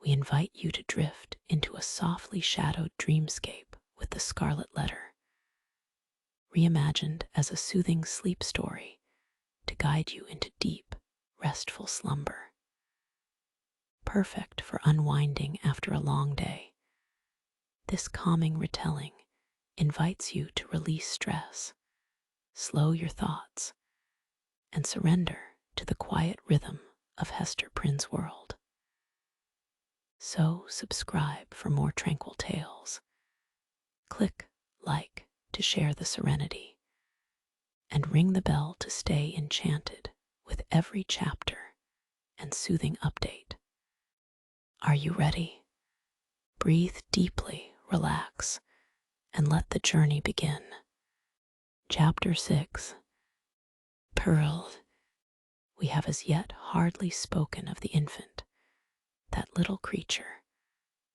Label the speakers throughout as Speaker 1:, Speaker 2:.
Speaker 1: we invite you to drift into a softly shadowed dreamscape with the Scarlet Letter, reimagined as a soothing sleep story to guide you into deep, restful slumber. Perfect for unwinding after a long day, this calming retelling invites you to release stress, slow your thoughts, and surrender to the quiet rhythm of Hester Prynne's world. So subscribe for more tranquil tales. Click like to share the serenity, and ring the bell to stay enchanted with every chapter and soothing update. Are you ready? Breathe deeply, relax, and let the journey begin. Chapter 6. Pearl. We have as yet hardly spoken of the infant, that little creature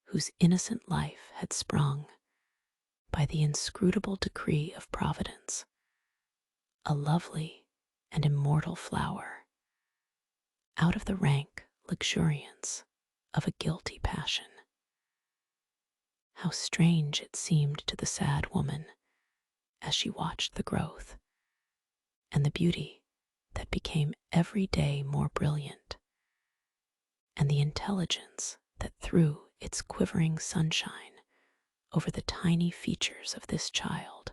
Speaker 1: whose innocent life had sprung by the inscrutable decree of Providence, a lovely and immortal flower, out of the rank luxuriance of a guilty passion. How strange it seemed to the sad woman as she watched the growth and the beauty that became every day more brilliant, and the intelligence that threw its quivering sunshine over the tiny features of this child.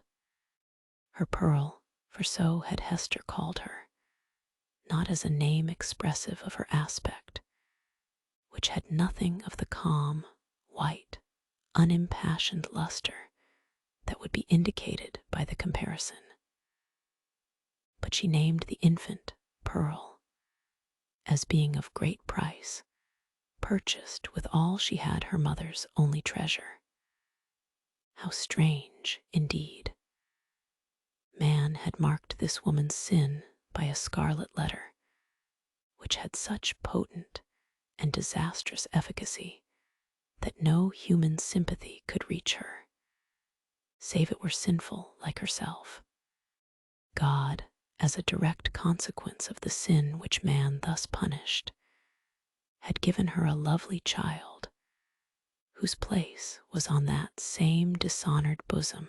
Speaker 1: Her Pearl, for so had Hester called her, not as a name expressive of her aspect, which had nothing of the calm, white, unimpassioned luster that would be indicated by the comparison. But she named the infant Pearl, as being of great price, purchased with all she had her mother's only treasure. How strange, indeed. Man had marked this woman's sin by a scarlet letter, which had such potent and disastrous efficacy that no human sympathy could reach her, save it were sinful like herself. God, as a direct consequence of the sin which man thus punished, had given her a lovely child, whose place was on that same dishonored bosom,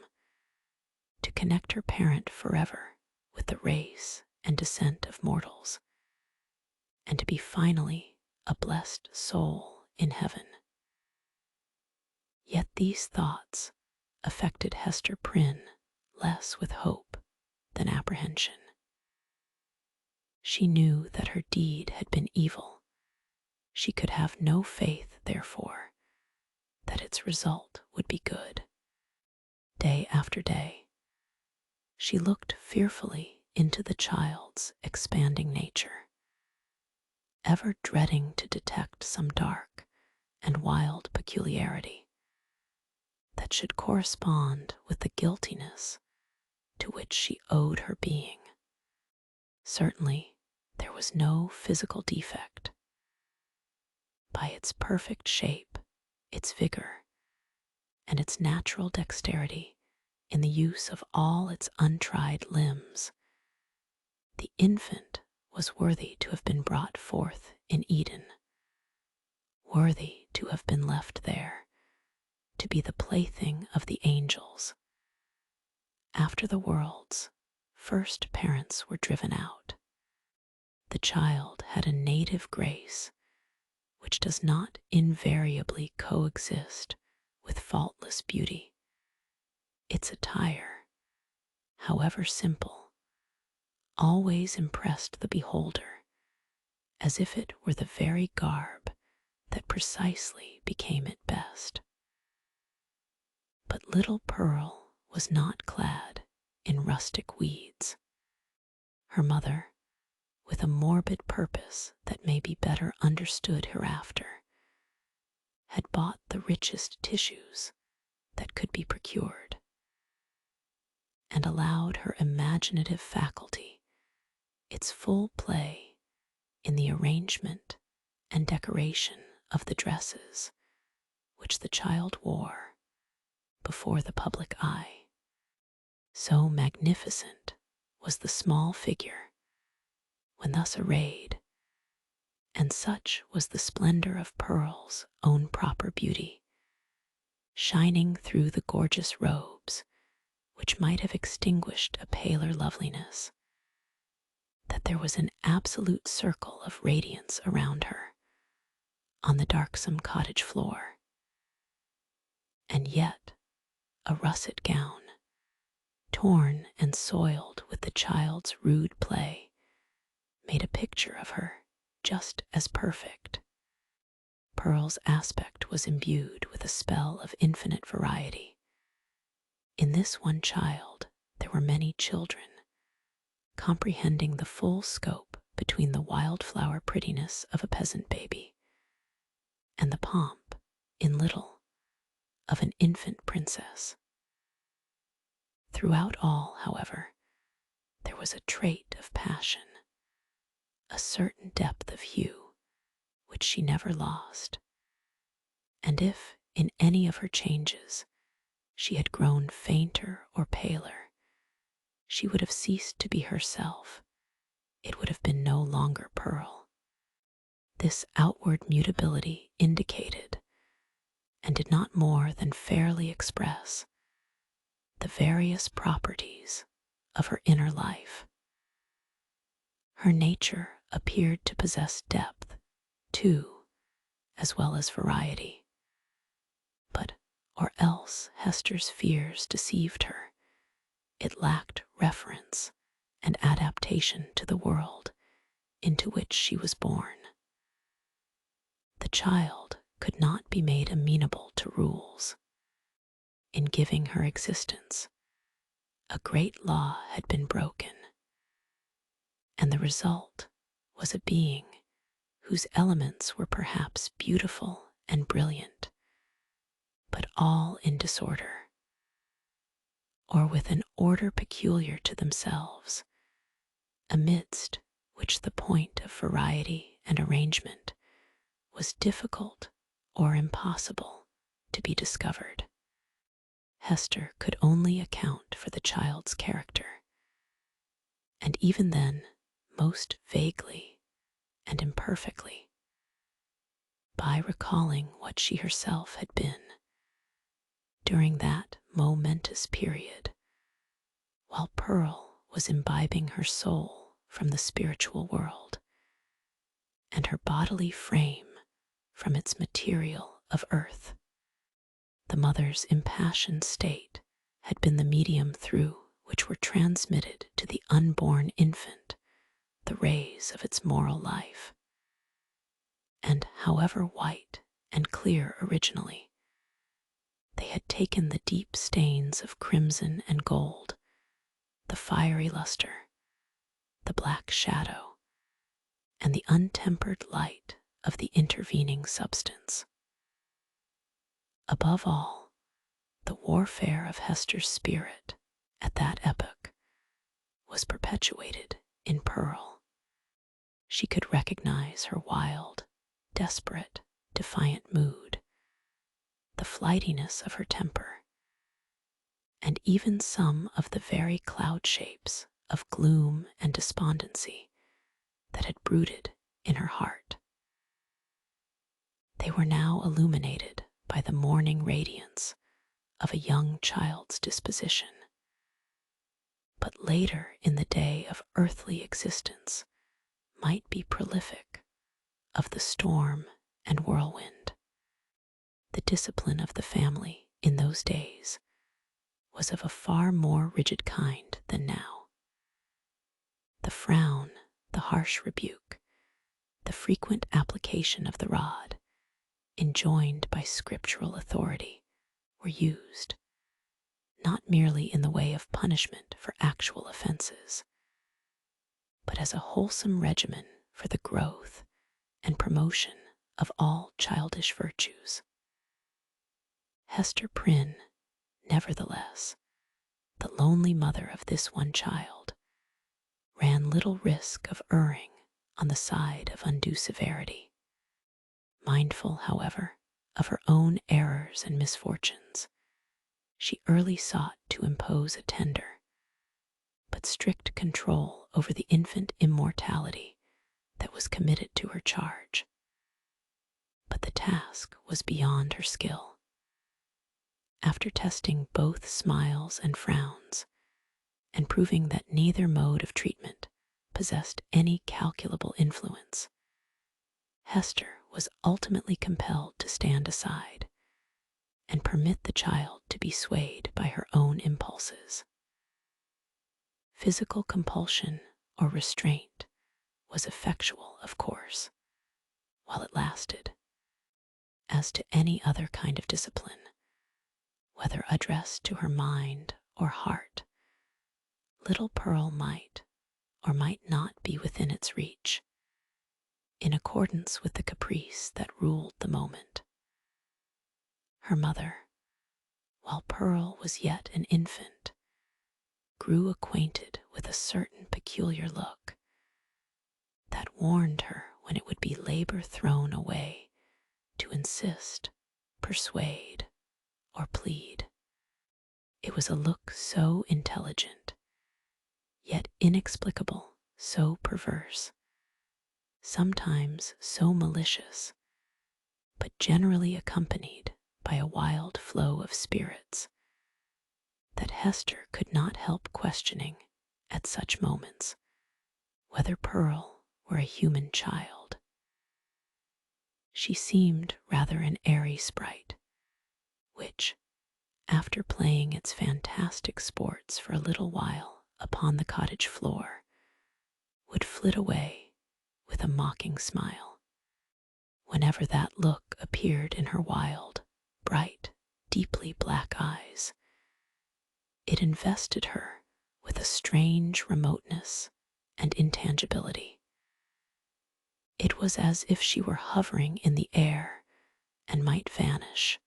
Speaker 1: to connect her parent forever with the race and descent of mortals, and to be finally a blessed soul in heaven. Yet these thoughts affected Hester Prynne less with hope than apprehension. She knew that her deed had been evil. She could have no faith, therefore, that its result would be good. Day after day, she looked fearfully into the child's expanding nature, ever dreading to detect some dark and wild peculiarity that should correspond with the guiltiness to which she owed her being. Certainly, there was no physical defect. By its perfect shape, its vigor, and its natural dexterity in the use of all its untried limbs, the infant was worthy to have been brought forth in Eden, worthy to have been left there, to be the plaything of the angels, after the world's first parents were driven out. The child had a native grace which does not invariably coexist with faultless beauty. Its attire, however simple, always impressed the beholder as if it were the very garb that precisely became it best. But little Pearl was not clad in rustic weeds. Her mother, with a morbid purpose that may be better understood hereafter, had bought the richest tissues that could be procured, and allowed her imaginative faculty its full play in the arrangement and decoration of the dresses which the child wore before the public eye. So magnificent was the small figure when thus arrayed, And such was the splendor of Pearl's own proper beauty, shining through the gorgeous robes which might have extinguished a paler loveliness, that there was an absolute circle of radiance around her on the darksome cottage floor. And yet a russet gown, torn and soiled with the child's rude play, made a picture of her just as perfect. Pearl's aspect was imbued with a spell of infinite variety. In this one child there were many children, comprehending the full scope between the wildflower prettiness of a peasant baby and the pomp, in little, of an infant princess. Throughout all, however, there was a trait of passion, a certain depth of hue, which she never lost. And if, in any of her changes, she had grown fainter or paler, she would have ceased to be herself. It would have been no longer Pearl. This outward mutability indicated, and did not more than fairly express, the various properties of her inner life. Her nature appeared to possess depth, too, as well as variety. But, or else Hester's fears deceived her, it lacked reference and adaptation to the world into which she was born. The child could not be made amenable to rules. In giving her existence, a great law had been broken, and the result was a being whose elements were perhaps beautiful and brilliant, but all in disorder, or with an order peculiar to themselves, amidst which the point of variety and arrangement was difficult or impossible to be discovered. Hester could only account for the child's character, and even then most vaguely and imperfectly, by recalling what she herself had been during that momentous period, while Pearl was imbibing her soul from the spiritual world, and her bodily frame from its material of earth. The mother's impassioned state had been the medium through which were transmitted to the unborn infant the rays of its moral life. And however white and clear originally, they had taken the deep stains of crimson and gold, the fiery luster, the black shadow, and the untempered light of the intervening substance. Above all, the warfare of Hester's spirit at that epoch was perpetuated in Pearl. She could recognize her wild, desperate, defiant mood, the flightiness of her temper, and even some of the very cloud shapes of gloom and despondency that had brooded in her heart. They were now illuminated by the morning radiance of a young child's disposition. But later in the day of earthly existence might be prolific of the storm and whirlwind. The discipline of the family in those days was of a far more rigid kind than now. The frown, the harsh rebuke, the frequent application of the rod, enjoined by scriptural authority, were used, not merely in the way of punishment for actual offenses, but as a wholesome regimen for the growth and promotion of all childish virtues. Hester Prynne, nevertheless, the lonely mother of this one child, ran little risk of erring on the side of undue severity. Mindful, however, of her own errors and misfortunes, she early sought to impose a tender but strict control over the infant immortality that was committed to her charge. But the task was beyond her skill. After testing both smiles and frowns, and proving that neither mode of treatment possessed any calculable influence, Hester was ultimately compelled to stand aside and permit the child to be swayed by her own impulses. Physical compulsion or restraint was effectual, of course, while it lasted. As to any other kind of discipline, whether addressed to her mind or heart, little Pearl might or might not be within its reach, in accordance with the caprice that ruled the moment. Her mother, while Pearl was yet an infant, grew acquainted with a certain peculiar look that warned her when it would be labor thrown away to insist, persuade, or plead. It was a look so intelligent, yet inexplicable, so perverse, sometimes so malicious, but generally accompanied by a wild flow of spirits, that Hester could not help questioning, at such moments, whether Pearl were a human child. She seemed rather an airy sprite, which, after playing its fantastic sports for a little while upon the cottage floor, would flit away with a mocking smile whenever that look appeared in her wild, bright, deeply black eyes. It invested her with a strange remoteness and intangibility. It was as if she were hovering in the air and might vanish,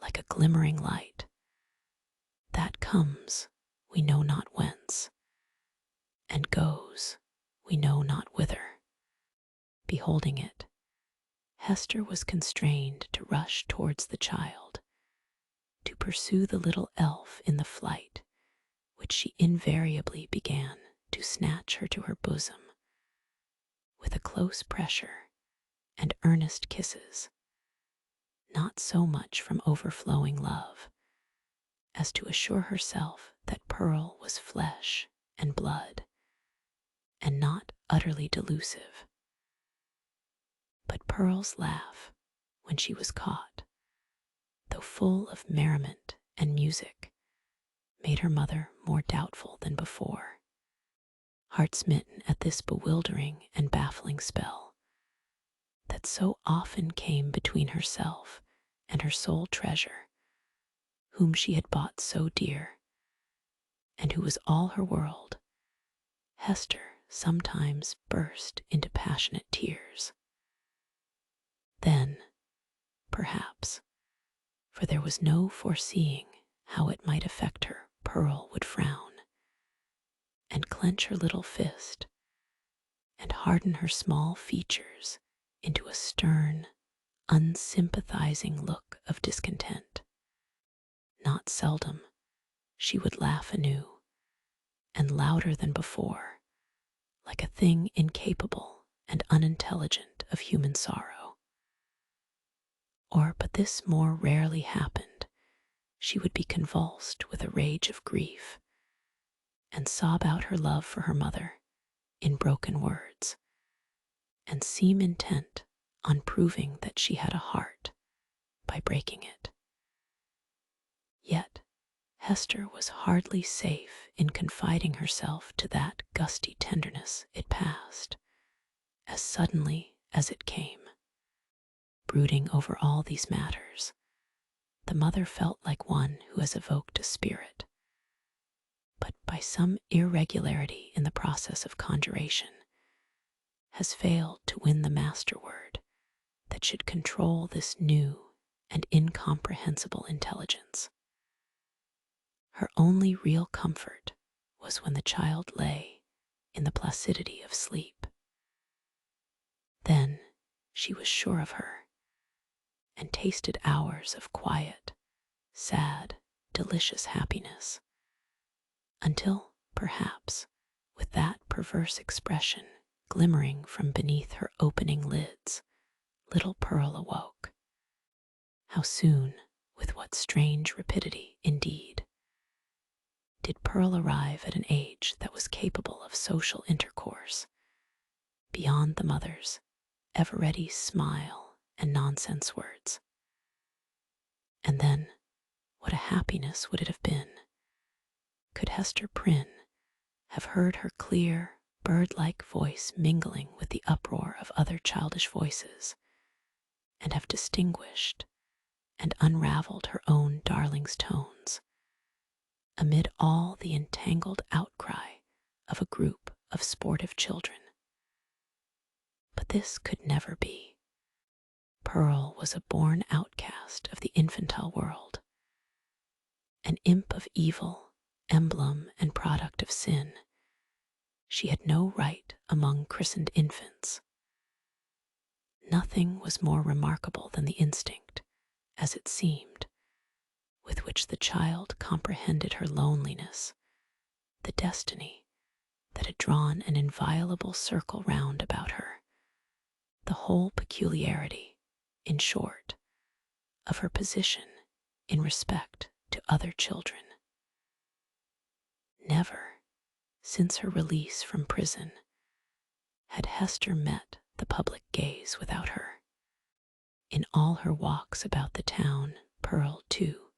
Speaker 1: like a glimmering light that comes we know not whence, and goes we know not whither. Beholding it, Hester was constrained to rush towards the child, to pursue the little elf in the flight which she invariably began to snatch her to her bosom, with a close pressure and earnest kisses, not so much from overflowing love as to assure herself that Pearl was flesh and blood, and not utterly delusive. But Pearl's laugh, when she was caught, though full of merriment and music, made her mother more doubtful than before. Heart-smitten at this bewildering and baffling spell that so often came between herself and her sole treasure, whom she had bought so dear, and who was all her world, Hester sometimes burst into passionate tears. Then, perhaps, for there was no foreseeing how it might affect her, Pearl would frown, and clench her little fist, and harden her small features into a stern, unsympathizing look of discontent. Not seldom she would laugh anew, and louder than before, like a thing incapable and unintelligent of human sorrow. Or, but this more rarely happened, she would be convulsed with a rage of grief, and sob out her love for her mother in broken words, and seem intent on proving that she had a heart by breaking it. Yet Hester was hardly safe in confiding herself to that gusty tenderness. It passed as suddenly as it came. Brooding over all these matters, the mother felt like one who has evoked a spirit, but by some irregularity in the process of conjuration has failed to win the master word that should control this new and incomprehensible intelligence. Her only real comfort was when the child lay in the placidity of sleep. Then she was sure of her, and tasted hours of quiet, sad, delicious happiness, until, perhaps, with that perverse expression glimmering from beneath her opening lids, little Pearl awoke. How soon, with what strange rapidity, indeed, did Pearl arrive at an age that was capable of social intercourse, beyond the mother's ever-ready smile and nonsense words. And then, what a happiness would it have been could Hester Prynne have heard her clear, bird-like voice mingling with the uproar of other childish voices, and have distinguished and unraveled her own darling's tones amid all the entangled outcry of a group of sportive children. But this could never be. Pearl was a born outcast of the infantile world, an imp of evil, emblem and product of sin. She had no right among christened infants. Nothing was more remarkable than the instinct, as it seemed, with which the child comprehended her loneliness, the destiny that had drawn an inviolable circle round about her, the whole peculiarity, in short, of her position in respect to other children. Never, since her release from prison, had Hester met the public gaze without her. In all her walks about the town, Pearl, too,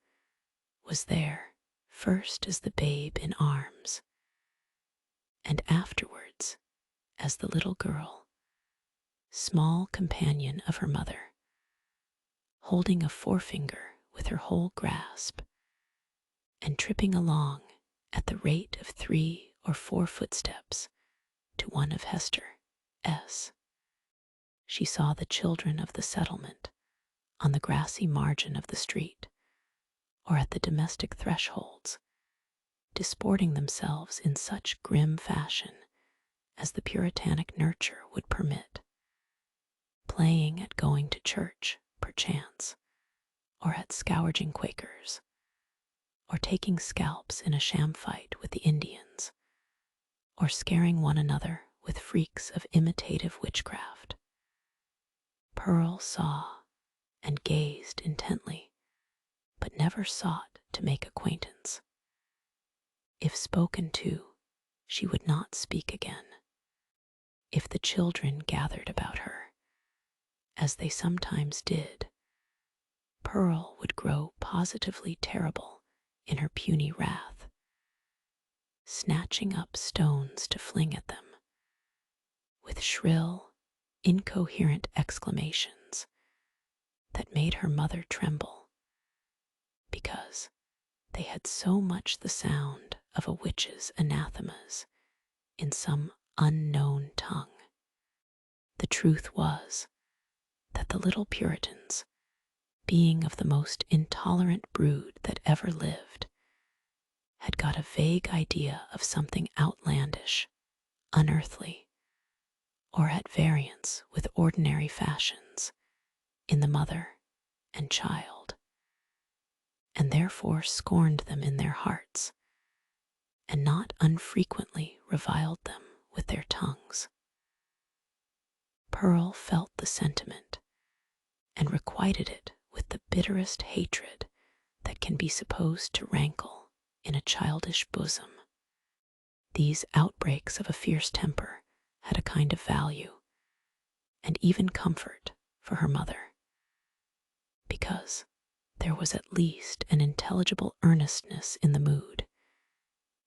Speaker 1: was there, first as the babe in arms, and afterwards as the little girl, small companion of her mother, holding a forefinger with her whole grasp, and tripping along at the rate of 3 or 4 footsteps to one of Hester's. She saw the children of the settlement on the grassy margin of the street, or at the domestic thresholds, disporting themselves in such grim fashion as the puritanic nurture would permit, playing at going to church, perchance, or at scourging Quakers, or taking scalps in a sham fight with the Indians, or scaring one another with freaks of imitative witchcraft. Pearl saw and gazed intently, but never sought to make acquaintance. If spoken to, she would not speak again. If the children gathered about her, as they sometimes did, Pearl would grow positively terrible in her puny wrath, snatching up stones to fling at them, with shrill, incoherent exclamations that made her mother tremble, because they had so much the sound of a witch's anathemas in some unknown tongue. The truth was that the little Puritans, being of the most intolerant brood that ever lived, had got a vague idea of something outlandish, unearthly, or at variance with ordinary fashions in the mother and child, and therefore scorned them in their hearts, and not unfrequently reviled them with their tongues. Pearl felt the sentiment, and requited it with the bitterest hatred that can be supposed to rankle in a childish bosom. These outbreaks of a fierce temper had a kind of value, and even comfort, for her mother, because there was at least an intelligible earnestness in the mood,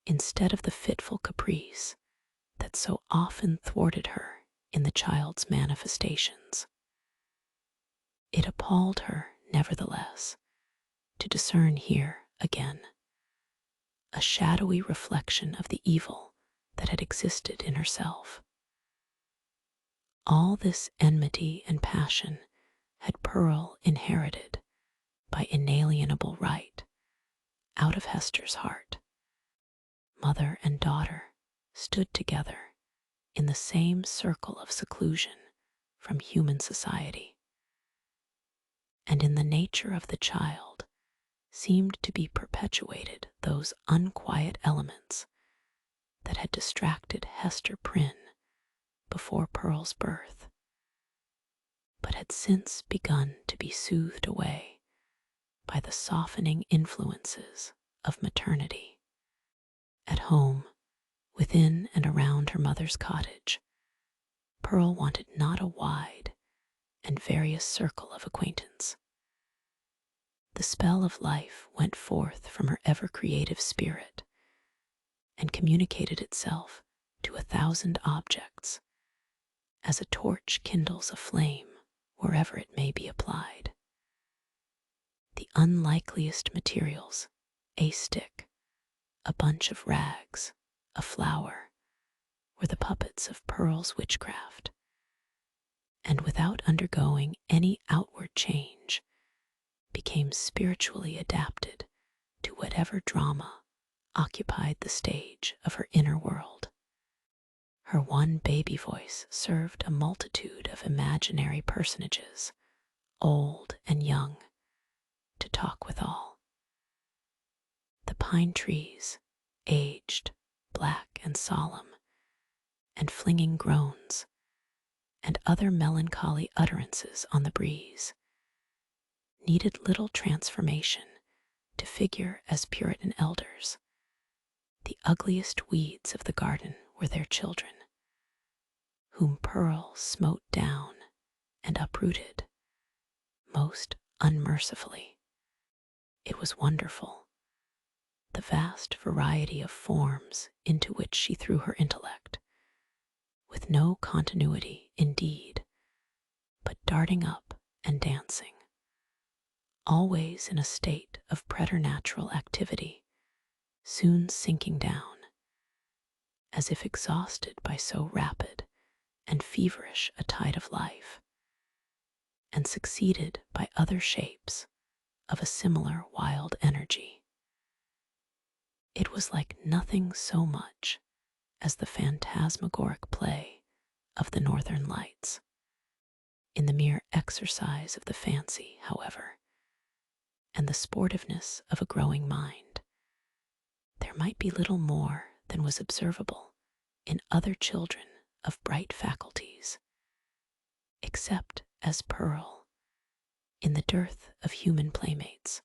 Speaker 1: instead of the fitful caprice that so often thwarted her in the child's manifestations. It appalled her, nevertheless, to discern here again a shadowy reflection of the evil that had existed in herself. All this enmity and passion had Pearl inherited by inalienable right out of Hester's heart. Mother and daughter stood together in the same circle of seclusion from human society, and in the nature of the child seemed to be perpetuated those unquiet elements that had distracted Hester Prynne before Pearl's birth, but had since begun to be soothed away by the softening influences of maternity. At home, within and around her mother's cottage, Pearl wanted not a wide and various circle of acquaintance. The spell of life went forth from her ever-creative spirit and communicated itself to 1,000 objects, as a torch kindles a flame wherever it may be applied. The unlikeliest materials, a stick, a bunch of rags, a flower, were the puppets of Pearl's witchcraft, and without undergoing any outward change, became spiritually adapted to whatever drama occupied the stage of her inner world. Her one baby voice served a multitude of imaginary personages, old and young, to talk with all. The pine trees, aged, black and solemn, and flinging groans, and other melancholy utterances on the breeze, needed little transformation to figure as Puritan elders. The ugliest weeds of the garden were their children, whom Pearl smote down and uprooted most unmercifully. It was wonderful, the vast variety of forms into which she threw her intellect, with no continuity indeed, but darting up and dancing, always in a state of preternatural activity, soon sinking down, as if exhausted by so rapid and feverish a tide of life, and succeeded by other shapes of a similar wild energy. It was like nothing so much as the phantasmagoric play of the northern lights. In the mere exercise of the fancy, however, and the sportiveness of a growing mind, there might be little more than was observable in other children of bright faculties, except as Pearl, in the dearth of human playmates,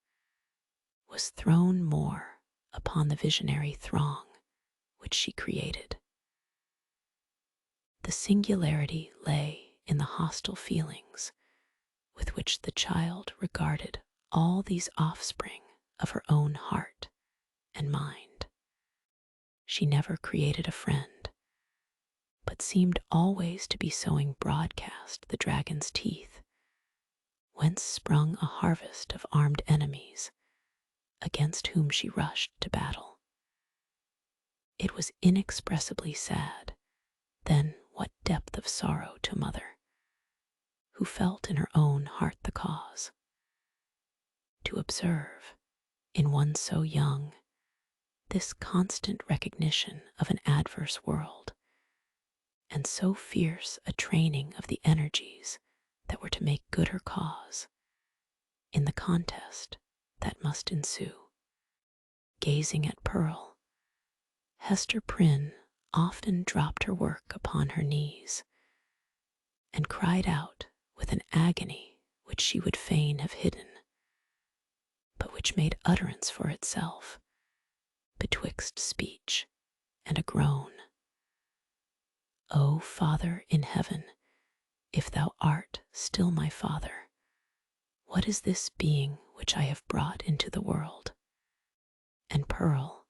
Speaker 1: was thrown more upon the visionary throng which she created. The singularity lay in the hostile feelings with which the child regarded all these offspring of her own heart and mind. She never created a friend, but seemed always to be sowing broadcast the dragon's teeth, whence sprung a harvest of armed enemies against whom she rushed to battle. It was inexpressibly sad, then what depth of sorrow to mother, who felt in her own heart the cause, to observe, in one so young, this constant recognition of an adverse world, and so fierce a training of the energies that were to make good her cause in the contest that must ensue. Gazing at Pearl, Hester Prynne often dropped her work upon her knees, and cried out with an agony which she would fain have hidden, but which made utterance for itself betwixt speech and a groan. O Father in heaven, if thou art still my Father, what is this being which I have brought into the world? And Pearl,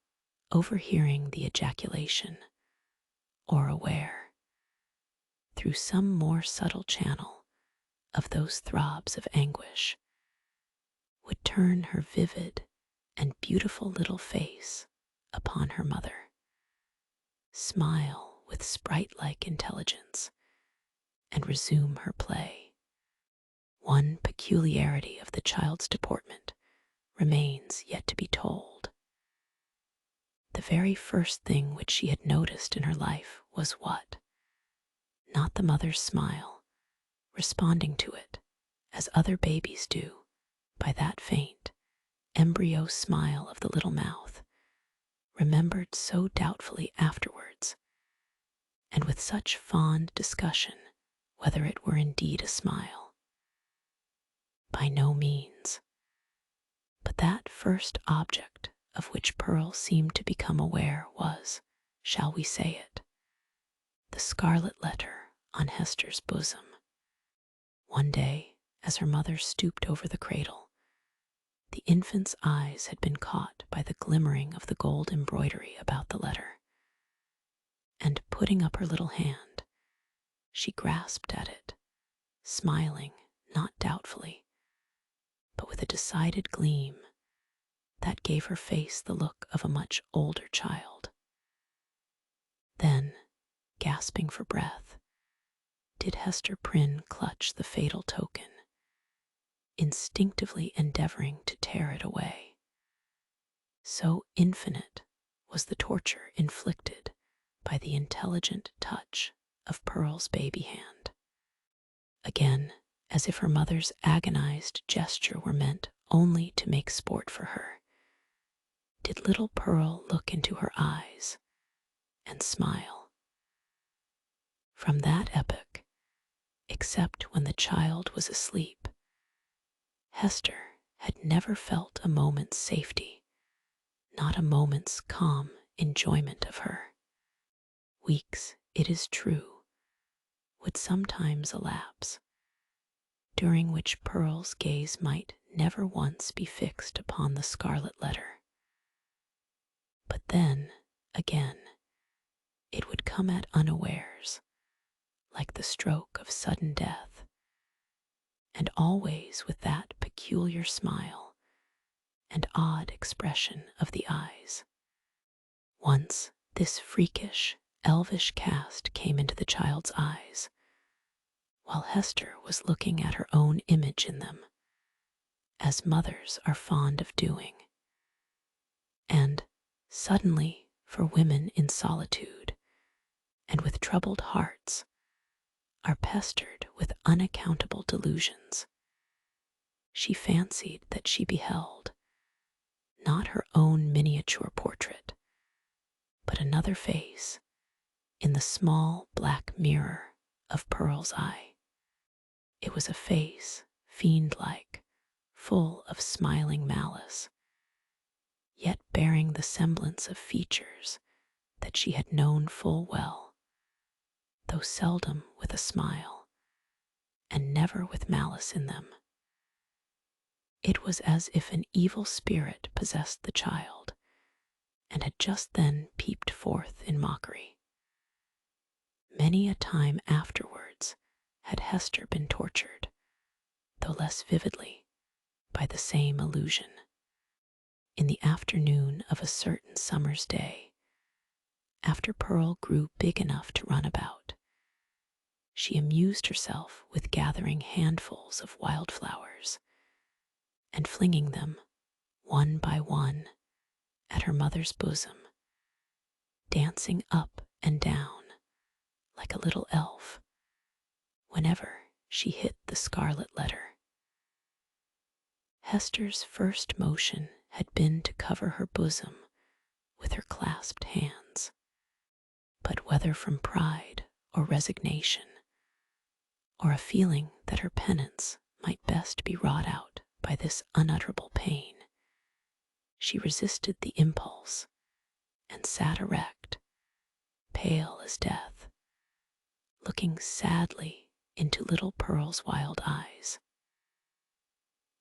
Speaker 1: overhearing the ejaculation, or aware, through some more subtle channel of those throbs of anguish, would turn her vivid and beautiful little face upon her mother, smile with sprite-like intelligence, and resume her play. One peculiarity of the child's deportment remains yet to be told. The very first thing which she had noticed in her life was what? Not the mother's smile, responding to it, as other babies do, by that faint, embryo smile of the little mouth, remembered so doubtfully afterwards, and with such fond discussion whether it were indeed a smile. By no means. But that first object of which Pearl seemed to become aware was, shall we say it, the scarlet letter on Hester's bosom. One day, as her mother stooped over the cradle, the infant's eyes had been caught by the glimmering of the gold embroidery about the letter, and putting up her little hand, she grasped at it, smiling not doubtfully, but with a decided gleam that gave her face the look of a much older child. Then, gasping for breath, did Hester Prynne clutch the fatal token, instinctively endeavoring to tear it away. So infinite was the torture inflicted by the intelligent touch of Pearl's baby hand. Again, as if her mother's agonized gesture were meant only to make sport for her, did little Pearl look into her eyes and smile. From that epoch, except when the child was asleep, Hester had never felt a moment's safety, not a moment's calm enjoyment of her. Weeks, it is true, would sometimes elapse, during which Pearl's gaze might never once be fixed upon the scarlet letter. But then, again, it would come at unawares, like the stroke of sudden death, and always with that peculiar smile and odd expression of the eyes. Once this freakish, elvish cast came into the child's eyes, while Hester was looking at her own image in them, as mothers are fond of doing. And suddenly, for women in solitude and with troubled hearts, are pestered with unaccountable delusions, she fancied that she beheld not her own miniature portrait, but another face in the small black mirror of Pearl's eye. It was a face fiend-like, full of smiling malice, yet bearing the semblance of features that she had known full well, though seldom with a smile, and never with malice in them. It was as if an evil spirit possessed the child, and had just then peeped forth in mockery. Many a time afterwards had Hester been tortured, though less vividly, by the same illusion. In the afternoon of a certain summer's day, after Pearl grew big enough to run about, she amused herself with gathering handfuls of wildflowers and flinging them, one by one, at her mother's bosom, dancing up and down like a little elf whenever she hit the scarlet letter. Hester's first motion had been to cover her bosom with her clasped hands, but whether from pride or resignation, or a feeling that her penance might best be wrought out by this unutterable pain, she resisted the impulse and sat erect, pale as death, looking sadly into little Pearl's wild eyes.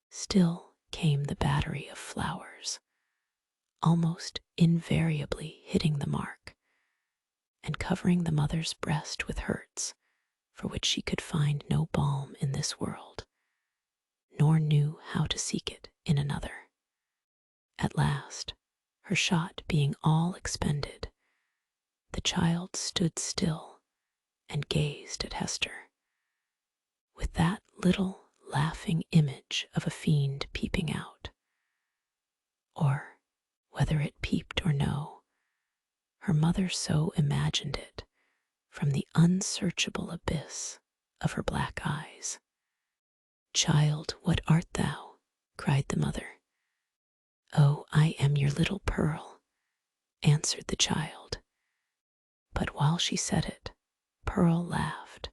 Speaker 1: Still came the battery of flowers, almost invariably hitting the mark, and covering the mother's breast with hurts for which she could find no balm in this world, nor knew how to seek it in another. At last, her shot being all expended, the child stood still and gazed at Hester, with that little laughing image of a fiend peeping out. Or, whether it peeped or no, her mother so imagined it from the unsearchable abyss of her black eyes. "Child, what art thou?" cried the mother. "Oh, I am your little Pearl," answered the child. But while she said it, Pearl laughed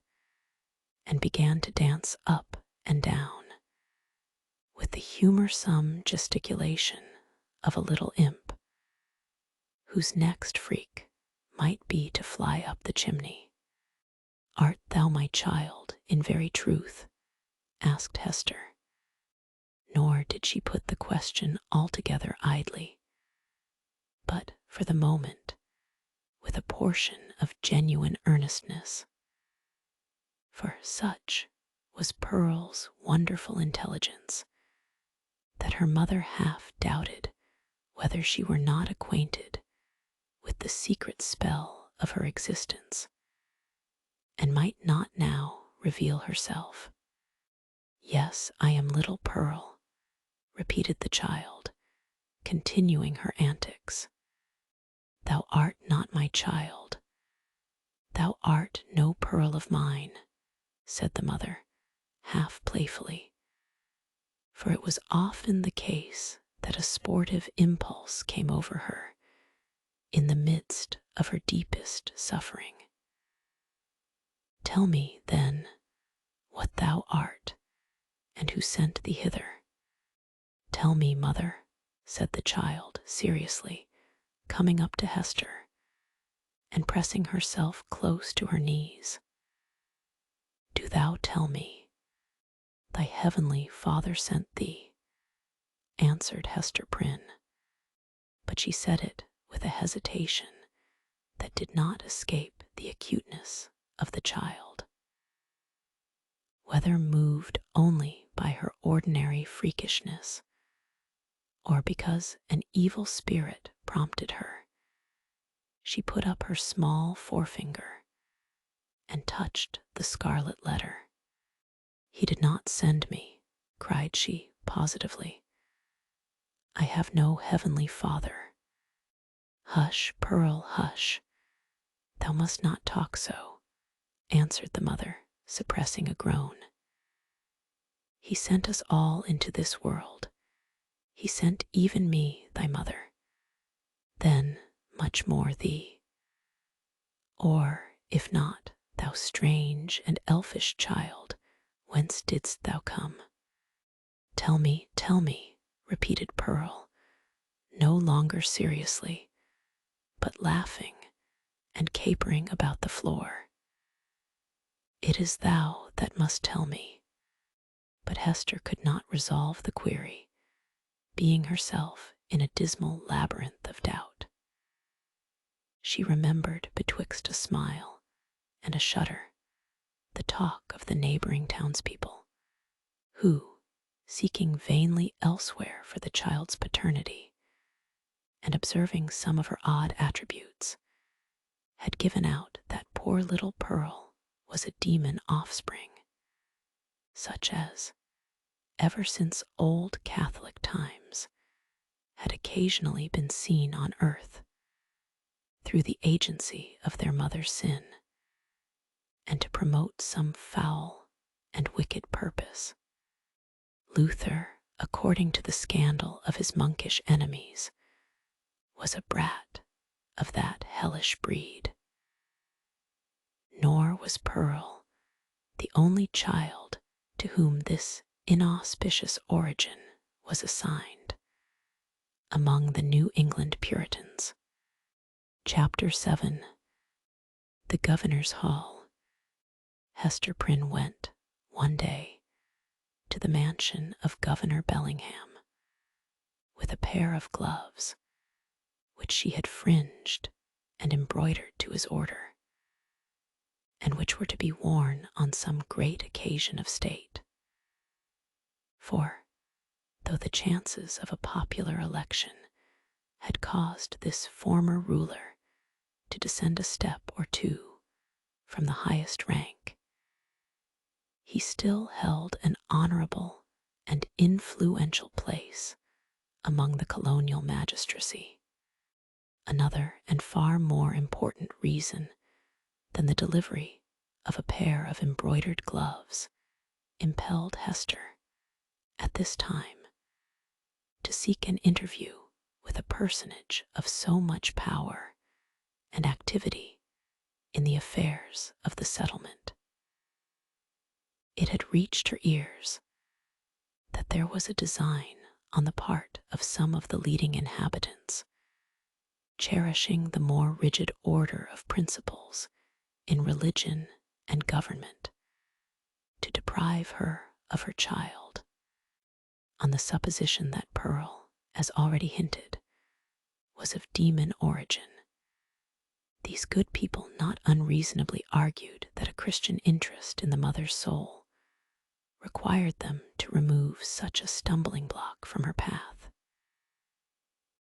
Speaker 1: and began to dance up and down with the humorsome gesticulation of a little imp whose next freak might be to fly up the chimney. "Art thou my child in very truth?" asked Hester. Nor did she put the question altogether idly, but for the moment with a portion of genuine earnestness. For such was Pearl's wonderful intelligence that her mother half doubted whether she were not acquainted with the secret spell of her existence, and might not now reveal herself. "Yes, I am little Pearl," repeated the child, continuing her antics. "Thou art not my child. Thou art no Pearl of mine," said the mother, half playfully, for it was often the case that a sportive impulse came over her in the midst of her deepest suffering. "Tell me, then, what thou art, and who sent thee hither." "Tell me, mother," said the child seriously, coming up to Hester and pressing herself close to her knees. "Do thou tell me. Thy heavenly Father sent thee," answered Hester Prynne, but she said it with a hesitation that did not escape the acuteness of the child. Whether moved only by her ordinary freakishness, or because an evil spirit prompted her, she put up her small forefinger and touched the scarlet letter. "He did not send me," cried she positively. "I have no heavenly Father." "Hush, Pearl, hush. Thou must not talk so," answered the mother, suppressing a groan. "He sent us all into this world. He sent even me, thy mother, then much more thee. Or, if not, thou strange and elfish child, whence didst thou come?" Tell me," repeated Pearl, no longer seriously, but laughing and capering about the floor. "It is thou that must tell me." But Hester could not resolve the query, being herself in a dismal labyrinth of doubt. She remembered betwixt a smile and a shudder the talk of the neighboring townspeople, who, seeking vainly elsewhere for the child's paternity, and observing some of her odd attributes, had given out that poor little Pearl was a demon offspring, such as, ever since old Catholic times, had occasionally been seen on earth through the agency of their mother's sin, and to promote some foul and wicked purpose. Luther, according to the scandal of his monkish enemies, was a brat of that hellish breed. Nor was Pearl the only child to whom this inauspicious origin was assigned among the New England Puritans. Chapter 7. The Governor's Hall. Hester Prynne went, one day, to the mansion of Governor Bellingham with a pair of gloves which she had fringed and embroidered to his order, and which were to be worn on some great occasion of state. For, though the chances of a popular election had caused this former ruler to descend a step or two from the highest rank, he still held an honorable and influential place among the colonial magistracy. Another and far more important reason than the delivery of a pair of embroidered gloves impelled Hester, at this time, to seek an interview with a personage of so much power and activity in the affairs of the settlement. It had reached her ears that there was a design on the part of some of the leading inhabitants, cherishing the more rigid order of principles in religion and government, to deprive her of her child, on the supposition that Pearl, as already hinted, was of demon origin. These good people not unreasonably argued that a Christian interest in the mother's soul required them to remove such a stumbling block from her path.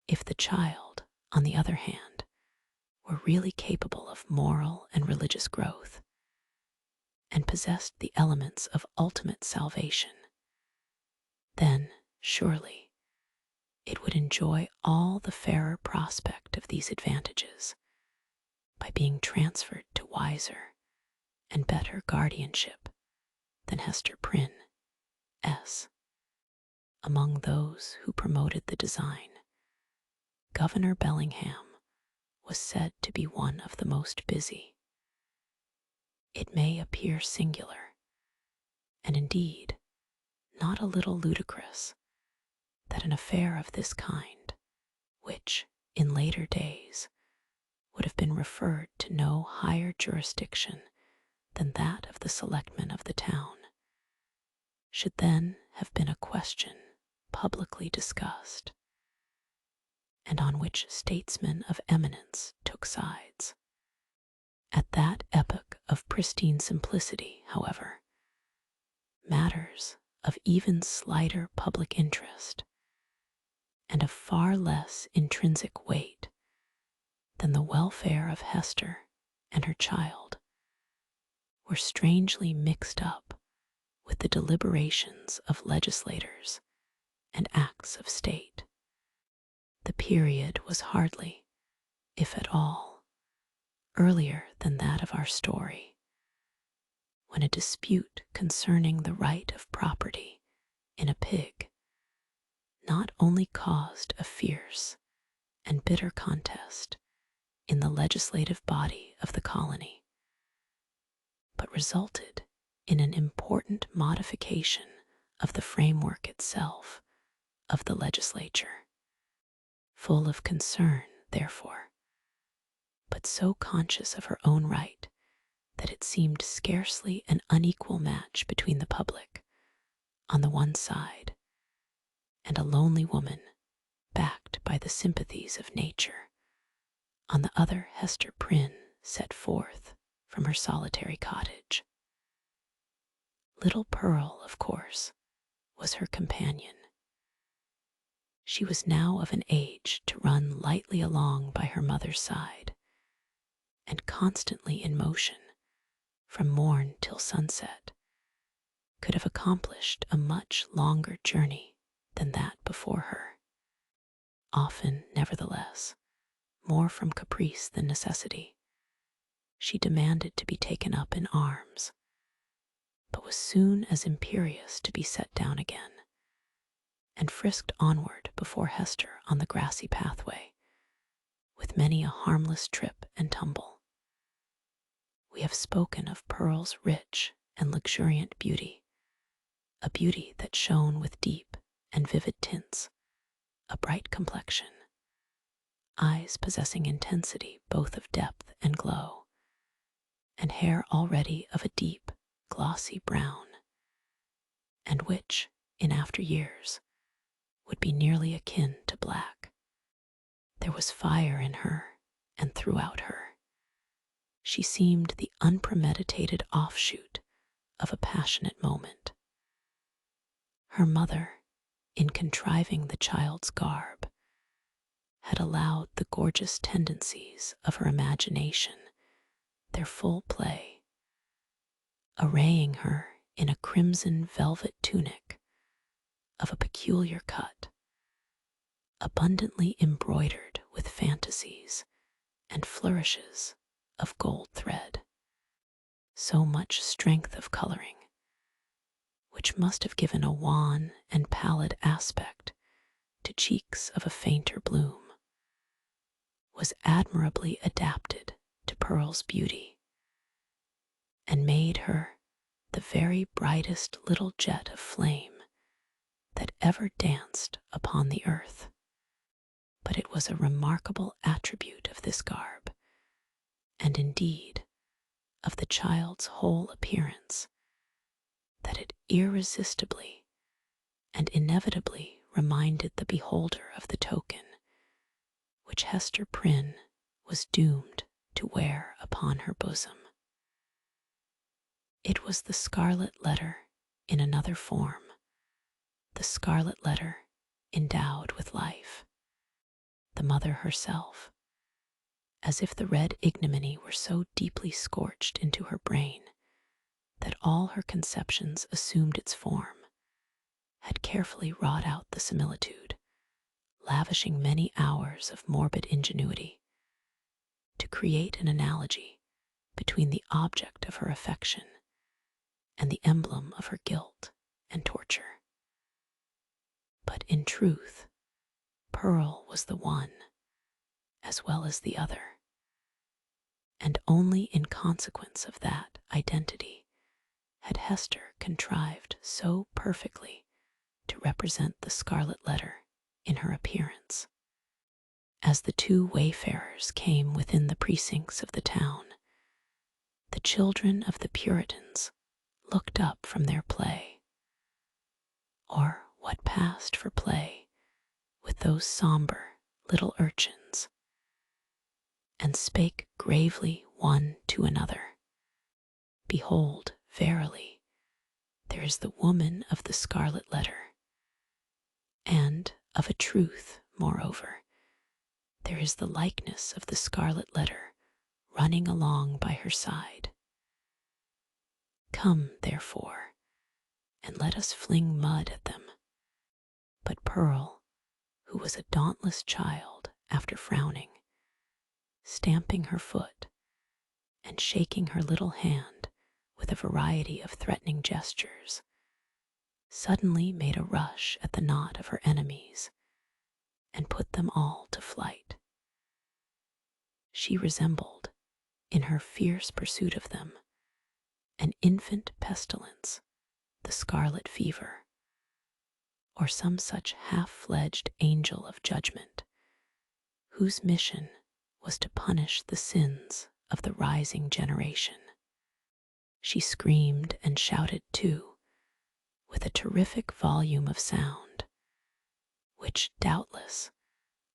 Speaker 1: If the child, on the other hand, were really capable of moral and religious growth, and possessed the elements of ultimate salvation, then, surely, it would enjoy all the fairer prospect of these advantages by being transferred to wiser and better guardianship than Hester Prynne S. Among those who promoted the design, Governor Bellingham was said to be one of the most busy. It may appear singular, and indeed not a little ludicrous, that an affair of this kind, which, in later days, would have been referred to no higher jurisdiction than that of the selectmen of the town, should then have been a question publicly discussed, and on which statesmen of eminence took sides. At that epoch of pristine simplicity, however, matters of even slighter public interest, and of far less intrinsic weight than the welfare of Hester and her child, were strangely mixed up with the deliberations of legislators and acts of state. The period was hardly, if at all, earlier than that of our story, when a dispute concerning the right of property in a pig not only caused a fierce and bitter contest in the legislative body of the colony, but resulted in an important modification of the framework itself of the legislature. Full of concern, therefore, but so conscious of her own right that it seemed scarcely an unequal match between the public, on the one side, and a lonely woman, backed by the sympathies of nature, on the other. Hester Prynne set forth from her solitary cottage. Little Pearl, of course, was her companion. She was now of an age to run lightly along by her mother's side, and constantly in motion, from morn till sunset, could have accomplished a much longer journey than that before her. Often, nevertheless, more from caprice than necessity, she demanded to be taken up in arms, but was soon as imperious to be set down again, and frisked onward before Hester on the grassy pathway, with many a harmless trip and tumble. We have spoken of Pearl's rich and luxuriant beauty, a beauty that shone with deep and vivid tints, a bright complexion, eyes possessing intensity both of depth and glow, and hair already of a deep, glossy brown, and which, in after years, would be nearly akin to black. There was fire in her and throughout her. She seemed the unpremeditated offshoot of a passionate moment. Her mother, in contriving the child's garb, had allowed the gorgeous tendencies of her imagination their full play, arraying her in a crimson velvet tunic of a peculiar cut, abundantly embroidered with fantasies and flourishes of gold thread. So much strength of coloring, which must have given a wan and pallid aspect to cheeks of a fainter bloom, was admirably adapted to Pearl's beauty, and made her the very brightest little jet of flame that ever danced upon the earth. But it was a remarkable attribute of this garb, and indeed of the child's whole appearance, that it irresistibly and inevitably reminded the beholder of the token which Hester Prynne was doomed to wear upon her bosom. It was the scarlet letter in another form, the scarlet letter endowed with life, the mother herself, as if the red ignominy were so deeply scorched into her brain that all her conceptions assumed its form, had carefully wrought out the similitude, lavishing many hours of morbid ingenuity to create an analogy between the object of her affection and the emblem of her guilt and torture. But in truth, Pearl was the one as well as the other, and only in consequence of that identity had Hester contrived so perfectly to represent the scarlet letter in her appearance. As the two wayfarers came within the precincts of the town, the children of the Puritans looked up from their play, or what passed for play with those sombre little urchins, and spake gravely one to another, "Behold, verily, there is the woman of the scarlet letter, and of a truth, moreover, there is the likeness of the scarlet letter running along by her side. Come, therefore, and let us fling mud at them." But Pearl, who was a dauntless child, after frowning, stamping her foot, and shaking her little hand with a variety of threatening gestures, suddenly made a rush at the knot of her enemies and put them all to flight. She resembled, in her fierce pursuit of them, an infant pestilence, the scarlet fever, or some such half-fledged angel of judgment, whose mission was to punish the sins of the rising generation. She screamed and shouted too, with a terrific volume of sound, which doubtless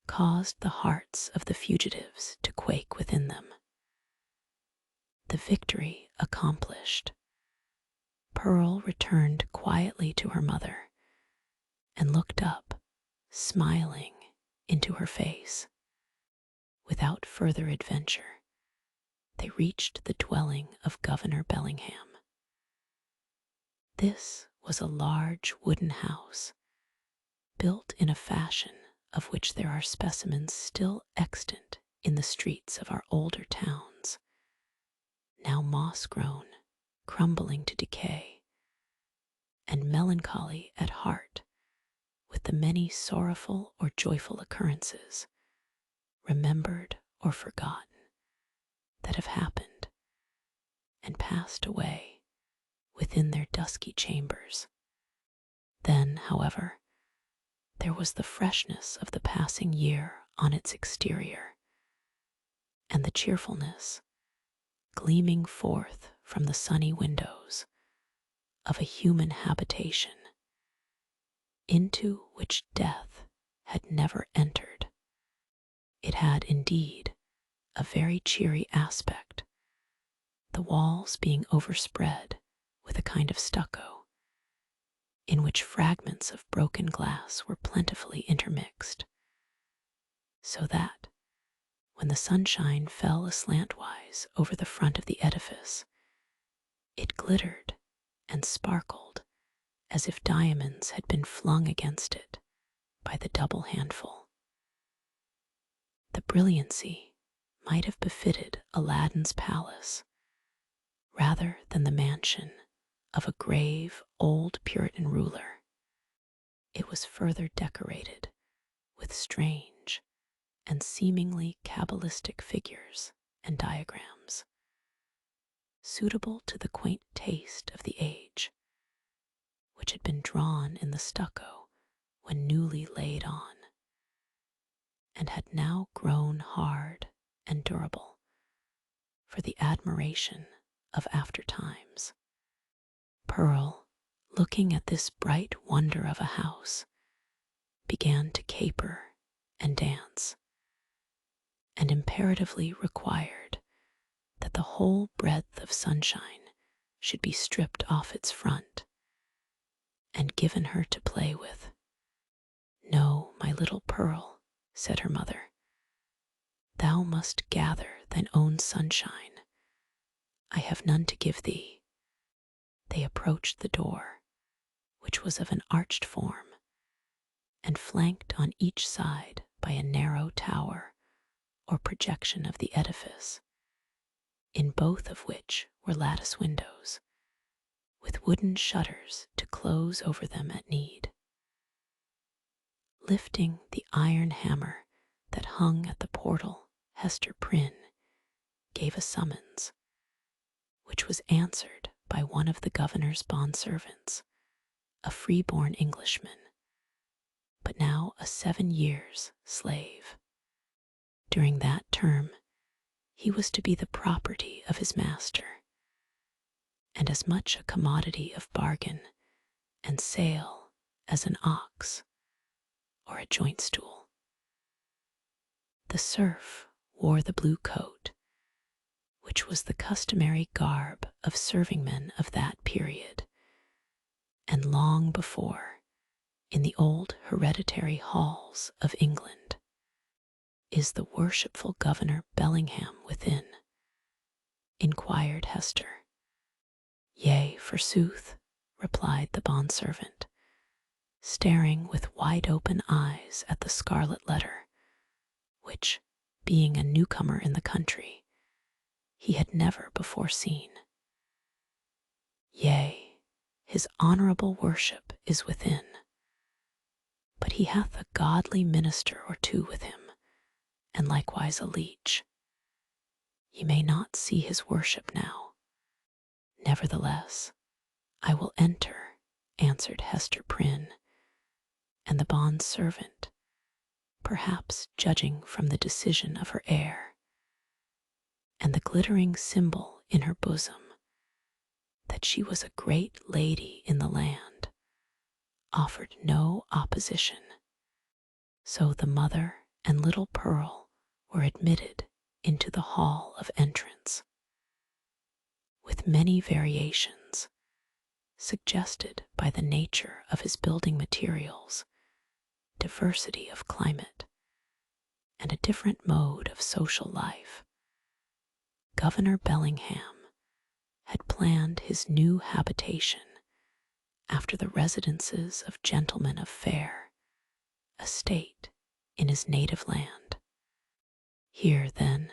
Speaker 1: caused the hearts of the fugitives to quake within them. The victory accomplished, Pearl returned quietly to her mother and looked up, smiling, into her face. Without further adventure, they reached the dwelling of Governor Bellingham. This was a large wooden house, built in a fashion of which there are specimens still extant in the streets of our older towns, now moss-grown, crumbling to decay, and melancholy at heart with the many sorrowful or joyful occurrences, remembered or forgotten, that have happened and passed away within their dusky chambers. Then, however, there was the freshness of the passing year on its exterior, and the cheerfulness, gleaming forth from the sunny windows, of a human habitation, into which death had never entered. It had indeed a very cheery aspect, the walls being overspread with a kind of stucco, in which fragments of broken glass were plentifully intermixed, so that, when the sunshine fell aslantwise over the front of the edifice, it glittered and sparkled as if diamonds had been flung against it by the double handful. The brilliancy might have befitted Aladdin's palace rather than the mansion of a grave old Puritan ruler. It was further decorated with strange and seemingly cabalistic figures and diagrams. suitable to the quaint taste of the age, which had been drawn in the stucco when newly laid on, and had now grown hard and durable for the admiration of after times. Pearl, looking at this bright wonder of a house, began to caper and dance, and imperatively required that the whole breadth of sunshine should be stripped off its front and given her to play with. "No, my little Pearl," said her mother, "thou must gather thine own sunshine. I have none to give thee." They approached the door, which was of an arched form, and flanked on each side by a narrow tower or projection of the edifice, in both of which were lattice windows, with wooden shutters to close over them at need. Lifting the iron hammer that hung at the portal, Hester Prynne gave a summons, which was answered by one of the governor's bondservants, a free-born Englishman, but now a 7 years' slave. During that term, he was to be the property of his master, and as much a commodity of bargain and sale as an ox or a joint stool. The serf wore the blue coat, which was the customary garb of servingmen of that period, and long before, in the old hereditary halls of England. "Is the worshipful Governor Bellingham within?" inquired Hester. "Yea, forsooth," replied the bondservant, staring with wide-open eyes at the scarlet letter, which, being a newcomer in the country, he had never before seen. "Yea, his honourable worship is within, but he hath a godly minister or two with him, and likewise a leech. Ye may not see his worship now. Nevertheless, I will enter," answered Hester Prynne, and the bond-servant, perhaps judging from the decision of her air, and the glittering symbol in her bosom, that she was a great lady in the land, offered no opposition. So the mother and little Pearl were admitted into the hall of entrance, with many variations suggested by the nature of his building materials, diversity of climate, and a different mode of social life. Governor Bellingham had planned his new habitation after the residences of gentlemen of fair estate in his native land. Here, then,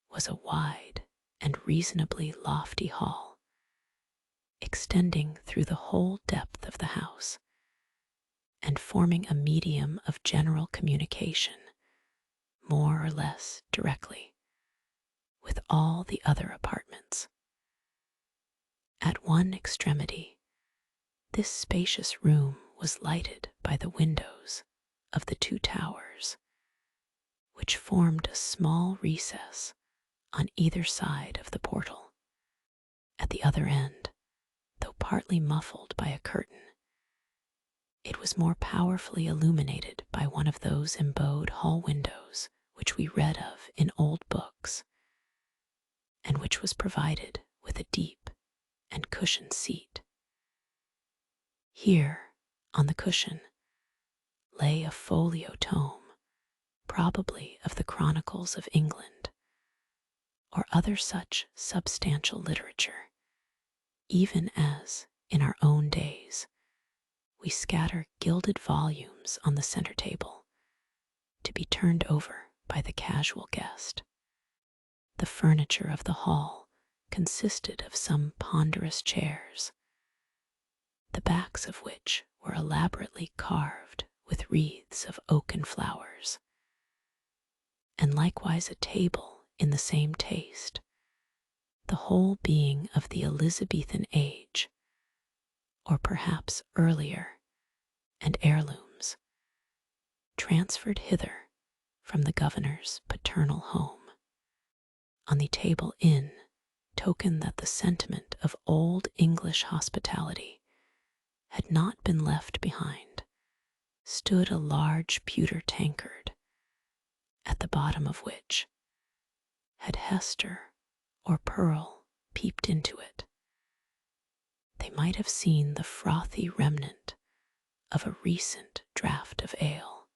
Speaker 1: was a wide and reasonably lofty hall, extending through the whole depth of the house, and forming a medium of general communication, more or less directly, with all the other apartments. At one extremity, this spacious room was lighted by the windows of the 2 towers, which formed a small recess on either side of the portal. At the other end, though partly muffled by a curtain, it was more powerfully illuminated by one of those embowed hall windows which we read of in old books, and which was provided with a deep and cushioned seat. Here, on the cushion, lay a folio tome, probably of the Chronicles of England, or other such substantial literature, even as, in our own days, we scatter gilded volumes on the center table, to be turned over by the casual guest. The furniture of the hall consisted of some ponderous chairs, the backs of which were elaborately carved with wreaths of oaken flowers, and likewise a table in the same taste, the whole being of the Elizabethan age, or perhaps earlier, and heirlooms, transferred hither from the governor's paternal home. On the table in token that the sentiment of old English hospitality had not been left behind, stood a large pewter tankard, at the bottom of which, had Hester or Pearl peeped into it, they might have seen the frothy remnant of a recent draught of ale.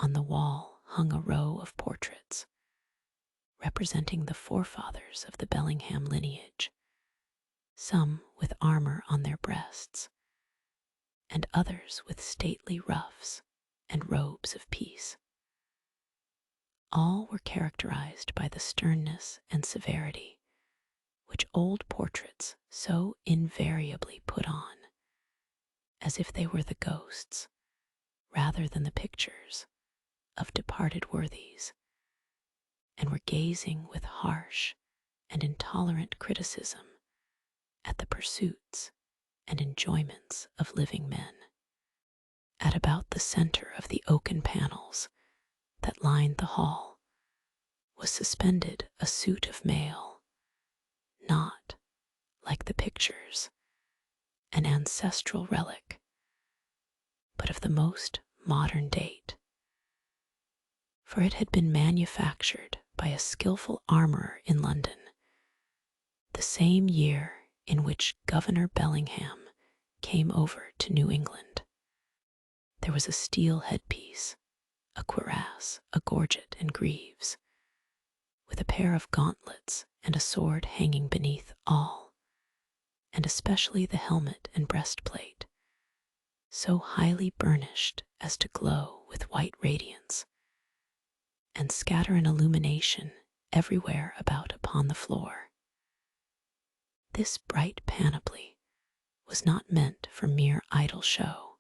Speaker 1: On the wall hung a row of portraits, representing the forefathers of the Bellingham lineage, some with armor on their breasts, and others with stately ruffs and robes of peace. All were characterized by the sternness and severity which old portraits so invariably put on, as if they were the ghosts, rather than the pictures, of departed worthies, and were gazing with harsh and intolerant criticism at the pursuits and enjoyments of living men. At about the center of the oaken panels that lined the hall was suspended a suit of mail, not, like the pictures, an ancestral relic, but of the most modern date, for it had been manufactured by a skillful armorer in London, the same year in which Governor Bellingham came over to New England. There was a steel headpiece, a cuirass, a gorget and greaves, with a pair of gauntlets and a sword hanging beneath all, and especially the helmet and breastplate, so highly burnished as to glow with white radiance, and scatter an illumination everywhere about upon the floor. This bright panoply was not meant for mere idle show,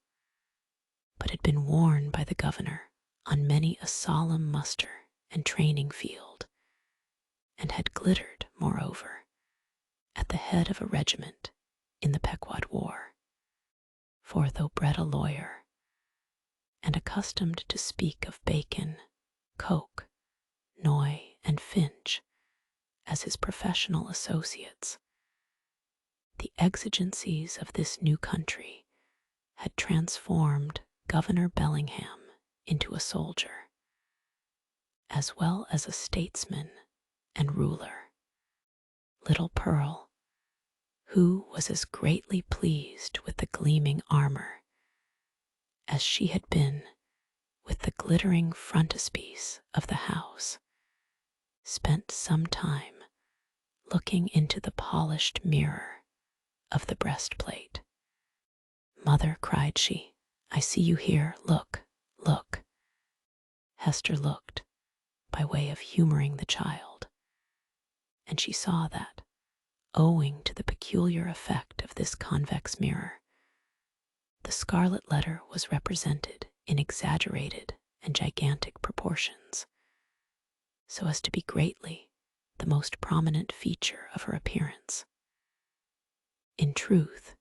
Speaker 1: but had been worn by the governor on many a solemn muster and training field, and had glittered, moreover, at the head of a regiment in the Pequod War. For though bred a lawyer, and accustomed to speak of Bacon, Coke, Noy, and Finch as his professional associates, the exigencies of this new country had transformed Governor Bellingham into a soldier, as well as a statesman and ruler. Little Pearl, who was as greatly pleased with the gleaming armor as she had been with the glittering frontispiece of the house, spent some time looking into the polished mirror of the breastplate. "Mother," cried she, "I see you here. Look, look." Hester looked, by way of humoring the child, and she saw that, owing to the peculiar effect of this convex mirror, the scarlet letter was represented in exaggerated and gigantic proportions, so as to be greatly the most prominent feature of her appearance. In truth,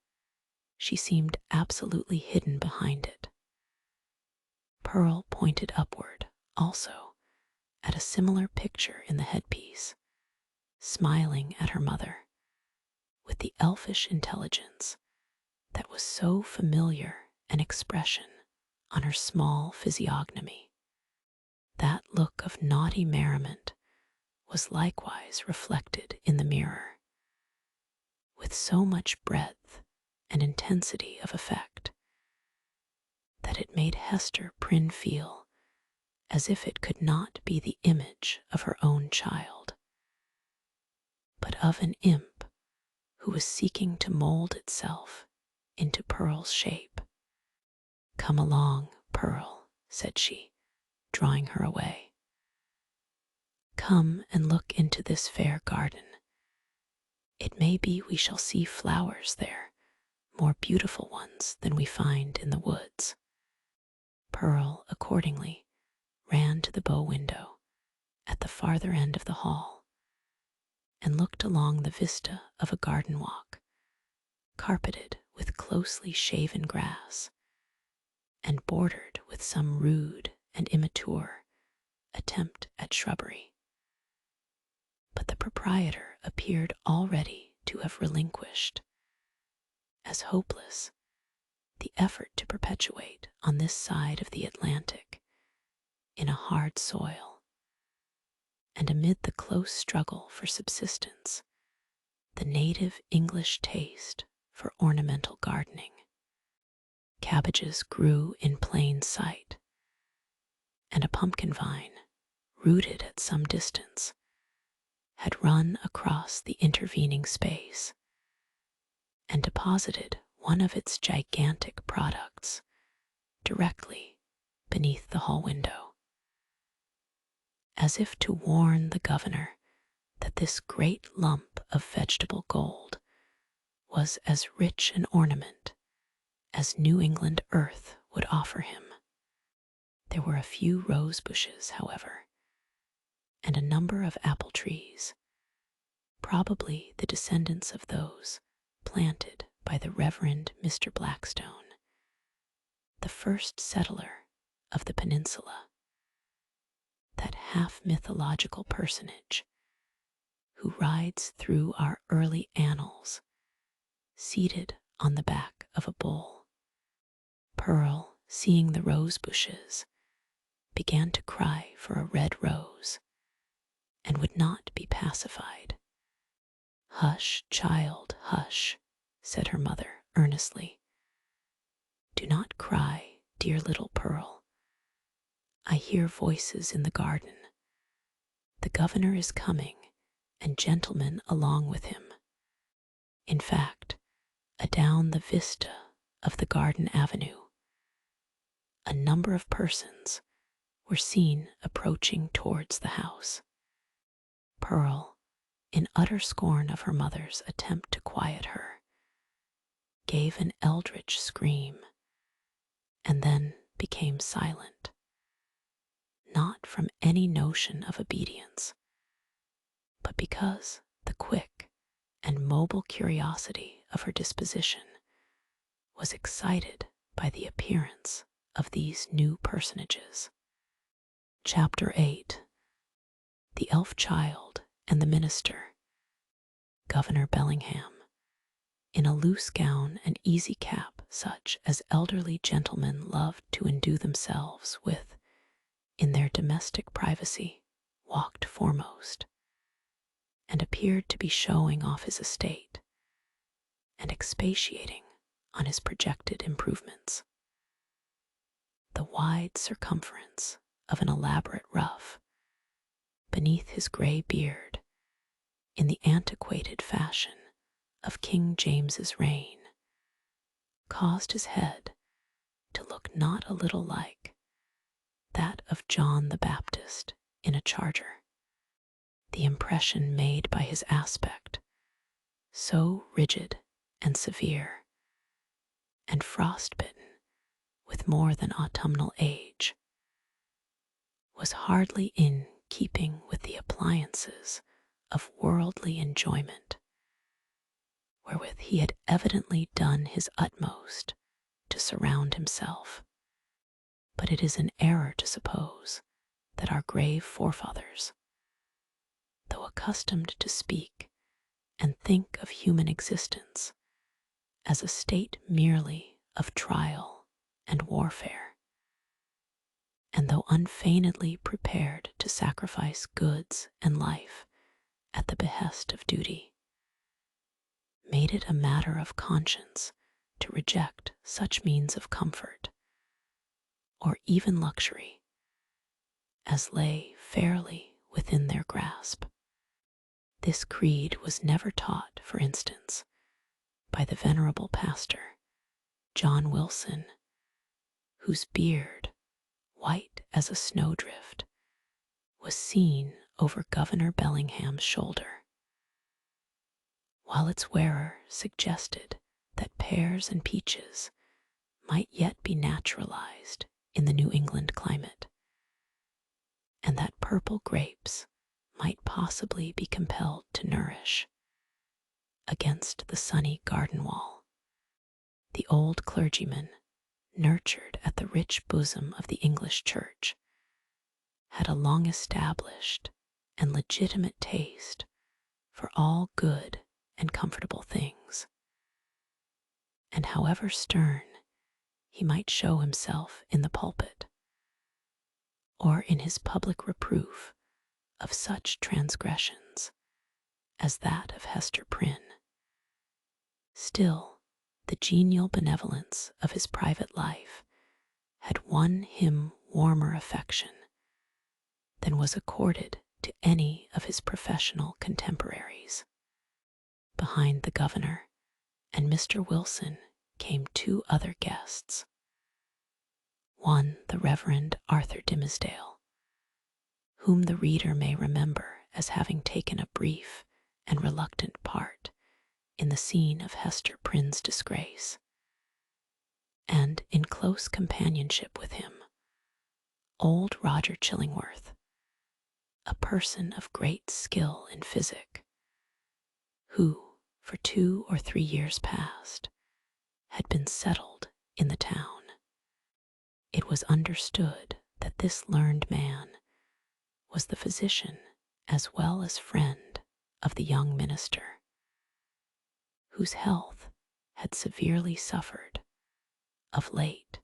Speaker 1: she seemed absolutely hidden behind it. Pearl pointed upward, also, at a similar picture in the headpiece, smiling at her mother, with the elfish intelligence that was so familiar an expression on her small physiognomy. That look of naughty merriment was likewise reflected in the mirror, with so much breadth and intensity of effect that it made Hester Prynne feel as if it could not be the image of her own child, but of an imp who was seeking to mold itself into Pearl's shape. "Come along, Pearl," said she, drawing her away. "Come and look into this fair garden. It may be we shall see flowers there, more beautiful ones than we find in the woods." Pearl, accordingly, ran to the bow window at the farther end of the hall, and looked along the vista of a garden walk, carpeted with closely shaven grass and bordered with some rude and immature attempt at shrubbery. But the proprietor appeared already to have relinquished, as hopeless, the effort to perpetuate on this side of the Atlantic in a hard soil, and amid the close struggle for subsistence, the native English taste for ornamental gardening. Cabbages grew in plain sight, and a pumpkin vine, rooted at some distance, had run across the intervening space and deposited one of its gigantic products directly beneath the hall window, as if to warn the governor that this great lump of vegetable gold was as rich an ornament as New England earth would offer him. There were a few rose bushes, however, and a number of apple trees, probably the descendants of those planted by the Reverend Mr. Blackstone, the first settler of the peninsula, that half-mythological personage who rides through our early annals seated on the back of a bull. Pearl, seeing the rose bushes, began to cry for a red rose and would not be pacified. "Hush, child, hush," said her mother earnestly. "Do not cry, dear little Pearl. I hear voices in the garden. The governor is coming, and gentlemen along with him. In fact, adown the vista of the garden avenue, a number of persons were seen approaching towards the house." Pearl, in utter scorn of her mother's attempt to quiet her, gave an eldritch scream, and then became silent, not from any notion of obedience, but because the quick and mobile curiosity of her disposition was excited by the appearance of these new personages. Chapter 8. The Elf Child and the Minister. Governor Bellingham, in a loose gown and easy cap such as elderly gentlemen loved to endue themselves with in their domestic privacy, walked foremost, and appeared to be showing off his estate and expatiating on his projected improvements. The wide circumference of an elaborate ruff beneath his grey beard, in the antiquated fashion of King James's reign, caused his head to look not a little like that of John the Baptist in a charger. The impression made by his aspect, so rigid and severe, and frostbitten with more than autumnal age, was hardly in keeping with the appliances of worldly enjoyment, wherewith he had evidently done his utmost to surround himself. But it is an error to suppose that our grave forefathers, though accustomed to speak and think of human existence as a state merely of trial and warfare, and though unfeignedly prepared to sacrifice goods and life at the behest of duty, made it a matter of conscience to reject such means of comfort, or even luxury, as lay fairly within their grasp. This creed was never taught, for instance, by the venerable pastor, John Wilson, whose beard, white as a snowdrift, was seen over Governor Bellingham's shoulder, while its wearer suggested that pears and peaches might yet be naturalized in the New England climate, and that purple grapes might possibly be compelled to nourish against the sunny garden wall. The old clergyman, nurtured at the rich bosom of the English Church, had a long established and legitimate taste for all good and comfortable things. And however stern he might show himself in the pulpit, or in his public reproof of such transgressions as that of Hester Prynne, still the genial benevolence of his private life had won him warmer affection than was accorded to any of his professional contemporaries. Behind the governor and Mr. Wilson came two other guests. One, the Reverend Arthur Dimmesdale, whom the reader may remember as having taken a brief and reluctant part in the scene of Hester Prynne's disgrace, and in close companionship with him, old Roger Chillingworth, a person of great skill in physic, who, for 2 or 3 years past, had been settled in the town. It was understood that this learned man was the physician as well as friend of the young minister, whose health had severely suffered of late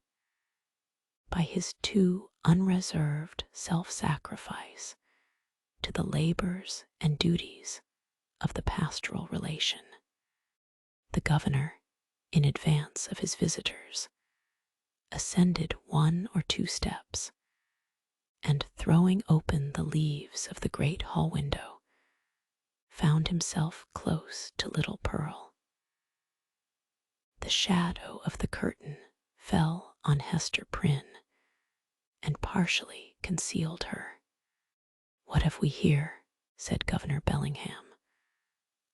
Speaker 1: by his too unreserved self-sacrifice to the labors and duties of the pastoral relation. The governor, in advance of his visitors, ascended 1 or 2 steps, and throwing open the leaves of the great hall window, found himself close to little Pearl. The shadow of the curtain fell on Hester Prynne and partially concealed her. "What have we here?" said Governor Bellingham,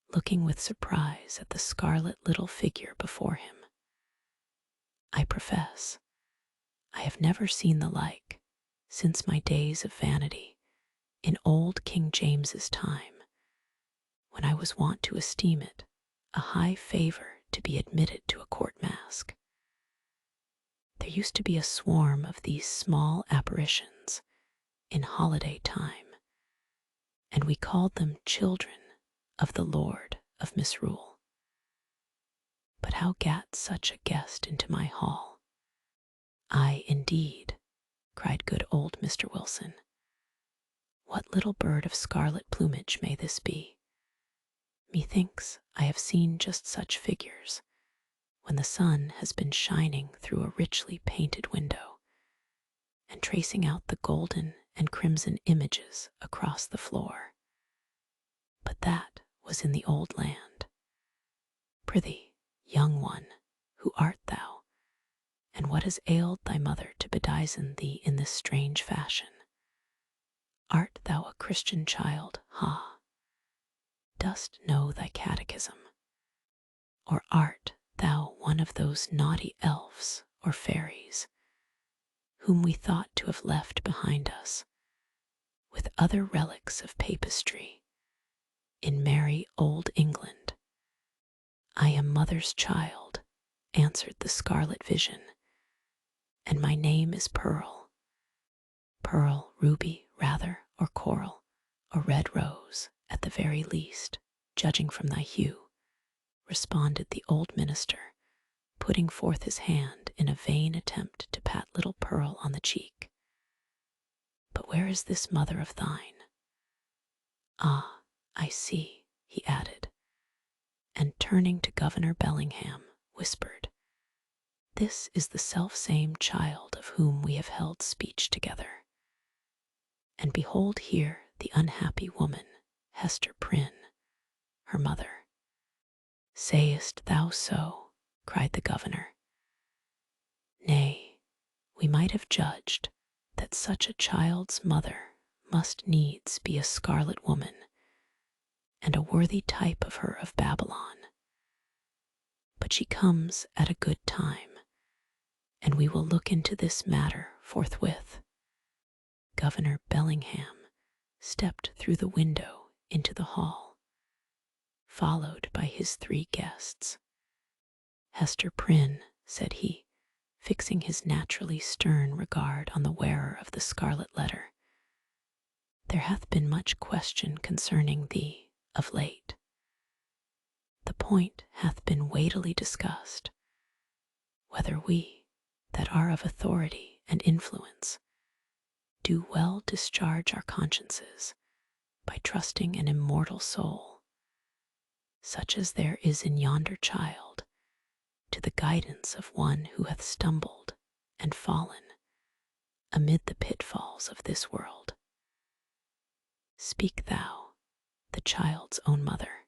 Speaker 1: looking with surprise at the scarlet little figure before him. "I profess I have never seen the like since my days of vanity in old King James's time, when I was wont to esteem it a high favor to be admitted to a court masque. There used to be a swarm of these small apparitions in holiday time, and we called them children of the Lord of Misrule. But how gat such a guest into my hall?" "Ay, indeed," cried good old Mr. Wilson. "What little bird of scarlet plumage may this be? Methinks I have seen just such figures when the sun has been shining through a richly painted window and tracing out the golden and crimson images across the floor. But that was in the old land. Prithee, young one, who art thou, and what has ailed thy mother to bedizen thee in this strange fashion? Art thou a Christian child, ha? Dost know thy catechism? Or art thou one of those naughty elves or fairies, whom we thought to have left behind us, with other relics of papistry, in merry old England?" "I am mother's child," answered the scarlet vision, "and my name is Pearl. Pearl, ruby, rather, or coral, or red rose, at the very least, judging from thy hue," responded the old minister, putting forth his hand in a vain attempt to pat little Pearl on the cheek. "But where is this mother of thine? Ah, I see," he added, and turning to Governor Bellingham, whispered, "This is the self-same child of whom we have held speech together. And behold here the unhappy woman, Hester Prynne, her mother." "Sayest thou so?" cried the governor. "Nay, we might have judged that such a child's mother must needs be a scarlet woman, and a worthy type of her of Babylon. But she comes at a good time, and we will look into this matter forthwith." Governor Bellingham stepped through the window into the hall, followed by his 3 guests. "Hester Prynne," said he, fixing his naturally stern regard on the wearer of the scarlet letter, "there hath been much question concerning thee of late. The point hath been weightily discussed, whether we, that are of authority and influence, do well discharge our consciences by trusting an immortal soul, such as there is in yonder child, to the guidance of one who hath stumbled and fallen amid the pitfalls of this world. Speak thou, the child's own mother.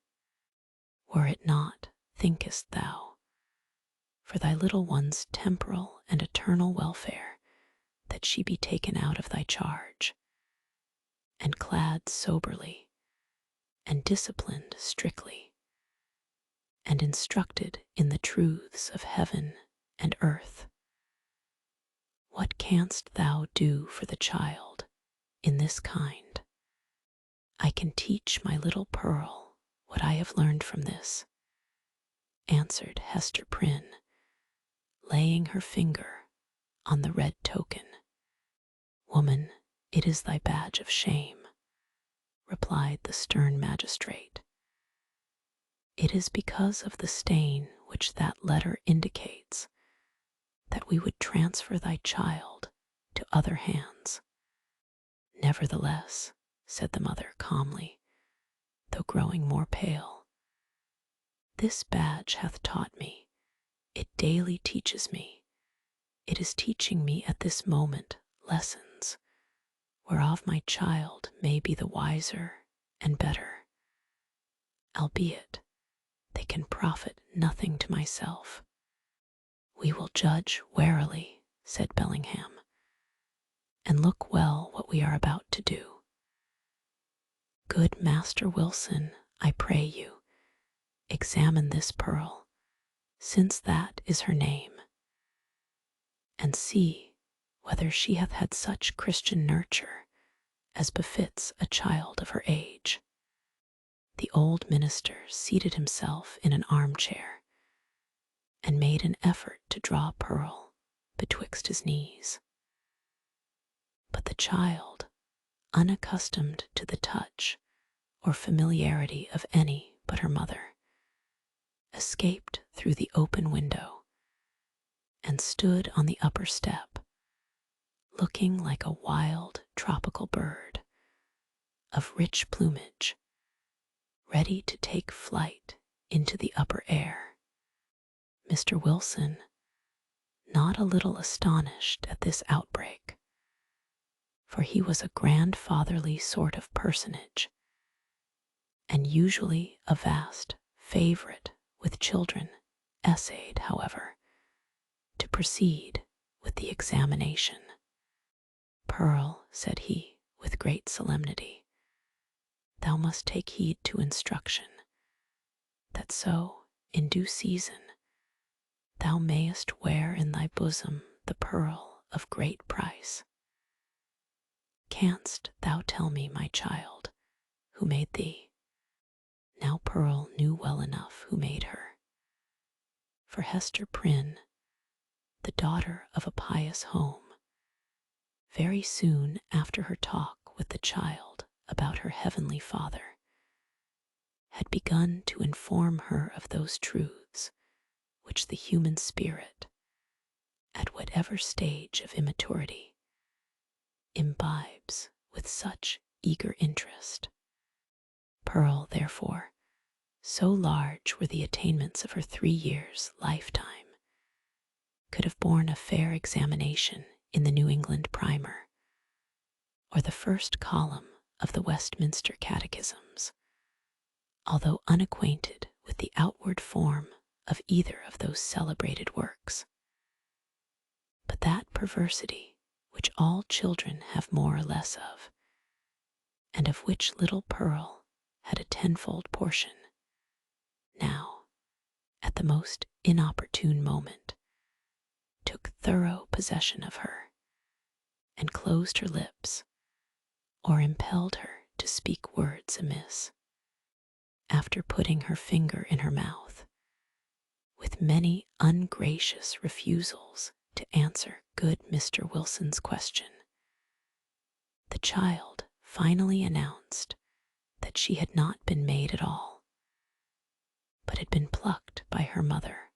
Speaker 1: Were it not, thinkest thou, for thy little one's temporal and eternal welfare, that she be taken out of thy charge, and clad soberly, and disciplined strictly, and instructed in the truths of heaven and earth? What canst thou do for the child in this kind? I can teach my little Pearl what I have learned from this," answered Hester Prynne, laying her finger on the red token. "Woman, it is thy badge of shame," replied the stern magistrate. "It is because of the stain which that letter indicates that we would transfer thy child to other hands." "Nevertheless," said the mother calmly, though growing more pale, "this badge hath taught me, it daily teaches me, it is teaching me at this moment lessons whereof my child may be the wiser and better, albeit they can profit nothing to myself." "We will judge warily," said Bellingham, "and look well what we are about to do. Good Master Wilson, I pray you, examine this Pearl, since that is her name, and see whether she hath had such Christian nurture as befits a child of her age." The old minister seated himself in an armchair and made an effort to draw Pearl betwixt his knees. But the child, unaccustomed to the touch or familiarity of any but her mother, escaped through the open window and stood on the upper step, looking like a wild tropical bird of rich plumage, ready to take flight into the upper air. Mr. Wilson, not a little astonished at this outbreak, for he was a grandfatherly sort of personage, and usually a vast favorite with children, essayed, however, to proceed with the examination. "Pearl," said he with great solemnity, "thou must take heed to instruction, that so, in due season, thou mayest wear in thy bosom the pearl of great price. Canst thou tell me, my child, who made thee?" Now Pearl knew well enough who made her, for Hester Prynne, the daughter of a pious home, very soon after her talk with the child about her heavenly Father, had begun to inform her of those truths which the human spirit, at whatever stage of immaturity, imbibes with such eager interest. Pearl, therefore, so large were the attainments of her 3 years' lifetime, could have borne a fair examination in the New England Primer, or the first column of the Westminster Catechisms, although unacquainted with the outward form of either of those celebrated works. But that perversity which all children have more or less of, and of which little Pearl had a tenfold portion, now, at the most inopportune moment, took thorough possession of her, and closed her lips, or impelled her to to speak words amiss. After putting her finger in her mouth, with many ungracious refusals to answer good Mr. Wilson's question, the child finally announced that she had not been made at all, but had been plucked by her mother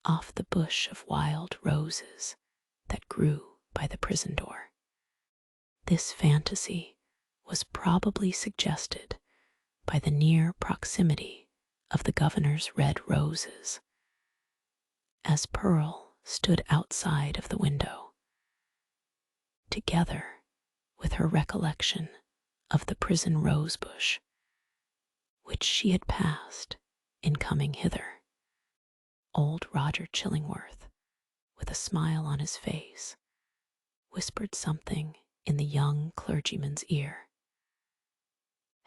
Speaker 1: off the bush of wild roses that grew by the prison door. This fantasy was probably suggested by the near proximity of the governor's red roses. As Pearl stood outside of the window, together with her recollection of the prison rosebush, which she had passed in coming hither, old Roger Chillingworth, with a smile on his face, whispered something in the young clergyman's ear.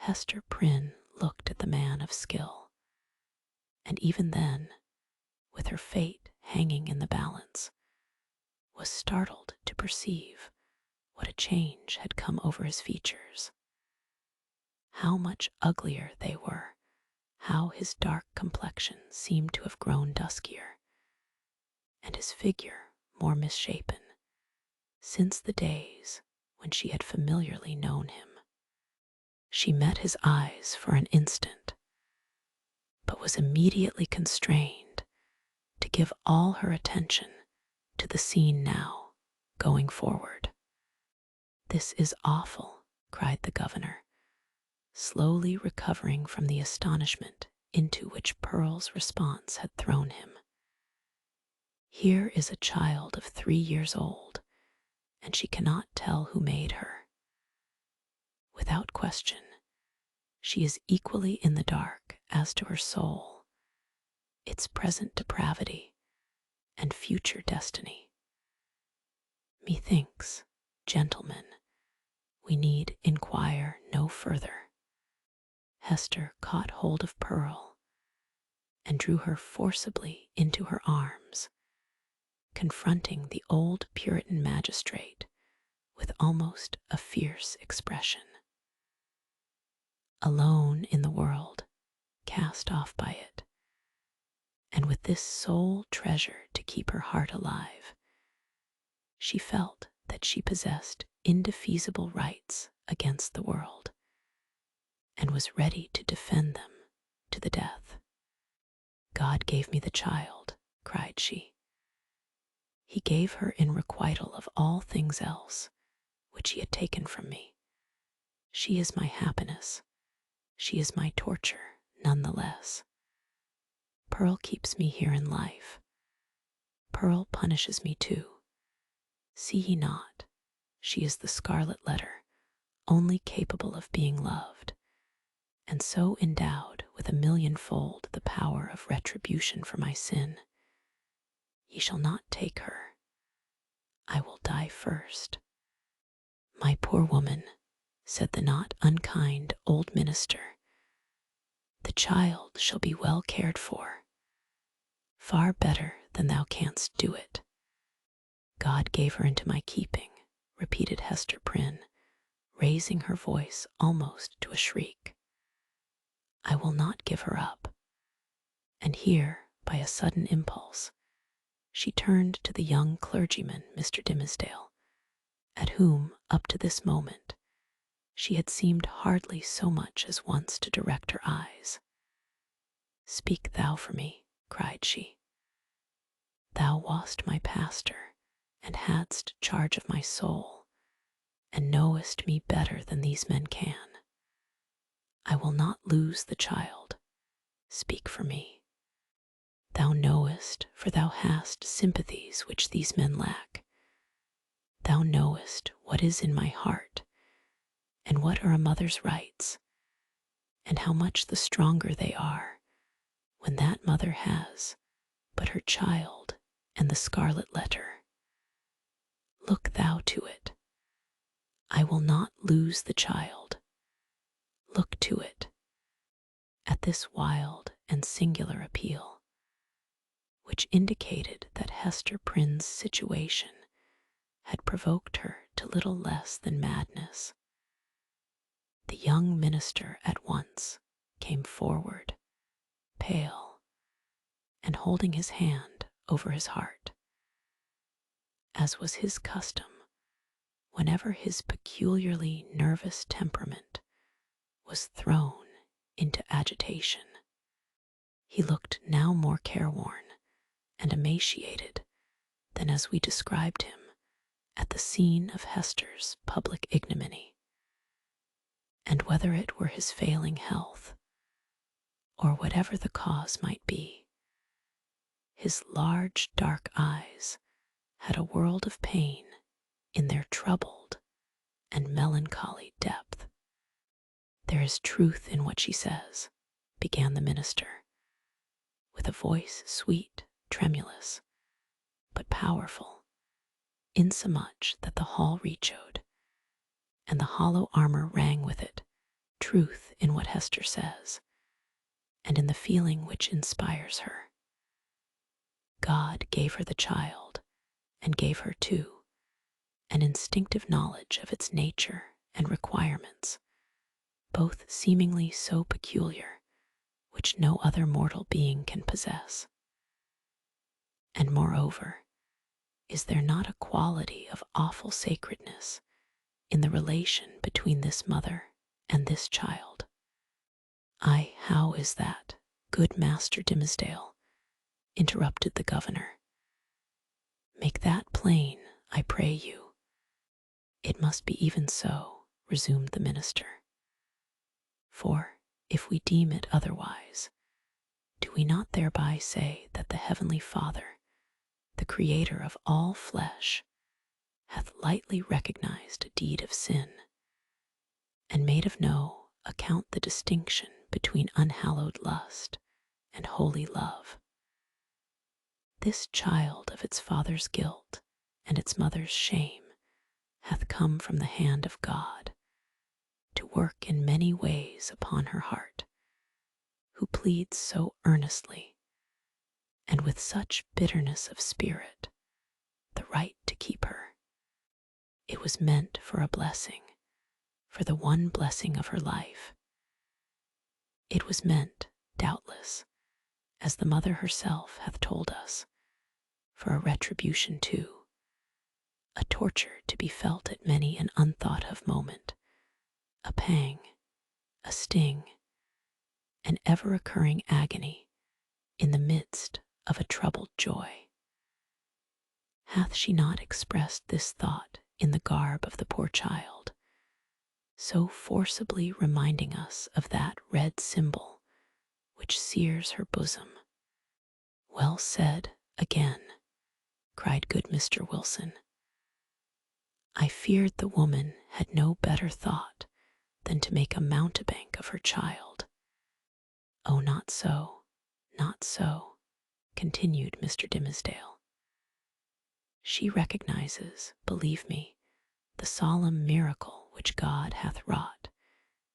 Speaker 1: Hester Prynne looked at the man of skill, and even then, with her fate hanging in the balance, was startled to perceive what a change had come over his features. How much uglier they were, how his dark complexion seemed to have grown duskier, and his figure more misshapen, since the days when she had familiarly known him. She met his eyes for an instant, but was immediately constrained to give all her attention to the scene now going forward. "This is awful," cried the governor, slowly recovering from the astonishment into which Pearl's response had thrown him. "Here is a child of 3 years old, and she cannot tell who made her. Without question, she is equally in the dark as to her soul, its present depravity, and future destiny. Methinks, gentlemen, we need inquire no further." Hester caught hold of Pearl and drew her forcibly into her arms, confronting the old Puritan magistrate with almost a fierce expression. Alone in the world, cast off by it, and with this sole treasure to keep her heart alive, she felt that she possessed indefeasible rights against the world, and was ready to defend them to the death. "God gave me the child," cried she. "He gave her in requital of all things else which he had taken from me. She is my happiness. She is my torture, none the less. Pearl keeps me here in life. Pearl punishes me too. See ye not, she is the scarlet letter, only capable of being loved, and so endowed with a millionfold the power of retribution for my sin. Ye shall not take her. I will die first." "My poor woman," said the not unkind old minister, "the child shall be well cared for, far better than thou canst do it." "God gave her into my keeping," repeated Hester Prynne, raising her voice almost to a shriek. "I will not give her up." And here, by a sudden impulse, she turned to the young clergyman, Mr. Dimmesdale, at whom, up to this moment, she had seemed hardly so much as once to direct her eyes. "Speak thou for me," cried she. "Thou wast my pastor, and hadst charge of my soul, and knowest me better than these men can. I will not lose the child. Speak for me. Thou knowest, for thou hast sympathies which these men lack. Thou knowest what is in my heart, and what are a mother's rights, and how much the stronger they are when that mother has but her child and the scarlet letter. Look thou to it. I will not lose the child. Look to it." At this wild and singular appeal, which indicated that Hester Prynne's situation had provoked her to little less than madness, The young minister at once came forward, pale, and holding his hand over his heart. As was his custom, whenever his peculiarly nervous temperament was thrown into agitation, he looked now more careworn and emaciated than as we described him at the scene of Hester's public ignominy. And whether it were his failing health, or whatever the cause might be, his large dark eyes had a world of pain in their troubled and melancholy depth. "There is truth in what she says," began the minister, with a voice sweet, tremulous, but powerful, insomuch that the hall reechoed, and the hollow armor rang with it. "Truth in what Hester says, and in the feeling which inspires her. God gave her the child, and gave her, too, an instinctive knowledge of its nature and requirements, both seemingly so peculiar, which no other mortal being can possess. And moreover, is there not a quality of awful sacredness in the relation between this mother and this child?" "Ay, how is that, good Master Dimmesdale?" interrupted the governor. "Make that plain, I pray you." "It must be even so," resumed the minister. "For if we deem it otherwise, do we not thereby say that the Heavenly Father, the Creator of all flesh, hath lightly recognized a deed of sin, and made of no account the distinction between unhallowed lust and holy love? This child of its father's guilt and its mother's shame hath come from the hand of God to work in many ways upon her heart, who pleads so earnestly and with such bitterness of spirit the right to keep her. It was meant for a blessing, for the one blessing of her life. It was meant, doubtless, as the mother herself hath told us, for a retribution too, a torture to be felt at many an unthought of moment, a pang, a sting, an ever-occurring agony in the midst of a troubled joy. Hath she not expressed this thought in the garb of the poor child, so forcibly reminding us of that red symbol which sears her bosom? "Well said, again," cried good Mr. Wilson. "I feared the woman had no better thought than to make a mountebank of her child." "Oh, not so, not so," continued Mr. Dimmesdale. "She recognizes, believe me, the solemn miracle which God hath wrought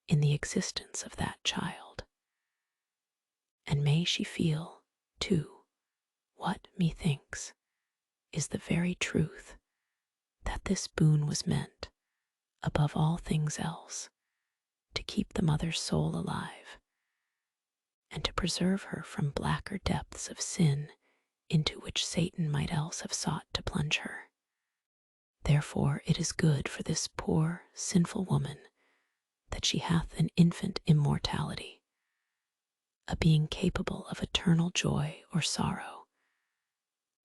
Speaker 1: in the existence of that child. And may she feel, too, what, methinks, is the very truth, that this boon was meant, above all things else, to keep the mother's soul alive, and to preserve her from blacker depths of sin into which Satan might else have sought to plunge her. Therefore it is good for this poor, sinful woman that she hath an infant immortality, a being capable of eternal joy or sorrow,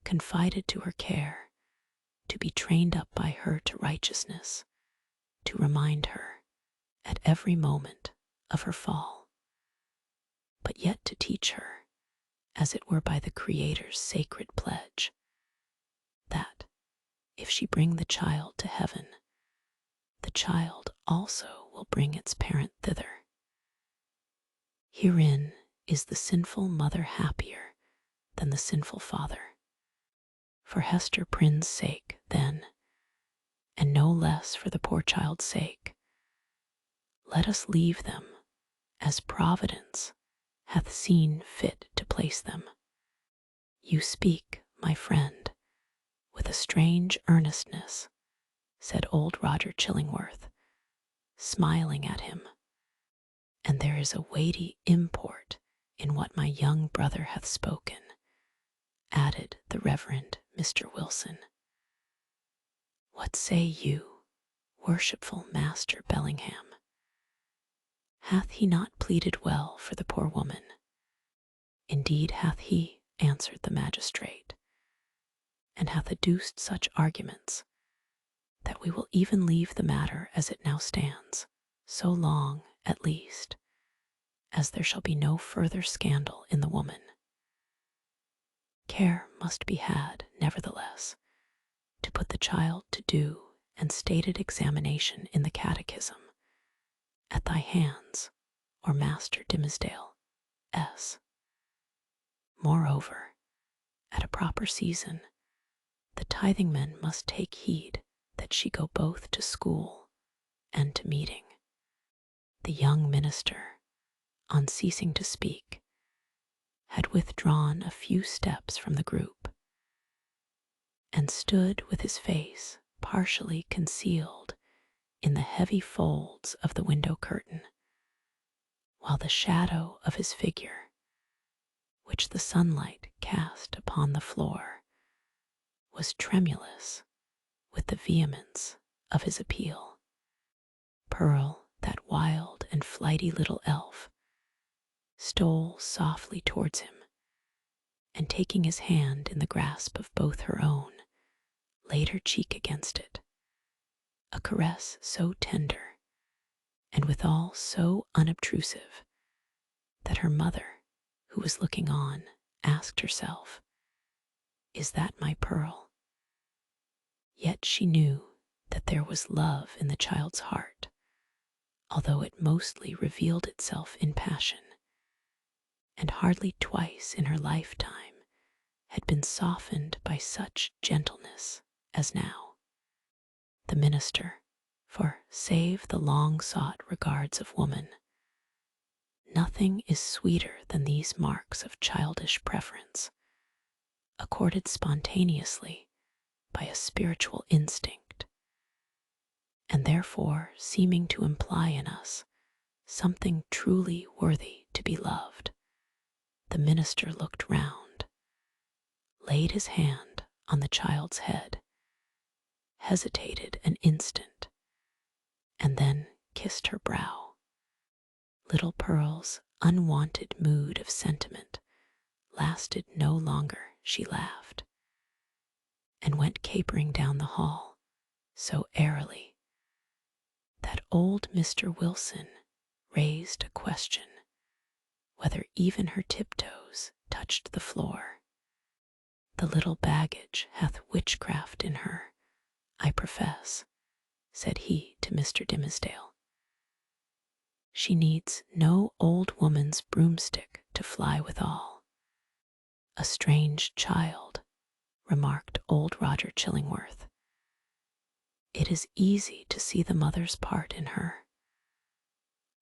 Speaker 1: confided to her care, to be trained up by her to righteousness, to remind her, at every moment, of her fall, but yet to teach her, as it were by the Creator's sacred pledge, that, if she bring the child to heaven, the child also will bring its parent thither. Herein is the sinful mother happier than the sinful father. For Hester Prynne's sake, then, and no less for the poor child's sake, let us leave them as Providence hath seen fit to place them. You speak, my friend, with a strange earnestness, said old Roger Chillingworth, smiling at him and there is a weighty import in what my young brother hath spoken," added the Reverend Mr. Wilson. "What say you, worshipful Master Bellingham? Hath he not pleaded well for the poor woman?" "Indeed hath he," answered the magistrate, "and hath adduced such arguments that we will even leave the matter as it now stands, so long, at least, as there shall be no further scandal in the woman. Care must be had, nevertheless, to put the child to due and stated examination in the catechism, at thy hands, or Master Dimmesdale, S. Moreover, at a proper season, the tithing men must take heed that she go both to school and to meeting." The young minister, on ceasing to speak, had withdrawn a few steps from the group, and stood with his face partially concealed in the heavy folds of the window curtain, while the shadow of his figure, which the sunlight cast upon the floor, was tremulous with the vehemence of his appeal. Pearl, that wild and flighty little elf, stole softly towards him, and taking his hand in the grasp of both her own, laid her cheek against it, a caress so tender, and withal so unobtrusive, that her mother, who was looking on, asked herself, "Is that my Pearl?" Yet she knew that there was love in the child's heart, although it mostly revealed itself in passion, and hardly twice in her lifetime had been softened by such gentleness as now. The minister, for save the long-sought regards of woman, nothing is sweeter than these marks of childish preference, accorded spontaneously by a spiritual instinct, and therefore seeming to imply in us something truly worthy to be loved. The minister looked round, laid his hand on the child's head, hesitated an instant, and then kissed her brow. Little Pearl's unwonted mood of sentiment lasted no longer. She laughed, and went capering down the hall so airily that old Mr. Wilson raised a question whether even her tiptoes touched the floor. "The little baggage hath witchcraft in her, I profess," said he to Mr. Dimmesdale. "She needs no old woman's broomstick to fly withal." "A strange child," remarked old Roger Chillingworth. "It is easy to see the mother's part in her.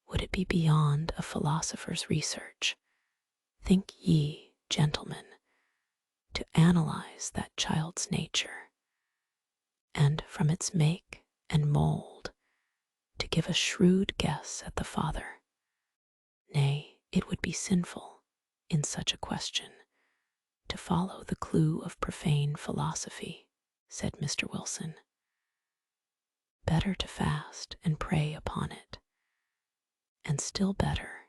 Speaker 1: Would it be beyond a philosopher's research, think ye, gentlemen, to analyze that child's nature, and from its make and mold to give a shrewd guess at the father? Nay, it would be sinful, in such a question, to follow the clue of profane philosophy," said Mr. Wilson. "Better to fast and pray upon it, and still better,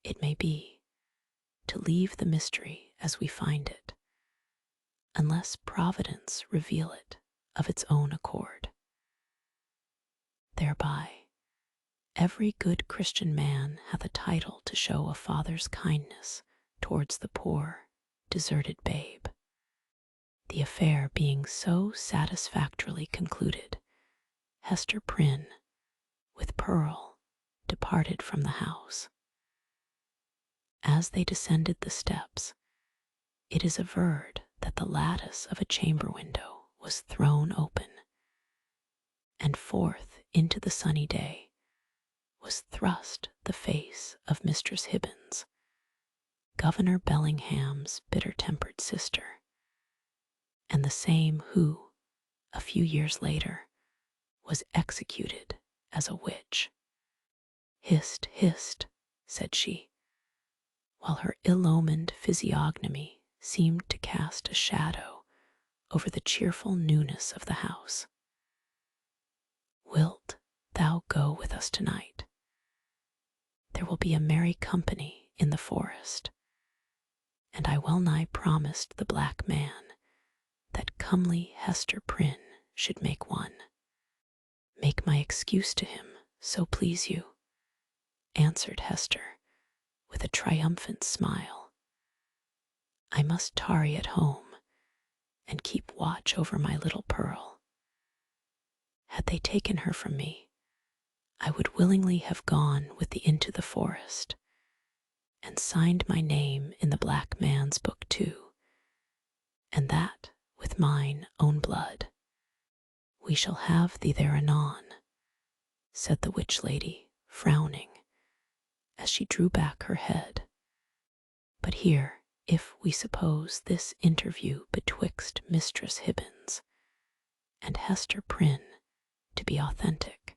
Speaker 1: it may be, to leave the mystery as we find it, unless Providence reveal it of its own accord. Thereby, every good Christian man hath a title to show a father's kindness towards the poor, deserted babe." The affair being so satisfactorily concluded, Hester Prynne, with Pearl, departed from the house. As they descended the steps, it is averred that the lattice of a chamber window was thrown open, and forth into the sunny day was thrust the face of Mistress Hibbins, Governor Bellingham's bitter-tempered sister, and the same who, a few years later, was executed as a witch. Hist, hist, said she, while her ill-omened physiognomy seemed to cast a shadow over the cheerful newness of the house. Wilt thou go with us tonight? There will be a merry company in the forest, and I well nigh promised the black man that comely Hester Prynne should make one. Make my excuse to him, so please you, answered Hester with a triumphant smile. I must tarry at home and keep watch over my little Pearl. Had they taken her from me, I would willingly have gone into the forest and signed my name in the black man's book too, and that with mine own blood. We shall have thee there anon, said the witch lady, frowning, as she drew back her head. But here, if we suppose this interview betwixt Mistress Hibbins and Hester Prynne to be authentic,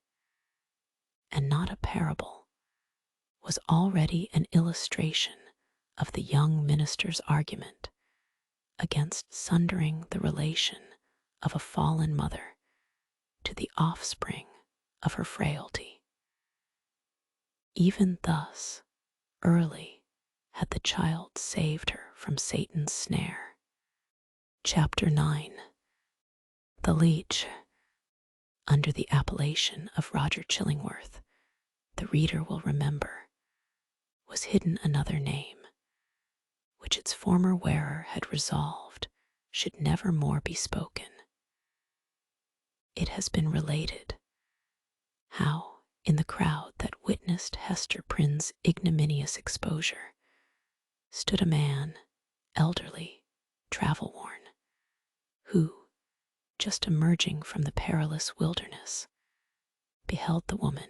Speaker 1: and not a parable, was already an illustration of the young minister's argument against sundering the relation of a fallen mother to the offspring of her frailty. Even thus early had the child saved her from Satan's snare. Chapter 9. The Leech. Under the appellation of Roger Chillingworth, the reader will remember, was hidden another name, which its former wearer had resolved should never more be spoken. It has been related how, in the crowd that witnessed Hester Prynne's ignominious exposure, stood a man, elderly, travel-worn, who, just emerging from the perilous wilderness, beheld the woman,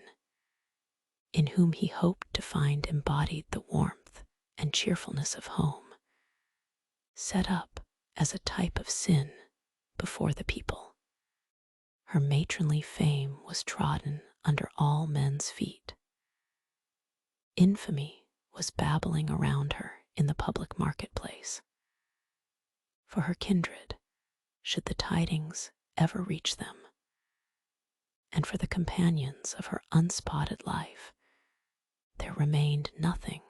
Speaker 1: in whom he hoped to find embodied the warmth and cheerfulness of home, set up as a type of sin before the people. Her matronly fame was trodden under all men's feet. Infamy was babbling around her in the public marketplace. For her kindred, should the tidings ever reach them, and for the companions of her unspotted life, there remained nothing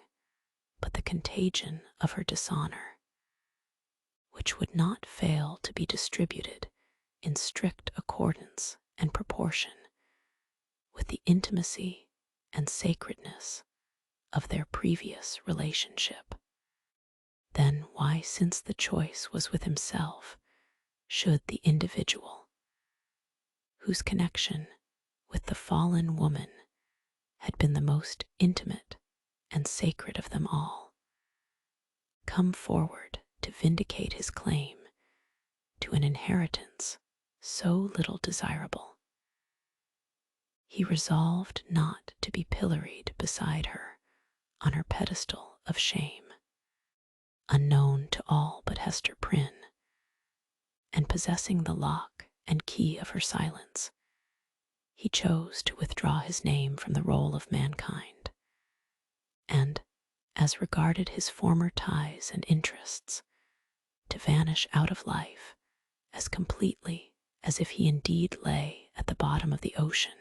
Speaker 1: but the contagion of her dishonor, which would not fail to be distributed in strict accordance and proportion with the intimacy and sacredness of their previous relationship. Then why, since the choice was with himself, should the individual, whose connection with the fallen woman had been the most intimate and sacred of them all, come forward to vindicate his claim to an inheritance so little desirable? He resolved not to be pilloried beside her on her pedestal of shame, unknown to all but Hester Prynne, and possessing the lock and key of her silence. He chose to withdraw his name from the roll of mankind, and, as regarded his former ties and interests, to vanish out of life as completely as if he indeed lay at the bottom of the ocean,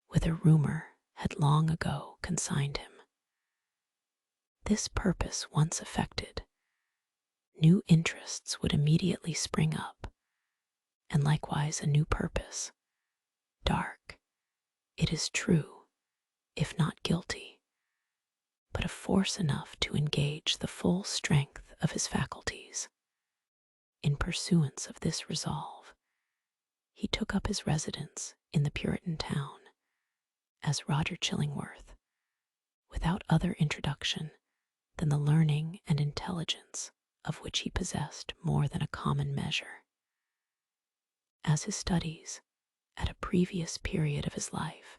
Speaker 1: whither rumor had long ago consigned him. This purpose once effected, new interests would immediately spring up, and likewise a new purpose, dark, it is true, if not guilty, but of force enough to engage the full strength of his faculties. In pursuance of this resolve, he took up his residence in the Puritan town as Roger Chillingworth, without other introduction than the learning and intelligence of which he possessed more than a common measure. As his studies, at a previous period of his life,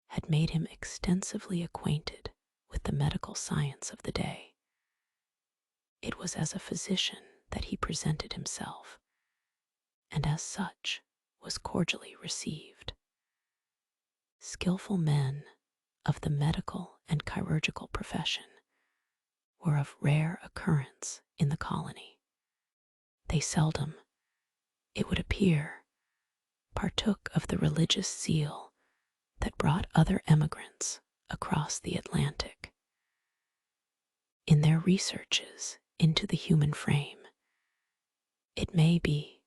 Speaker 1: had made him extensively acquainted with the medical science of the day, it was as a physician that he presented himself, and as such was cordially received. Skillful men of the medical and chirurgical profession were of rare occurrence in the colony. They seldom, it would appear, partook of the religious zeal that brought other emigrants across the Atlantic. In their researches into the human frame, it may be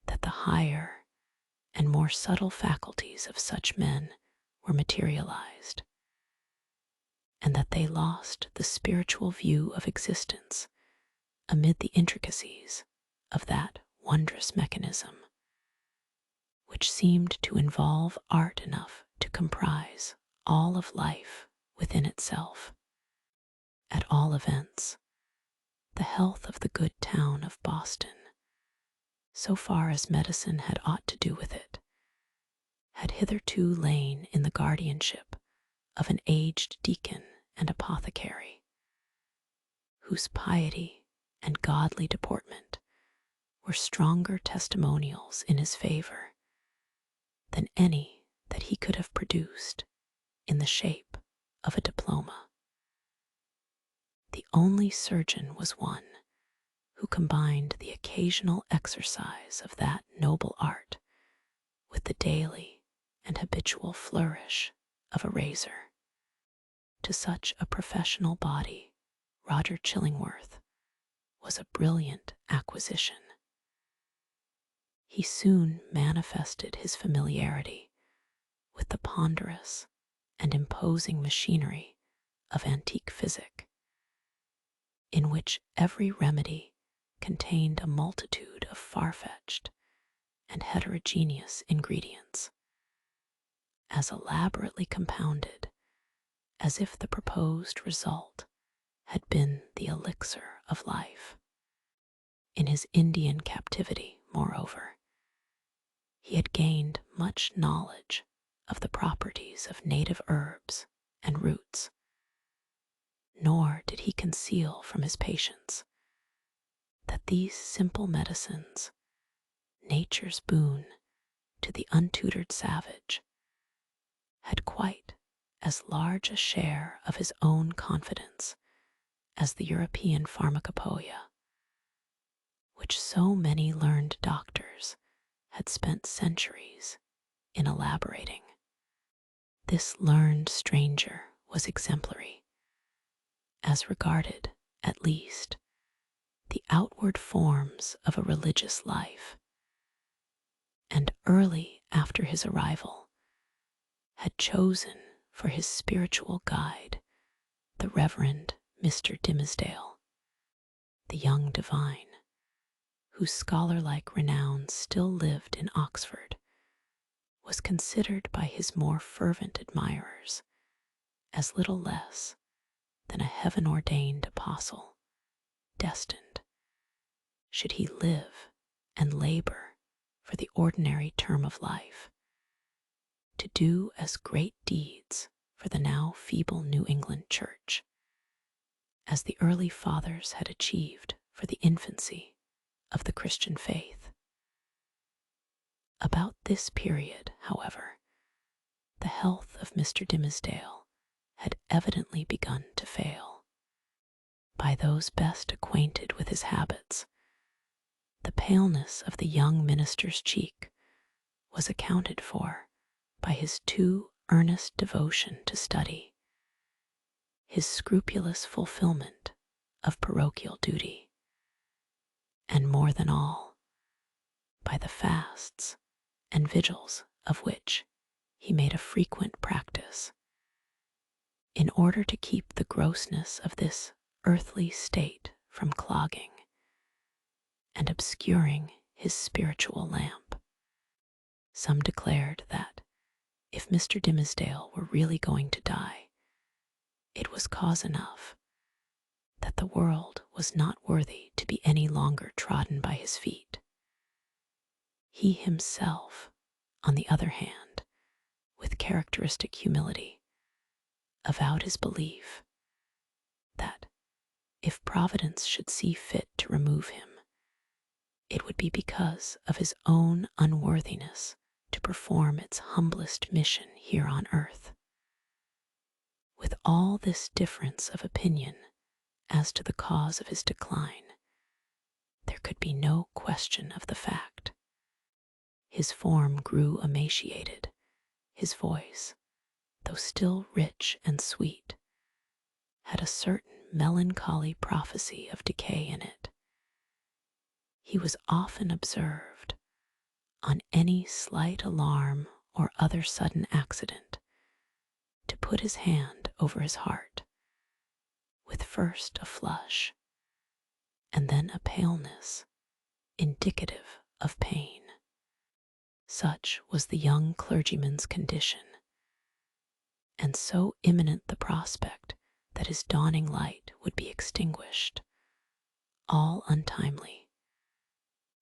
Speaker 1: that the higher and more subtle faculties of such men were materialized, and that they lost the spiritual view of existence amid the intricacies of that wondrous mechanism, which seemed to involve art enough to comprise all of life within itself. At all events, the health of the good town of Boston, so far as medicine had aught to do with it, had hitherto lain in the guardianship of an aged deacon and apothecary, whose piety and godly deportment were stronger testimonials in his favor than any that he could have produced in the shape of a diploma. The only surgeon was one who combined the occasional exercise of that noble art with the daily and habitual flourish of a razor. To such a professional body, Roger Chillingworth was a brilliant acquisition. He soon manifested his familiarity with the ponderous and imposing machinery of antique physic, in which every remedy contained a multitude of far-fetched and heterogeneous ingredients, as elaborately compounded as if the proposed result had been the elixir of life. In his Indian captivity, moreover, he had gained much knowledge of the properties of native herbs and roots, nor did he conceal from his patients that these simple medicines, nature's boon to the untutored savage, had quite as large a share of his own confidence as the European pharmacopoeia, which so many learned doctors had spent centuries in elaborating. This learned stranger was exemplary, as regarded, at least, the outward forms of a religious life, and early after his arrival had chosen for his spiritual guide the Reverend Mr. Dimmesdale, the young divine, whose scholar-like renown still lived in Oxford, was considered by his more fervent admirers as little less than a heaven-ordained apostle, destined, should he live and labor for the ordinary term of life, to do as great deeds for the now feeble New England Church as the early fathers had achieved for the infancy of the Christian faith. About this period, however, the health of Mr. Dimmesdale had evidently begun to fail. By those best acquainted with his habits, the paleness of the young minister's cheek was accounted for by his too earnest devotion to study, his scrupulous fulfillment of parochial duty, and more than all, by the fasts and vigils of which he made a frequent practice, in order to keep the grossness of this earthly state from clogging and obscuring his spiritual lamp. Some declared that if Mr. Dimmesdale were really going to die, it was cause enough that the world was not worthy to be any longer trodden by his feet. He himself, on the other hand, with characteristic humility, avowed his belief that if Providence should see fit to remove him, it would be because of his own unworthiness to perform its humblest mission here on earth. With all this difference of opinion as to the cause of his decline, there could be no question of the fact. His form grew emaciated, his voice, though still rich and sweet, had a certain melancholy prophecy of decay in it. He was often observed, on any slight alarm or other sudden accident, to put his hand over his heart, with first a flush, and then a paleness indicative of pain. Such was the young clergyman's condition, and so imminent the prospect that his dawning light would be extinguished, all untimely,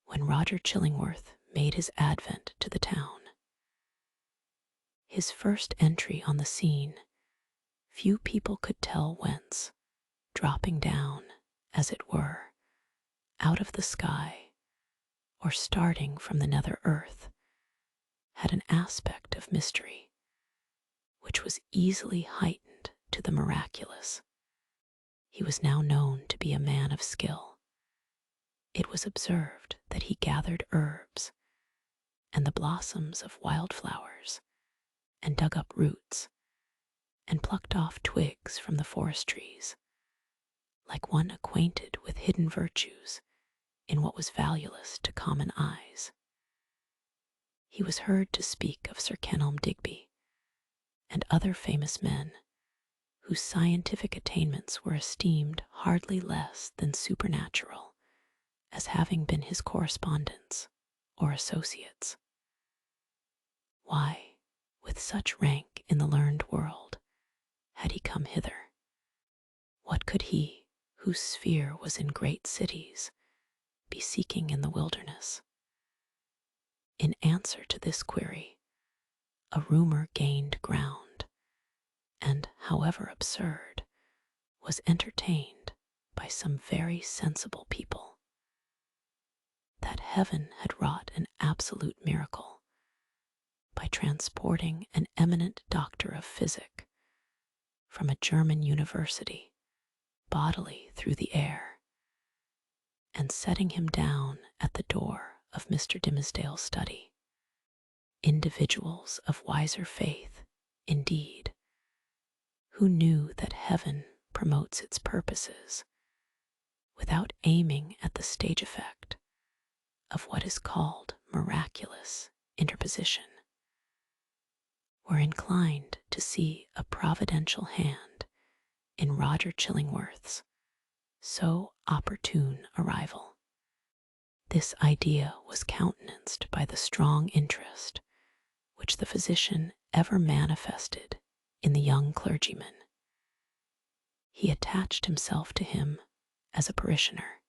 Speaker 1: when Roger Chillingworth made his advent to the town. His first entry on the scene, few people could tell whence, dropping down, as it were, out of the sky, or starting from the nether earth, had an aspect of mystery, which was easily heightened to the miraculous. He was now known to be a man of skill. It was observed that he gathered herbs and the blossoms of wildflowers, and dug up roots, and plucked off twigs from the forest trees, like one acquainted with hidden virtues in what was valueless to common eyes. He was heard to speak of Sir Kenelm Digby and other famous men whose scientific attainments were esteemed hardly less than supernatural, as having been his correspondents or associates. Why, with such rank in the learned world, had he come hither? What could he, whose sphere was in great cities, be seeking in the wilderness? In answer to this query, a rumor gained ground, and, however absurd, was entertained by some very sensible people, that heaven had wrought an absolute miracle by transporting an eminent doctor of physic from a German university bodily through the air, and setting him down at the door of Mr. Dimmesdale's study. Individuals of wiser faith, indeed, who knew that heaven promotes its purposes without aiming at the stage effect of what is called miraculous interposition, were inclined to see a providential hand in Roger Chillingworth's so opportune arrival. This idea was countenanced by the strong interest which the physician ever manifested in the young clergyman. He attached himself to him as a parishioner,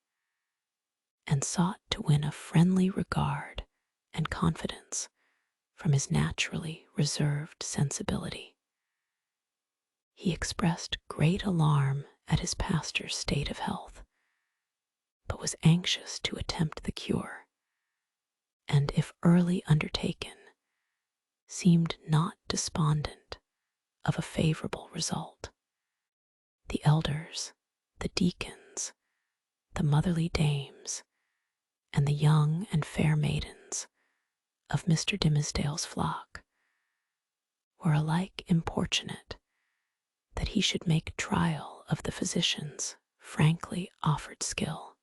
Speaker 1: and sought to win a friendly regard and confidence from his naturally reserved sensibility. He expressed great alarm at his pastor's state of health, but was anxious to attempt the cure, and if early undertaken, seemed not despondent of a favorable result. The elders, the deacons, the motherly dames, and the young and fair maidens of Mr. Dimmesdale's flock were alike importunate that he should make trial of the physician's frankly offered skill.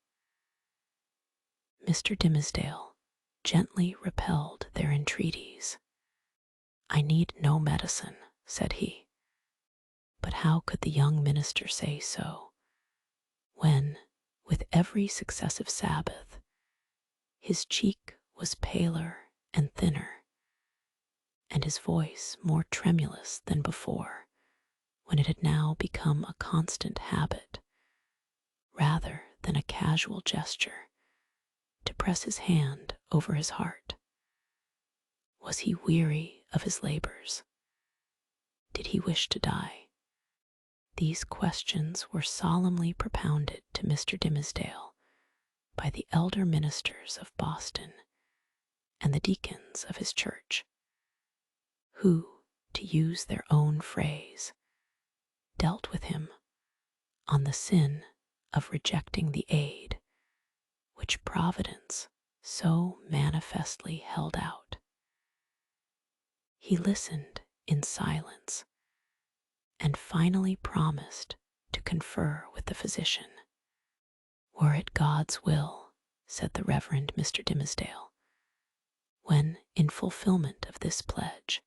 Speaker 1: Mr. Dimmesdale gently repelled their entreaties. "I need no medicine," said he. But how could the young minister say so, when, with every successive Sabbath, his cheek was paler and thinner, and his voice more tremulous than before, when it had now become a constant habit, rather than a casual gesture, to press his hand over his heart? Was he weary of his labors? Did he wish to die? These questions were solemnly propounded to Mr. Dimmesdale by the elder ministers of Boston and the deacons of his church, who, to use their own phrase, dealt with him on the sin of rejecting the aid which Providence so manifestly held out. He listened in silence and finally promised to confer with the physician. "Were it God's will," said the Reverend Mr. Dimmesdale, when, in fulfillment of this pledge,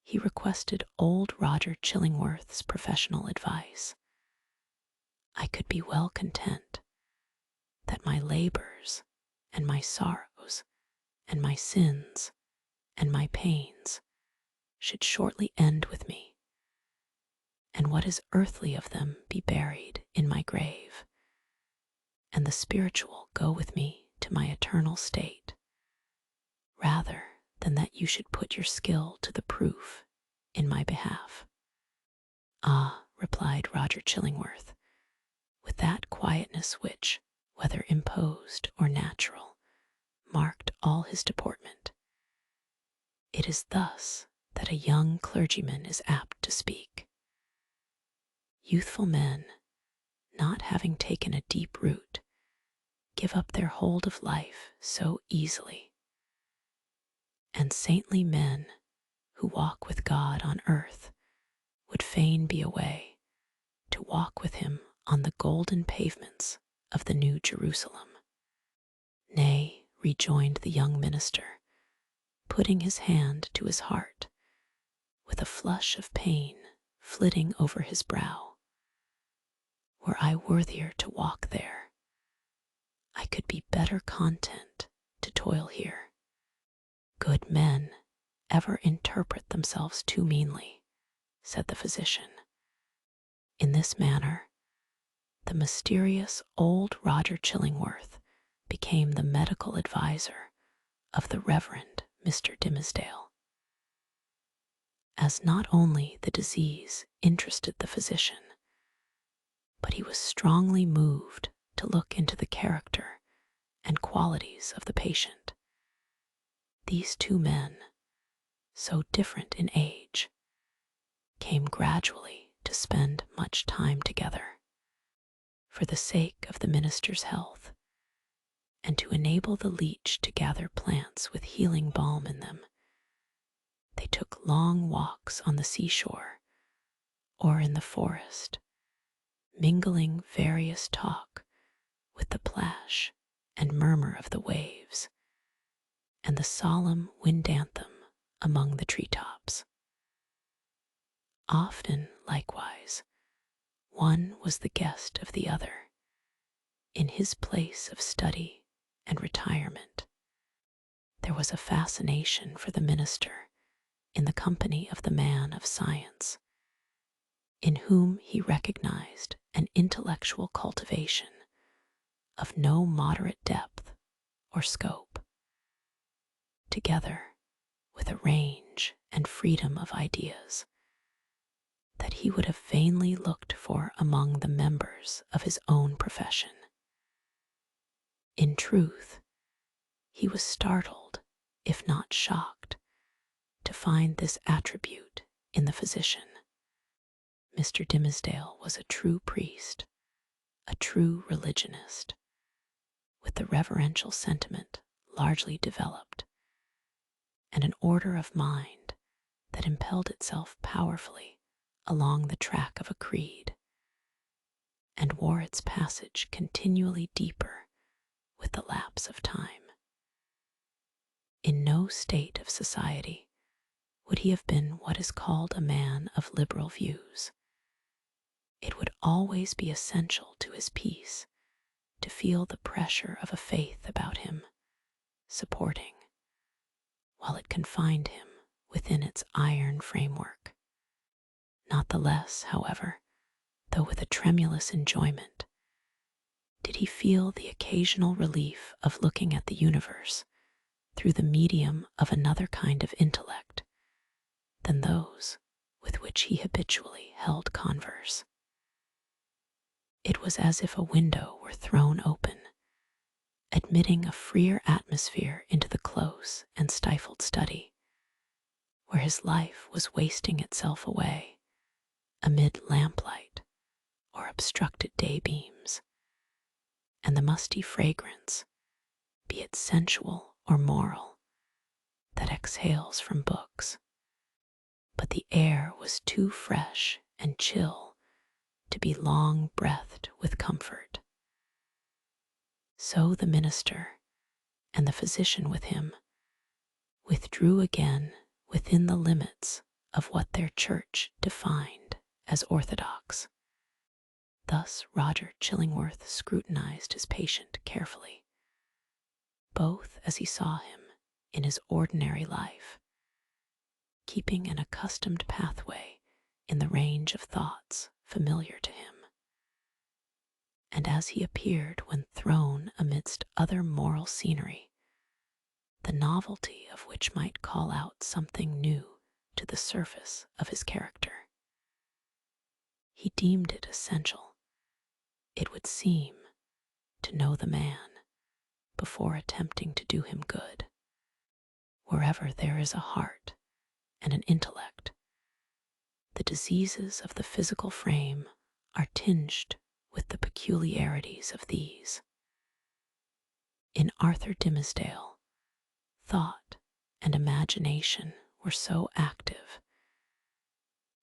Speaker 1: he requested old Roger Chillingworth's professional advice, "I could be well content that my labors and my sorrows and my sins and my pains should shortly end with me, and what is earthly of them be buried in my grave, and the spiritual go with me to my eternal state, rather than that you should put your skill to the proof in my behalf." "Ah," replied Roger Chillingworth, with that quietness which, whether imposed or natural, marked all his deportment, "it is thus that a young clergyman is apt to speak. Youthful men, not having taken a deep root, give up their hold of life so easily, and saintly men who walk with God on earth would fain be away to walk with him on the golden pavements of the New Jerusalem." "Nay," rejoined the young minister, putting his hand to his heart, with a flush of pain flitting over his brow, "were I worthier to walk there, I could be better content to toil here. Good men ever interpret themselves too meanly," said the physician. In this manner, the mysterious old Roger Chillingworth became the medical adviser of the Reverend Mr. Dimmesdale. As not only the disease interested the physician, but he was strongly moved to look into the character and qualities of the patient. These two men, so different in age, came gradually to spend much time together. For the sake of the minister's health, and to enable the leech to gather plants with healing balm in them, they took long walks on the seashore or in the forest, mingling various talk with the plash and murmur of the waves and the solemn wind anthem among the treetops. Often, likewise, one was the guest of the other, in his place of study and retirement. There was a fascination for the minister in the company of the man of science, in whom he recognized an intellectual cultivation of no moderate depth or scope, together with a range and freedom of ideas that he would have vainly looked for among the members of his own profession. In truth, he was startled, if not shocked, to find this attribute in the physician. Mr. Dimmesdale was a true priest, a true religionist, with the reverential sentiment largely developed, and an order of mind that impelled itself powerfully along the track of a creed, and wore its passage continually deeper with the lapse of time. In no state of society would he have been what is called a man of liberal views. It would always be essential to his peace to feel the pressure of a faith about him, supporting, while it confined him within its iron framework. Not the less, however, though with a tremulous enjoyment, did he feel the occasional relief of looking at the universe through the medium of another kind of intellect than those with which he habitually held converse. It was as if a window were thrown open, admitting a freer atmosphere into the close and stifled study, where his life was wasting itself away amid lamplight or obstructed daybeams, and the musty fragrance, be it sensual or moral, that exhales from books. But the air was too fresh and chill to be long breathed with comfort. So the minister and the physician with him withdrew again within the limits of what their church defined as orthodox. Thus Roger Chillingworth scrutinized his patient carefully, both as he saw him in his ordinary life, keeping an accustomed pathway in the range of thoughts familiar to him, and as he appeared when thrown amidst other moral scenery, the novelty of which might call out something new to the surface of his character. He deemed it essential, it would seem, to know the man before attempting to do him good. Wherever there is a heart and an intellect, the diseases of the physical frame are tinged with the peculiarities of these. In Arthur Dimmesdale, thought and imagination were so active,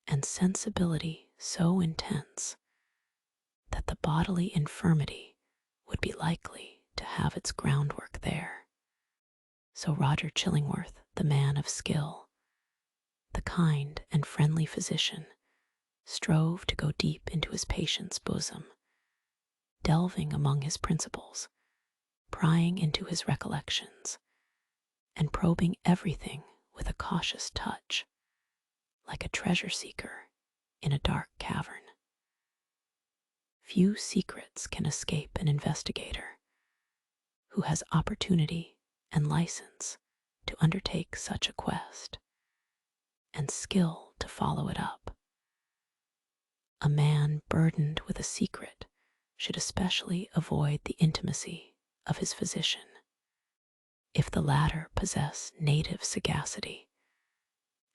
Speaker 1: and sensibility so intense, that the bodily infirmity would be likely to have its groundwork there. So Roger Chillingworth, the man of skill, the kind and friendly physician, strove to go deep into his patient's bosom, delving among his principles, prying into his recollections, and probing everything with a cautious touch, like a treasure seeker in a dark cavern. Few secrets can escape an investigator who has opportunity and license to undertake such a quest, and skill to follow it up. A man burdened with a secret should especially avoid the intimacy of his physician. If the latter possess native sagacity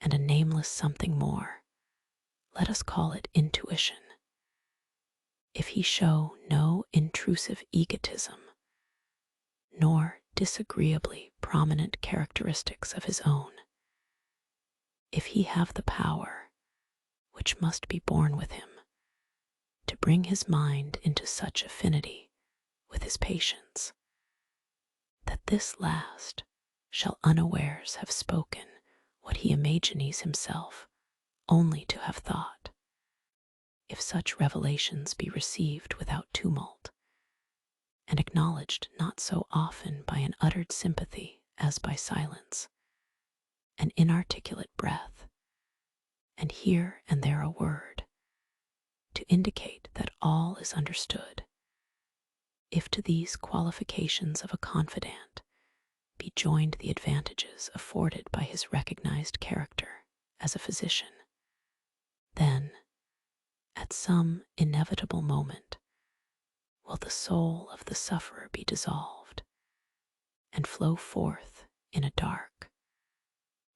Speaker 1: and a nameless something more, let us call it intuition. If he show no intrusive egotism, nor disagreeably prominent characteristics of his own, if he have the power, which must be born with him, to bring his mind into such affinity with his patient's, that this last shall unawares have spoken what he imagines himself only to have thought, if such revelations be received without tumult, and acknowledged not so often by an uttered sympathy as by silence, an inarticulate breath, and here and there a word, to indicate that all is understood, if to these qualifications of a confidant be joined the advantages afforded by his recognized character as a physician, then, at some inevitable moment, will the soul of the sufferer be dissolved and flow forth in a dark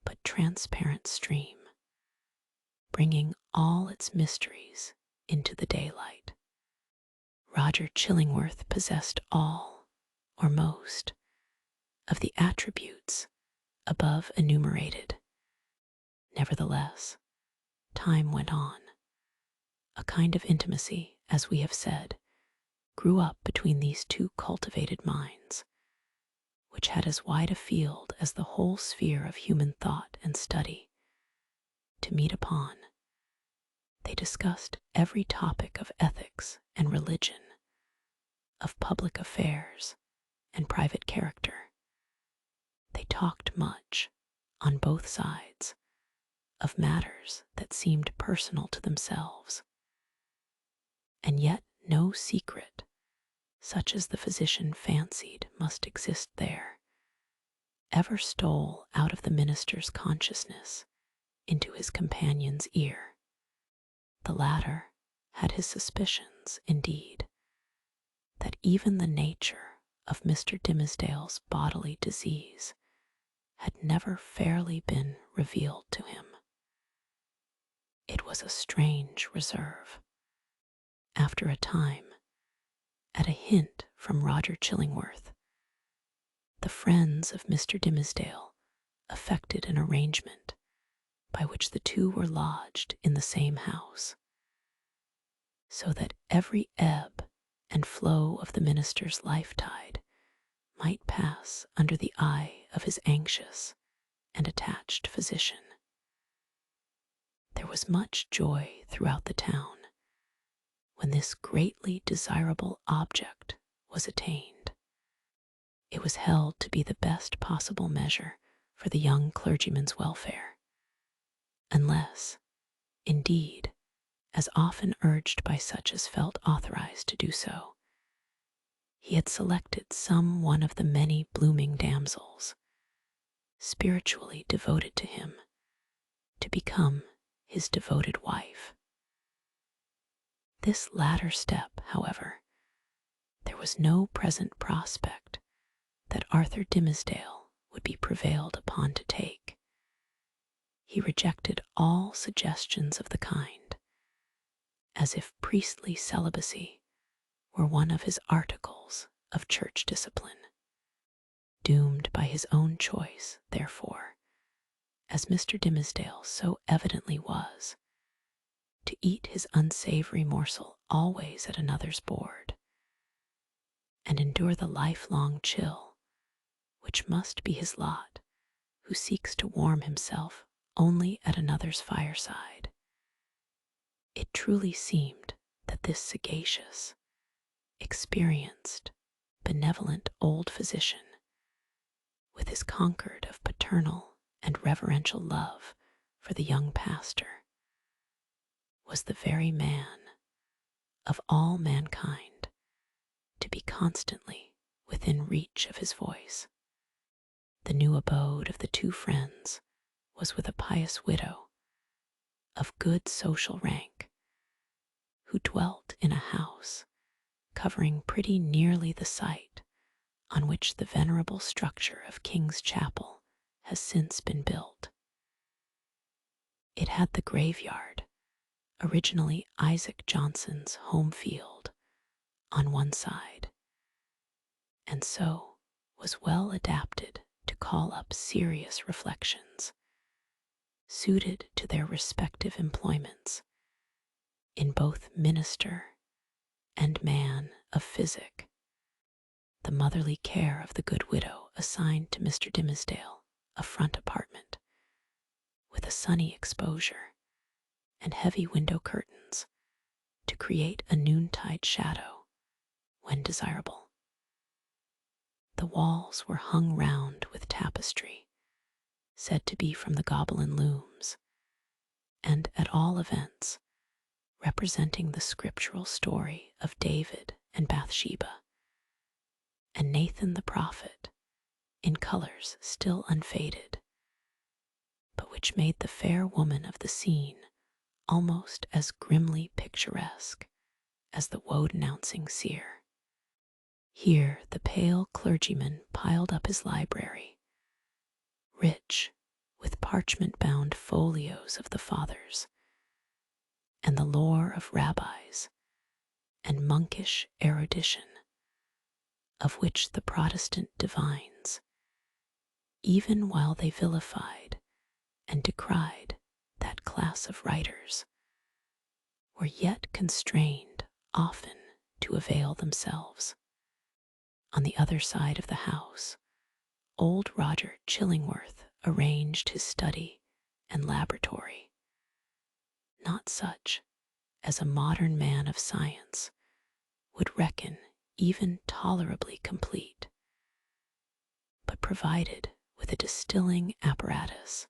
Speaker 1: but transparent stream, bringing all its mysteries into the daylight. Roger Chillingworth possessed all, or most, of the attributes above enumerated. Nevertheless, time went on. A kind of intimacy, as we have said, grew up between these two cultivated minds, which had as wide a field as the whole sphere of human thought and study to meet upon. They discussed every topic of ethics and religion, of public affairs and private character. They talked much, on both sides, of matters that seemed personal to themselves, and yet no secret, such as the physician fancied must exist there, ever stole out of the minister's consciousness into his companion's ear. The latter had his suspicions, indeed, that even the nature of Mr. Dimmesdale's bodily disease had never fairly been revealed to him. It was a strange reserve. After a time, at a hint from Roger Chillingworth, the friends of Mr. Dimmesdale effected an arrangement by which the two were lodged in the same house, so that every ebb and flow of the minister's life-tide might pass under the eye of his anxious and attached physician. There was much joy throughout the town when this greatly desirable object was attained. It was held to be the best possible measure for the young clergyman's welfare, unless, indeed, as often urged by such as felt authorized to do so, he had selected some one of the many blooming damsels, spiritually devoted to him, to become his devoted wife. This latter step, however, there was no present prospect that Arthur Dimmesdale would be prevailed upon to take. He rejected all suggestions of the kind, as if priestly celibacy were one of his articles of church discipline. Doomed by his own choice, therefore, as Mr. Dimmesdale so evidently was, to eat his unsavory morsel always at another's board, and endure the lifelong chill which must be his lot who seeks to warm himself only at another's fireside. It truly seemed that this sagacious, experienced, benevolent old physician, with his concord of paternal and reverential love for the young pastor, was the very man of all mankind to be constantly within reach of his voice. The new abode of the two friends was with a pious widow of good social rank, who dwelt in a house covering pretty nearly the site on which the venerable structure of King's Chapel has since been built. It had the graveyard, originally Isaac Johnson's home field, on one side, and so was well adapted to call up serious reflections, suited to their respective employments in both minister and man of physic. The motherly care of the good widow assigned to Mr. Dimmesdale a front apartment, with a sunny exposure and heavy window curtains to create a noontide shadow when desirable. The walls were hung round with tapestry, said to be from the Gobelin looms, and at all events representing the scriptural story of David and Bathsheba, and Nathan the prophet, in colors still unfaded, but which made the fair woman of the scene almost as grimly picturesque as the woe-denouncing seer. Here the pale clergyman piled up his library, rich with parchment-bound folios of the Fathers, and the lore of rabbis, and monkish erudition, of which the Protestant divines, even while they vilified and decried that class of writers, were yet constrained often to avail themselves. On the other side of the house, old Roger Chillingworth arranged his study and laboratory, not such as a modern man of science would reckon even tolerably complete, but provided with a distilling apparatus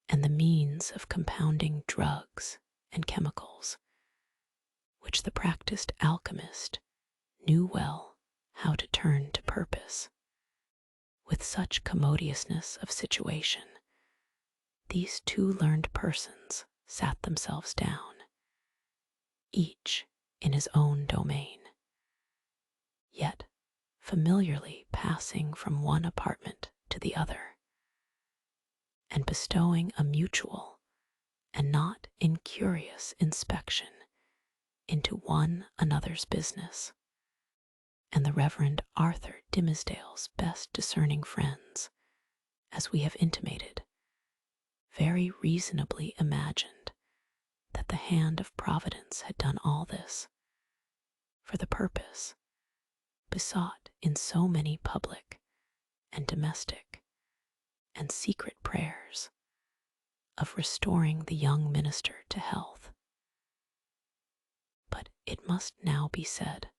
Speaker 1: and the means of compounding drugs and chemicals, which the practiced alchemist knew well how to turn to purpose. With such commodiousness of situation, these two learned persons sat themselves down, each in his own domain, yet familiarly passing from one apartment to the other, and bestowing a mutual and not curious inspection into one another's business, and the Reverend Arthur Dimmesdale's best discerning friends, as we have intimated, very reasonably imagined that the hand of Providence had done all this for the purpose, besought in so many public and domestic and secret prayers, of restoring the young minister to health. But it must now be said,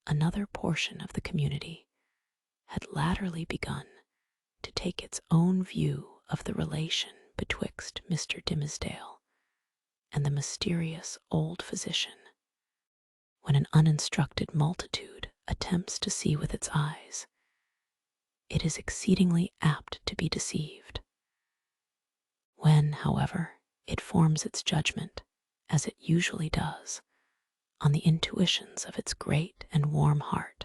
Speaker 1: another portion of the community had latterly begun to take its own view of the relation betwixt Mr. Dimmesdale and the mysterious old physician. When an uninstructed multitude attempts to see with its eyes, it is exceedingly apt to be deceived. When, however, it forms its judgment, as it usually does, on the intuitions of its great and warm heart,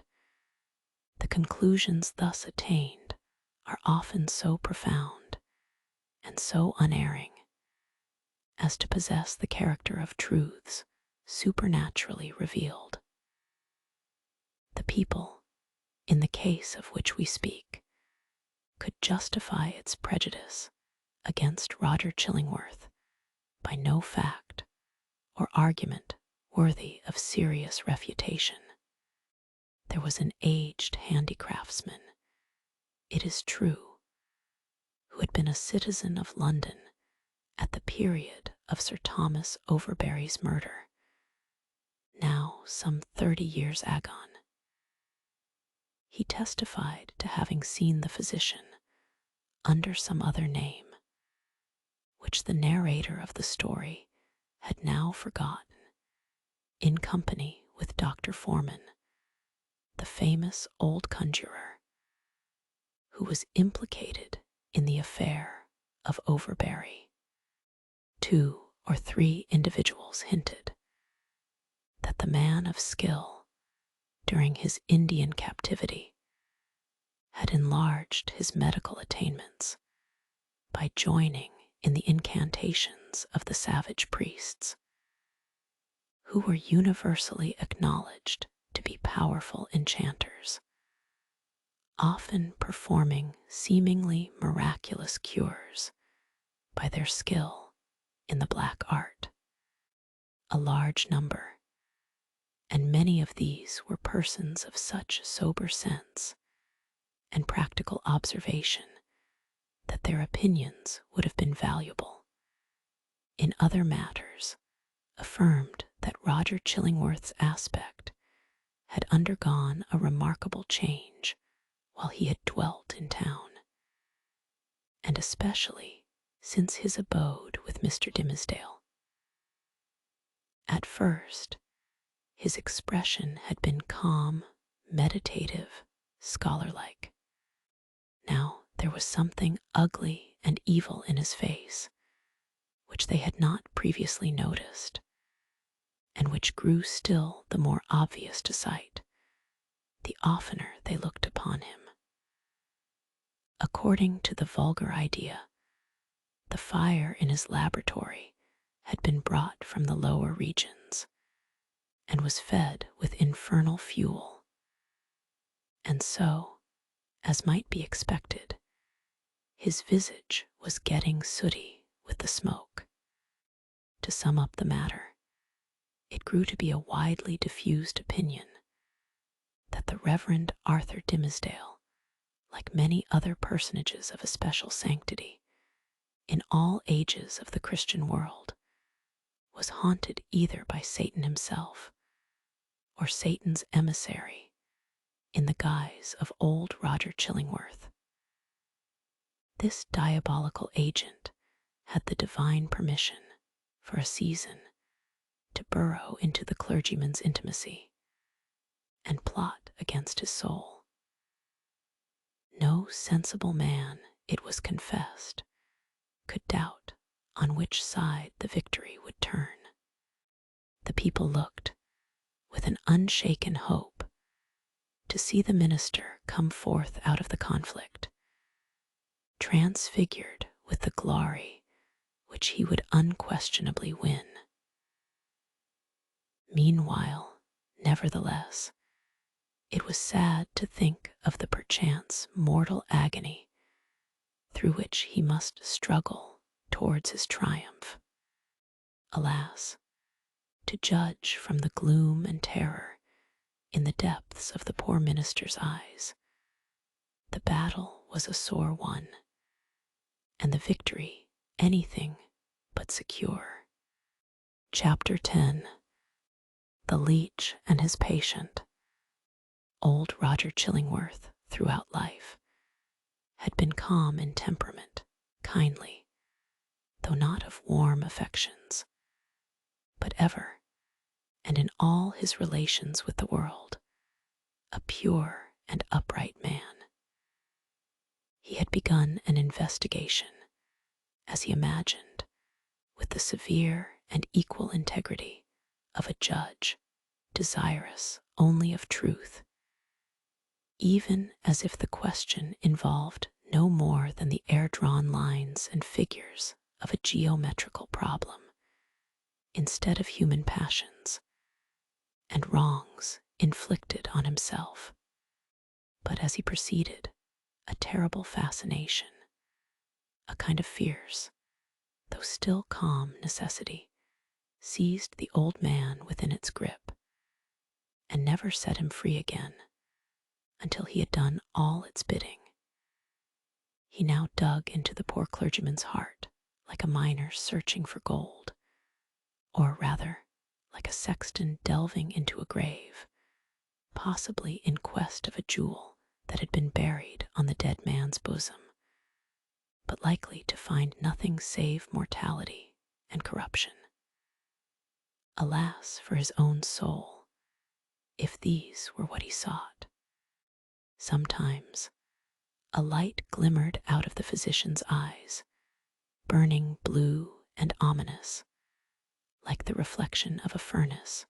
Speaker 1: the conclusions thus attained are often so profound and so unerring as to possess the character of truths supernaturally revealed. The people, in the case of which we speak, could justify its prejudice against Roger Chillingworth by no fact or argument worthy of serious refutation. There was an aged handicraftsman, it is true, who had been a citizen of London at the period of Sir Thomas Overbury's murder, now some 30 years agone. He testified to having seen the physician under some other name, which the narrator of the story had now forgotten, in company with Dr. Foreman, the famous old conjurer, who was implicated in the affair of Overbury. 2 or 3 individuals hinted that the man of skill, during his Indian captivity, had enlarged his medical attainments by joining in the incantations of the savage priests, who were universally acknowledged to be powerful enchanters, often performing seemingly miraculous cures by their skill in the black art. A large number, and many of these were persons of such sober sense and practical observation that their opinions would have been valuable. In other matters, affirmed that Roger Chillingworth's aspect had undergone a remarkable change while he had dwelt in town, and especially since his abode with Mr. Dimmesdale. At first, his expression had been calm, meditative, scholar-like. Now there was something ugly and evil in his face, which they had not previously noticed, and which grew still the more obvious to sight, the oftener they looked upon him. According to the vulgar idea, the fire in his laboratory had been brought from the lower regions, and was fed with infernal fuel, and so, as might be expected, his visage was getting sooty with the smoke. To sum up the matter, it grew to be a widely diffused opinion that the Reverend Arthur Dimmesdale, like many other personages of especial sanctity in all ages of the Christian world, was haunted either by Satan himself or Satan's emissary in the guise of old Roger Chillingworth. This diabolical agent had the divine permission, for a season, to burrow into the clergyman's intimacy and plot against his soul. No sensible man, it was confessed, could doubt on which side the victory would turn. The people looked, with an unshaken hope, to see the minister come forth out of the conflict, transfigured with the glory which he would unquestionably win. Meanwhile, nevertheless, it was sad to think of the perchance mortal agony through which he must struggle towards his triumph. Alas, to judge from the gloom and terror in the depths of the poor minister's eyes, the battle was a sore one, and the victory anything but secure. Chapter 10. The Leech and His Patient. Old Roger Chillingworth, throughout life, had been calm in temperament, kindly, though not of warm affections, but ever, and in all his relations with the world, a pure and upright man. He had begun an investigation, as he imagined, with the severe and equal integrity of a judge desirous only of truth, even as if the question involved no more than the air-drawn lines and figures of a geometrical problem, instead of human passions and wrongs inflicted on himself. But as he proceeded, a terrible fascination, a kind of fierce, though still calm necessity, seized the old man within its grip, and never set him free again until he had done all its bidding. He now dug into the poor clergyman's heart like a miner searching for gold, or rather like a sexton delving into a grave, possibly in quest of a jewel that had been buried on the dead man's bosom, but likely to find nothing save mortality and corruption. Alas for his own soul, if these were what he sought. Sometimes a light glimmered out of the physician's eyes, burning blue and ominous, like the reflection of a furnace,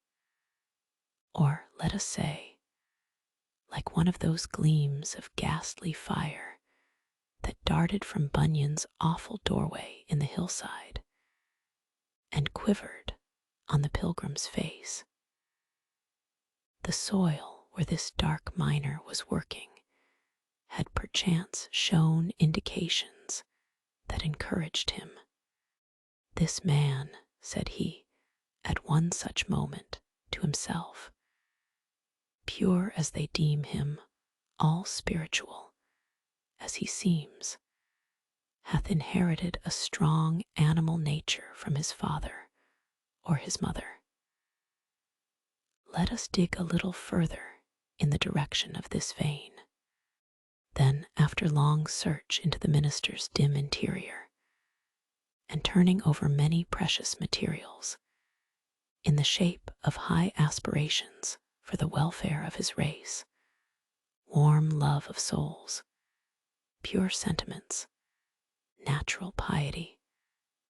Speaker 1: or, let us say, like one of those gleams of ghastly fire that darted from Bunyan's awful doorway in the hillside and quivered on the pilgrim's face. The soil where this dark miner was working had perchance shown indications that encouraged him. This man, said he, at one such moment to himself, pure as they deem him, all spiritual as he seems, hath inherited a strong animal nature from his father or his mother. Let us dig a little further in the direction of this vein. Then, after long search into the minister's dim interior, and turning over many precious materials, in the shape of high aspirations for the welfare of his race, warm love of souls, pure sentiments, natural piety,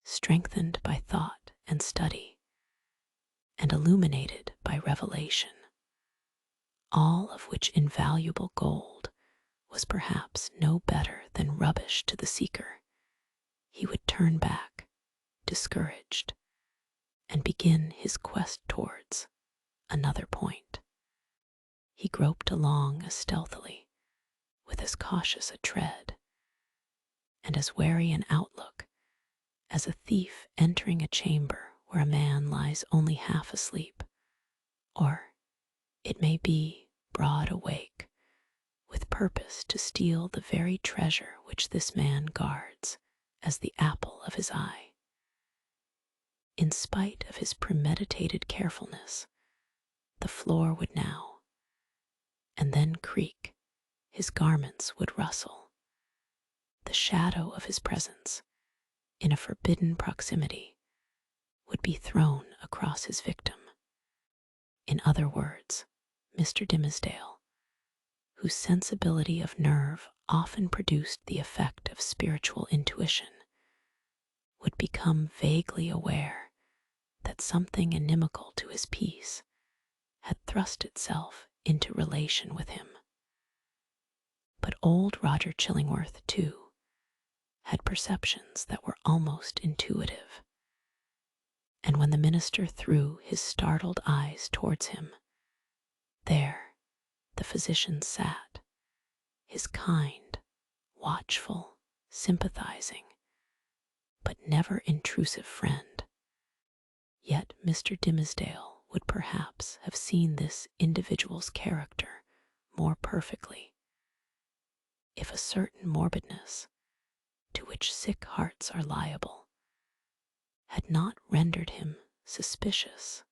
Speaker 1: strengthened by thought and study, and illuminated by revelation, all of which invaluable gold was perhaps no better than rubbish to the seeker, he would turn back, discouraged, and begin his quest towards another point. He groped along as stealthily, with as cautious a tread, and as wary an outlook as a thief entering a chamber where a man lies only half asleep, or, it may be, broad awake, with purpose to steal the very treasure which this man guards as the apple of his eye. In spite of his premeditated carefulness, the floor would now and then creak, his garments would rustle. The shadow of his presence, in a forbidden proximity, would be thrown across his victim. In other words, Mr. Dimmesdale, whose sensibility of nerve often produced the effect of spiritual intuition, would become vaguely aware that something inimical to his peace had thrust itself into relation with him. But old Roger Chillingworth, too, had perceptions that were almost intuitive, and when the minister threw his startled eyes towards him, there the physician sat, his kind, watchful, sympathizing, but never intrusive friend. Yet Mr. Dimmesdale would perhaps have seen this individual's character more perfectly if a certain morbidness, to which sick hearts are liable, had not rendered him suspicious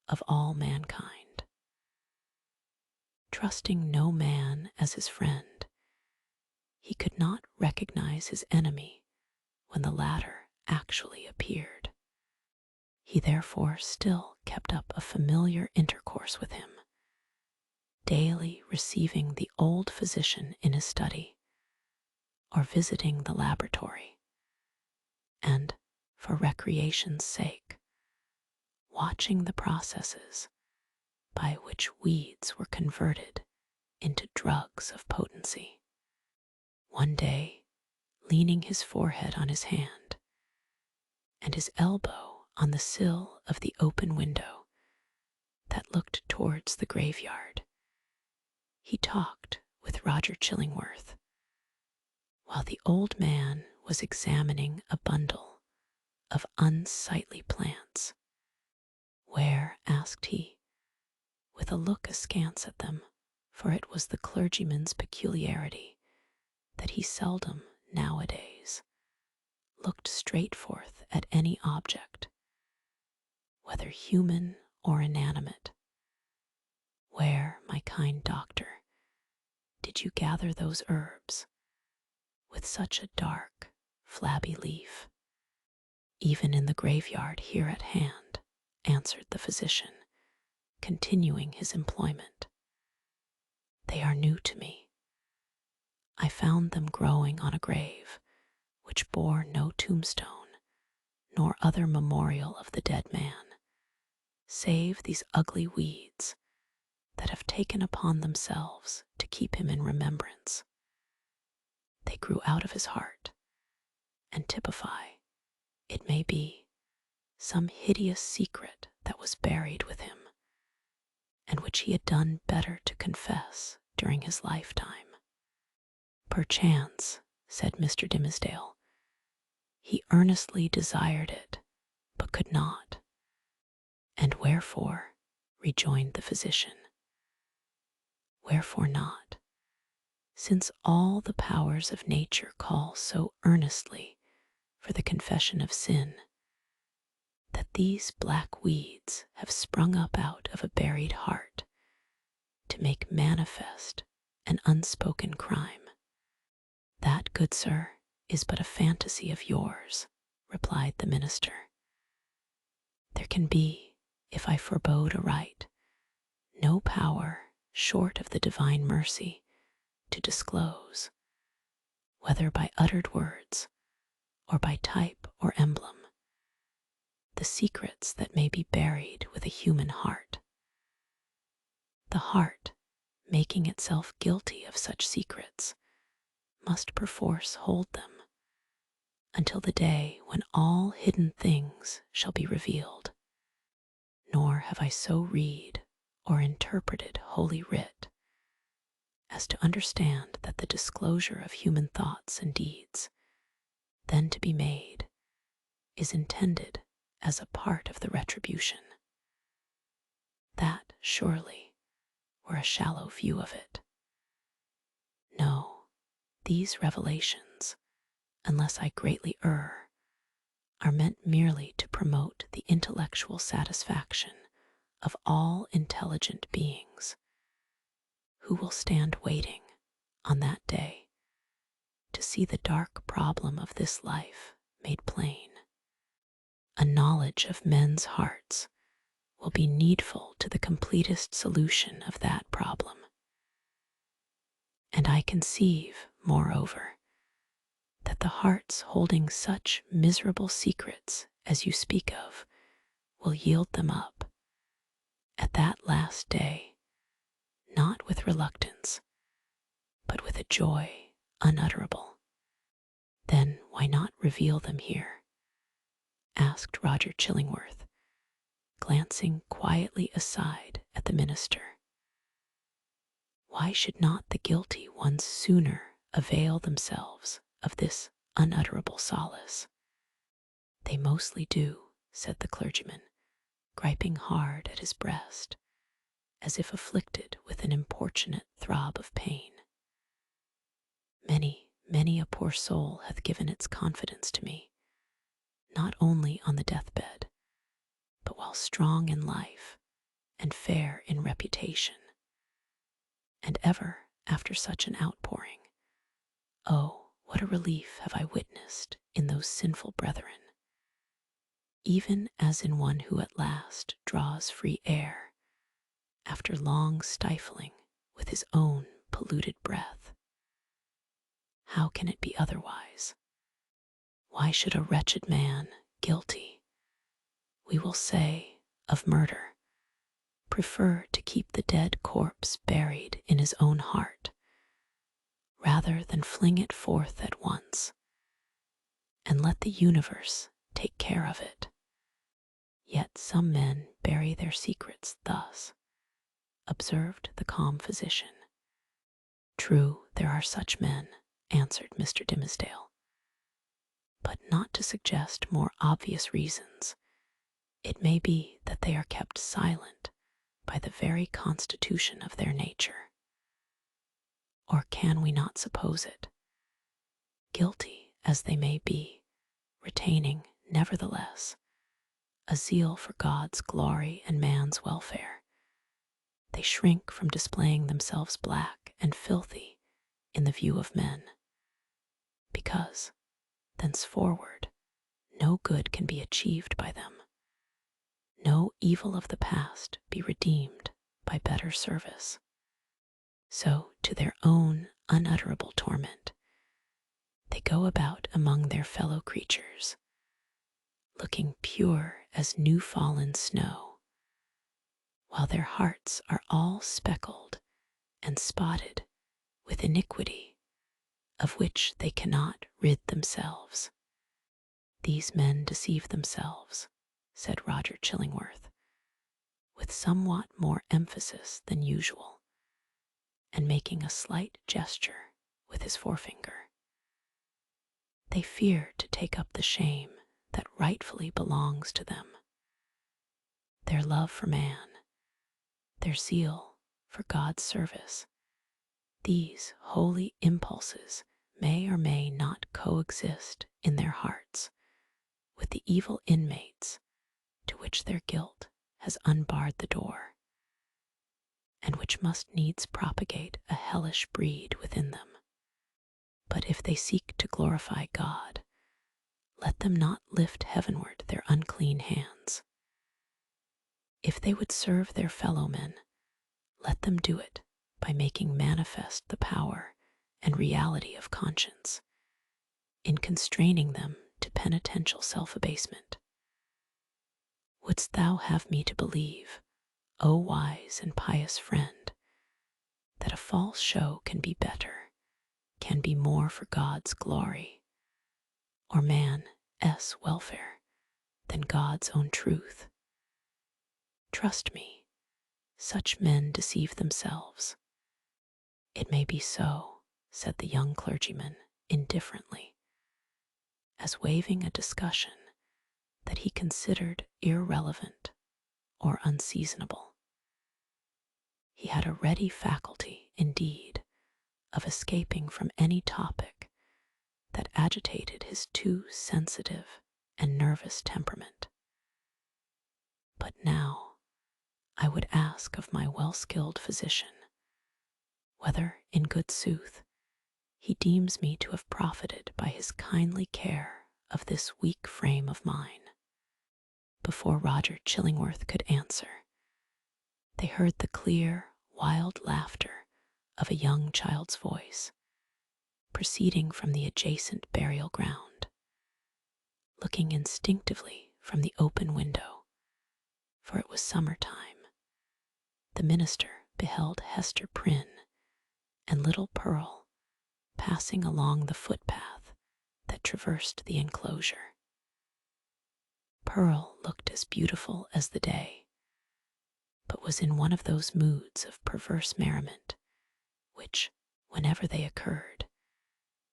Speaker 1: of all mankind. Trusting no man as his friend, he could not recognize his enemy when the latter actually appeared. He therefore still kept up a familiar intercourse with him, daily receiving the old physician in his study, or visiting the laboratory, and, for recreation's sake, watching the processes by which weeds were converted into drugs of potency. One day, leaning his forehead on his hand and his elbow on the sill of the open window that looked towards the graveyard, he talked with Roger Chillingworth, while the old man was examining a bundle of unsightly plants. "Where," asked he, with a look askance at them, for it was the clergyman's peculiarity that he seldom nowadays looked straight forth at any object, whether human or inanimate. "Where, my kind doctor, did you gather those herbs with such a dark, flabby leaf?" "Even in the graveyard here at hand," answered the physician, continuing his employment. "They are new to me. I found them growing on a grave which bore no tombstone nor other memorial of the dead man, save these ugly weeds that have taken upon themselves to keep him in remembrance. They grew out of his heart and typify, it may be, some hideous secret that was buried with him, and which he had done better to confess during his lifetime." "Perchance," said Mr. Dimmesdale, "he earnestly desired it, but could not." "And wherefore?" rejoined the physician. "Wherefore not? Since all the powers of nature call so earnestly for the confession of sin, that these black weeds have sprung up out of a buried heart to make manifest an unspoken crime." "That, good sir, is but a fantasy of yours," replied the minister. "There can be, if I forebode aright, no power short of the divine mercy to disclose, whether by uttered words or by type or emblem, the secrets that may be buried with a human heart. The heart, making itself guilty of such secrets, must perforce hold them until the day when all hidden things shall be revealed. Nor have I so read or interpreted Holy Writ as to understand that the disclosure of human thoughts and deeds, then to be made, is intended as a part of the retribution. That, surely, were a shallow view of it. No, these revelations, unless I greatly err, are meant merely to promote the intellectual satisfaction of all intelligent beings, who will stand waiting on that day to see the dark problem of this life made plain. A knowledge of men's hearts will be needful to the completest solution of that problem. And I conceive, moreover, that the hearts holding such miserable secrets as you speak of will yield them up at that last day, not with reluctance, but with a joy unutterable. "Then why not reveal them here?" asked Roger Chillingworth, glancing quietly aside at the minister. Why should not the guilty ones sooner avail themselves of this unutterable solace? They mostly do, said the clergyman, griping hard at his breast, as if afflicted with an importunate throb of pain. Many, many a poor soul hath given its confidence to me, not only on the deathbed, but while strong in life and fair in reputation. And ever after such an outpouring, oh, what a relief have I witnessed in those sinful brethren, even as in one who at last draws free air after long stifling with his own polluted breath. How can it be otherwise? Why should a wretched man, guilty, we will say, of murder, prefer to keep the dead corpse buried in his own heart, rather than fling it forth at once, and let the universe take care of it? Yet some men bury their secrets thus, observed the calm physician. True, there are such men, answered Mr. Dimmesdale, but not to suggest more obvious reasons. It may be that they are kept silent by the very constitution of their nature. Or can we not suppose it? Guilty as they may be, retaining, nevertheless, a zeal for God's glory and man's welfare, they shrink from displaying themselves black and filthy in the view of men, because, thenceforward, no good can be achieved by them, no evil of the past be redeemed by better service. So, to their own unutterable torment, they go about among their fellow creatures, looking pure as new-fallen snow, while their hearts are all speckled and spotted with iniquity of which they cannot rid themselves. These men deceive themselves, said Roger Chillingworth, with somewhat more emphasis than usual, and making a slight gesture with his forefinger. They fear to take up the shame that rightfully belongs to them. Their love for man, their zeal for God's service, these holy impulses may or may not coexist in their hearts with the evil inmates to which their guilt has unbarred the door, and which must needs propagate a hellish breed within them. But if they seek to glorify God, let them not lift heavenward their unclean hands. If they would serve their fellow men, let them do it by making manifest the power and reality of conscience, in constraining them to penitential self-abasement. Wouldst thou have me to believe, O wise and pious friend, that a false show can be better, can be more for God's glory, or man's welfare, than God's own truth? Trust me, such men deceive themselves. It may be so, said the young clergyman indifferently, as waiving a discussion that he considered irrelevant or unseasonable. He had a ready faculty, indeed, of escaping from any topic that agitated his too sensitive and nervous temperament. But now I would ask of my well-skilled physician whether, in good sooth, he deems me to have profited by his kindly care of this weak frame of mine. Before Roger Chillingworth could answer, they heard the clear, wild laughter of a young child's voice, proceeding from the adjacent burial ground. Looking instinctively from the open window, for it was summer-time, the minister beheld Hester Prynne and little Pearl passing along the footpath that traversed the enclosure. Pearl looked as beautiful as the day, but was in one of those moods of perverse merriment which, whenever they occurred,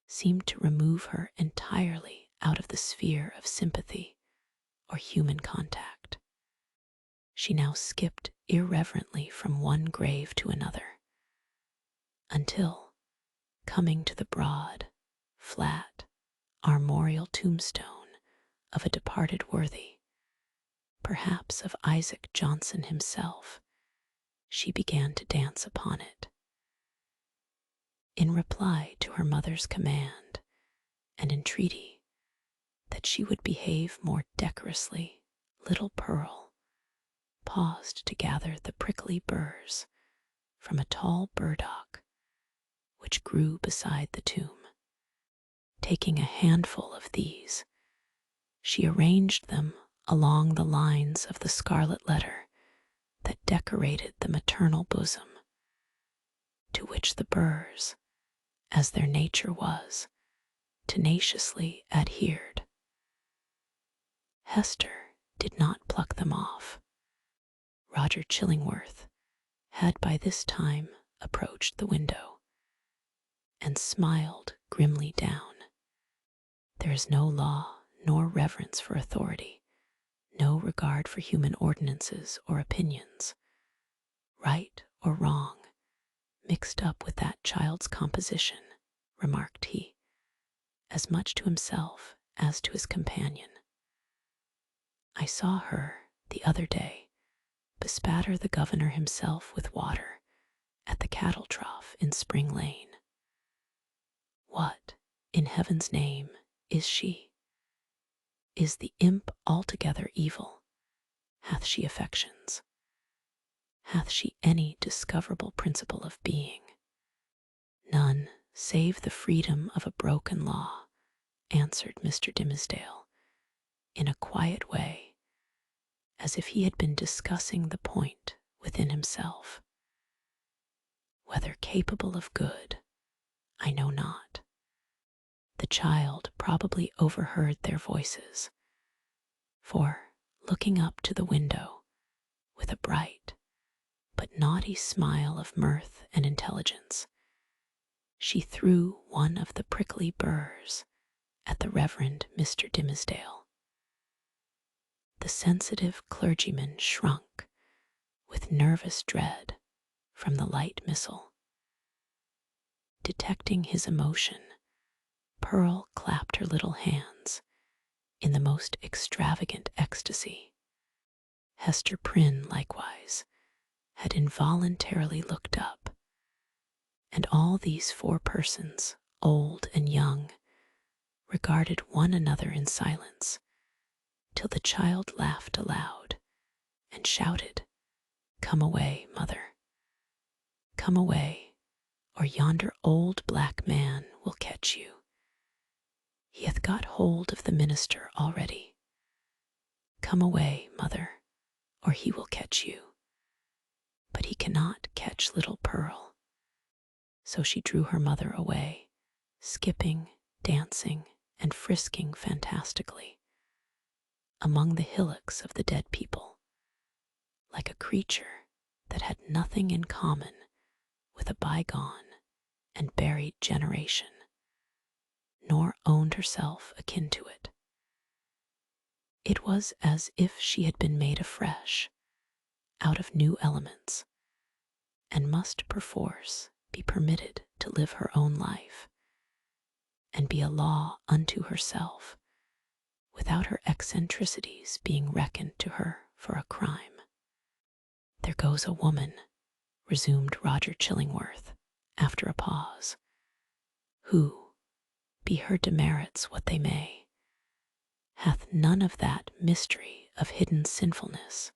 Speaker 1: seemed to remove her entirely out of the sphere of sympathy or human contact. She now skipped irreverently from one grave to another, until, coming to the broad, flat, armorial tombstone of a departed worthy, perhaps of Isaac Johnson himself, she began to dance upon it. In reply to her mother's command and entreaty that she would behave more decorously, little Pearl paused to gather the prickly burrs from a tall burdock which grew beside the tomb. Taking a handful of these, she arranged them along the lines of the scarlet letter that decorated the maternal bosom, to which the burrs, as their nature was, tenaciously adhered. Hester did not pluck them off. Roger Chillingworth had by this time approached the window and smiled grimly down. There is no law nor reverence for authority, no regard for human ordinances or opinions, right or wrong, mixed up with that child's composition, remarked he, as much to himself as to his companion. I saw her the other day bespatter the governor himself with water at the cattle trough in Spring Lane. What, in heaven's name, is she? Is the imp altogether evil? Hath she affections? Hath she any discoverable principle of being? None, save the freedom of a broken law, answered Mr. Dimmesdale, in a quiet way, as if he had been discussing the point within himself. Whether capable of good, I know not. The child probably overheard their voices, for, looking up to the window with a bright but naughty smile of mirth and intelligence, she threw one of the prickly burrs at the Reverend Mr. Dimmesdale. The sensitive clergyman shrunk with nervous dread from the light missile. Detecting his emotion, Pearl clapped her little hands in the most extravagant ecstasy. Hester Prynne, likewise, had involuntarily looked up, and all these four persons, old and young, regarded one another in silence, till the child laughed aloud and shouted, "Come away, mother. Come away, or yonder old black man will catch you. He hath got hold of the minister already. Come away, mother, or he will catch you." But he cannot catch little Pearl. So she drew her mother away, skipping, dancing, and frisking fantastically among the hillocks of the dead people, like a creature that had nothing in common with a bygone and buried generation, nor owned herself akin to it. It was as if she had been made afresh, out of new elements, and must perforce be permitted to live her own life, and be a law unto herself, without her eccentricities being reckoned to her for a crime. "There goes a woman," resumed Roger Chillingworth, after a pause, "who, be her demerits what they may, hath none of that mystery of hidden sinfulness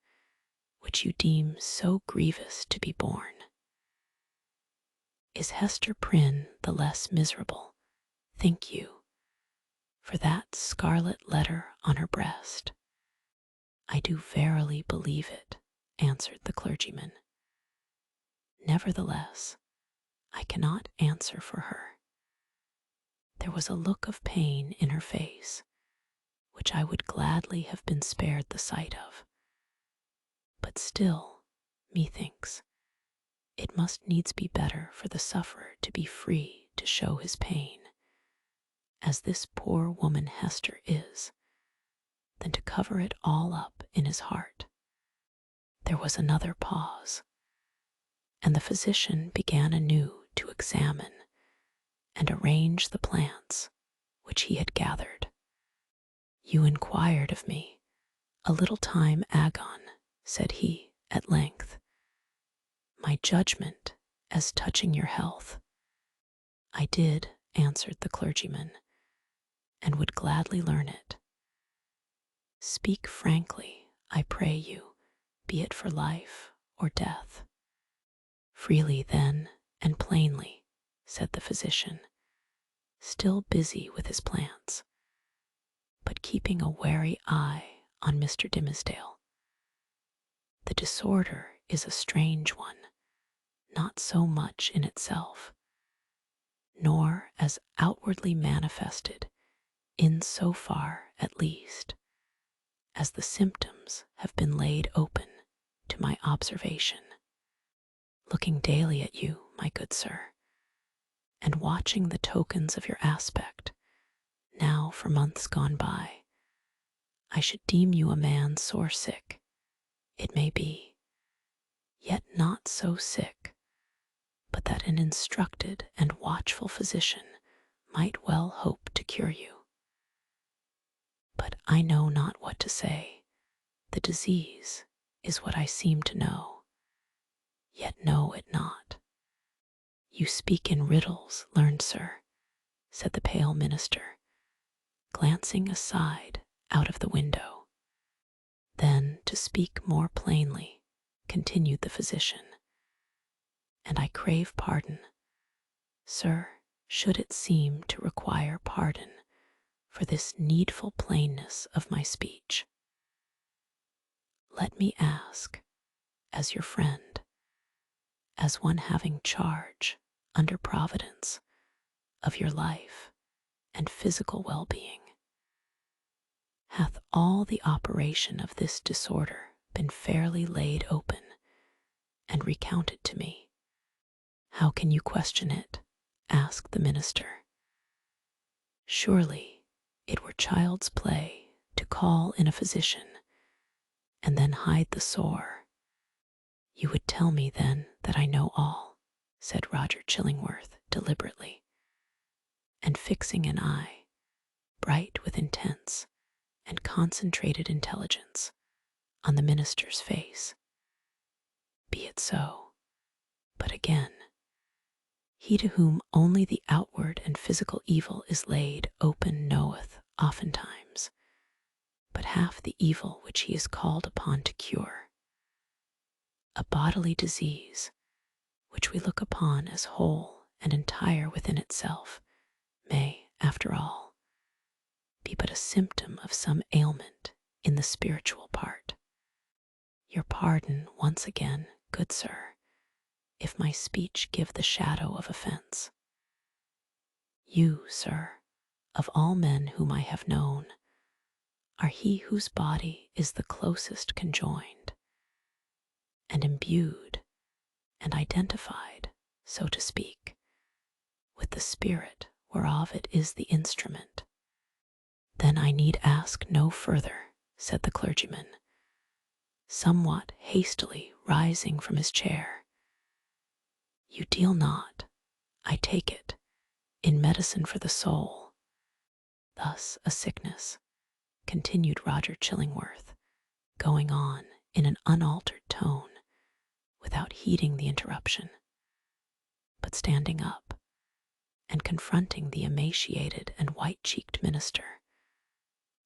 Speaker 1: which you deem so grievous to be borne. Is Hester Prynne the less miserable, think you, for that scarlet letter on her breast?" "I do verily believe it," answered the clergyman. "Nevertheless, I cannot answer for her." There was a look of pain in her face, which I would gladly have been spared the sight of. But still, methinks, it must needs be better for the sufferer to be free to show his pain, as this poor woman Hester is, than to cover it all up in his heart. There was another pause, and the physician began anew to examine and arrange the plants which he had gathered. You inquired of me a little time agone, said he at length, my judgment as touching your health. I did, answered the clergyman, and would gladly learn it. Speak frankly, I pray you, be it for life or death. Freely then and plainly, said the physician, still busy with his plants, but keeping a wary eye on Mr. Dimmesdale. The disorder is a strange one, not so much in itself, nor as outwardly manifested, in so far at least, as the symptoms have been laid open to my observation. Looking daily at you, my good sir, and watching the tokens of your aspect, now for months gone by, I should deem you a man sore sick, it may be, yet not so sick, but that an instructed and watchful physician might well hope to cure you. But I know not what to say. The disease is what I seem to know, yet know it not. You speak in riddles, learned sir, said the pale minister, glancing aside out of the window. Then, to speak more plainly, continued the physician, and I crave pardon, sir, should it seem to require pardon for this needful plainness of my speech. Let me ask, as your friend, as one having charge, under Providence, of your life and physical well-being, hath all the operation of this disorder been fairly laid open and recounted to me? How can you question it? Asked the minister. Surely it were child's play to call in a physician and then hide the sore. You would tell me then that I know all, said Roger Chillingworth deliberately, and fixing an eye, bright with intense and concentrated intelligence, on the minister's face. Be it so, but again, he to whom only the outward and physical evil is laid open knoweth oftentimes but half the evil which he is called upon to cure. A bodily disease, which we look upon as whole and entire within itself, may, after all, be but a symptom of some ailment in the spiritual part. Your pardon once again, good sir, if my speech give the shadow of offense. You, sir, of all men whom I have known, are he whose body is the closest conjoined, and imbued and identified, so to speak, with the spirit whereof it is the instrument. Then I need ask no further, said the clergyman, somewhat hastily rising from his chair. You deal not, I take it, in medicine for the soul. Thus a sickness, continued Roger Chillingworth, going on in an unaltered tone, without heeding the interruption, but standing up and confronting the emaciated and white-cheeked minister,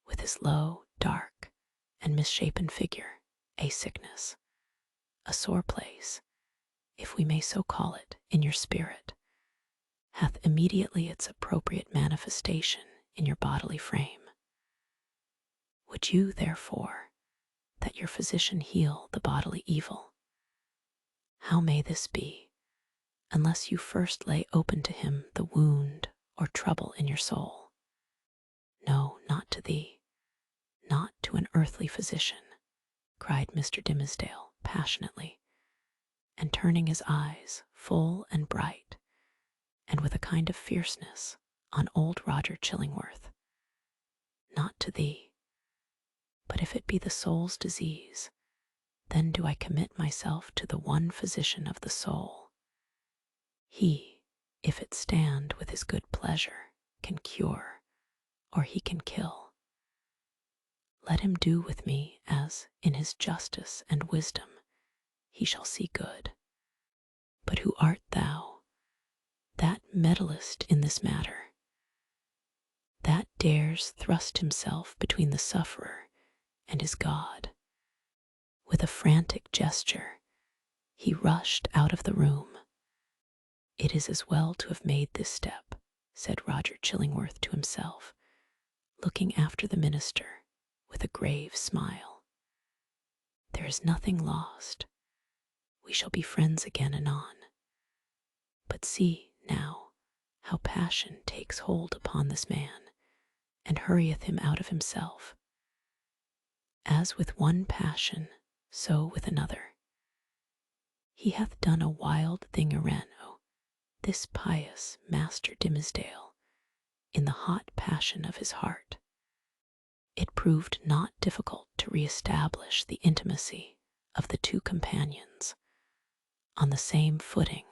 Speaker 1: with his low, dark, and misshapen figure, a sickness, a sore place, if we may so call it, in your spirit, hath immediately its appropriate manifestation in your bodily frame. Would you, therefore, that your physician heal the bodily evil? How may this be, unless you first lay open to him the wound or trouble in your soul? No, not to thee, not to an earthly physician, cried Mr. Dimmesdale passionately, and turning his eyes full and bright, and with a kind of fierceness, on old Roger Chillingworth. Not to thee, but if it be the soul's disease, then do I commit myself to the one physician of the soul. He, if it stand with his good pleasure, can cure, or he can kill. Let him do with me as, in his justice and wisdom, he shall see good. But who art thou, that meddlest in this matter, that dares thrust himself between the sufferer and his God? With a frantic gesture, he rushed out of the room. It is as well to have made this step, said Roger Chillingworth to himself, looking after the minister with a grave smile. There is nothing lost. We shall be friends again anon. But see, now, how passion takes hold upon this man, and hurrieth him out of himself. As with one passion, so with another. He hath done a wild thing areno, this pious Master Dimmesdale, in the hot passion of his heart. It proved not difficult to re-establish the intimacy of the two companions on the same footing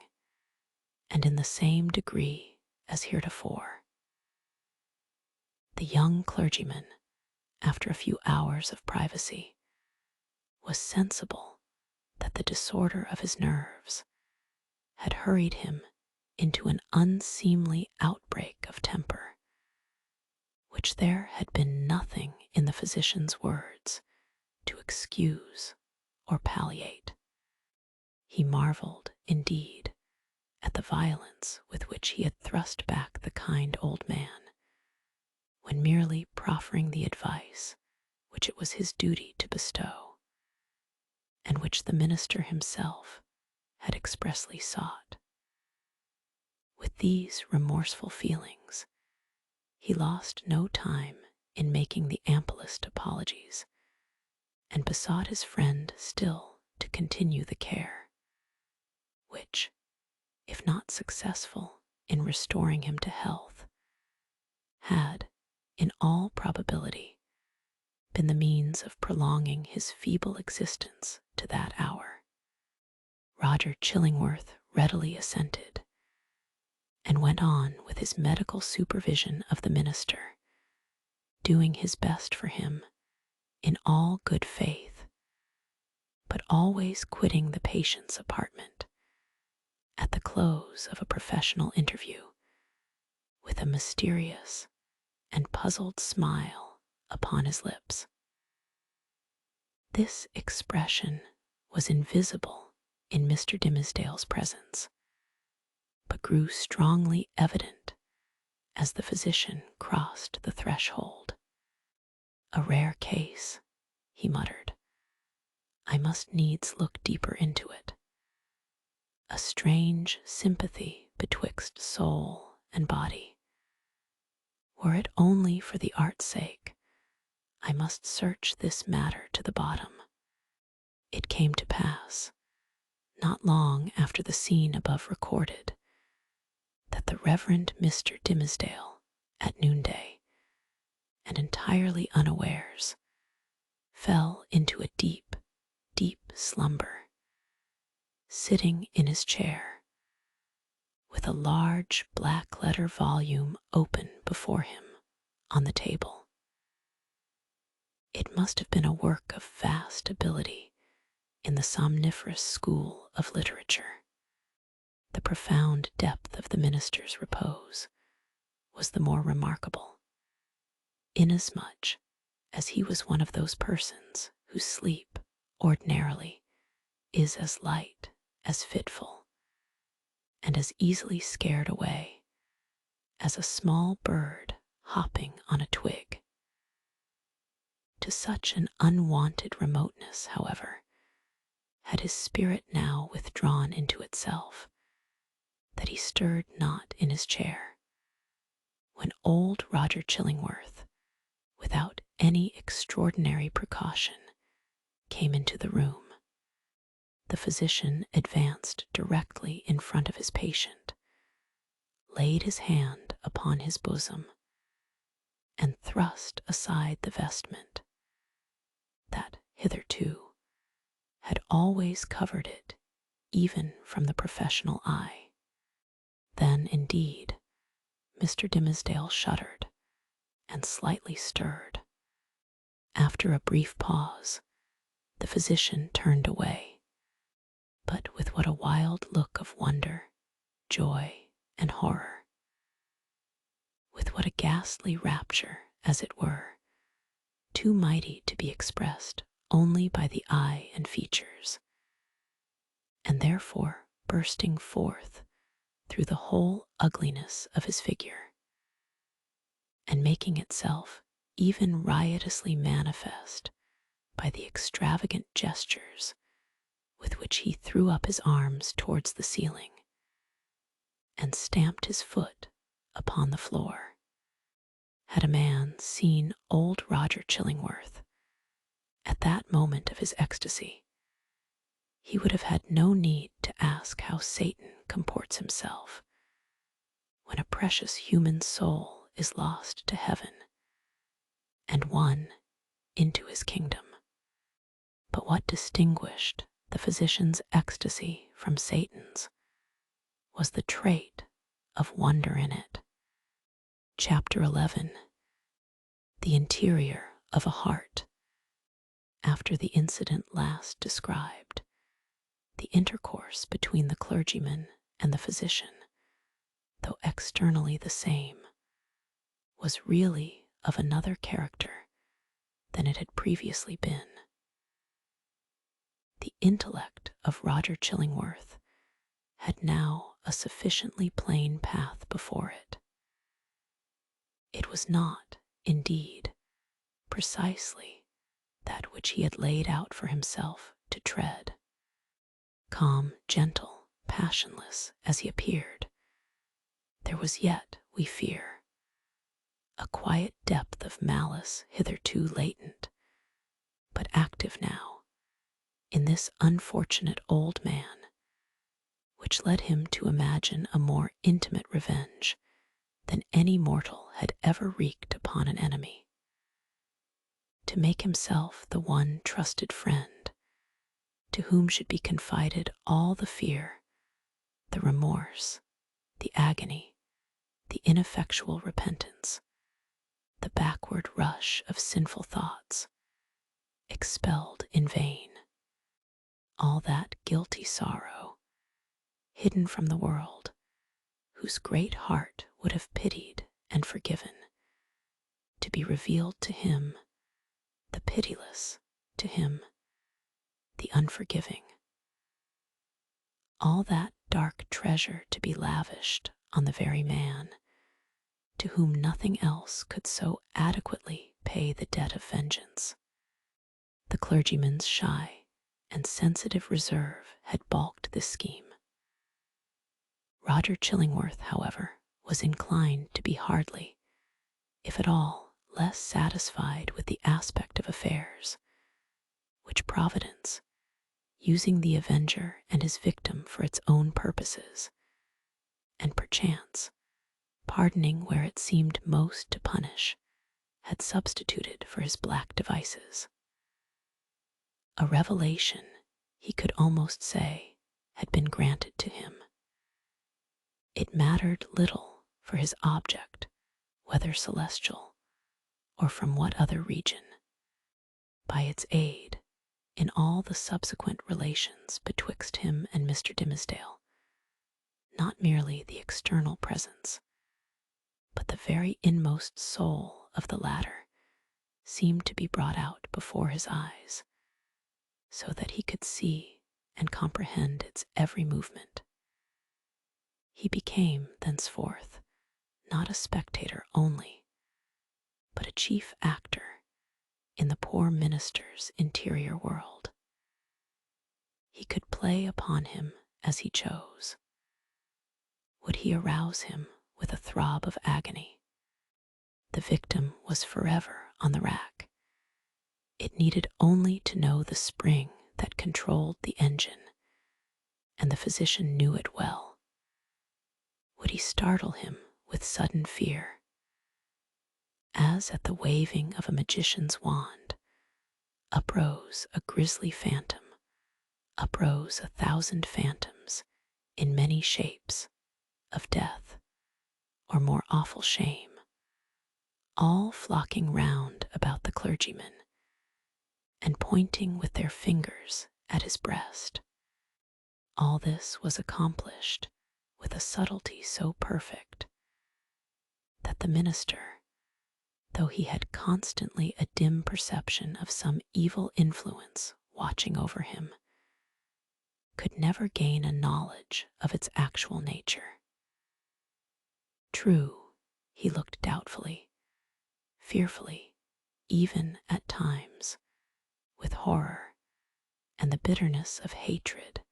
Speaker 1: and in the same degree as heretofore. The young clergyman, after a few hours of privacy, was sensible that the disorder of his nerves had hurried him into an unseemly outbreak of temper, which there had been nothing in the physician's words to excuse or palliate. He marveled, indeed, at the violence with which he had thrust back the kind old man, when merely proffering the advice which it was his duty to bestow, and which the minister himself had expressly sought. With these remorseful feelings, he lost no time in making the amplest apologies, and besought his friend still to continue the care, which, if not successful in restoring him to health, had, in all probability, been the means of prolonging his feeble existence to that hour. Roger Chillingworth readily assented, and went on with his medical supervision of the minister, doing his best for him in all good faith, but always quitting the patient's apartment at the close of a professional interview with a mysterious and puzzled smile upon his lips. This expression was invisible in Mr. Dimmesdale's presence, but grew strongly evident as the physician crossed the threshold. A rare case, he muttered. I must needs look deeper into it. A strange sympathy betwixt soul and body. Were it only for the art's sake, I must search this matter to the bottom. It came to pass, not long after the scene above recorded, that the Reverend Mr. Dimmesdale, at noonday, and entirely unawares, fell into a deep, deep slumber, sitting in his chair, with a large black-letter volume open before him on the table. It must have been a work of vast ability in the somniferous school of literature. The profound depth of the minister's repose was the more remarkable, inasmuch as he was one of those persons whose sleep, ordinarily, is as light as fitful, and as easily scared away as a small bird hopping on a twig. To such an unwonted remoteness, however, had his spirit now withdrawn into itself, that he stirred not in his chair, when old Roger Chillingworth, without any extraordinary precaution, came into the room. The physician advanced directly in front of his patient, laid his hand upon his bosom, and thrust aside the vestment that hitherto had always covered it, even from the professional eye. Then, indeed, Mr. Dimmesdale shuddered and slightly stirred. After a brief pause, the physician turned away, but with what a wild look of wonder, joy, and horror. With what a ghastly rapture, as it were, too mighty to be expressed only by the eye and features, and therefore bursting forth through the whole ugliness of his figure, and making itself even riotously manifest by the extravagant gestures with which he threw up his arms towards the ceiling and stamped his foot upon the floor. Had a man seen old Roger Chillingworth at that moment of his ecstasy, he would have had no need to ask how Satan comports himself when a precious human soul is lost to heaven and won into his kingdom. But what distinguished the physician's ecstasy from Satan's was the trait of wonder in it. Chapter 11. The interior of a heart. After the incident last described, the intercourse between the clergyman and the physician, though externally the same, was really of another character than it had previously been. The intellect of Roger Chillingworth had now a sufficiently plain path before it. It was not, indeed, precisely that which he had laid out for himself to tread. Calm, gentle, passionless as he appeared, there was yet, we fear, a quiet depth of malice hitherto latent, but active now, in this unfortunate old man, which led him to imagine a more intimate revenge than any mortal had ever wreaked upon an enemy. To make himself the one trusted friend, to whom should be confided all the fear, the remorse, the agony, the ineffectual repentance, the backward rush of sinful thoughts, expelled in vain, all that guilty sorrow, hidden from the world, whose great heart would have pitied and forgiven, to be revealed to him, the pitiless, to him, the unforgiving. All that dark treasure to be lavished on the very man to whom nothing else could so adequately pay the debt of vengeance. The clergyman's shy and sensitive reserve had balked this scheme. Roger Chillingworth, however, was inclined to be hardly, if at all, less satisfied with the aspect of affairs, which Providence, using the avenger and his victim for its own purposes, and perchance pardoning where it seemed most to punish, had substituted for his black devices. A revelation, he could almost say, had been granted to him. It mattered little for his object, whether celestial or from what other region. By its aid, in all the subsequent relations betwixt him and Mr. Dimmesdale, not merely the external presence, but the very inmost soul of the latter seemed to be brought out before his eyes, so that he could see and comprehend its every movement. He became, thenceforth, not a spectator only, but a chief actor in the poor minister's interior world. He could play upon him as he chose. Would he arouse him with a throb of agony? The victim was forever on the rack, It needed only to know the spring that controlled the engine, and the physician knew it well. Would he startle him with sudden fear? As at the waving of a magician's wand, uprose a grisly phantom, uprose 1,000 phantoms in many shapes of death or more awful shame, all flocking round about the clergyman and pointing with their fingers at his breast. All this was accomplished with a subtlety so perfect that the minister, though he had constantly a dim perception of some evil influence watching over him, could never gain a knowledge of its actual nature. True, he looked doubtfully, fearfully, even at times, with horror and the bitterness of hatred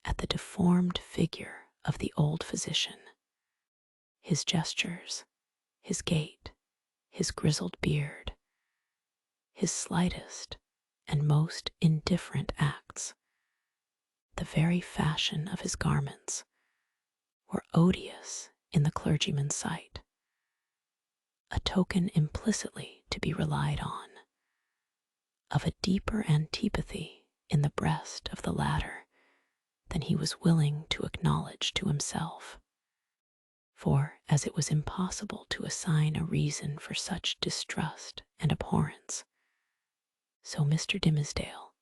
Speaker 1: at the deformed figure of the old physician. His gestures, his gait, his grizzled beard, his slightest and most indifferent acts, the very fashion of his garments, were odious in the clergyman's sight, a token implicitly to be relied on of a deeper antipathy in the breast of the latter than he was willing to acknowledge to himself. For as it was impossible to assign a reason for such distrust and abhorrence, so Mr. Dimmesdale,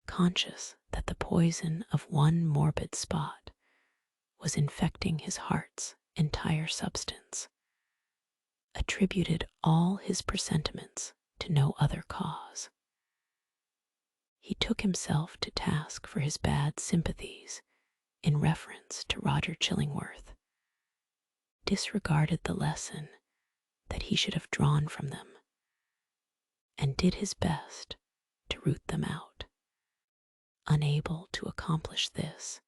Speaker 1: conscious that the poison of one morbid spot was infecting his heart's entire substance, attributed all his presentiments to no other cause. He took himself to task for his bad sympathies in reference to Roger Chillingworth, disregarded the lesson that he should have drawn from them, and did his best to root them out. Unable to accomplish this,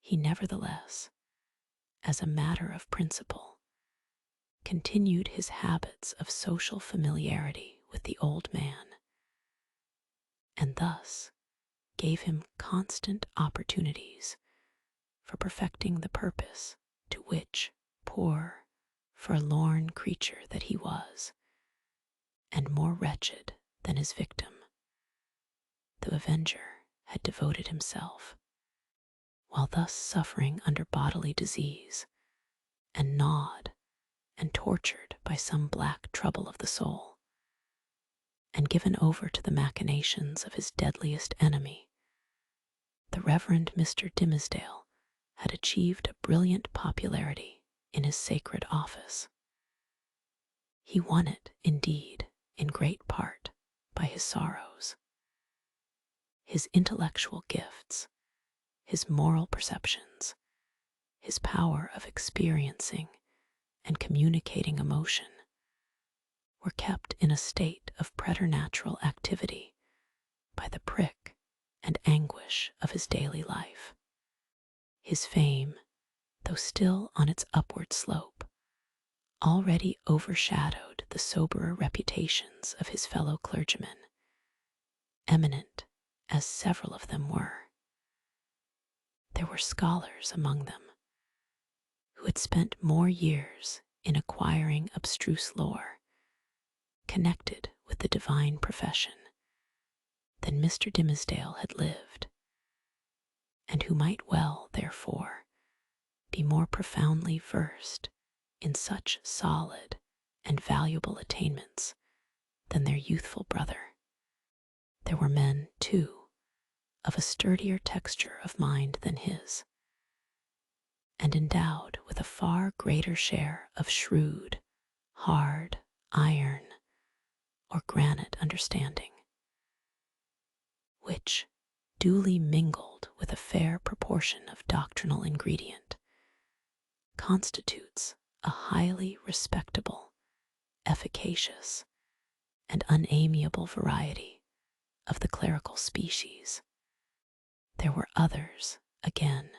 Speaker 1: he nevertheless, as a matter of principle, continued his habits of social familiarity with the old man, and thus gave him constant opportunities for perfecting the purpose to which, poor, forlorn creature that he was, and more wretched than his victim, the avenger had devoted himself. While thus suffering under bodily disease, and gnawed and tortured by some black trouble of the soul, and given over to the machinations of his deadliest enemy, the Reverend Mr. Dimmesdale had achieved a brilliant popularity in his sacred office. He won it, indeed, in great part by his sorrows. His intellectual gifts, his moral perceptions, his power of experiencing and communicating emotion were kept in a state of preternatural activity by the prick and anguish of his daily life. His fame, though still on its upward slope, already overshadowed the soberer reputations of his fellow clergymen, eminent as several of them were. There were scholars among them who had spent more years in acquiring abstruse lore connected with the divine profession than Mr. Dimmesdale had lived, and who might well, therefore, be more profoundly versed in such solid and valuable attainments than their youthful brother. There were men, too, of a sturdier texture of mind than his, and endowed with a far greater share of shrewd, hard, iron, or granite understanding, which, duly mingled with a fair proportion of doctrinal ingredient, constitutes a highly respectable, efficacious, and unamiable variety of the clerical species. There were others, again,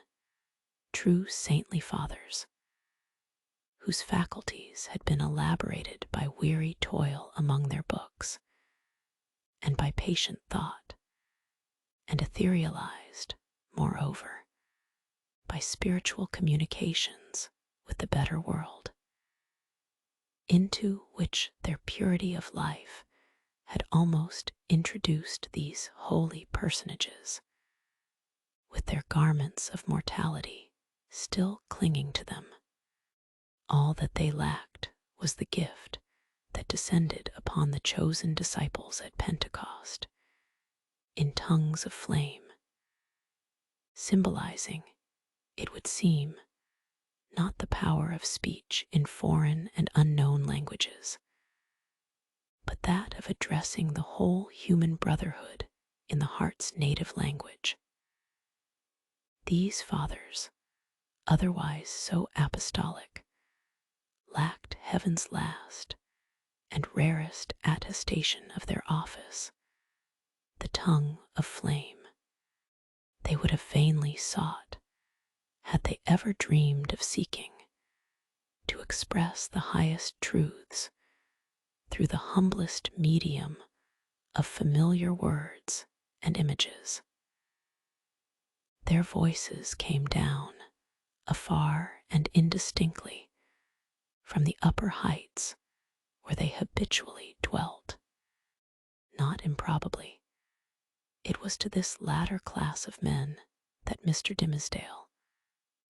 Speaker 1: true saintly fathers, whose faculties had been elaborated by weary toil among their books, and by patient thought, and etherealized, moreover, by spiritual communications with the better world, into which their purity of life had almost introduced these holy personages, with their garments of mortality still clinging to them. All that they lacked was the gift that descended upon the chosen disciples at Pentecost in tongues of flame, symbolizing, it would seem, not the power of speech in foreign and unknown languages, but that of addressing the whole human brotherhood in the heart's native language. These fathers, otherwise so apostolic, lacked heaven's last and rarest attestation of their office, the tongue of flame. They would have vainly sought, had they ever dreamed of seeking, to express the highest truths through the humblest medium of familiar words and images. Their voices came down, afar and indistinctly, from the upper heights where they habitually dwelt. Not improbably, it was to this latter class of men that Mr. Dimmesdale,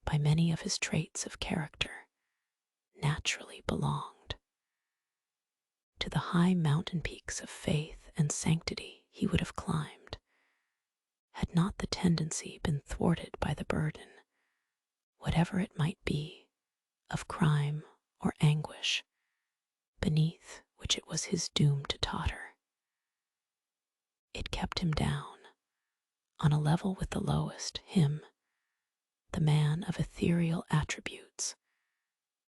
Speaker 1: by many of his traits of character, naturally belonged. To the high mountain peaks of faith and sanctity he would have climbed, had not the tendency been thwarted by the burden, whatever it might be, of crime or anguish, beneath which it was his doom to totter. It kept him down, on a level with the lowest, him, the man of ethereal attributes,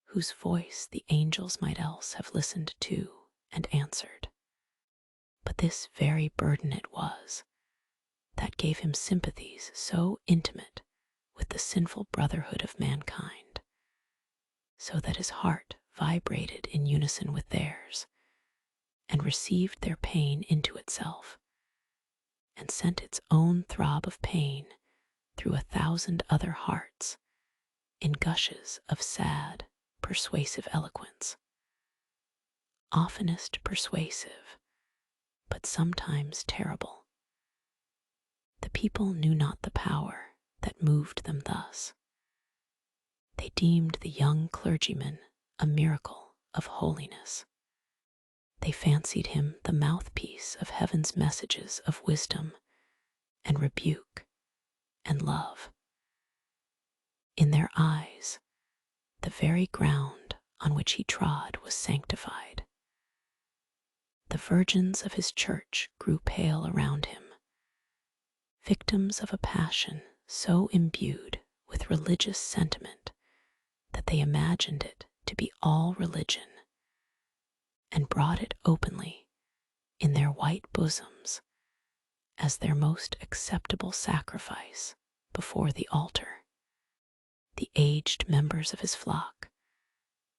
Speaker 1: whose voice the angels might else have listened to and answered. But this very burden it was that gave him sympathies so intimate with the sinful brotherhood of mankind, so that his heart vibrated in unison with theirs, and received their pain into itself, and sent its own throb of pain through 1,000 other hearts in gushes of sad, persuasive eloquence. Oftenest persuasive, but sometimes terrible. The people knew not the power that moved them thus. They deemed the young clergyman a miracle of holiness. They fancied him the mouthpiece of heaven's messages of wisdom and rebuke and love. In their eyes, the very ground on which he trod was sanctified. The virgins of his church grew pale around him, victims of a passion so imbued with religious sentiment that they imagined it to be all religion, and brought it openly in their white bosoms as their most acceptable sacrifice before the altar. The aged members of his flock,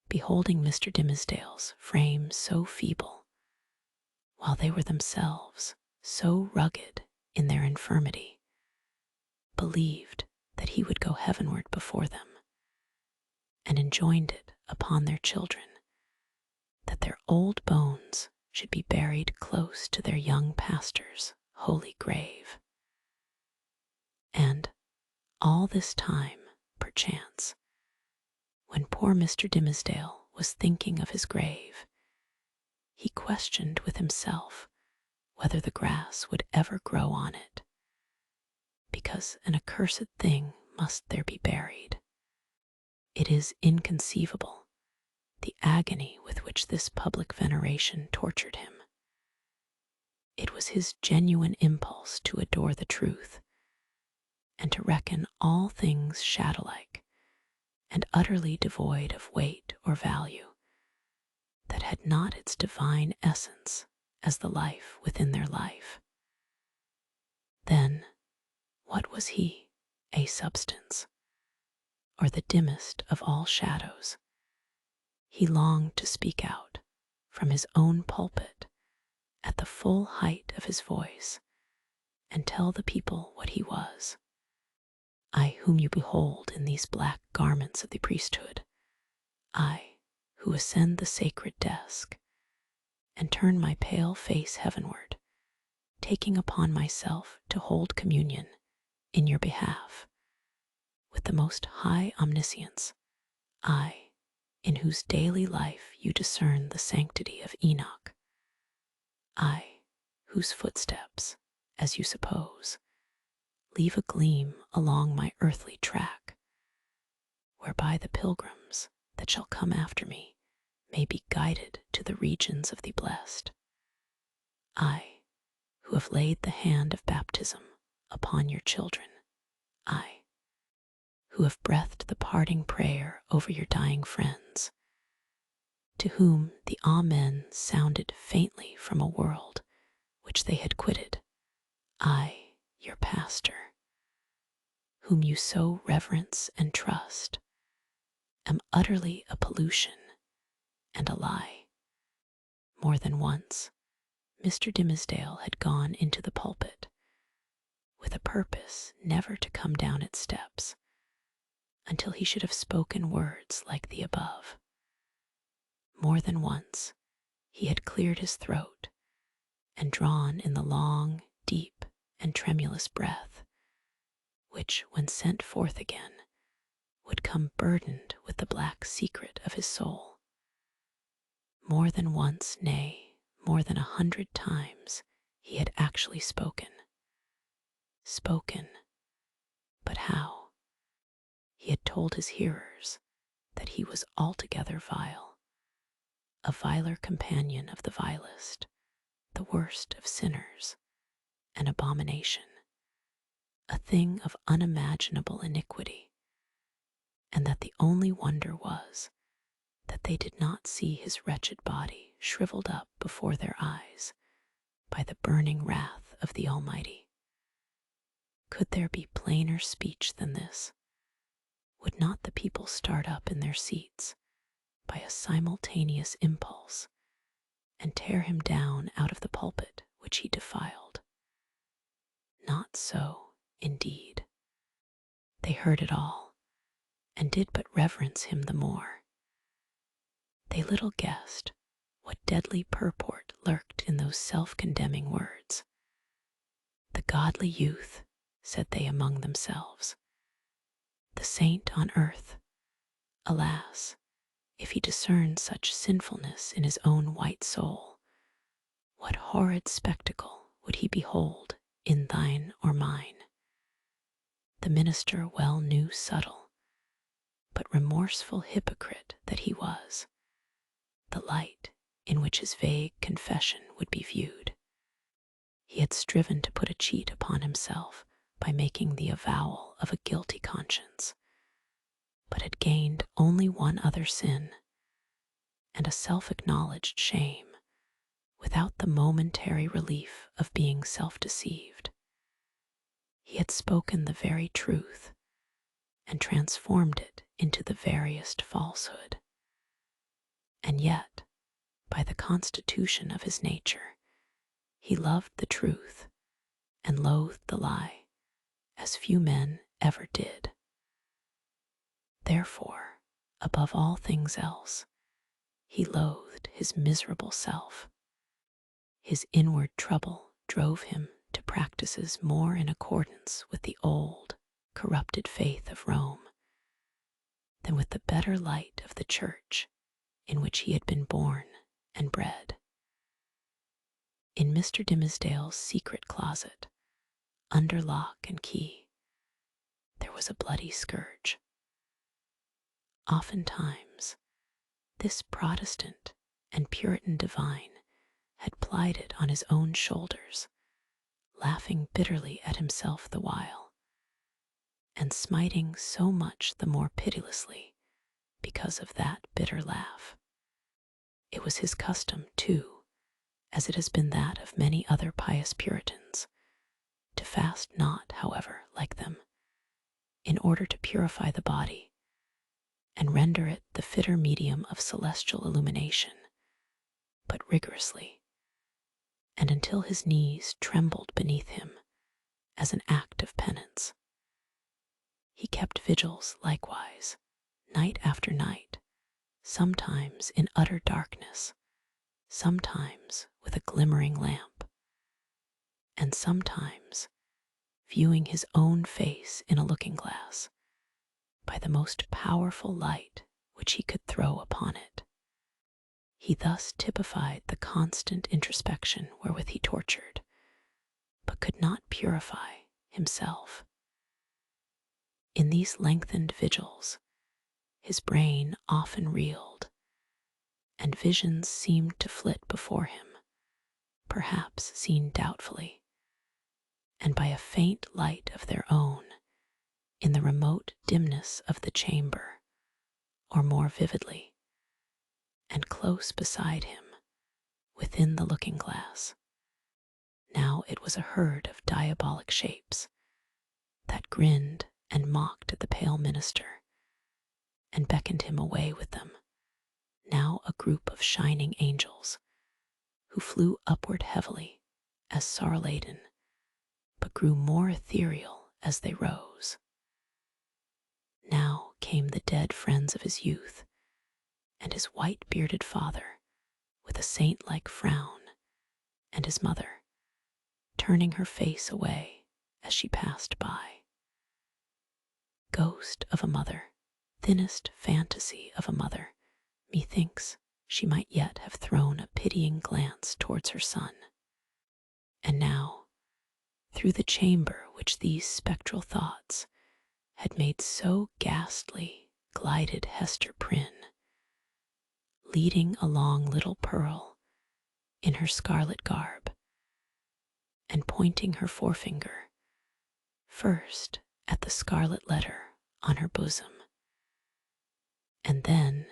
Speaker 1: beholding Mr. Dimmesdale's frame so feeble, while they were themselves so rugged in their infirmity, believed that he would go heavenward before them, and enjoined it upon their children that their old bones should be buried close to their young pastor's holy grave. And all this time, perchance, when poor Mr. Dimmesdale was thinking of his grave, he questioned with himself whether the grass would ever grow on it, because an accursed thing must there be buried. It is inconceivable, the agony with which this public veneration tortured him. It was his genuine impulse to adore the truth, and to reckon all things shadow-like and utterly devoid of weight or value, that had not its divine essence as the life within their life. Then, what was he, a substance, or the dimmest of all shadows? He longed to speak out from his own pulpit at the full height of his voice and tell the people what he was. I whom you behold in these black garments of the priesthood, I who ascend the sacred desk and turn my pale face heavenward, taking upon myself to hold communion in your behalf with the most high omniscience, I, in whose daily life you discern the sanctity of Enoch, I, whose footsteps, as you suppose, leave a gleam along my earthly track, whereby the pilgrims that shall come after me may be guided to the regions of the blessed. I, who have laid the hand of baptism upon your children, I, who have breathed the parting prayer over your dying friends, to whom the Amen sounded faintly from a world which they had quitted, I, your pastor, whom you so reverence and trust, am utterly a pollution and a lie. More than once, Mr. Dimmesdale had gone into the pulpit with a purpose never to come down its steps until he should have spoken words like the above. More than once, he had cleared his throat and drawn in the long, deep, and tremulous breath, which, when sent forth again, would come burdened with the black secret of his soul. More than once, nay, more than 100 times, he had actually spoken. Spoken, but how? He had told his hearers that he was altogether vile, a viler companion of the vilest, the worst of sinners, an abomination, a thing of unimaginable iniquity, and that the only wonder was that they did not see his wretched body shriveled up before their eyes by the burning wrath of the Almighty. Could there be plainer speech than this? Would not the people start up in their seats by a simultaneous impulse and tear him down out of the pulpit which he defiled? Not so, indeed. They heard it all, and did but reverence him the more. They little guessed what deadly purport lurked in those self-condemning words. The godly youth, said they among themselves, the saint on earth, alas, if he discerned such sinfulness in his own white soul, what horrid spectacle would he behold in thine or mine? The minister well knew subtle, but remorseful hypocrite that he was, the light in which his vague confession would be viewed. He had striven to put a cheat upon himself by making the avowal of a guilty conscience, but had gained only one other sin, and a self-acknowledged shame, without the momentary relief of being self-deceived. He had spoken the very truth, and transformed it into the veriest falsehood. And yet, by the constitution of his nature, he loved the truth and loathed the lie, as few men ever did. Therefore, above all things else, he loathed his miserable self. His inward trouble drove him to practices more in accordance with the old, corrupted faith of Rome than with the better light of the church in which he had been born and bred. In Mr. Dimmesdale's secret closet, under lock and key, there was a bloody scourge. Oftentimes, this Protestant and Puritan divine had plied it on his own shoulders, laughing bitterly at himself the while, and smiting so much the more pitilessly because of that bitter laugh. It was his custom, too, as it has been that of many other pious Puritans, to fast not, however, like them, in order to purify the body and render it the fitter medium of celestial illumination, but rigorously, and until his knees trembled beneath him as an act of penance. He kept vigils likewise, night after night, sometimes in utter darkness, sometimes with a glimmering lamp, and sometimes viewing his own face in a looking-glass by the most powerful light which he could throw upon it. He thus typified the constant introspection wherewith he tortured, but could not purify himself. In these lengthened vigils, his brain often reeled, and visions seemed to flit before him, perhaps seen doubtfully, and by a faint light of their own, in the remote dimness of the chamber, or more vividly, and close beside him, within the looking-glass. Now it was a herd of diabolic shapes that grinned and mocked at the pale minister and beckoned him away with them. Now a group of shining angels who flew upward heavily as sorrow-laden, but grew more ethereal as they rose. Now came the dead friends of his youth and his white-bearded father with a saint-like frown, and his mother, turning her face away as she passed by. Ghost of a mother, thinnest fantasy of a mother, methinks she might yet have thrown a pitying glance towards her son. And now, through the chamber which these spectral thoughts had made so ghastly, glided Hester Prynne, leading along little Pearl in her scarlet garb, and pointing her forefinger first at the scarlet letter on her bosom, and then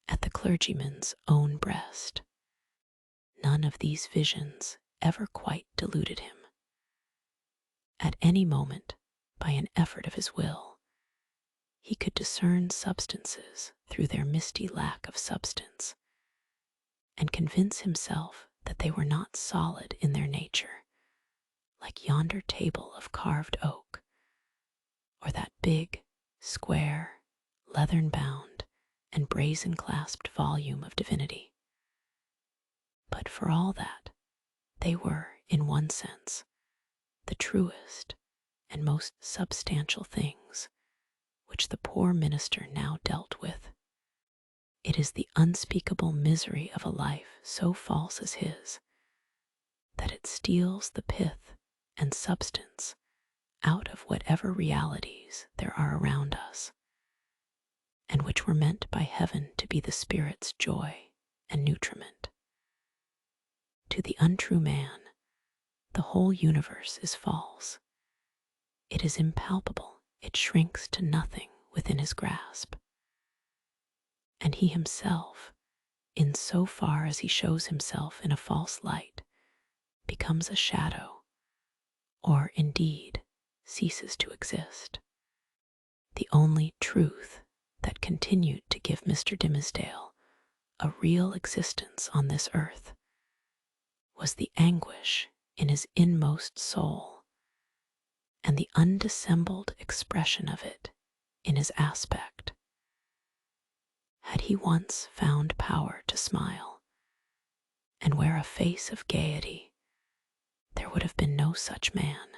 Speaker 1: at the clergyman's own breast. None of these visions ever quite deluded him. At any moment, by an effort of his will, he could discern substances through their misty lack of substance, and convince himself that they were not solid in their nature, like yonder table of carved oak, or that big, square, leathern-bound, and brazen-clasped volume of divinity. But for all that, they were, in one sense, the truest and most substantial things which the poor minister now dealt with. It is the unspeakable misery of a life so false as his, that it steals the pith and substance out of whatever realities there are around us, and which were meant by heaven to be the spirit's joy and nutriment. To the untrue man, the whole universe is false. It is impalpable, it shrinks to nothing within his grasp. And he himself, in so far as he shows himself in a false light, becomes a shadow, or indeed ceases to exist. The only truth that continued to give Mr. Dimmesdale a real existence on this earth was the anguish in his inmost soul, and the undissembled expression of it in his aspect. Had he once found power to smile and wear a face of gaiety, there would have been no such man.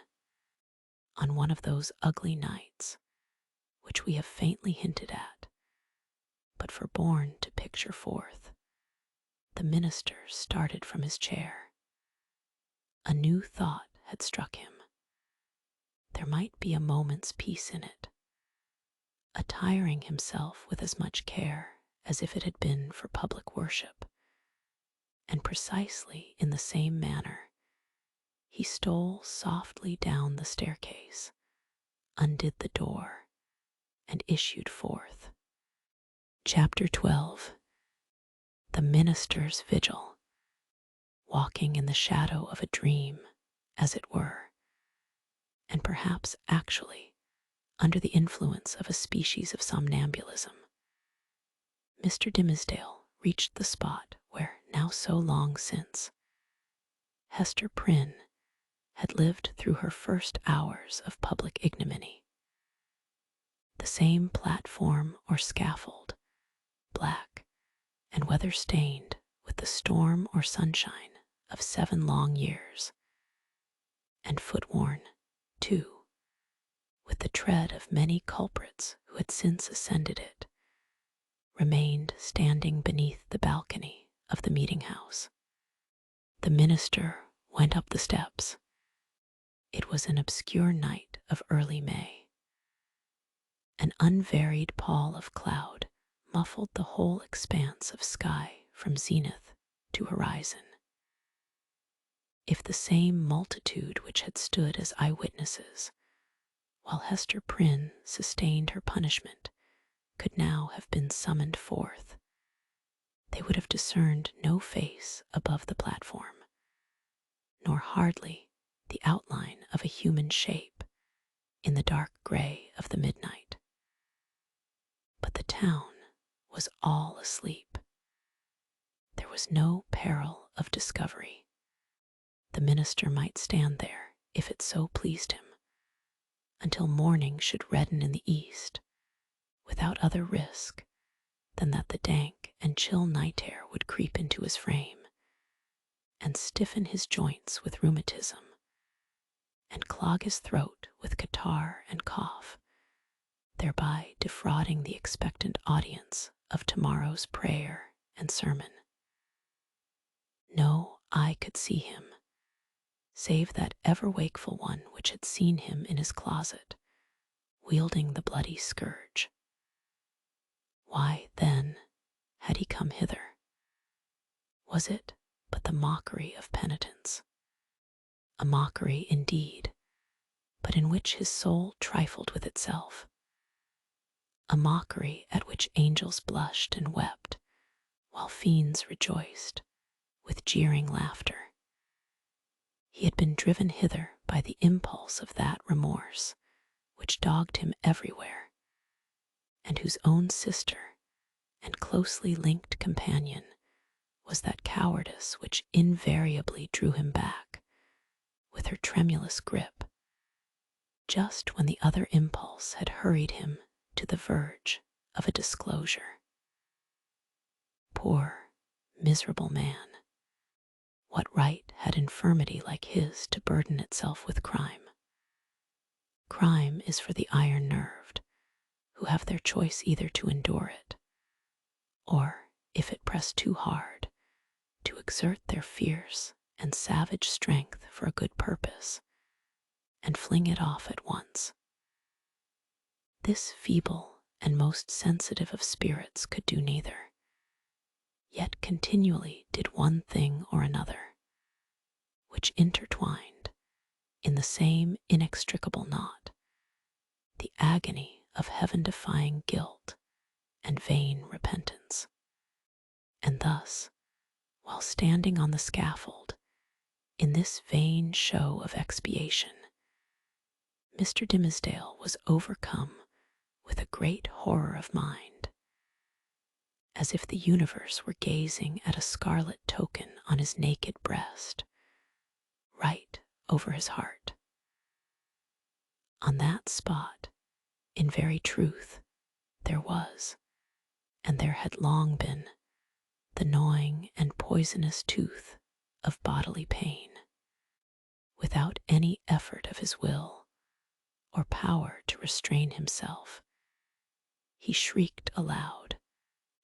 Speaker 1: On one of those ugly nights, which we have faintly hinted at, but forborne to picture forth, the minister started from his chair. A new thought had struck him. There might be a moment's peace in it. Attiring himself with as much care as if it had been for public worship, and precisely in the same manner, he stole softly down the staircase, undid the door, and issued forth. Chapter 12. The Minister's Vigil. Walking in the shadow of a dream, as it were, and perhaps actually under the influence of a species of somnambulism, Mr. Dimmesdale reached the spot where, now so long since, Hester Prynne had lived through her first hours of public ignominy. The same platform or scaffold, black and weather-stained with the storm or sunshine of 7 long years, and foot-worn, too, with the tread of many culprits who had since ascended it, remained standing beneath the balcony of the meeting-house. The minister went up the steps. It was an obscure night of early May. An unvaried pall of cloud muffled the whole expanse of sky from zenith to horizon. If the same multitude which had stood as eyewitnesses while Hester Prynne sustained her punishment could now have been summoned forth, they would have discerned no face above the platform, nor hardly the outline of a human shape in the dark gray of the midnight. But the town was all asleep. There was no peril of discovery. The minister might stand there, if it so pleased him, until morning should redden in the east, without other risk than that the dank and chill night air would creep into his frame and stiffen his joints with rheumatism and clog his throat with catarrh and cough, thereby defrauding the expectant audience of tomorrow's prayer and sermon. No eye could see him, save that ever-wakeful one which had seen him in his closet, wielding the bloody scourge. Why, then, had he come hither? Was it but the mockery of penitence? A mockery indeed, but in which his soul trifled with itself. A mockery at which angels blushed and wept, while fiends rejoiced, with jeering laughter. He had been driven hither by the impulse of that remorse which dogged him everywhere, and whose own sister and closely linked companion was that cowardice which invariably drew him back, with her tremulous grip, just when the other impulse had hurried him to the verge of a disclosure. Poor, miserable man! What right had infirmity like his to burden itself with crime? Crime is for the iron-nerved, who have their choice either to endure it, or, if it press too hard, to exert their fierce and savage strength for a good purpose, and fling it off at once. This feeble and most sensitive of spirits could do neither, yet continually did one thing or another, which intertwined in the same inextricable knot the agony of heaven-defying guilt and vain repentance. And thus, while standing on the scaffold, in this vain show of expiation, Mr. Dimmesdale was overcome with a great horror of mind, as if the universe were gazing at a scarlet token on his naked breast, right over his heart. On that spot, in very truth, there was, and there had long been, the gnawing and poisonous tooth of bodily pain. Without any effort of his will or power to restrain himself, he shrieked aloud,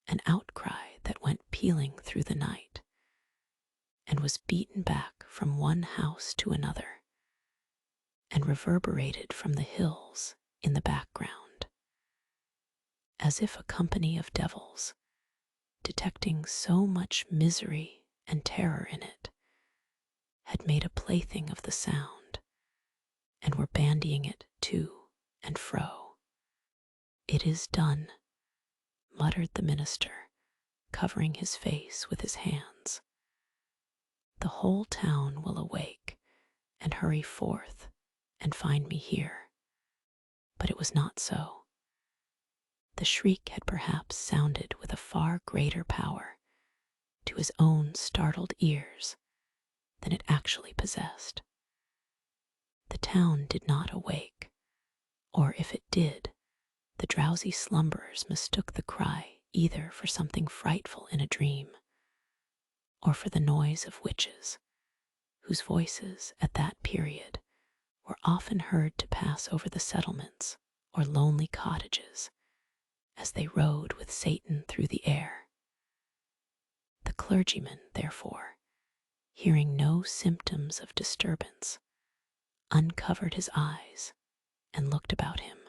Speaker 1: an outcry that went pealing through the night, and was beaten back from one house to another, and reverberated from the hills in the background, as if a company of devils, detecting so much misery and terror in it, had made a plaything of the sound, and were bandying it to and fro. "It is done," muttered the minister, covering his face with his hands. "The whole town will awake and hurry forth and find me here." But it was not so. The shriek had perhaps sounded with a far greater power to his own startled ears than it actually possessed. The town did not awake, or if it did, the drowsy slumberers mistook the cry either for something frightful in a dream, or for the noise of witches, whose voices at that period were often heard to pass over the settlements or lonely cottages as they rode with Satan through the air. The clergyman, therefore, hearing no symptoms of disturbance, uncovered his eyes and looked about him.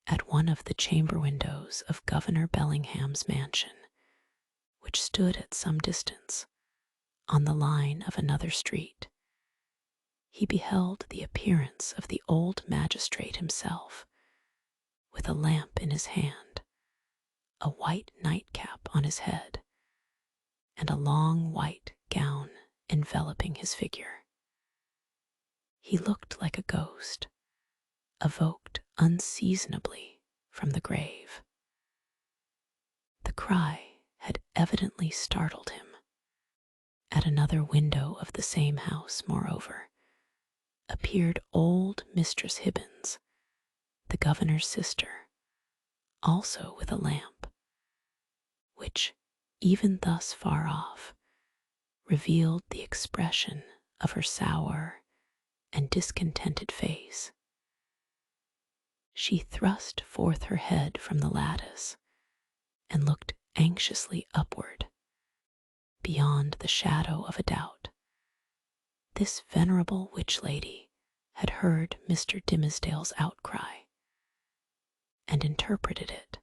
Speaker 1: At one of the chamber windows of Governor Bellingham's mansion, which stood at some distance on the line of another street, he beheld the appearance of the old magistrate himself, with a lamp in his hand, a white nightcap on his head, and a long white gown enveloping his figure. He looked like a ghost, evoked unseasonably from the grave. The cry had evidently startled him. At another window of the same house, moreover, appeared old Mistress Hibbins, the governor's sister, also with a lamp, which, even thus far off, revealed the expression of her sour and discontented face. She thrust forth her head from the lattice and looked anxiously upward. Beyond the shadow of a doubt, this venerable witch lady had heard Mr. Dimmesdale's outcry and interpreted it,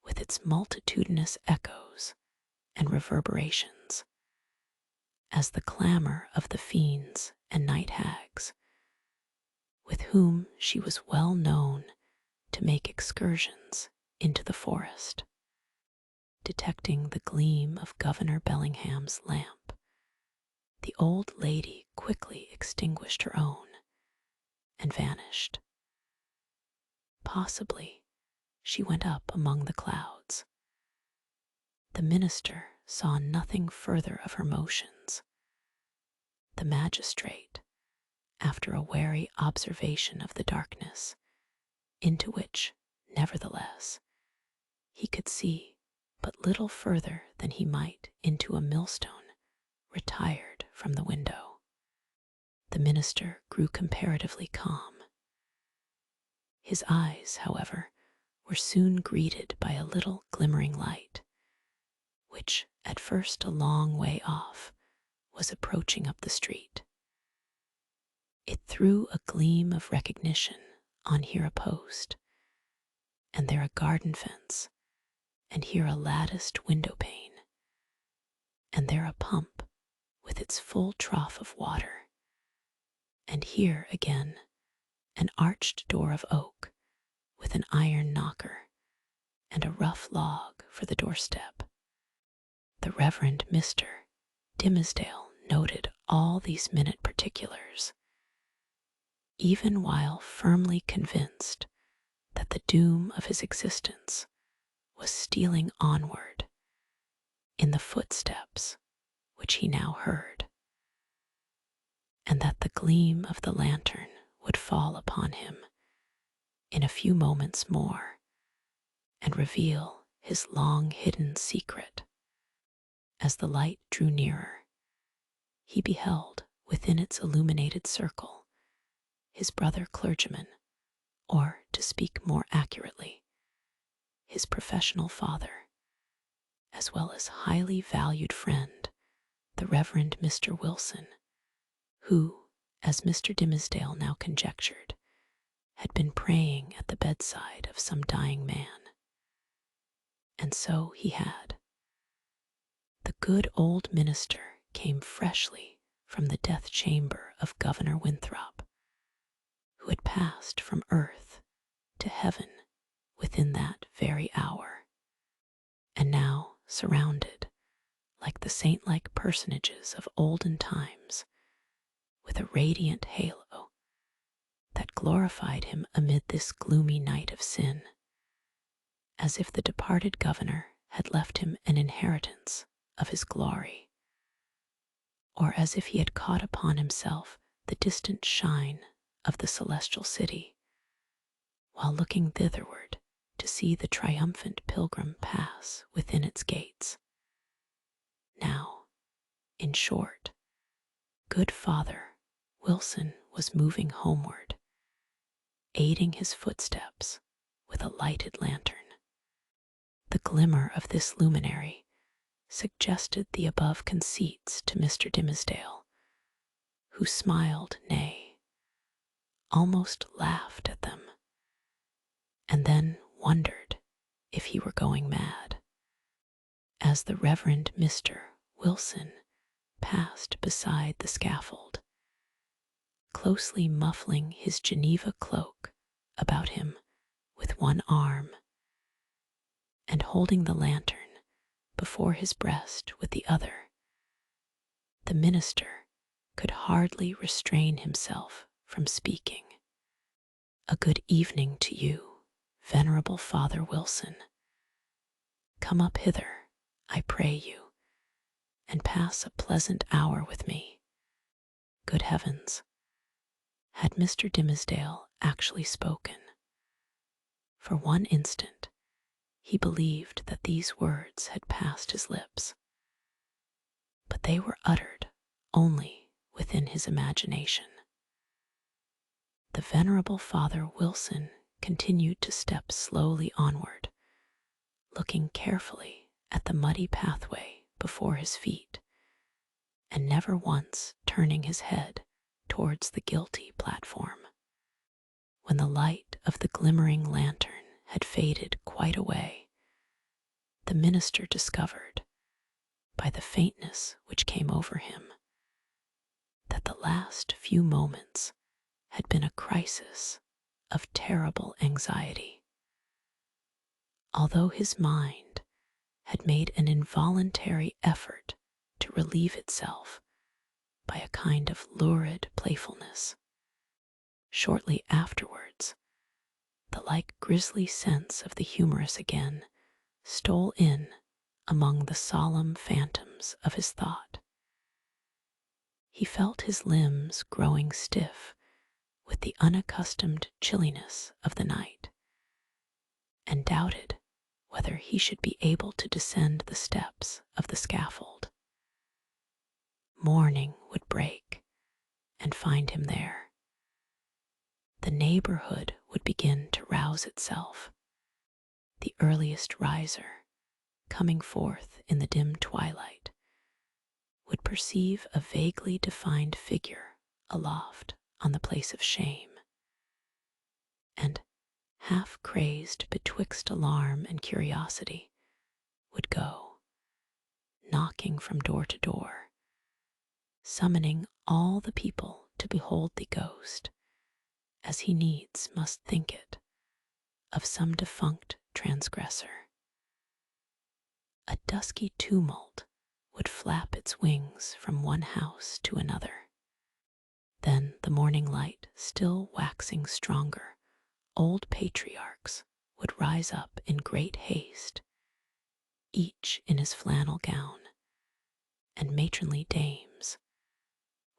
Speaker 1: with its multitudinous echoes and reverberations, as the clamor of the fiends and night hags, with whom she was well known to make excursions into the forest. Detecting the gleam of Governor Bellingham's lamp, the old lady quickly extinguished her own and vanished. Possibly she went up among the clouds. The minister saw nothing further of her motions. The magistrate, after a wary observation of the darkness, into which, nevertheless, he could see but little further than he might into a millstone, retired from the window. The minister grew comparatively calm. His eyes, however, were soon greeted by a little glimmering light, which, at first a long way off, was approaching up the street. It threw a gleam of recognition on here a post, and there a garden fence, and here a latticed window pane, and there a pump with its full trough of water, and here again an arched door of oak with an iron knocker and a rough log for the doorstep. The Reverend Mr. Dimmesdale noted all these minute particulars, even while firmly convinced that the doom of his existence was stealing onward in the footsteps which he now heard, and that the gleam of the lantern would fall upon him in a few moments more and reveal his long-hidden secret. As the light drew nearer, he beheld within its illuminated circle his brother clergyman, or, to speak more accurately, his professional father, as well as highly valued friend, the Reverend Mr. Wilson, who, as Mr. Dimmesdale now conjectured, had been praying at the bedside of some dying man. And so he had. The good old minister came freshly from the death chamber of Governor Winthrop, who had passed from earth to heaven within that very hour, and now surrounded, like the saint-like personages of olden times, with a radiant halo that glorified him amid this gloomy night of sin, as if the departed governor had left him an inheritance of his glory, or as if he had caught upon himself the distant shine of the celestial city, while looking thitherward to see the triumphant pilgrim pass within its gates. Now, in short, good Father Wilson was moving homeward, aiding his footsteps with a lighted lantern. The glimmer of this luminary suggested the above conceits to Mr. Dimmesdale, who smiled, nay, almost laughed at them, and then wondered if he were going mad. As the Reverend Mr. Wilson passed beside the scaffold, closely muffling his Geneva cloak about him with one arm, and holding the lantern before his breast with the other, the minister could hardly restrain himself from speaking. "A good evening to you, venerable Father Wilson. Come up hither, I pray you, and pass a pleasant hour with me." Good heavens! Had Mr. Dimmesdale actually spoken? For one instant, he believed that these words had passed his lips, but they were uttered only within his imagination. The venerable Father Wilson continued to step slowly onward, looking carefully at the muddy pathway before his feet, and never once turning his head towards the guilty platform. When the light of the glimmering lantern had faded quite away, the minister discovered, by the faintness which came over him, that the last few moments had been a crisis of terrible anxiety. Although his mind had made an involuntary effort to relieve itself by a kind of lurid playfulness, shortly afterwards the like grisly sense of the humorous again stole in among the solemn phantoms of his thought. He felt his limbs growing stiff with the unaccustomed chilliness of the night, and doubted whether he should be able to descend the steps of the scaffold. Morning would break and find him there. The neighborhood would begin to rouse itself. The earliest riser, coming forth in the dim twilight, would perceive a vaguely defined figure aloft on the place of shame, and, half crazed betwixt alarm and curiosity, would go, knocking from door to door, summoning all the people to behold the ghost, as he needs must think it, of some defunct transgressor. A dusky tumult would flap its wings from one house to another. Then, the morning light still waxing stronger, old patriarchs would rise up in great haste, each in his flannel gown, and matronly dames,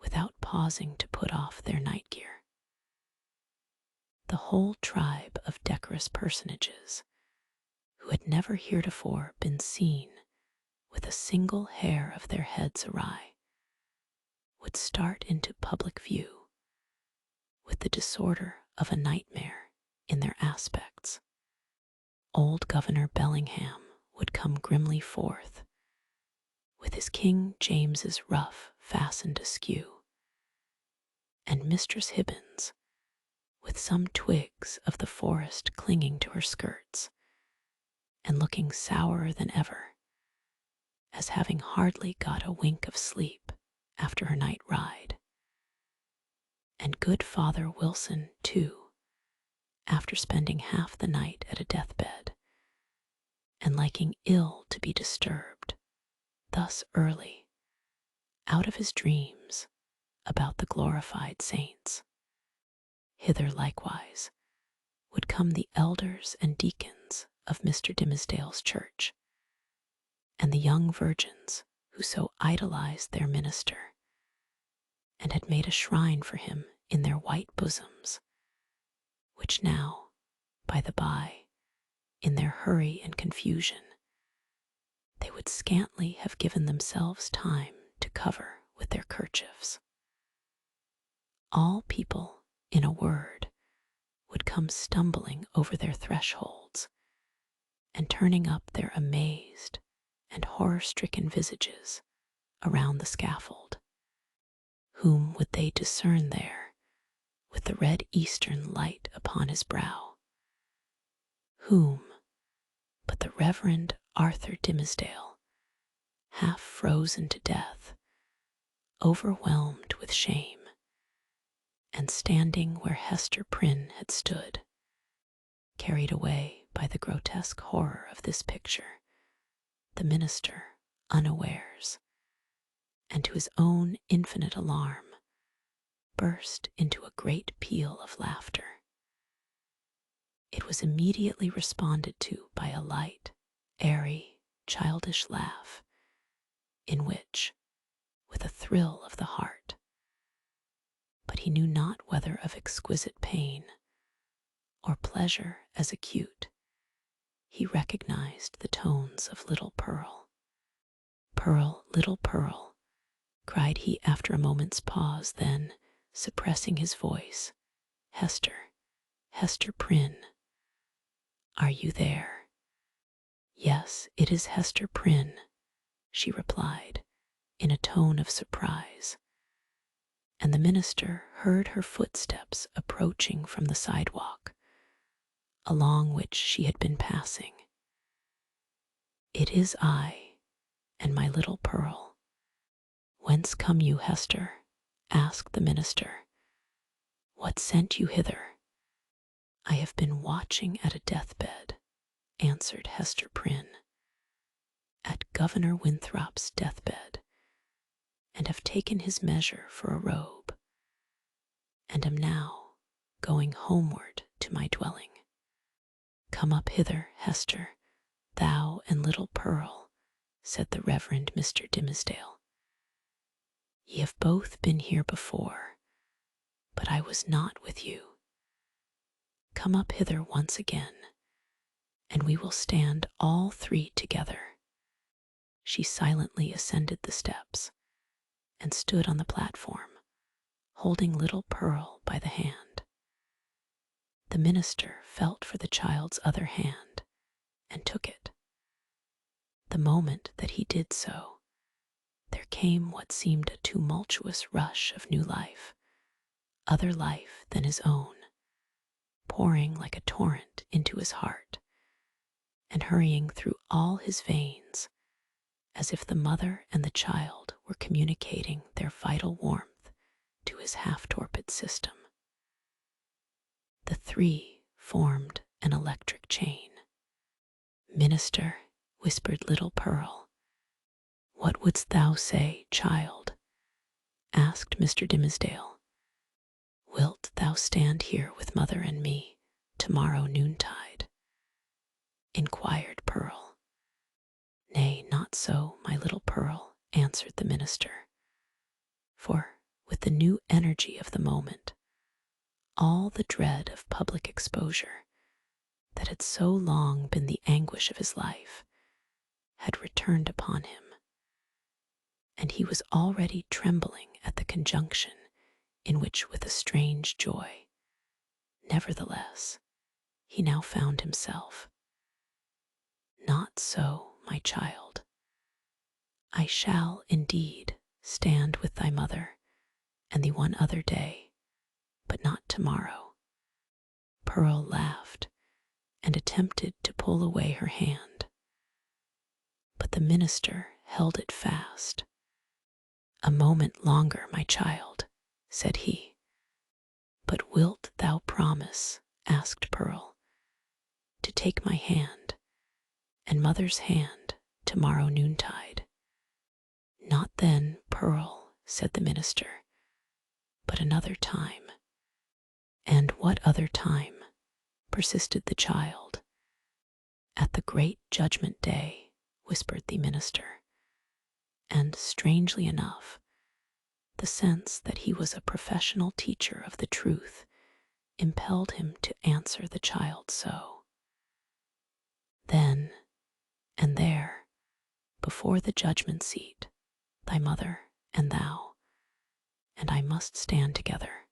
Speaker 1: without pausing to put off their night gear. The whole tribe of decorous personages, who had never heretofore been seen with a single hair of their heads awry, would start into public view, with the disorder of a nightmare in their aspects. Old Governor Bellingham would come grimly forth, with his King James's ruff fastened askew, and Mistress Hibbins, with some twigs of the forest clinging to her skirts, and looking sourer than ever, as having hardly got a wink of sleep after her night ride. And good Father Wilson, too, after spending half the night at a deathbed, and liking ill to be disturbed thus early out of his dreams about the glorified saints. Hither likewise would come the elders and deacons of Mr. Dimmesdale's church, and the young virgins who so idolized their minister and had made a shrine for him in their white bosoms, which now, by the by, in their hurry and confusion, they would scantly have given themselves time to cover with their kerchiefs. All people, in a word, would come stumbling over their thresholds and turning up their amazed and horror-stricken visages around the scaffold. Whom would they discern there, with the red eastern light upon his brow? Whom but the Reverend Arthur Dimmesdale, half frozen to death, overwhelmed with shame, and standing where Hester Prynne had stood, carried away by the grotesque horror of this picture, the minister, unawares, and to his own infinite alarm, burst into a great peal of laughter. It was immediately responded to by a light, airy, childish laugh, in which, with a thrill of the heart, but he knew not whether of exquisite pain or pleasure as acute, he recognized the tones of little Pearl. "Pearl, little Pearl," cried he after a moment's pause, then, suppressing his voice, "Hester, Hester Prynne, are you there?" "Yes, it is Hester Prynne," she replied, in a tone of surprise, and the minister heard her footsteps approaching from the sidewalk, along which she had been passing. "It is I, and my little Pearl." "Whence come you, Hester?" asked the minister. "What sent you hither?" "I have been watching at a deathbed," answered Hester Prynne, "at Governor Winthrop's deathbed, and have taken his measure for a robe, and am now going homeward to my dwelling." "Come up hither, Hester, thou and little Pearl," said the Reverend Mr. Dimmesdale. "Ye have both been here before, but I was not with you. Come up hither once again, and we will stand all three together." She silently ascended the steps and stood on the platform, holding little Pearl by the hand. The minister felt for the child's other hand and took it. The moment that he did so, there came what seemed a tumultuous rush of new life, other life than his own, pouring like a torrent into his heart and hurrying through all his veins, as if the mother and the child were communicating their vital warmth to his half-torpid system. The three formed an electric chain. "Minister," whispered little Pearl. "What wouldst thou say, child?" asked Mr. Dimmesdale. "Wilt thou stand here with mother and me tomorrow noontide?" inquired Pearl. "Nay, not so, my little Pearl," answered the minister, for, with the new energy of the moment, all the dread of public exposure, that had so long been the anguish of his life, had returned upon him, and he was already trembling at the conjunction in which, with a strange joy, nevertheless, he now found himself. "Not so, my child. I shall, indeed, stand with thy mother and the one other day, but not tomorrow." Pearl laughed and attempted to pull away her hand, but the minister held it fast. "A moment longer, my child," said he. "But wilt thou promise," asked Pearl, "to take my hand and mother's hand tomorrow noontide?" "Not then, Pearl," said the minister, "but another time." "And what other time?" persisted the child. "At the great judgment day," whispered the minister. And, strangely enough, The sense that he was a professional teacher of the truth impelled him to answer the child so. Then and there, before the judgment seat, thy mother and thou and I must stand together.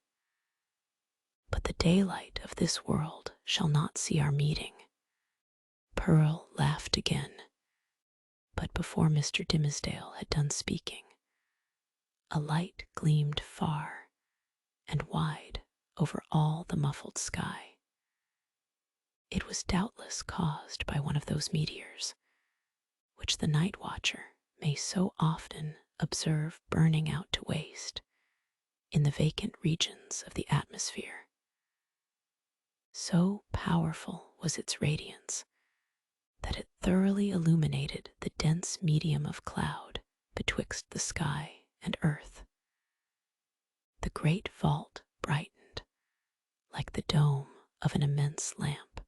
Speaker 1: But the daylight of this world shall not see our meeting. Pearl laughed again, but before Mr. Dimmesdale had done speaking, a light gleamed far and wide over all the muffled sky. It was doubtless caused by one of those meteors which the night watcher may so often observe burning out to waste in the vacant regions of the atmosphere. So powerful was its radiance that it thoroughly illuminated the dense medium of cloud betwixt the sky and earth. The great vault brightened like the dome of an immense lamp.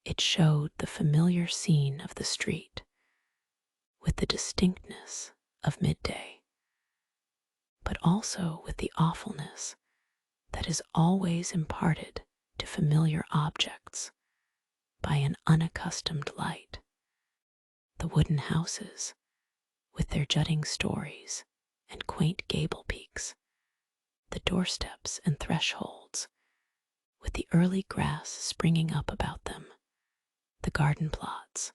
Speaker 1: It showed the familiar scene of the street with the distinctness of midday, but also with the awfulness that is always imparted to familiar objects by an unaccustomed light. The wooden houses, with their jutting stories and quaint gable peaks, the doorsteps and thresholds, with the early grass springing up about them, the garden plots,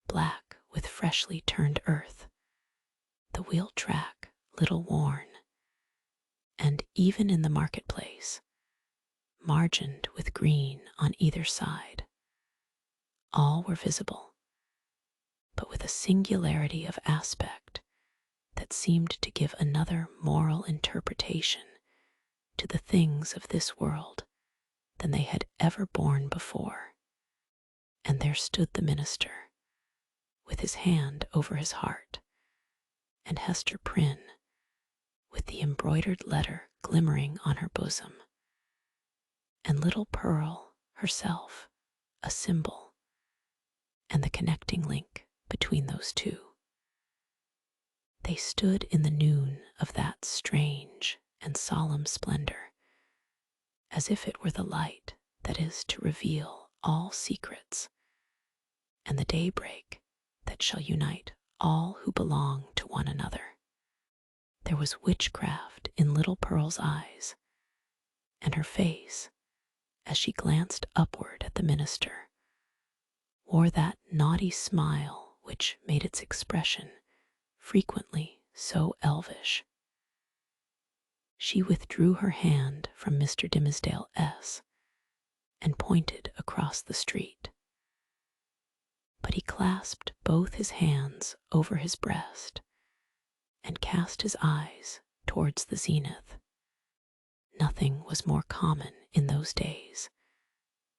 Speaker 1: black with freshly turned earth, the wheel track little worn, and even in the marketplace, margined with green on either side, all were visible, but with a singularity of aspect that seemed to give another moral interpretation to the things of this world than they had ever borne before. And there stood the minister, with his hand over his heart, and Hester Prynne, with the embroidered letter glimmering on her bosom, and little Pearl herself, a symbol, and the connecting link between those two. They stood in the noon of that strange and solemn splendor, as if it were the light that is to reveal all secrets, and the daybreak that shall unite all who belong to one another. There was witchcraft in little Pearl's eyes, and her face, as she glanced upward at the minister, wore that naughty smile which made its expression frequently so elvish. She withdrew her hand from Mr. Dimmesdale and pointed across the street. But he clasped both his hands over his breast and cast his eyes towards the zenith. Nothing was more common in those days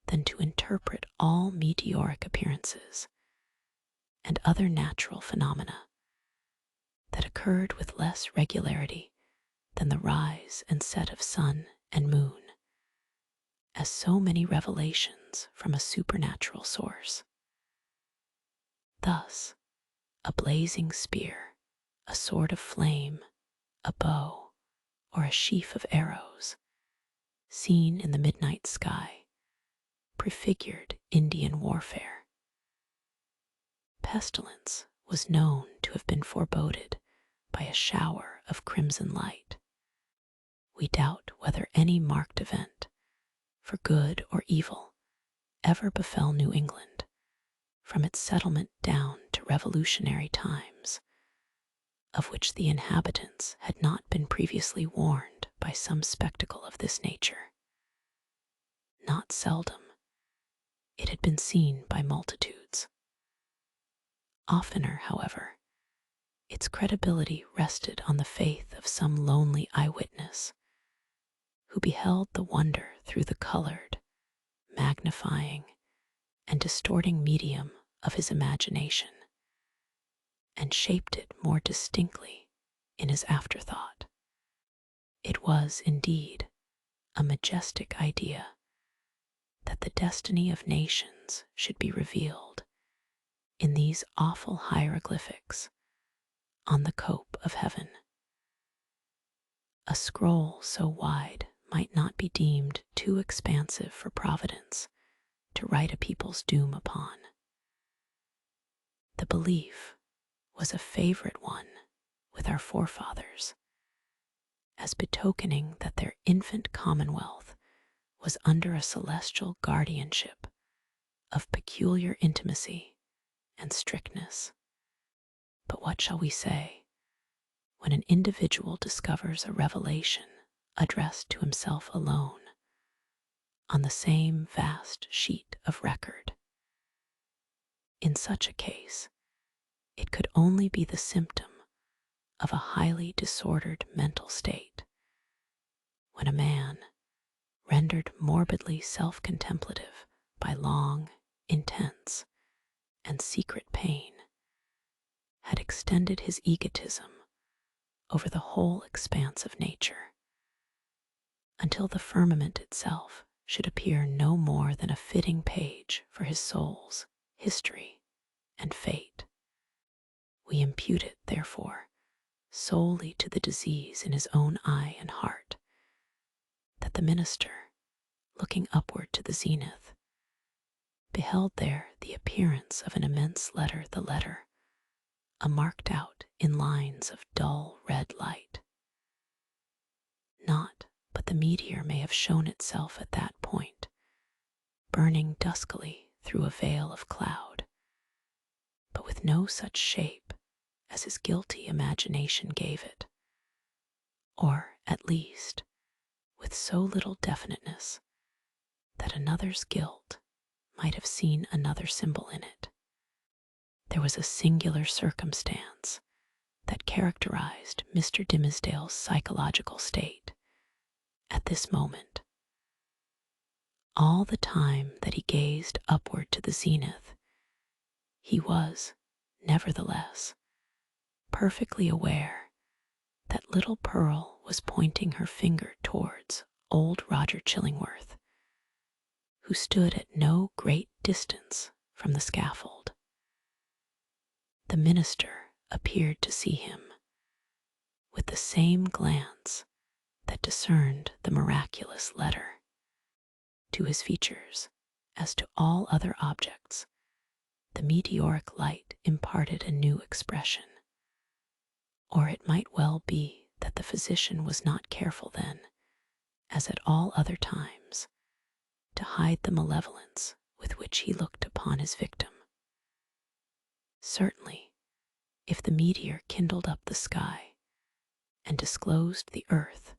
Speaker 1: than to interpret all meteoric appearances and other natural phenomena that occurred with less regularity than the rise and set of sun and moon, as so many revelations from a supernatural source. Thus, a blazing spear, a sword of flame, a bow, or a sheaf of arrows, seen in the midnight sky, prefigured Indian warfare. Pestilence was known to have been foreboded by a shower of crimson light. We doubt whether any marked event, for good or evil, ever befell New England, from its settlement down to revolutionary times, of which the inhabitants had not been previously warned by some spectacle of this nature. Not seldom, it had been seen by multitudes. Oftener, however, its credibility rested on the faith of some lonely eyewitness who beheld the wonder through the colored, magnifying, and distorting medium of his imagination, and shaped it more distinctly in his afterthought. It was, indeed, a majestic idea that the destiny of nations should be revealed in these awful hieroglyphics on the cope of heaven. A scroll so wide might not be deemed too expansive for Providence to write a people's doom upon. The belief was a favorite one with our forefathers, as betokening that their infant commonwealth was under a celestial guardianship of peculiar intimacy and strictness. But what shall we say when an individual discovers a revelation addressed to himself alone on the same vast sheet of record? In such a case, it could only be the symptom of a highly disordered mental state, when a man, rendered morbidly self-contemplative by long, intense, and secret pain, had extended his egotism over the whole expanse of nature, until the firmament itself should appear no more than a fitting page for his soul's history and fate. We impute it, therefore, solely to the disease in his own eye and heart, that the minister, looking upward to the zenith, beheld there the appearance of an immense letter, the letter, a marked out in lines of dull red light. Not but the meteor may have shown itself at that point, burning duskily through a veil of cloud, but with no such shape as his guilty imagination gave it, or, at least, with so little definiteness that another's guilt might have seen another symbol in it. There was a singular circumstance that characterized Mr. Dimmesdale's psychological state at this moment. All the time that he gazed upward to the zenith, he was, nevertheless, perfectly aware that little Pearl was pointing her finger towards old Roger Chillingworth, who stood at no great distance from the scaffold. The minister appeared to see him with the same glance that discerned the miraculous letter. To his features, as to all other objects, the meteoric light imparted a new expression. Or it might well be that the physician was not careful then, as at all other times, to hide the malevolence with which he looked upon his victim. Certainly, if the meteor kindled up the sky and disclosed the earth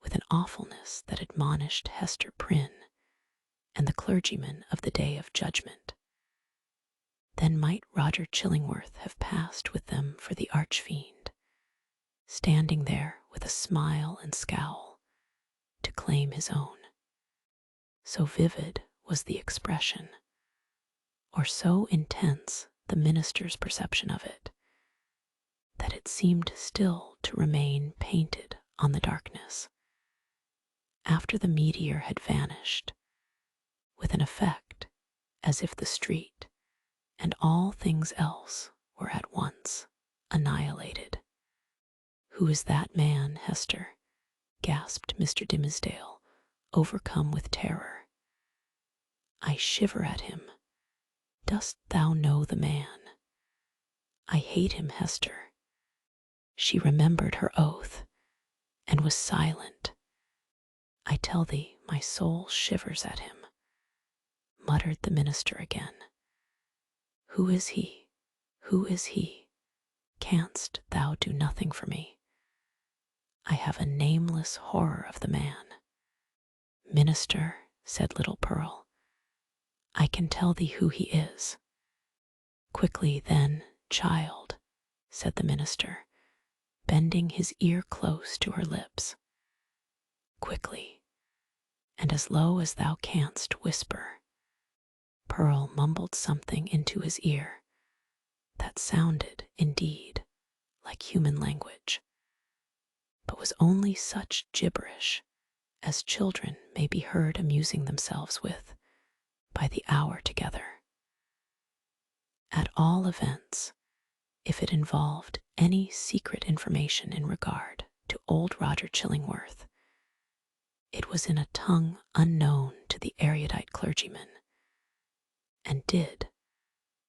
Speaker 1: with an awfulness that admonished Hester Prynne and the clergyman of the day of judgment, then might Roger Chillingworth have passed with them for the archfiend, standing there with a smile and scowl to claim his own. So vivid was the expression, or so intense the minister's perception of it, that it seemed still to remain painted on the darkness, after the meteor had vanished, with an effect as if the street and all things else were at once annihilated. "Who is that man, Hester?" gasped Mr. Dimmesdale, overcome with terror. "I shiver at him. Dost thou know the man?" "I hate him, Hester." She remembered her oath, and was silent. "I tell thee, my soul shivers at him," muttered the minister again. "Who is he? Who is he? Canst thou do nothing for me? I have a nameless horror of the man." "Minister," said little Pearl, "I can tell thee who he is." "Quickly, then, child," said the minister, bending his ear close to her lips. "Quickly, and as low as thou canst whisper." Pearl mumbled something into his ear that sounded, indeed, like human language, but was only such gibberish as children may be heard amusing themselves with by the hour together. At all events, if it involved any secret information in regard to old Roger Chillingworth. It was in a tongue unknown to the erudite clergyman, and did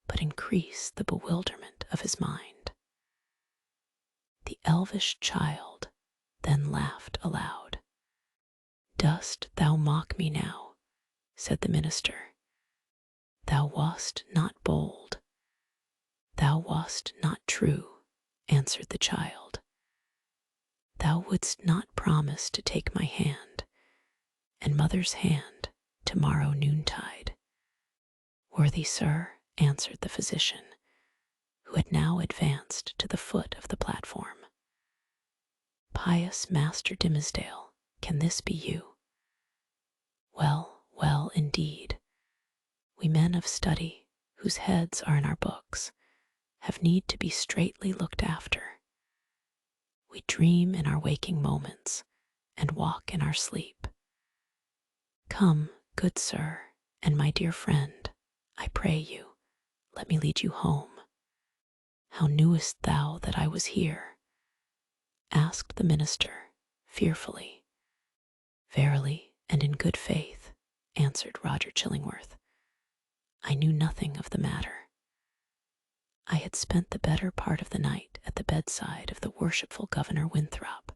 Speaker 1: but increase the bewilderment of his mind. The elvish child then laughed aloud. "Dost thou mock me now?" said the minister. "Thou wast not bold, thou wast not true," answered the child. "Thou wouldst not promise to take my hand and mother's hand tomorrow noontide." "Worthy sir," answered the physician, who had now advanced to the foot of the platform, "pious Master Dimmesdale, can this be you? Well, well, indeed. We men of study, whose heads are in our books, have need to be straitly looked after. We dream in our waking moments, and walk in our sleep. Come, good sir, and my dear friend, I pray you, let me lead you home." "How knewest thou that I was here?" asked the minister, fearfully. "Verily, and in good faith," answered Roger Chillingworth, "I knew nothing of the matter. I had spent the better part of the night at the bedside of the worshipful Governor Winthrop,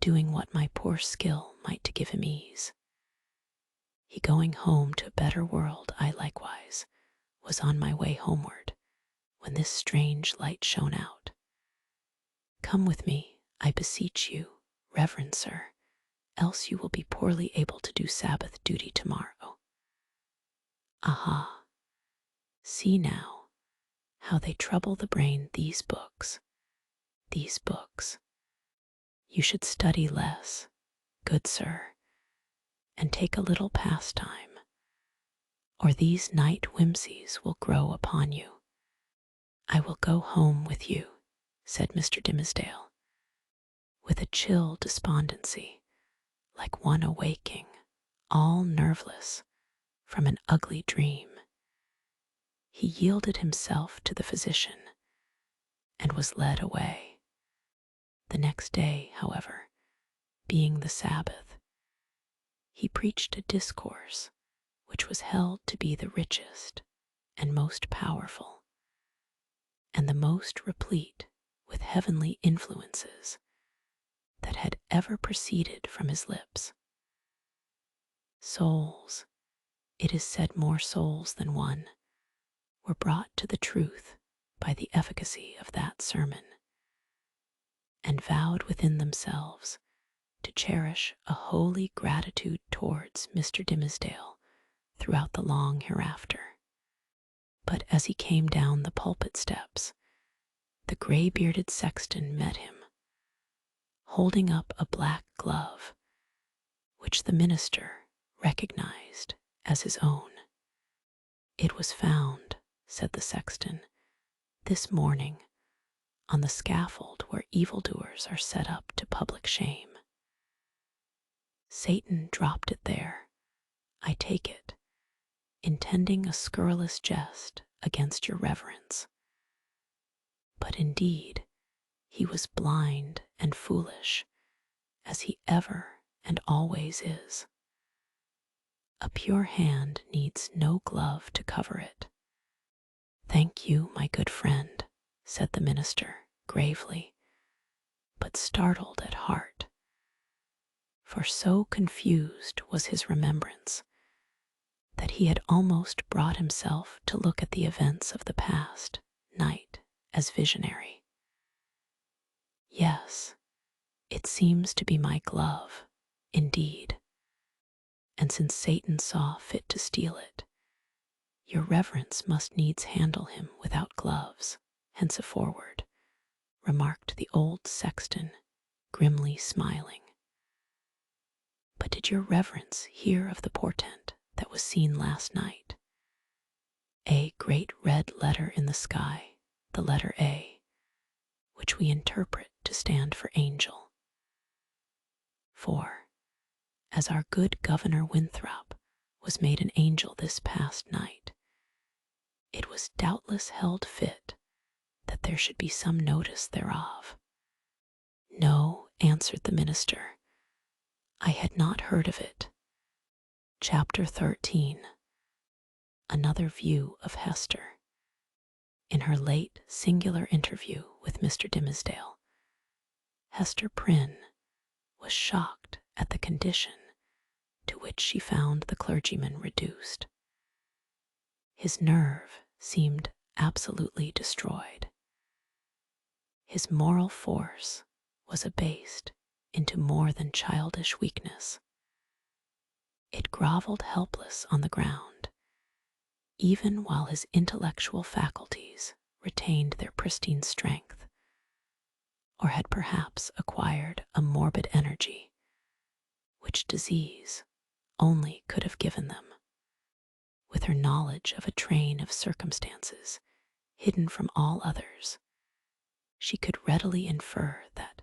Speaker 1: doing what my poor skill might to give him ease. He going home to a better world, I likewise was on my way homeward, when this strange light shone out. Come with me, I beseech you, reverend sir, else you will be poorly able to do Sabbath duty tomorrow. Aha! See now how they trouble the brain, these books, these books. You should study less, good sir, and take a little pastime, or these night whimsies will grow upon you." "I will go home with you," said Mr. Dimmesdale, with a chill despondency, like one awaking, all nerveless, from an ugly dream. He yielded himself to the physician, and was led away. The next day, however, being the Sabbath, he preached a discourse which was held to be the richest and most powerful, and the most replete with heavenly influences that had ever proceeded from his lips. Souls, it is said more souls than one, were brought to the truth by the efficacy of that sermon, and vowed within themselves to cherish a holy gratitude towards Mr. Dimmesdale throughout the long hereafter. But as he came down the pulpit steps, the gray-bearded sexton met him, holding up a black glove, which the minister recognized as his own. "It was found," said the sexton, "this morning on the scaffold where evildoers are set up to public shame. Satan dropped it there, I take it, intending a scurrilous jest against your reverence. But indeed he was blind and foolish, as he ever and always is. A pure hand needs no glove to cover it." "Thank you, my good friend," said the minister, gravely, but startled at heart, for so confused was his remembrance that he had almost brought himself to look at the events of the past night as visionary. "Yes, it seems to be my glove, indeed, and since Satan saw fit to steal it, your reverence must needs handle him without gloves henceforward," remarked the old sexton, grimly smiling. "But did your reverence hear of the portent that was seen last night? A great red letter in the sky, the letter A, which we interpret to stand for angel. For, as our good Governor Winthrop was made an angel this past night, it was doubtless held fit that there should be some notice thereof. No answered the minister. I had not heard of it. Chapter 13. Another view of Hester. In her late singular interview with Mr. Dimmesdale, Hester Prynne was shocked at the condition to which she found the clergyman reduced. His nerve seemed absolutely destroyed. His moral force was abased into more than childish weakness. It groveled helpless on the ground, even while his intellectual faculties retained their pristine strength, or had perhaps acquired a morbid energy which disease only could have given them. With her knowledge of a train of circumstances hidden from all others, she could readily infer that,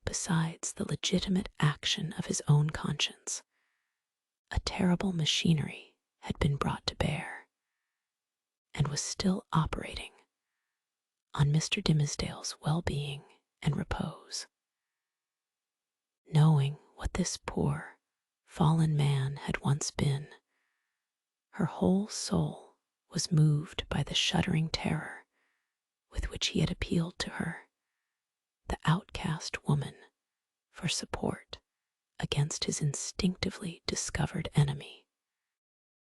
Speaker 1: besides the legitimate action of his own conscience, a terrible machinery had been brought to bear, and was still operating on Mr. Dimmesdale's well-being and repose. Knowing what this poor, fallen man had once been, her whole soul was moved by the shuddering terror with which he had appealed to her, the outcast woman, for support against his instinctively discovered enemy.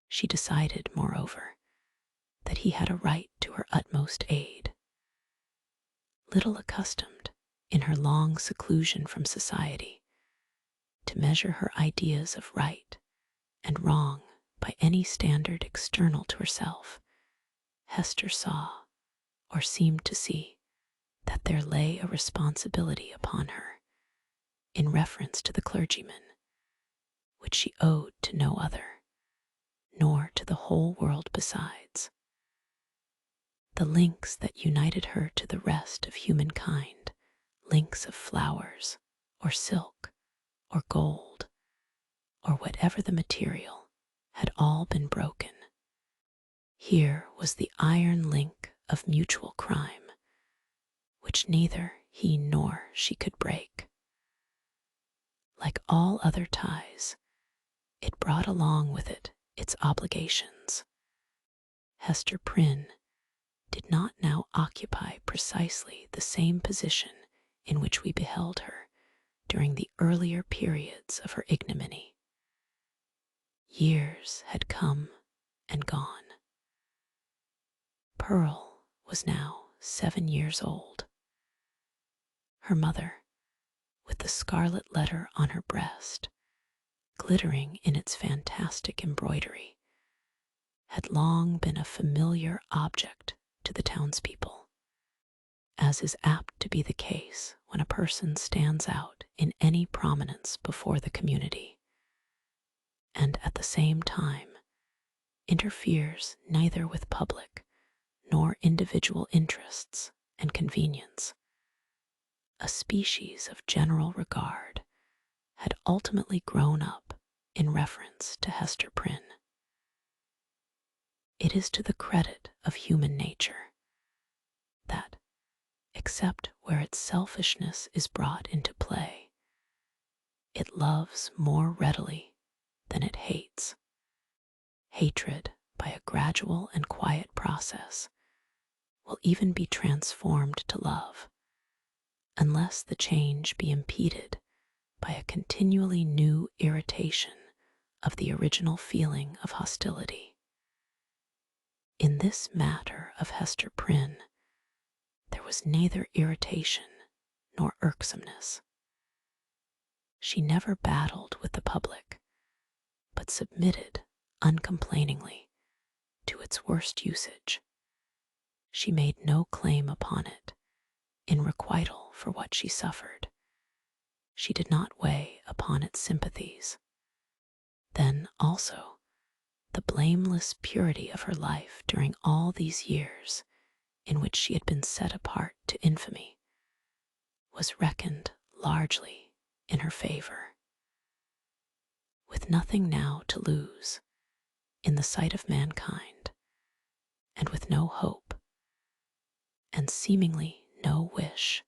Speaker 1: She decided, moreover, that he had a right to her utmost aid. Little accustomed, in her long seclusion from society, to measure her ideas of right and wrong by any standard external to herself, Hester saw, or seemed to see, that there lay a responsibility upon her in reference to the clergyman, which she owed to no other, nor to the whole world besides. The links that united her to the rest of humankind, links of flowers, or silk, or gold, or whatever the material, had all been broken. Here was the iron link of mutual crime, which neither he nor she could break. Like all other ties, it brought along with it its obligations. Hester Prynne did not now occupy precisely the same position in which we beheld her during the earlier periods of her ignominy. Years had come and gone. Pearl was now 7 years old. Her mother, with the scarlet letter on her breast, glittering in its fantastic embroidery, had long been a familiar object to the townspeople, as is apt to be the case when a person stands out in any prominence before the community, and at the same time interferes neither with public nor individual interests and convenience. A species of general regard had ultimately grown up in reference to Hester Prynne. It is to the credit of human nature that, except where its selfishness is brought into play, it loves more readily than it hates. Hatred, by a gradual and quiet process, will even be transformed to love, unless the change be impeded by a continually new irritation of the original feeling of hostility. In this matter of Hester Prynne, there was neither irritation nor irksomeness. She never battled with the public, but submitted uncomplainingly to its worst usage. She made no claim upon it in requital for what she suffered. She did not weigh upon its sympathies. Then also, the blameless purity of her life during all these years in which she had been set apart to infamy was reckoned largely in her favor. With nothing now to lose in the sight of mankind, and with no hope, and seemingly no wish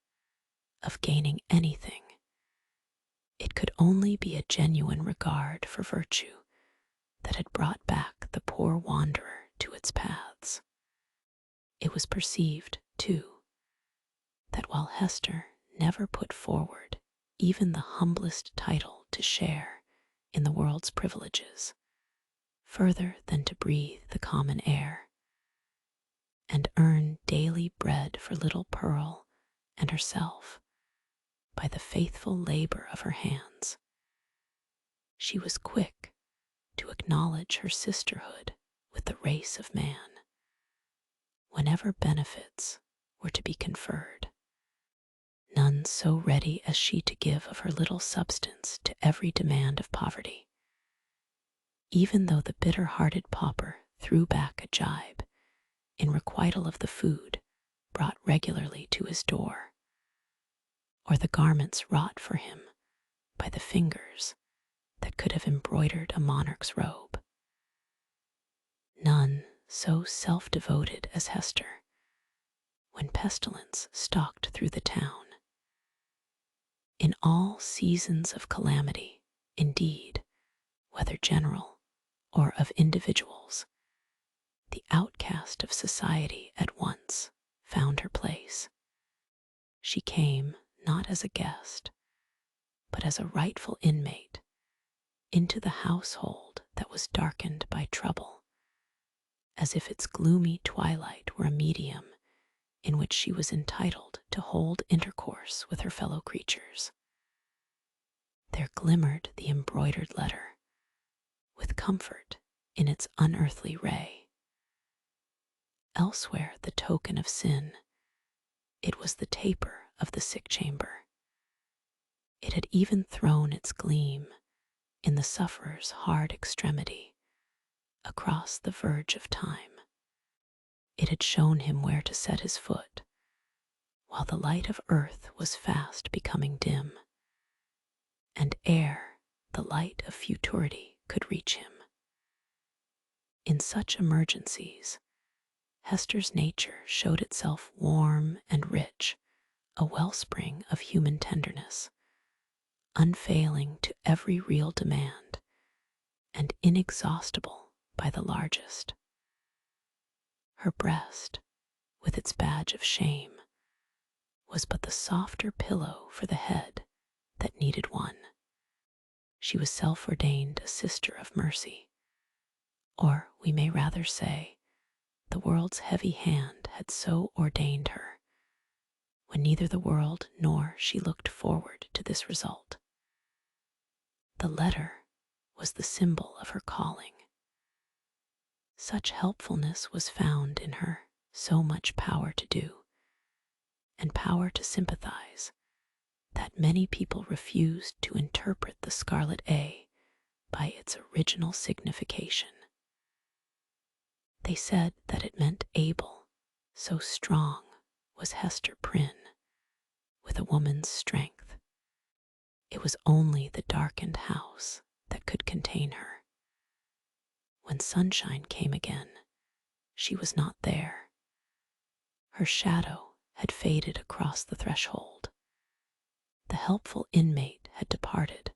Speaker 1: of gaining anything It could only be a genuine regard for virtue that had brought back the poor wanderer to its paths. It was perceived, too, that while Hester never put forward even the humblest title to share in the world's privileges, further than to breathe the common air, and earn daily bread for little Pearl and herself by the faithful labor of her hands, she was quick to acknowledge her sisterhood with the race of man whenever benefits were to be conferred. None so ready as she to give of her little substance to every demand of poverty. Even though the bitter-hearted pauper threw back a gibe in requital of the food brought regularly to his door, or the garments wrought for him by the fingers that could have embroidered a monarch's robe. None so self-devoted as Hester, when pestilence stalked through the town. In all seasons of calamity, indeed, whether general or of individuals, the outcast of society at once found her place. She came not as a guest, but as a rightful inmate into the household that was darkened by trouble, as if its gloomy twilight were a medium in which she was entitled to hold intercourse with her fellow creatures. There glimmered the embroidered letter, with comfort in its unearthly ray. Elsewhere the token of sin, it was the taper of the sick chamber. It had even thrown its gleam in the sufferer's hard extremity across the verge of time. It had shown him where to set his foot, while the light of earth was fast becoming dim, and ere the light of futurity could reach him. In such emergencies, Hester's nature showed itself warm and rich, a wellspring of human tenderness, unfailing to every real demand, and inexhaustible by the largest. Her breast, with its badge of shame, was but the softer pillow for the head that needed one. She was self-ordained a sister of mercy, or we may rather say, the world's heavy hand had so ordained her, when neither the world nor she looked forward to this result. The letter was the symbol of her calling. Such helpfulness was found in her, so much power to do, and power to sympathize, that many people refused to interpret the Scarlet A by its original signification. They said that it meant able, so strong was Hester Prynne, with a woman's strength. It was only the darkened house that could contain her. When sunshine came again, she was not there. Her shadow had faded across the threshold. The helpful inmate had departed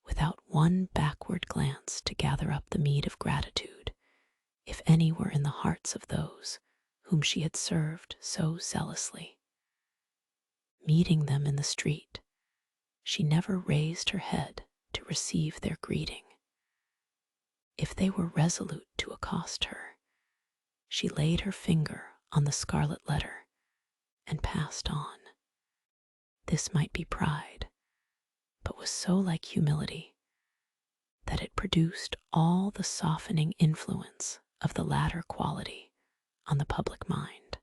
Speaker 1: without one backward glance to gather up the meed of gratitude, if any were in the hearts of those whom she had served so zealously. Meeting them in the street, she never raised her head to receive their greeting. If they were resolute to accost her, she laid her finger on the scarlet letter and passed on. This might be pride, but was so like humility that it produced all the softening influence of the latter quality on the public mind.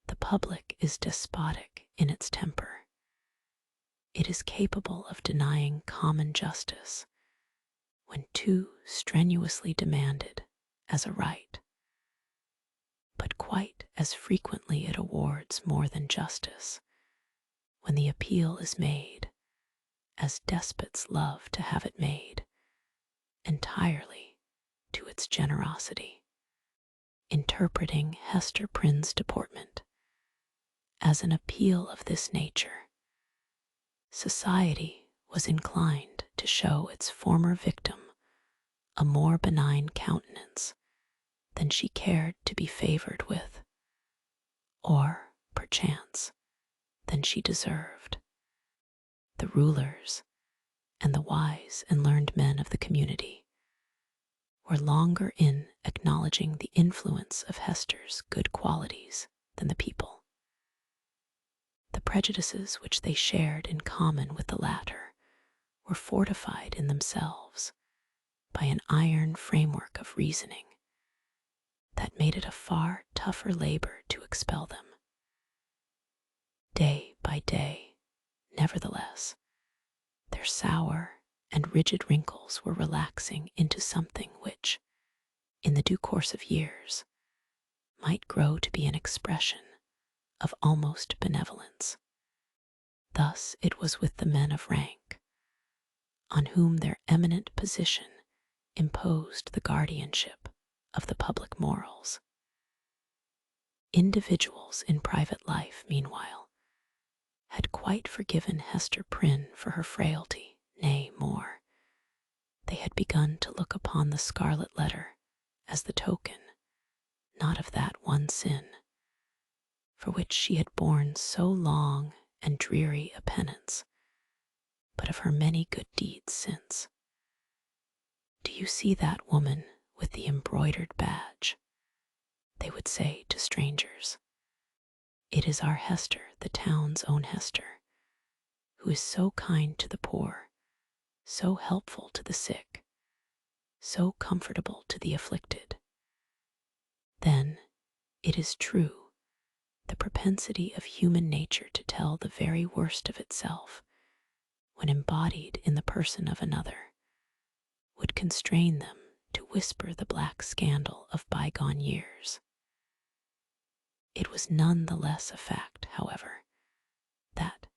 Speaker 1: The public is despotic in its temper. It is capable of denying common justice when too strenuously demanded as a right, but quite as frequently it awards more than justice when the appeal is made, as despots love to have it made, entirely to its generosity. Interpreting Hester Prynne's deportment as an appeal of this nature, Society was inclined to show its former victim a more benign countenance than she cared to be favored with, or, perchance, than she deserved. The rulers and the wise and learned men of the community were longer in acknowledging the influence of Hester's good qualities than the people. The prejudices which they shared in common with the latter were fortified in themselves by an iron framework of reasoning that made it a far tougher labor to expel them. Day by day, nevertheless, their sour and rigid wrinkles were relaxing into something which, in the due course of years, might grow to be an expression of almost benevolence. Thus it was with the men of rank, on whom their eminent position imposed the guardianship of the public morals. Individuals in private life, meanwhile, had quite forgiven Hester Prynne for her frailty, nay, more. They had begun to look upon the Scarlet Letter as the token, not of that one sin, for which she had borne so long and dreary a penance, but of her many good deeds since. "Do you see that woman with the embroidered badge?" they would say to strangers. "It is our Hester, the town's own Hester, who is so kind to the poor, so helpful to the sick, so comfortable to the afflicted." Then, it is true, the propensity of human nature to tell the very worst of itself, when embodied in the person of another, would constrain them to whisper the black scandal of bygone years. It was none the less a fact, however, that,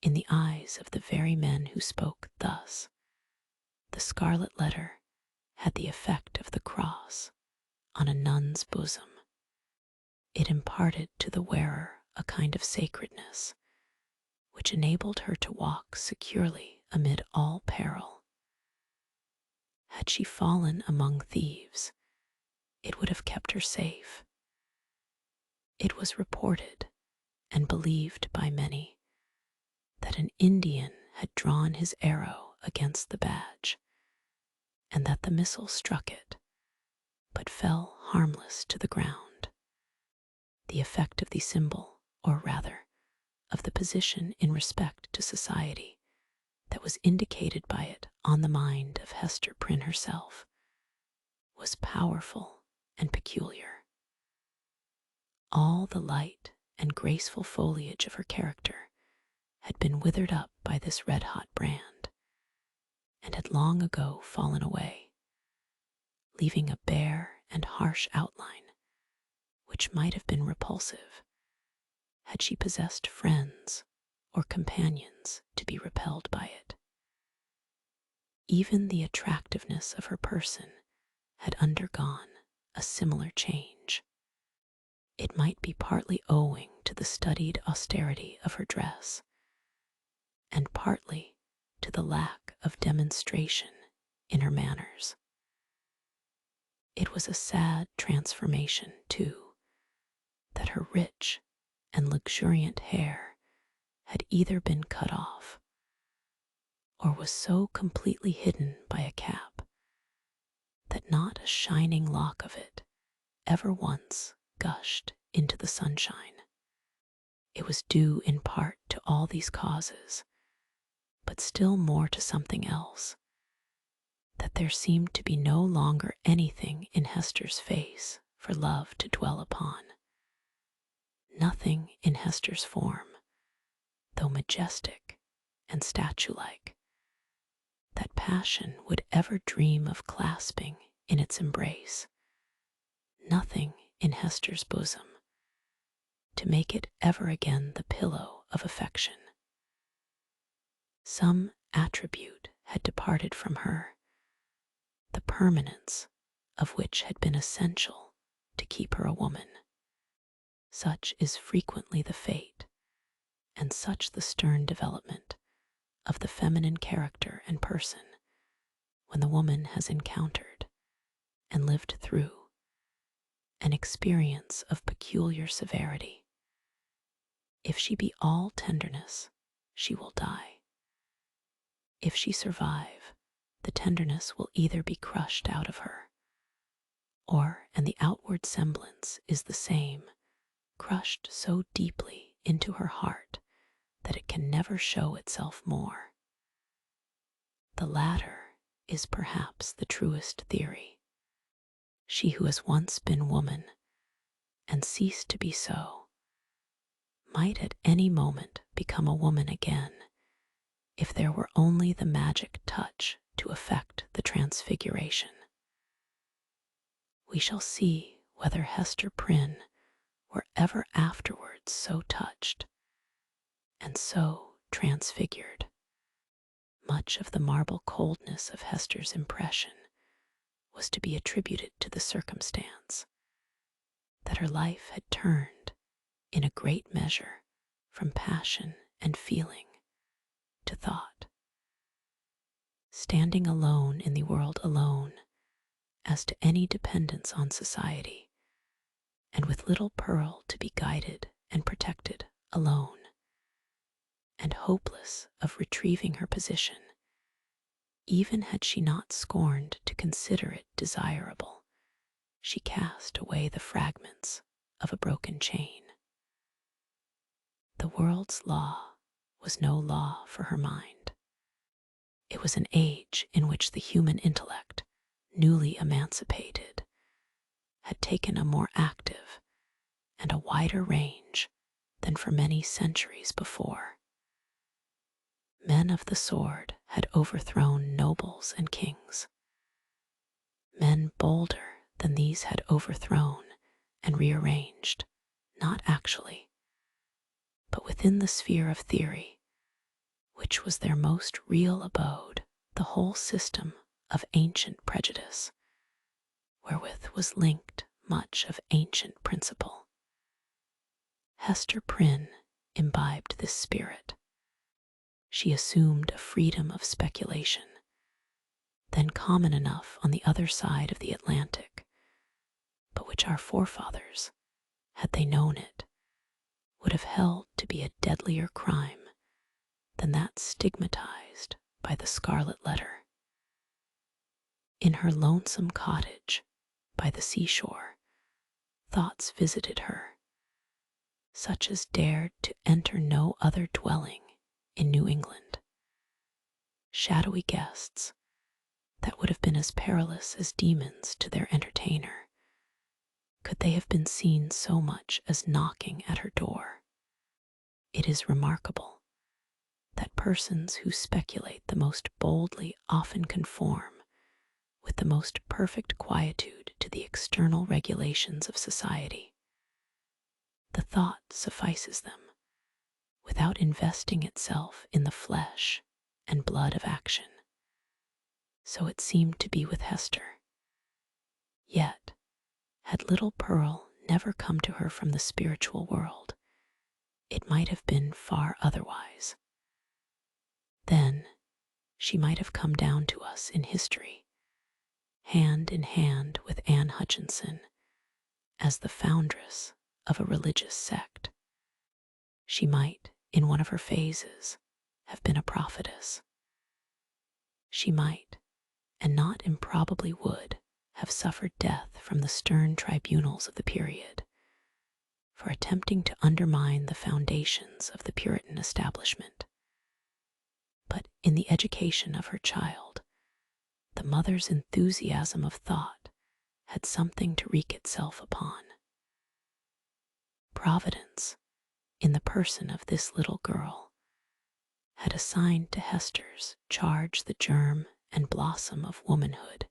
Speaker 1: in the eyes of the very men who spoke thus, the Scarlet Letter had the effect of the cross on a nun's bosom. It imparted to the wearer a kind of sacredness, which enabled her to walk securely amid all peril. Had she fallen among thieves, it would have kept her safe. It was reported and believed by many that an Indian had drawn his arrow against the badge, and that the missile struck it, but fell harmless to the ground. The effect of the symbol, or rather, of the position in respect to society that was indicated by it on the mind of Hester Prynne herself, was powerful and peculiar. All the light and graceful foliage of her character had been withered up by this red-hot brand, and had long ago fallen away, leaving a bare and harsh outline which might have been repulsive had she possessed friends or companions to be repelled by it. Even the attractiveness of her person had undergone a similar change. It might be partly owing to the studied austerity of her dress, and partly to the lack of demonstration in her manners. It was a sad transformation, too, that her rich and luxuriant hair had either been cut off, or was so completely hidden by a cap that not a shining lock of it ever once gushed into the sunshine. It was due in part to all these causes, but still more to something else, that there seemed to be no longer anything in Hester's face for love to dwell upon. Nothing in Hester's form, though majestic and statue-like, that passion would ever dream of clasping in its embrace. Nothing in Hester's bosom to make it ever again the pillow of affection. Some attribute had departed from her, the permanence of which had been essential to keep her a woman. Such is frequently the fate, and such the stern development, of the feminine character and person when the woman has encountered and lived through an experience of peculiar severity. If she be all tenderness, she will die. If she survive, the tenderness will either be crushed out of her, or, and the outward semblance is the same, crushed so deeply into her heart that it can never show itself more. The latter is perhaps the truest theory. She who has once been woman and ceased to be so might at any moment become a woman again if there were only the magic touch to effect the transfiguration. We shall see whether Hester Prynne were ever afterwards so touched and so transfigured. Much of the marble coldness of Hester's impression was to be attributed to the circumstance that her life had turned, in a great measure, from passion and feeling to thought. Standing alone in the world, alone as to any dependence on society, and with little Pearl to be guided and protected, alone, and hopeless of retrieving her position, even had she not scorned to consider it desirable, she cast away the fragments of a broken chain. The world's law was no law for her mind. It was an age in which the human intellect, newly emancipated, had taken a more active and a wider range than for many centuries before. Men of the sword had overthrown nobles and kings. Men bolder than these had overthrown and rearranged, not actually, but within the sphere of theory, which was their most real abode, the whole system of ancient prejudice, wherewith was linked much of ancient principle. Hester Prynne imbibed this spirit. She assumed a freedom of speculation, then common enough on the other side of the Atlantic, but which our forefathers, had they known it, would have held to be a deadlier crime than that stigmatized by the Scarlet Letter. In her lonesome cottage by the seashore, thoughts visited her, such as dared to enter no other dwelling in New England. Shadowy guests that would have been as perilous as demons to their entertainer, could they have been seen so much as knocking at her door. It is remarkable that persons who speculate the most boldly often conform with the most perfect quietude to the external regulations of society. The thought suffices them, without investing itself in the flesh and blood of action. So it seemed to be with Hester. Yet, had little Pearl never come to her from the spiritual world, it might have been far otherwise. Then she might have come down to us in history, hand in hand with Anne Hutchinson, as the foundress of a religious sect. She might, in one of her phases, have been a prophetess. She might, and not improbably would, have suffered death from the stern tribunals of the period for attempting to undermine the foundations of the Puritan establishment. But in the education of her child, the mother's enthusiasm of thought had something to wreak itself upon. Providence, in the person of this little girl, had assigned to Hester's charge the germ and blossom of womanhood,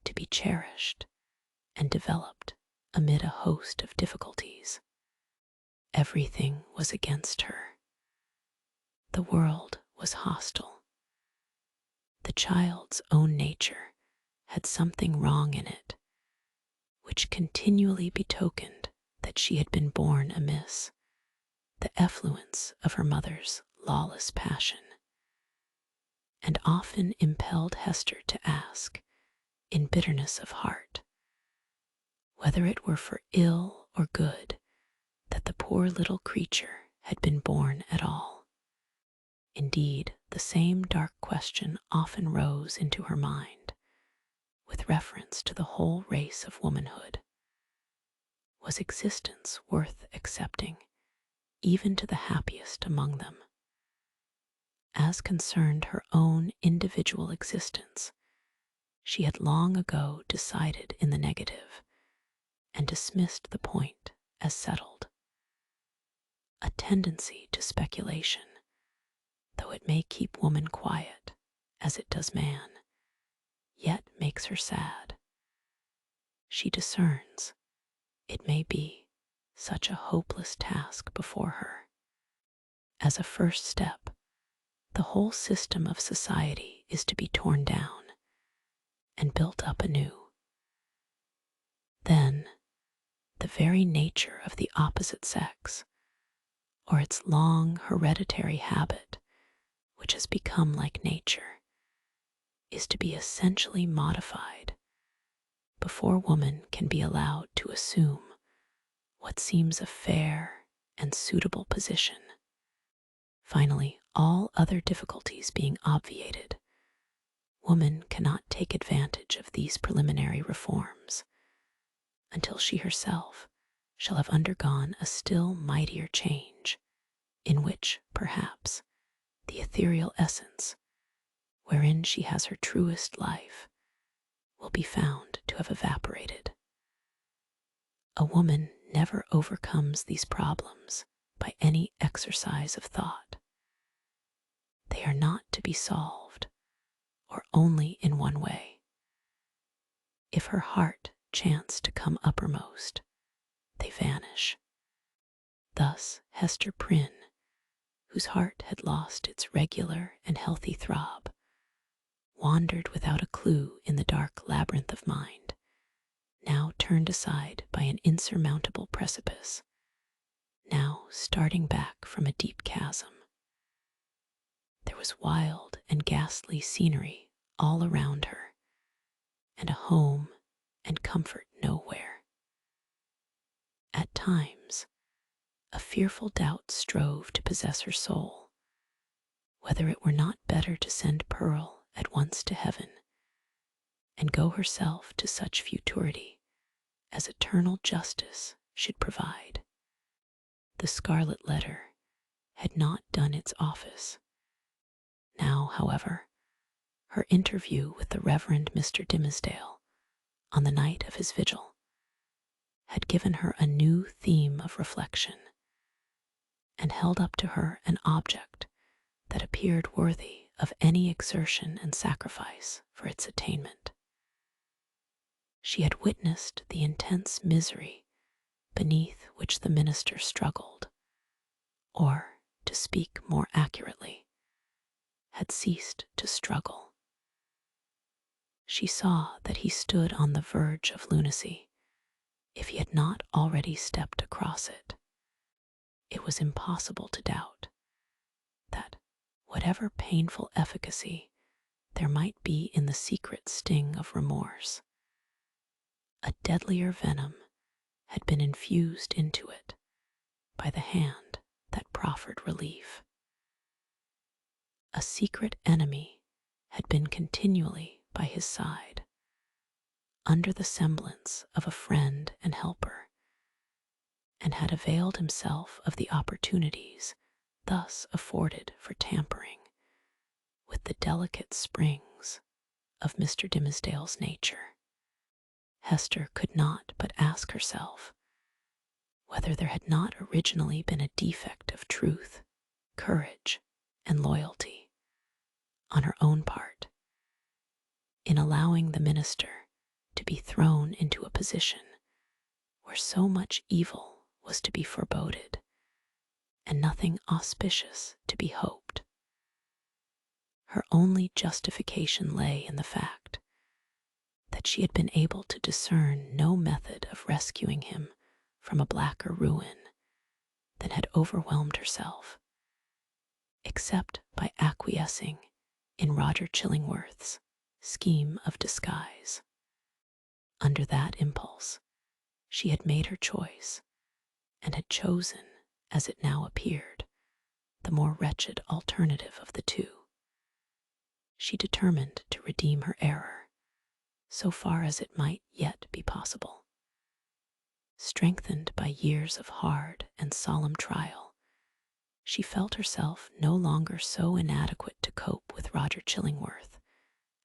Speaker 1: to be cherished and developed amid a host of difficulties. Everything was against her. The world was hostile. The child's own nature had something wrong in it, which continually betokened that she had been born amiss, the effluence of her mother's lawless passion. and often impelled Hester to ask, in bitterness of heart, whether it were for ill or good that the poor little creature had been born at all. Indeed, the same dark question often rose into her mind, with reference to the whole race of womanhood. Was existence worth accepting, even to the happiest among them? As concerned her own individual existence, she had long ago decided in the negative and dismissed the point as settled. A tendency to speculation, though it may keep woman quiet, as it does man, yet makes her sad. She discerns, it may be, such a hopeless task before her. As a first step, the whole system of society is to be torn down and built up anew. Then, the very nature of the opposite sex, or its long hereditary habit, which has become like nature, is to be essentially modified before woman can be allowed to assume what seems a fair and suitable position. Finally, all other difficulties being obviated, woman cannot take advantage of these preliminary reforms until she herself shall have undergone a still mightier change, in which, perhaps, the ethereal essence, wherein she has her truest life, will be found to have evaporated. A woman never overcomes these problems by any exercise of thought. They are not to be solved, or only in one way. If her heart chance to come uppermost, they vanish. Thus Hester Prynne, whose heart had lost its regular and healthy throb, wandered without a clue in the dark labyrinth of mind, now turned aside by an insurmountable precipice, now starting back from a deep chasm. There was wild and ghastly scenery all around her, and a home and comfort nowhere. At times, a fearful doubt strove to possess her soul, whether it were not better to send Pearl at once to heaven, and go herself to such futurity as eternal justice should provide. The Scarlet letter had not done its office. Now, however, her interview with the Reverend Mr. Dimmesdale on the night of his vigil had given her a new theme of reflection, and held up to her an object that appeared worthy of any exertion and sacrifice for its attainment. She had witnessed the intense misery beneath which the minister struggled, or, to speak more accurately, had ceased to struggle. She saw that he stood on the verge of lunacy, if he had not already stepped across it. It was impossible to doubt that, whatever painful efficacy there might be in the secret sting of remorse, a deadlier venom had been infused into it by the hand that proffered relief. A secret enemy had been continually by his side, under the semblance of a friend and helper, and had availed himself of the opportunities thus afforded for tampering with the delicate springs of Mr. Dimmesdale's nature. Hester could not but ask herself whether there had not originally been a defect of truth, courage, and loyalty on her own part in allowing the minister to be thrown into a position where so much evil was to be foreboded and nothing auspicious to be hoped. Her only justification lay in the fact that she had been able to discern no method of rescuing him from a blacker ruin than had overwhelmed herself, except by acquiescing in Roger Chillingworth's scheme of disguise. Under that impulse, she had made her choice and had chosen, as it now appeared, the more wretched alternative of the two. She determined to redeem her error, so far as it might yet be possible. Strengthened by years of hard and solemn trial, she felt herself no longer so inadequate to cope with Roger Chillingworth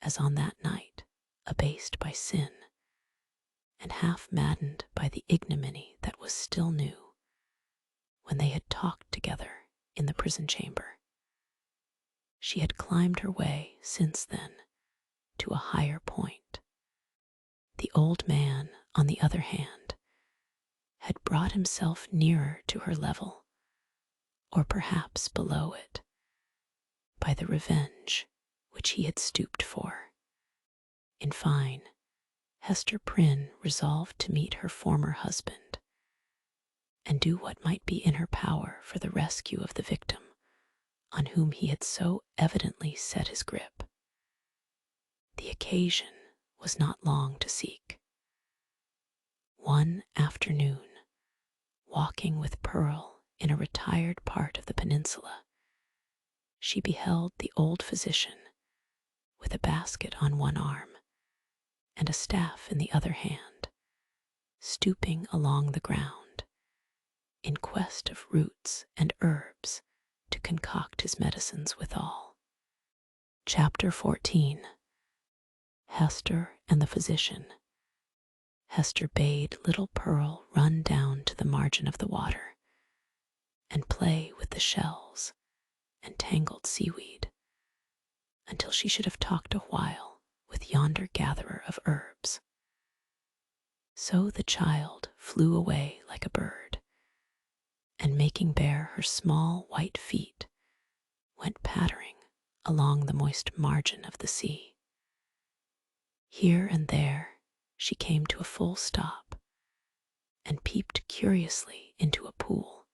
Speaker 1: as on that night, abased by sin, and half maddened by the ignominy that was still new, when they had talked together in the prison chamber. She had climbed her way since then to a higher point. The old man, on the other hand, had brought himself nearer to her level, or perhaps below it, by the revenge which he had stooped for. In fine, Hester Prynne resolved to meet her former husband and do what might be in her power for the rescue of the victim on whom he had so evidently set his grip. The occasion was not long to seek. One afternoon, walking with Pearl in a retired part of the peninsula, she beheld the old physician, with a basket on one arm and a staff in the other hand, stooping along the ground, in quest of roots and herbs to concoct his medicines withal. Chapter 14. Hester and the Physician. Hester bade little Pearl run down to the margin of the water and play with the shells and tangled seaweed until she should have talked a while with yonder gatherer of herbs. So the child flew away like a bird, and making bare her small white feet, went pattering along the moist margin of the sea. Here and there she came to a full stop and peeped curiously into a pool,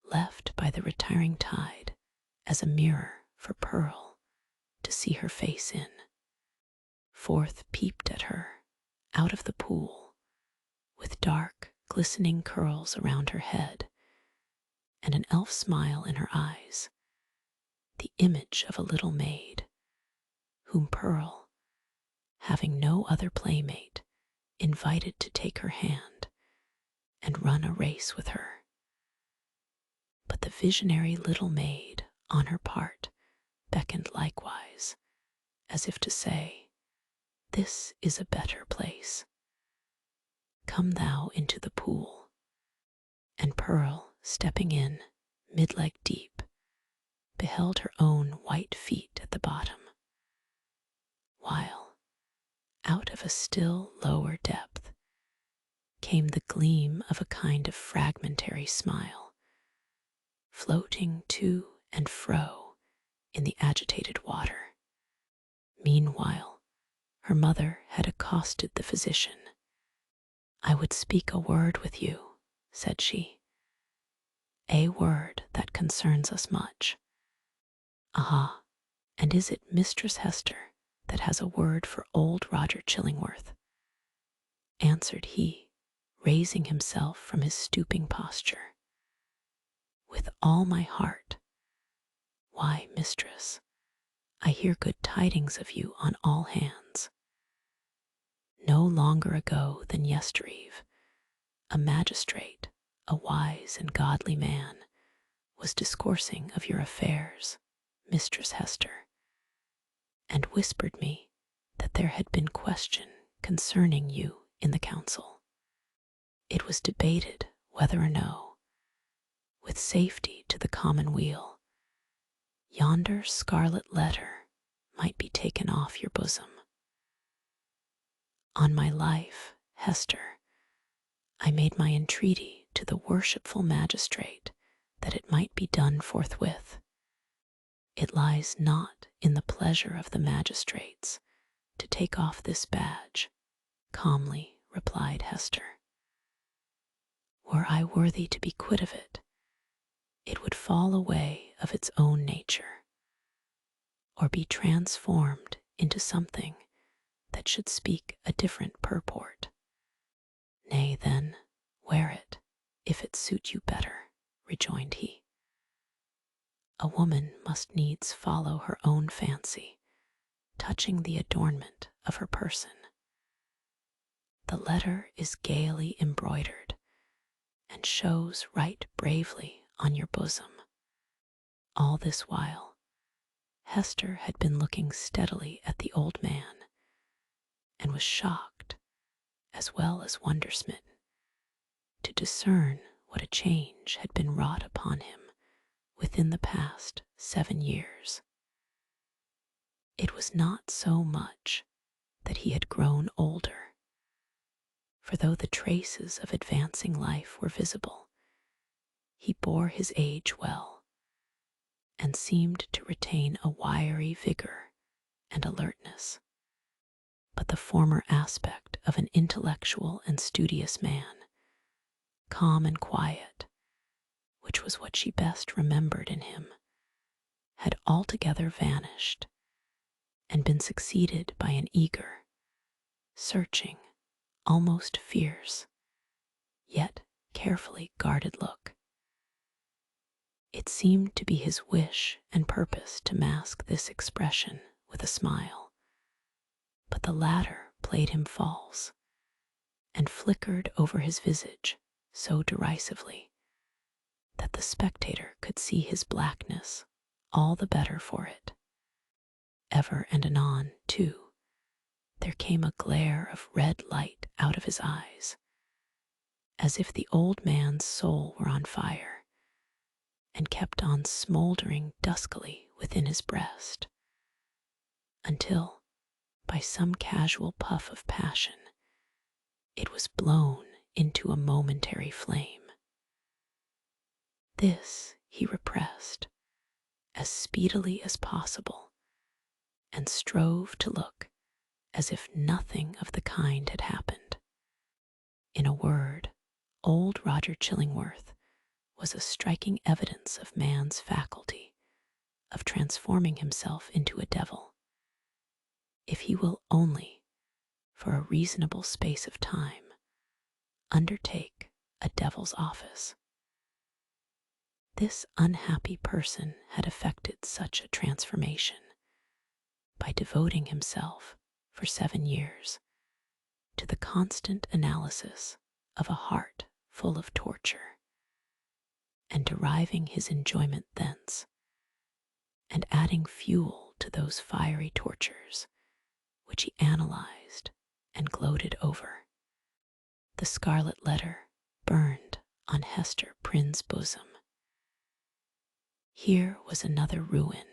Speaker 1: left by the retiring tide as a mirror for Pearl to see her face in. Forth peeped at her, out of the pool, with dark, glistening curls around her head and an elf smile in her eyes, the image of a little maid, whom Pearl, having no other playmate, invited to take her hand and run a race with her. But the visionary little maid, on her part, beckoned likewise, as if to say, "This is a better place. Come thou into the pool." And Pearl, stepping in, mid-leg deep, beheld her own white feet at the bottom, while, out of a still lower depth, came the gleam of a kind of fragmentary smile, floating to and fro in the agitated water. Meanwhile, her mother had accosted the physician. "I would speak a word with you," said she, "a word that concerns us much." "Aha, and is it Mistress Hester that has a word for old Roger Chillingworth?" answered he, raising himself from his stooping posture. "With all my heart. Why, mistress, I hear good tidings of you on all hands. No longer ago than yestereve, a magistrate, a wise and godly man, was discoursing of your affairs, Mistress Hester, and whispered me that there had been question concerning you in the council. It was debated whether or no, with safety to the commonweal, yonder scarlet letter might be taken off your bosom. On my life, Hester, I made my entreaty to the worshipful magistrate that it might be done forthwith. It lies not in the pleasure of the magistrates to take off this badge, calmly replied Hester. Were I worthy to be quit of it, it would fall away of its own nature. or be transformed into something that should speak a different purport. Nay, then, wear it, if it suit you better, rejoined he. A woman must needs follow her own fancy, touching the adornment of her person. The letter is gaily embroidered, and shows right bravely on your bosom. All this while, Hester had been looking steadily at the old man, and was shocked, as well as wonder-smitten, to discern what a change had been wrought upon him within the past 7 years. It was not so much that he had grown older, for though the traces of advancing life were visible, he bore his age well, and seemed to retain a wiry vigor and alertness. But the former aspect of an intellectual and studious man, calm and quiet, which was what she best remembered in him, had altogether vanished, and been succeeded by an eager, searching, almost fierce, yet carefully guarded look. It seemed to be his wish and purpose to mask this expression with a smile, but the latter played him false, and flickered over his visage so derisively that the spectator could see his blackness all the better for it. Ever and anon, too, there came a glare of red light out of his eyes, as if the old man's soul were on fire, and kept on smouldering duskily within his breast, until, by some casual puff of passion, it was blown into a momentary flame. This he repressed as speedily as possible, and strove to look as if nothing of the kind had happened. In a word, old Roger Chillingworth was a striking evidence of man's faculty of transforming himself into a devil, if he will only, for a reasonable space of time, undertake a devil's office. This unhappy person had effected such a transformation by devoting himself for 7 years to the constant analysis of a heart full of torture, and deriving his enjoyment thence, and adding fuel to those fiery tortures which he analyzed and gloated over. The scarlet letter burned on Hester Prynne's bosom. Here was another ruin,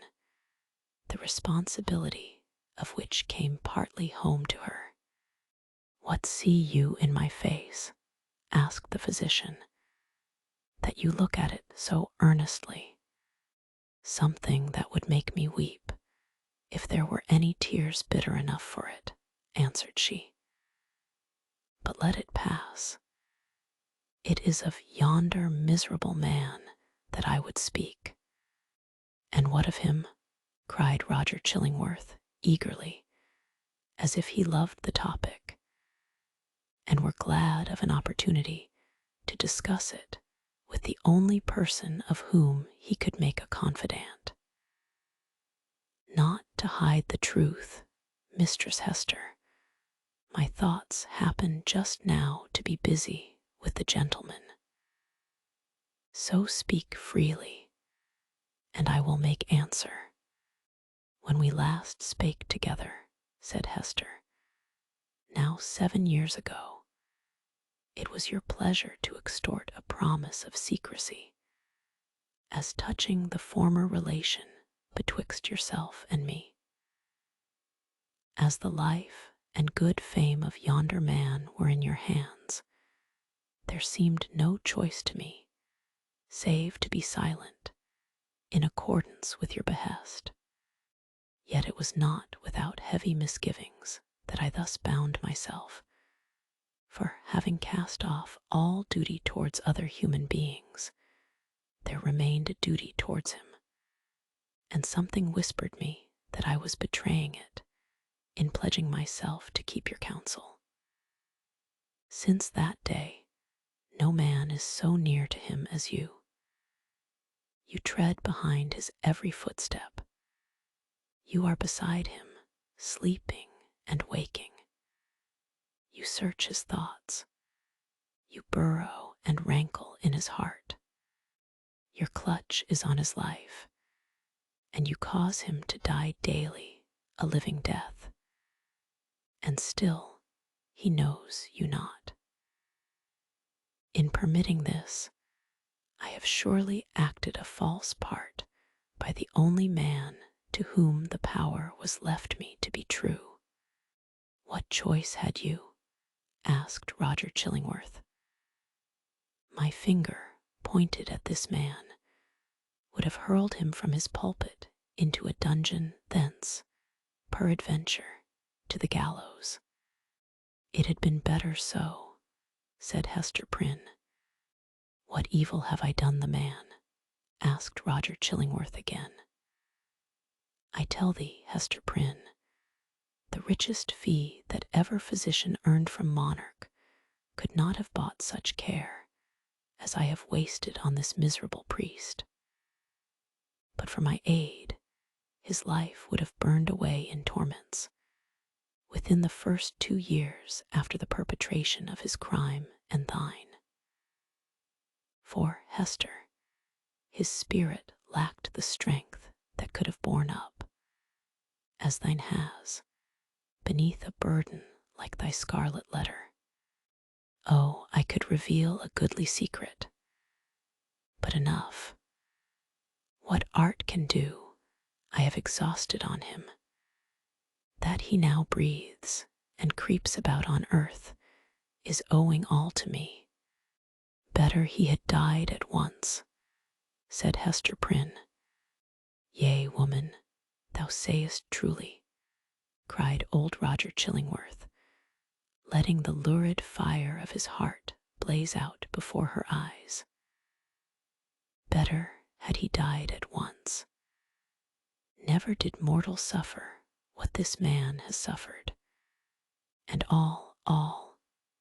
Speaker 1: the responsibility of which came partly home to her. "What see you in my face?" asked the physician, "that you look at it so earnestly?" "Something that would make me weep, if there were any tears bitter enough for it," answered she. "But let it pass. It is of yonder miserable man that I would speak." "And what of him?" cried Roger Chillingworth eagerly, as if he loved the topic, and were glad of an opportunity to discuss it with the only person of whom he could make a confidant. "Not to hide the truth, Mistress Hester, my thoughts happen just now to be busy with the gentleman. So speak freely, and I will make answer. When we last spake together," said Hester, "now 7 years ago, it was your pleasure to extort a promise of secrecy as touching the former relation betwixt yourself and me. As the life and good fame of yonder man were in your hands, there seemed no choice to me save to be silent in accordance with your behest. Yet it was not without heavy misgivings that I thus bound myself, for having cast off all duty towards other human beings, there remained a duty towards him, and something whispered me that I was betraying it in pledging myself to keep your counsel. Since that day, no man is so near to him as you. You tread behind his every footstep. You are beside him, sleeping and waking. You search his thoughts. You burrow and rankle in his heart. Your clutch is on his life, and you cause him to die daily, a living death. And still, he knows you not. In permitting this, I have surely acted a false part by the only man to whom the power was left me to be true. What choice had you? Asked Roger Chillingworth. My finger, pointed at this man, would have hurled him from his pulpit into a dungeon, thence, peradventure, to the gallows. It had been better so, said Hester Prynne. What evil have I done the man? Asked Roger Chillingworth again. I tell thee, Hester Prynne, the richest fee that ever physician earned from monarch could not have bought such care as I have wasted on this miserable priest. But for my aid, his life would have burned away in torments within the first 2 years after the perpetration of his crime and thine. For, Hester, his spirit lacked the strength that could have borne up, as thine has, beneath a burden like thy scarlet letter. Oh, I could reveal a goodly secret, but enough. What art can do, I have exhausted on him. That he now breathes and creeps about on earth is owing all to me. Better he had died at once, said Hester Prynne. Yea, woman, thou sayest truly, cried old Roger Chillingworth, letting the lurid fire of his heart blaze out before her eyes. Better had he died at once. Never did mortal suffer what this man has suffered, and all,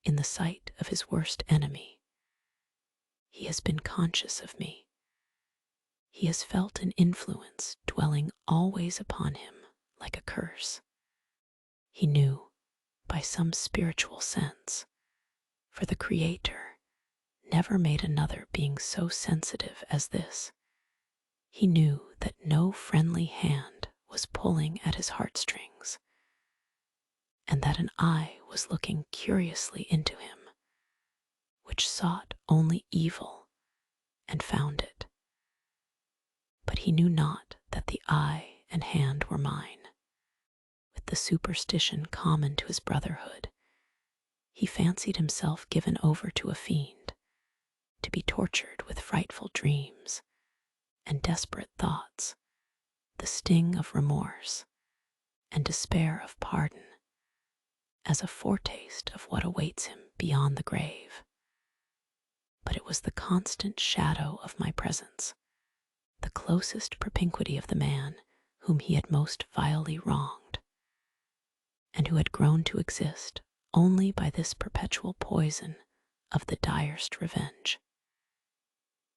Speaker 1: in the sight of his worst enemy. He has been conscious of me. He has felt an influence dwelling always upon him like a curse. He knew, by some spiritual sense, for the Creator never made another being so sensitive as this. He knew that no friendly hand was pulling at his heartstrings, and that an eye was looking curiously into him, which sought only evil and found it. But he knew not that the eye and hand were mine. With the superstition common to his brotherhood, he fancied himself given over to a fiend, to be tortured with frightful dreams and desperate thoughts, the sting of remorse and despair of pardon, as a foretaste of what awaits him beyond the grave. But it was the constant shadow of my presence, the closest propinquity of the man whom he had most vilely wronged, and who had grown to exist only by this perpetual poison of the direst revenge.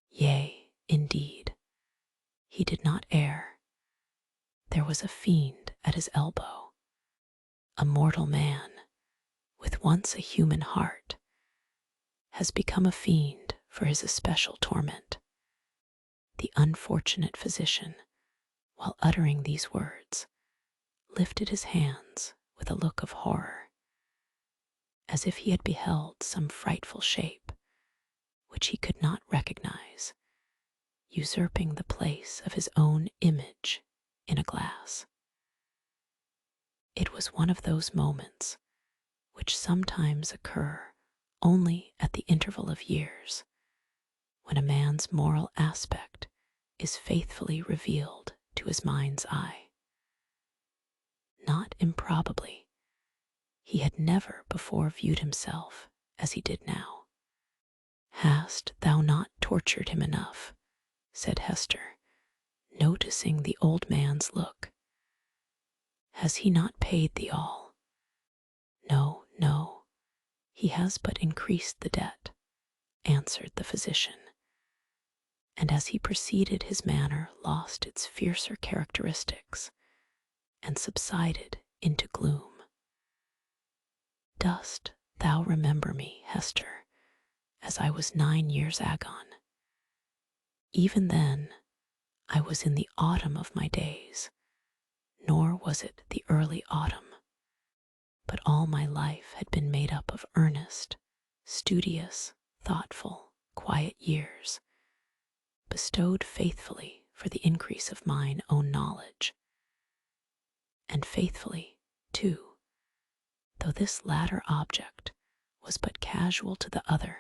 Speaker 1: Yea, indeed, he did not err. There was a fiend at his elbow. A mortal man, with once a human heart, has become a fiend for his especial torment. The unfortunate physician, while uttering these words, lifted his hands with a look of horror, as if he had beheld some frightful shape, which he could not recognize, usurping the place of his own image in a glass. It was one of those moments which sometimes occur only at the interval of years, when a man's moral aspect is faithfully revealed to his mind's eye. Not improbably, he had never before viewed himself as he did now. Hast thou not tortured him enough? Said Hester, noticing the old man's look. Has he not paid thee all? No, no, he has but increased the debt, answered the physician. And as he proceeded, his manner lost its fiercer characteristics and subsided into gloom. Dost thou remember me, Hester, as I was 9 years agone? Even then I was in the autumn of my days, nor was it the early autumn, but all my life had been made up of earnest, studious, thoughtful, quiet years, bestowed faithfully for the increase of mine own knowledge, and faithfully, too, though this latter object was but casual to the other,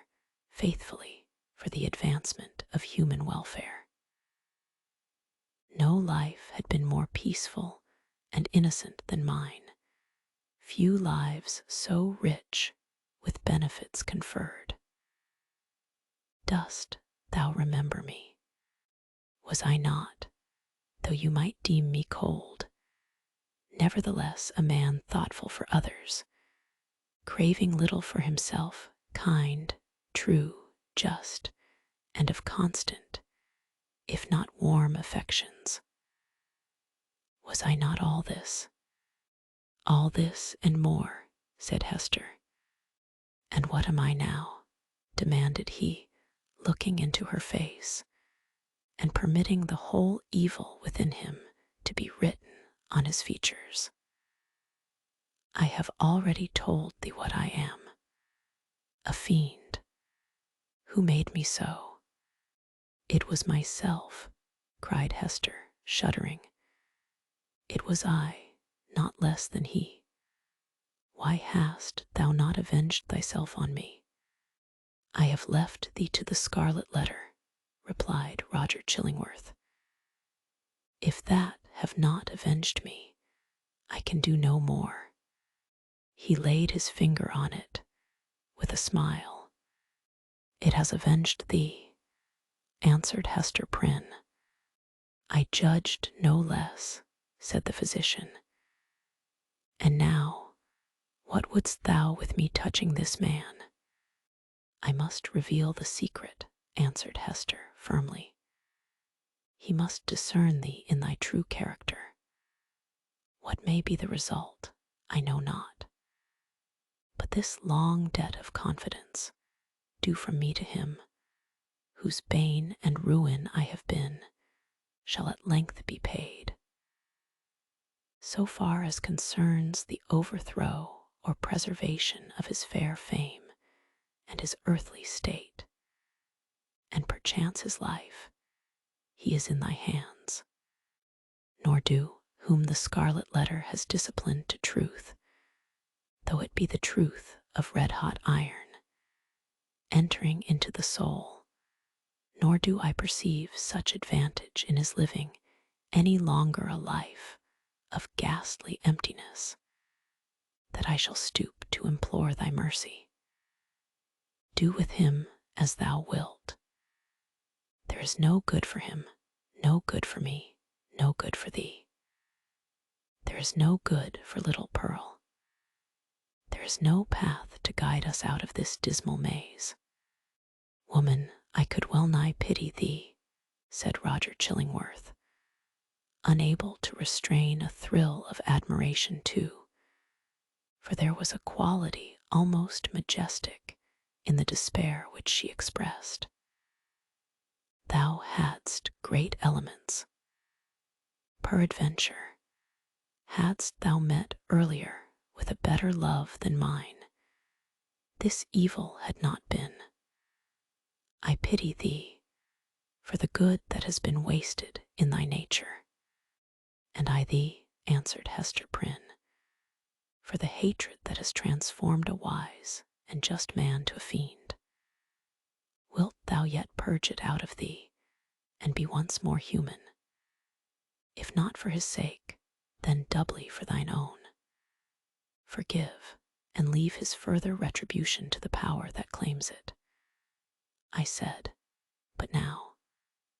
Speaker 1: faithfully for the advancement of human welfare. No life had been more peaceful and innocent than mine, few lives so rich with benefits conferred. Dost thou remember me? Was I not, though you might deem me cold, nevertheless a man thoughtful for others, craving little for himself, kind, true, just, and of constant, if not warm affections? Was I not all this? All this and more, said Hester. And what am I now? Demanded he, looking into her face, and permitting the whole evil within him to be written on his features. I have already told thee what I am. A fiend. Who made me so? It was myself, cried Hester, shuddering. It was I, not less than he. Why hast thou not avenged thyself on me? I have left thee to the Scarlet letter, replied Roger Chillingworth. If that have not avenged me, I can do no more. He laid his finger on it with a smile. It has avenged thee, answered Hester Prynne. I judged no less, said the physician. And now, what wouldst thou with me touching this man? I must reveal the secret, answered Hester firmly. He must discern thee in thy true character. What may be the result, I know not. But this long debt of confidence, due from me to him, whose bane and ruin I have been, shall at length be paid. So far as concerns the overthrow or preservation of his fair fame and his earthly state, and perchance his life, he is in thy hands. Nor do whom the Scarlet letter has disciplined to truth, though it be the truth of red-hot iron, entering into the soul, nor do I perceive such advantage in his living any longer a life of ghastly emptiness, that I shall stoop to implore thy mercy. Do with him as thou wilt. There is no good for him, no good for me, no good for thee. There is no good for little Pearl. There is no path to guide us out of this dismal maze. Woman, I could well nigh pity thee, said Roger Chillingworth, unable to restrain a thrill of admiration too, for there was a quality almost majestic in the despair which she expressed. Thou hadst great elements. Peradventure, hadst thou met earlier with a better love than mine, this evil had not been. I pity thee for the good that has been wasted in thy nature, and I thee, answered Hester Prynne, for the hatred that has transformed a wise and just man to a fiend. Wilt thou yet purge it out of thee, and be once more human? If not for his sake, then doubly for thine own. Forgive, and leave his further retribution to the power that claims it. I said, but now,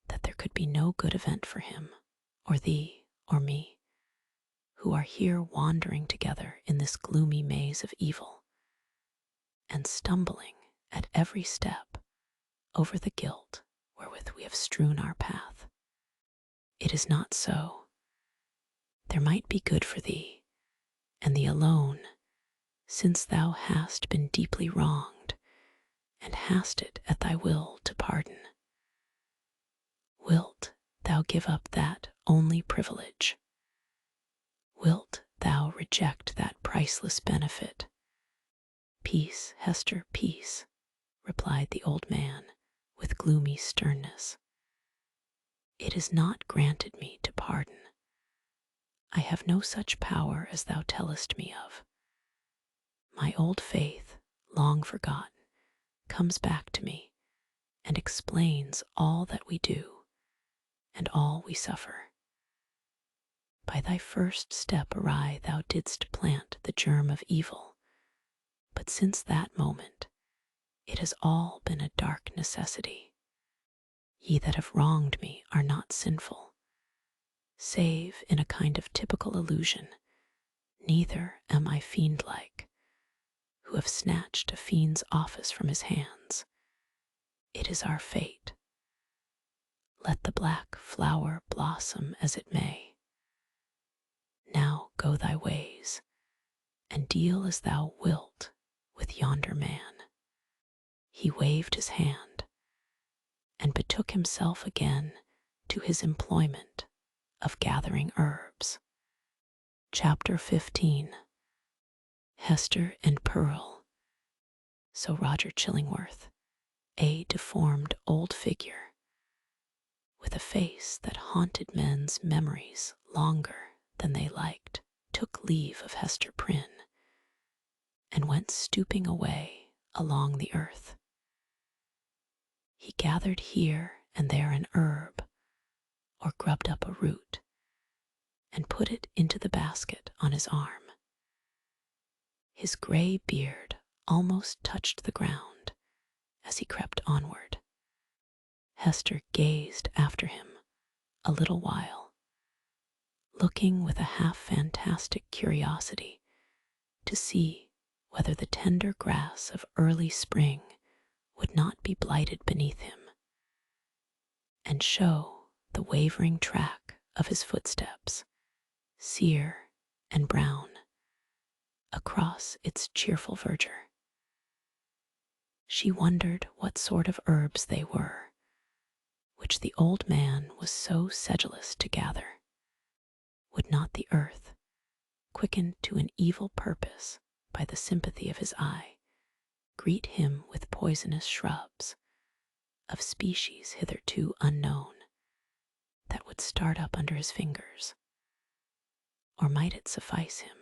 Speaker 1: that there could be no good event for him, or thee, or me, who are here wandering together in this gloomy maze of evil, and stumbling at every step over the guilt wherewith we have strewn our path. It is not so. There might be good for thee, and thee alone, since thou hast been deeply wronged, and hast it at thy will to pardon. Wilt thou give up that only privilege? Wilt thou reject that priceless benefit? Peace, Hester, peace, replied the old man with gloomy sternness. It is not granted me to pardon. I have no such power as thou tellest me of. My old faith, long forgotten, comes back to me and explains all that we do and all we suffer. By thy first step awry thou didst plant the germ of evil, but since that moment it has all been a dark necessity. Ye that have wronged me are not sinful, save in a kind of typical illusion. Neither am I fiend-like, who have snatched a fiend's office from his hands. It is our fate. Let the black flower blossom as it may. Now go thy ways, and deal as thou wilt with yonder man. He waved his hand, and betook himself again to his employment of gathering herbs. Chapter 15. Hester and Pearl. So Roger Chillingworth, a deformed old figure, with a face that haunted men's memories longer than they liked, took leave of Hester Prynne, and went stooping away along the earth. He gathered here and there an herb, or grubbed up a root, and put it into the basket on his arm. His grey beard almost touched the ground as he crept onward. Hester gazed after him a little while, looking with a half-fantastic curiosity to see whether the tender grass of early spring would not be blighted beneath him, and show the wavering track of his footsteps, sere and brown, across its cheerful verdure. She wondered what sort of herbs they were, which the old man was so sedulous to gather. Would not the earth, quickened to an evil purpose by the sympathy of his eye, greet him with poisonous shrubs, of species hitherto unknown, that would start up under his fingers? Or might it suffice him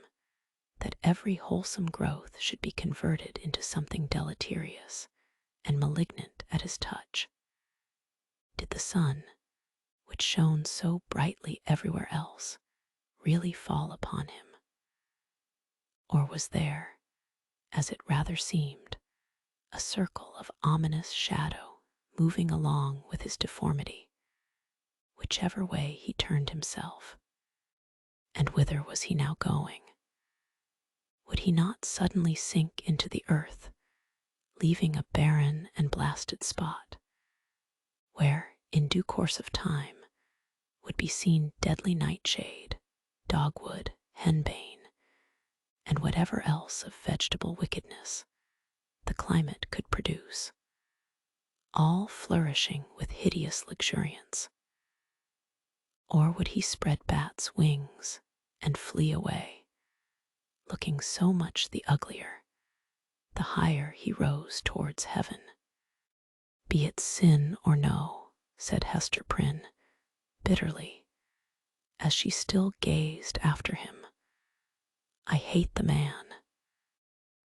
Speaker 1: that every wholesome growth should be converted into something deleterious and malignant at his touch? Did the sun, which shone so brightly everywhere else, really fall upon him? Or was there, as it rather seemed, a circle of ominous shadow moving along with his deformity, whichever way he turned himself? And whither was he now going? Would he not suddenly sink into the earth, leaving a barren and blasted spot, where, in due course of time, would be seen deadly nightshade, dogwood, henbane, and whatever else of vegetable wickedness the climate could produce, all flourishing with hideous luxuriance? Or would he spread bat's wings and flee away, looking so much the uglier the higher he rose towards heaven? Be it sin or no, said Hester Prynne bitterly, as she still gazed after him, I hate the man.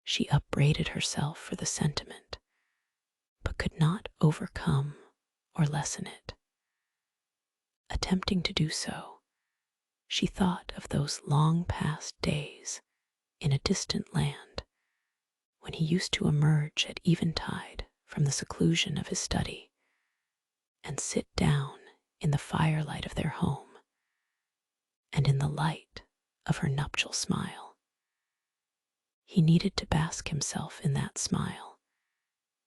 Speaker 1: She upbraided herself for the sentiment, but could not overcome or lessen it. Attempting to do so, she thought of those long past days in a distant land, when he used to emerge at eventide from the seclusion of his study and sit down in the firelight of their home, and in the light of her nuptial smile. He needed to bask himself in that smile,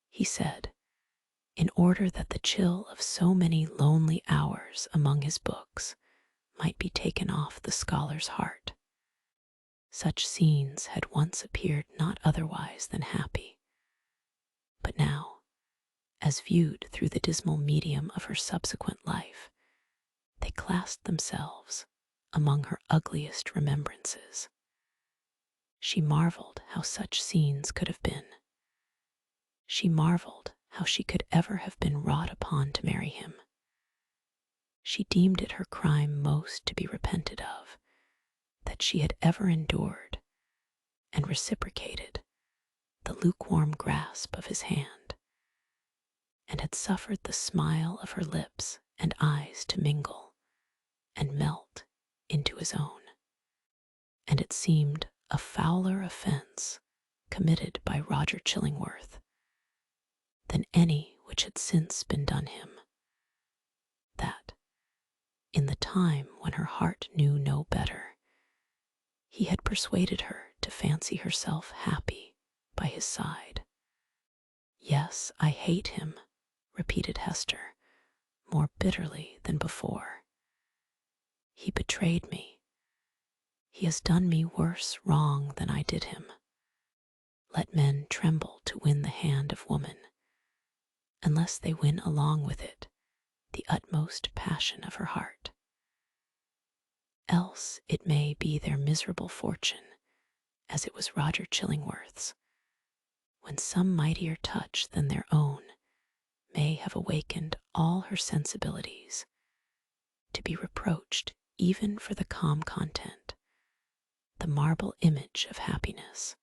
Speaker 1: he said, in order that the chill of so many lonely hours among his books might be taken off the scholar's heart. Such scenes had once appeared not otherwise than happy, but now, as viewed through the dismal medium of her subsequent life, they classed themselves among her ugliest remembrances. She marveled how such scenes could have been. She marveled how she could ever have been wrought upon to marry him. She deemed it her crime most to be repented of, that she had ever endured and reciprocated the lukewarm grasp of his hand, and had suffered the smile of her lips and eyes to mingle and melt into his own. And it seemed a fouler offense committed by Roger Chillingworth than any which had since been done him, that, in the time when her heart knew no better, he had persuaded her to fancy herself happy by his side. "Yes, I hate him," repeated Hester, more bitterly than before. "He betrayed me. He has done me worse wrong than I did him. Let men tremble to win the hand of woman, unless they win along with it the utmost passion of her heart. Else it may be their miserable fortune, as it was Roger Chillingworth's, when some mightier touch than their own may have awakened all her sensibilities, to be reproached even for the calm content, the marble image of happiness,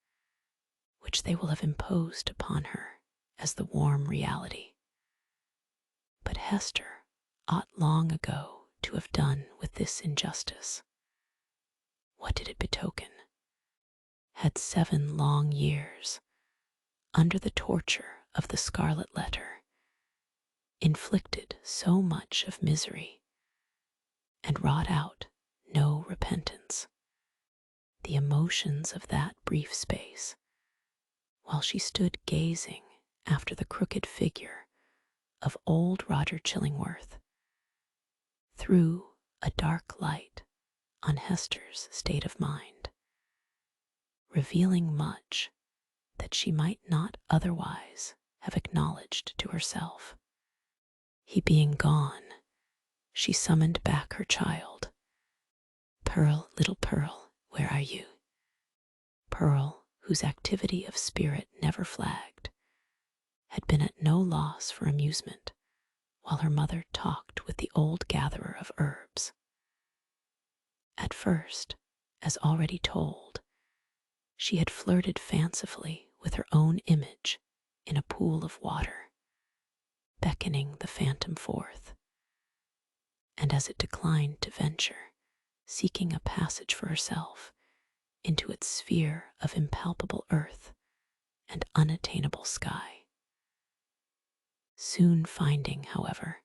Speaker 1: which they will have imposed upon her as the warm reality. But Hester ought long ago to have done with this injustice. What did it betoken? Had 7 long years, under the torture of the Scarlet letter, inflicted so much of misery, and wrought out no repentance? The emotions of that brief space, while she stood gazing after the crooked figure of old Roger Chillingworth, threw a dark light on Hester's state of mind, revealing much that she might not otherwise have acknowledged to herself. He being gone, she summoned back her child. "Pearl, little Pearl, where are you?" Pearl, whose activity of spirit never flagged, had been at no loss for amusement while her mother talked with the old gatherer of herbs. At first, as already told, she had flirted fancifully with her own image in a pool of water, beckoning the phantom forth, and as it declined to venture, seeking a passage for herself into its sphere of impalpable earth and unattainable sky. Soon finding, however,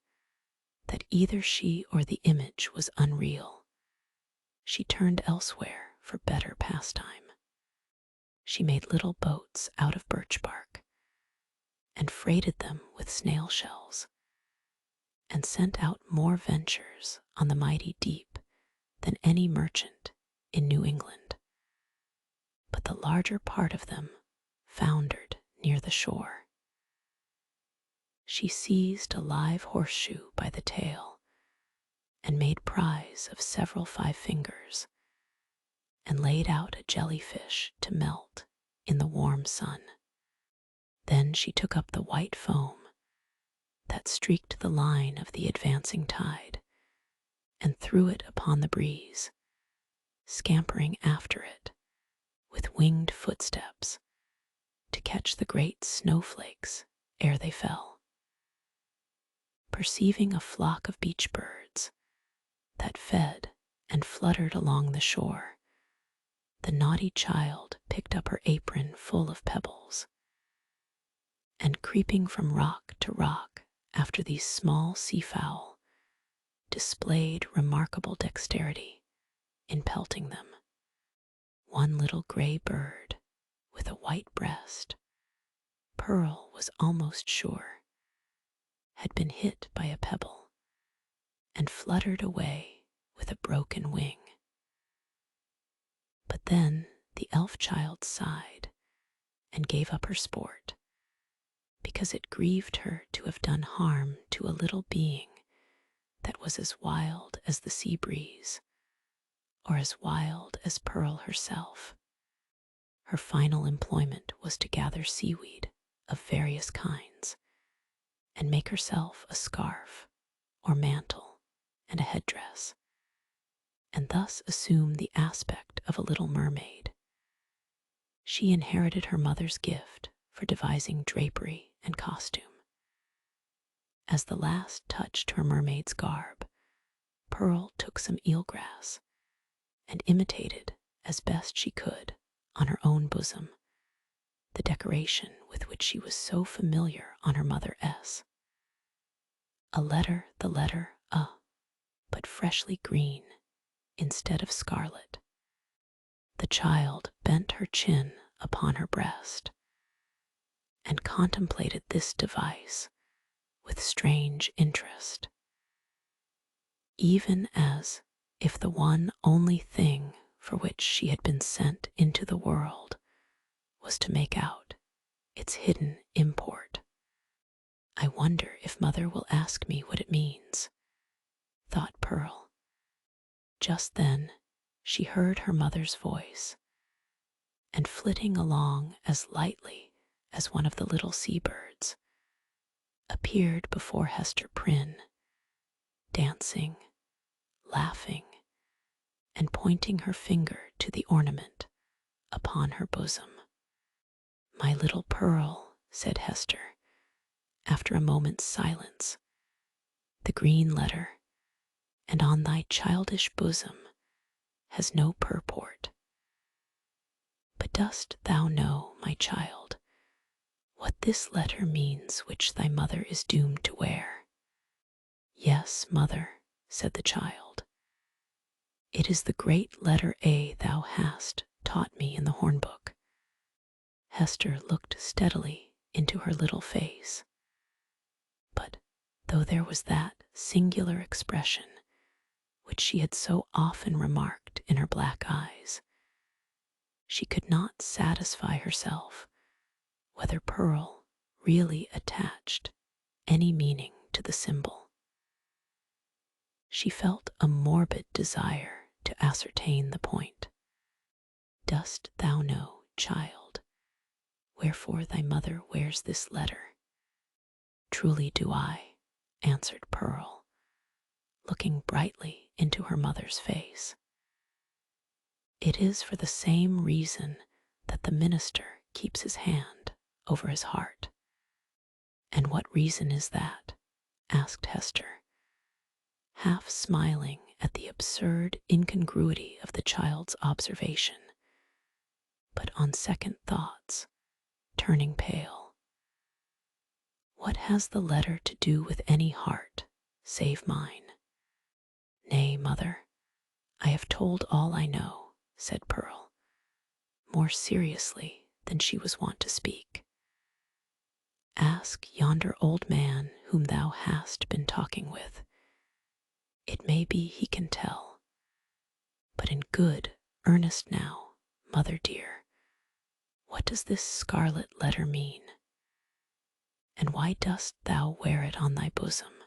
Speaker 1: that either she or the image was unreal, she turned elsewhere for better pastime. She made little boats out of birch bark, and freighted them with snail shells, and sent out more ventures on the mighty deep than any merchant in New England. But the larger part of them foundered near the shore. She seized a live horseshoe by the tail, and made prize of several 5 fingers, and laid out a jellyfish to melt in the warm sun. Then she took up the white foam that streaked the line of the advancing tide, and threw it upon the breeze, scampering after it with winged footsteps to catch the great snowflakes ere they fell. Perceiving a flock of beach birds that fed and fluttered along the shore, the naughty child picked up her apron full of pebbles, and creeping from rock to rock after these small seafowl, displayed remarkable dexterity in pelting them. one little gray bird with a white breast, Pearl was almost sure, had been hit by a pebble and fluttered away with a broken wing. But then the elf child sighed and gave up her sport, because it grieved her to have done harm to a little being that was as wild as the sea breeze, or as wild as Pearl herself. Her final employment was to gather seaweed of various kinds and make herself a scarf or mantle and a headdress, and thus assume the aspect of a little mermaid. She inherited her mother's gift for devising drapery and costume. As the last touch to her mermaid's garb, Pearl took some eelgrass and imitated, as best she could, on her own bosom, the decoration with which she was so familiar on her mother S. A letter, the letter A, but freshly green instead of scarlet. The child bent her chin upon her breast and contemplated this device with strange interest, even as if the one only thing for which she had been sent into the world was to make out its hidden import. I wonder if Mother will ask me what it means, thought Pearl. Just then she heard her mother's voice, and flitting along as lightly as one of the little seabirds, appeared before Hester Prynne, dancing, laughing, and pointing her finger to the ornament upon her bosom. "My little Pearl," said Hester, after a moment's silence, "the green letter, and on thy childish bosom, has no purport. But dost thou know, my child, what this letter means which thy mother is doomed to wear?" "Yes, mother," said the child. "It is the great letter A thou hast taught me in the hornbook." Hester looked steadily into her little face, but though there was that singular expression which she had so often remarked in her black eyes, she could not satisfy herself whether Pearl really attached any meaning to the symbol. She felt a morbid desire to ascertain the point. "Dost thou know, child, wherefore thy mother wears this letter?" "Truly do I," answered Pearl, looking brightly into her mother's face. "It is for the same reason that the minister keeps his hand over his heart." "And what reason is that?" asked Hester, half smiling at the absurd incongruity of the child's observation, but on second thoughts, turning pale. "What has the letter to do with any heart save mine?" "Nay, mother, I have told all I know," said Pearl, more seriously than she was wont to speak. "Ask yonder old man whom thou hast been talking with. It may be he can tell. But in good earnest now, mother dear, what does this scarlet letter mean? And why dost thou wear it on thy bosom?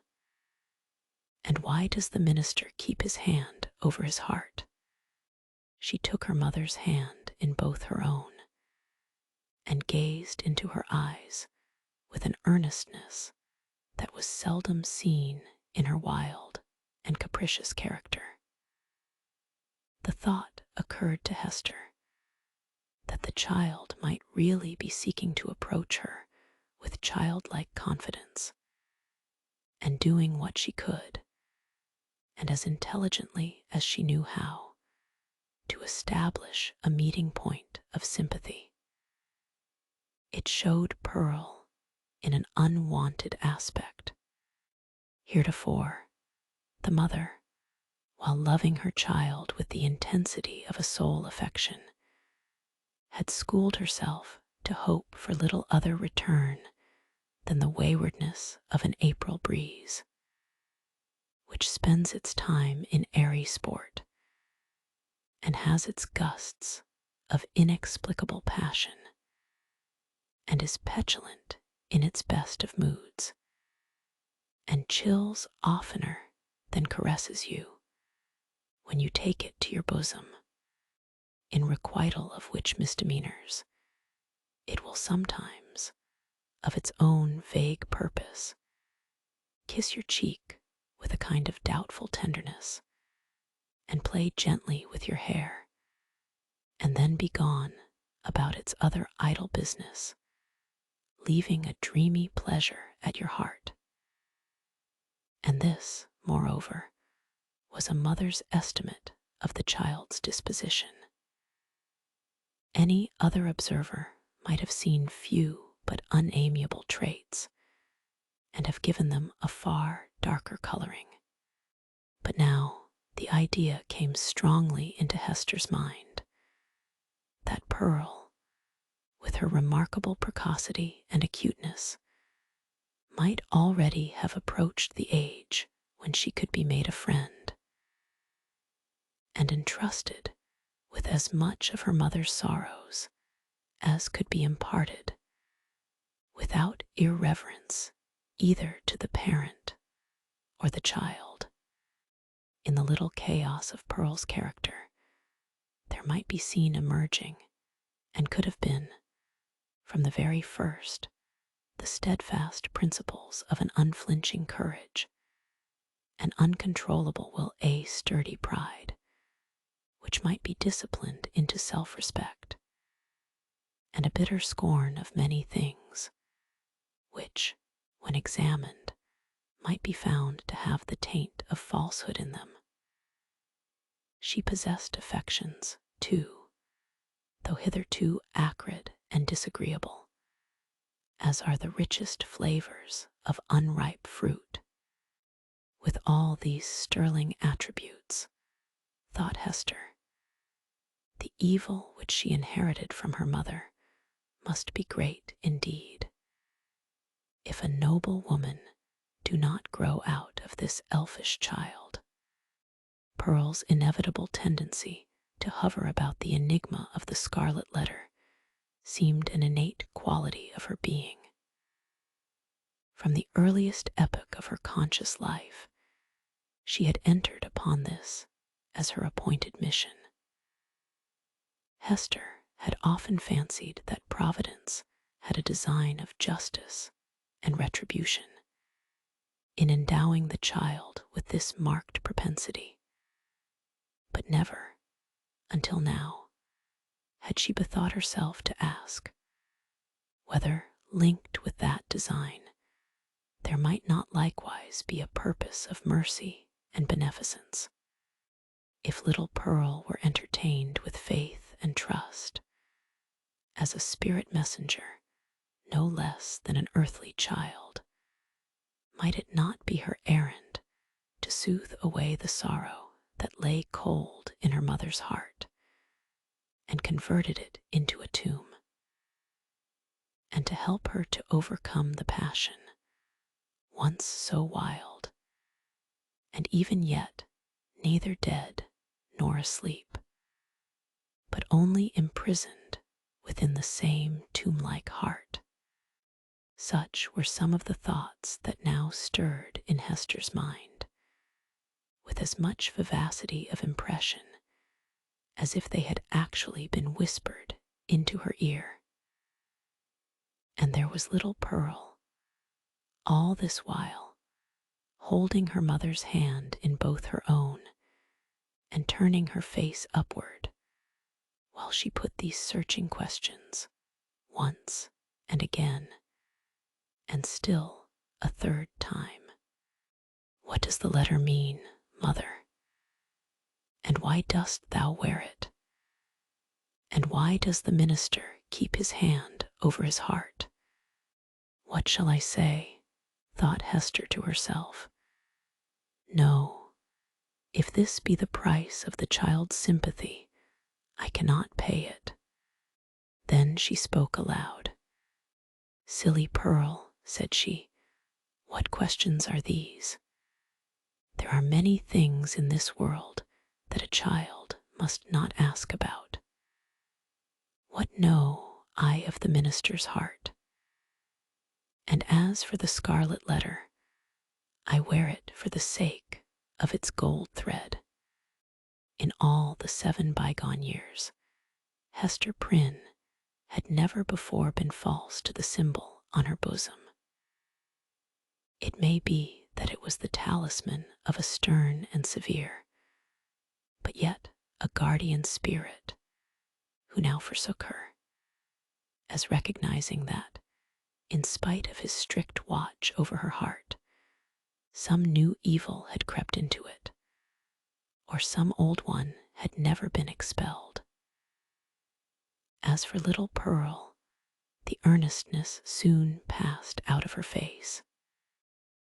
Speaker 1: And why does the minister keep his hand over his heart?" She took her mother's hand in both her own and gazed into her eyes with an earnestness that was seldom seen in her wild and capricious character. The thought occurred to Hester that the child might really be seeking to approach her with childlike confidence, and doing what she could, and as intelligently as she knew how, to establish a meeting point of sympathy. It showed Pearl in an unwonted aspect. Heretofore, the mother, while loving her child with the intensity of a soul affection, had schooled herself to hope for little other return than the waywardness of an April breeze, which spends its time in airy sport and has its gusts of inexplicable passion, and is petulant in its best of moods, and chills oftener than caresses you when you take it to your bosom, in requital of which misdemeanors it will sometimes, of its own vague purpose, kiss your cheek with a kind of doubtful tenderness, and play gently with your hair, and then be gone about its other idle business, leaving a dreamy pleasure at your heart. And this, moreover, was a mother's estimate of the child's disposition. Any other observer might have seen few but unamiable traits, and have given them a far darker coloring. But now the idea came strongly into Hester's mind that Pearl, with her remarkable precocity and acuteness, might already have approached the age when she could be made a friend, and entrusted with as much of her mother's sorrows as could be imparted, without irreverence either to the parent or the child. In the little chaos of Pearl's character, there might be seen emerging, and could have been, from the very first, the steadfast principles of an unflinching courage, an uncontrollable a sturdy pride, which might be disciplined into self-respect, and a bitter scorn of many things, which, when examined, might be found to have the taint of falsehood in them. She possessed affections, too, though hitherto acrid and disagreeable, as are the richest flavors of unripe fruit. With all these sterling attributes, thought Hester, the evil which she inherited from her mother must be great indeed, if a noble woman do not grow out of this elfish child. Pearl's inevitable tendency to hover about the enigma of the scarlet letter seemed an innate quality of her being. From the earliest epoch of her conscious life, she had entered upon this as her appointed mission. Hester had often fancied that Providence had a design of justice and retribution in endowing the child with this marked propensity, but never, until now, had she bethought herself to ask whether, linked with that design, there might not likewise be a purpose of mercy and beneficence. If little Pearl were entertained with faith and trust, as a spirit messenger, no less than an earthly child, might it not be her errand to soothe away the sorrow that lay cold in her mother's heart, and converted it into a tomb, and to help her to overcome the passion, once so wild, and even yet neither dead nor asleep, but only imprisoned within the same tomb-like heart? Such were some of the thoughts that now stirred in Hester's mind, with as much vivacity of impression as if they had actually been whispered into her ear. And there was little Pearl, all this while, holding her mother's hand in both her own, and turning her face upward, while she put these searching questions, once and again, and still a third time. What does the letter mean, mother? And why dost thou wear it? And why does the minister keep his hand over his heart? What shall I say? Thought Hester to herself. No, if this be the price of the child's sympathy, I cannot pay it. Then she spoke aloud. "Silly Pearl," said she, "what questions are these? There are many things in this world that a child must not ask about. What know I of the minister's heart? And as for the scarlet letter, I wear it for the sake of its gold thread. In all the 7 bygone years, Hester Prynne had never before been false to the symbol on her bosom. It may be that it was the talisman of a stern and severe, but yet a guardian spirit who now forsook her, as recognizing that, in spite of his strict watch over her heart, some new evil had crept into it, or some old one had never been expelled. As for little Pearl, the earnestness soon passed out of her face,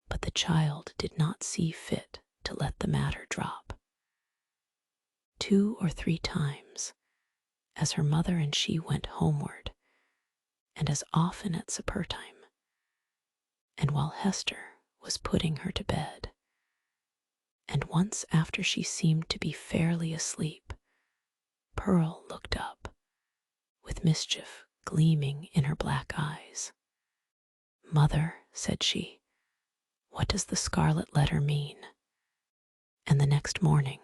Speaker 1: but the child did not see fit to let the matter drop. 2 or 3 times, as her mother and she went homeward, and as often at supper time, and while Hester was putting her to bed, and once after she seemed to be fairly asleep, Pearl looked up, with mischief gleaming in her black eyes. "Mother," said she, "what does the scarlet letter mean?" And the next morning,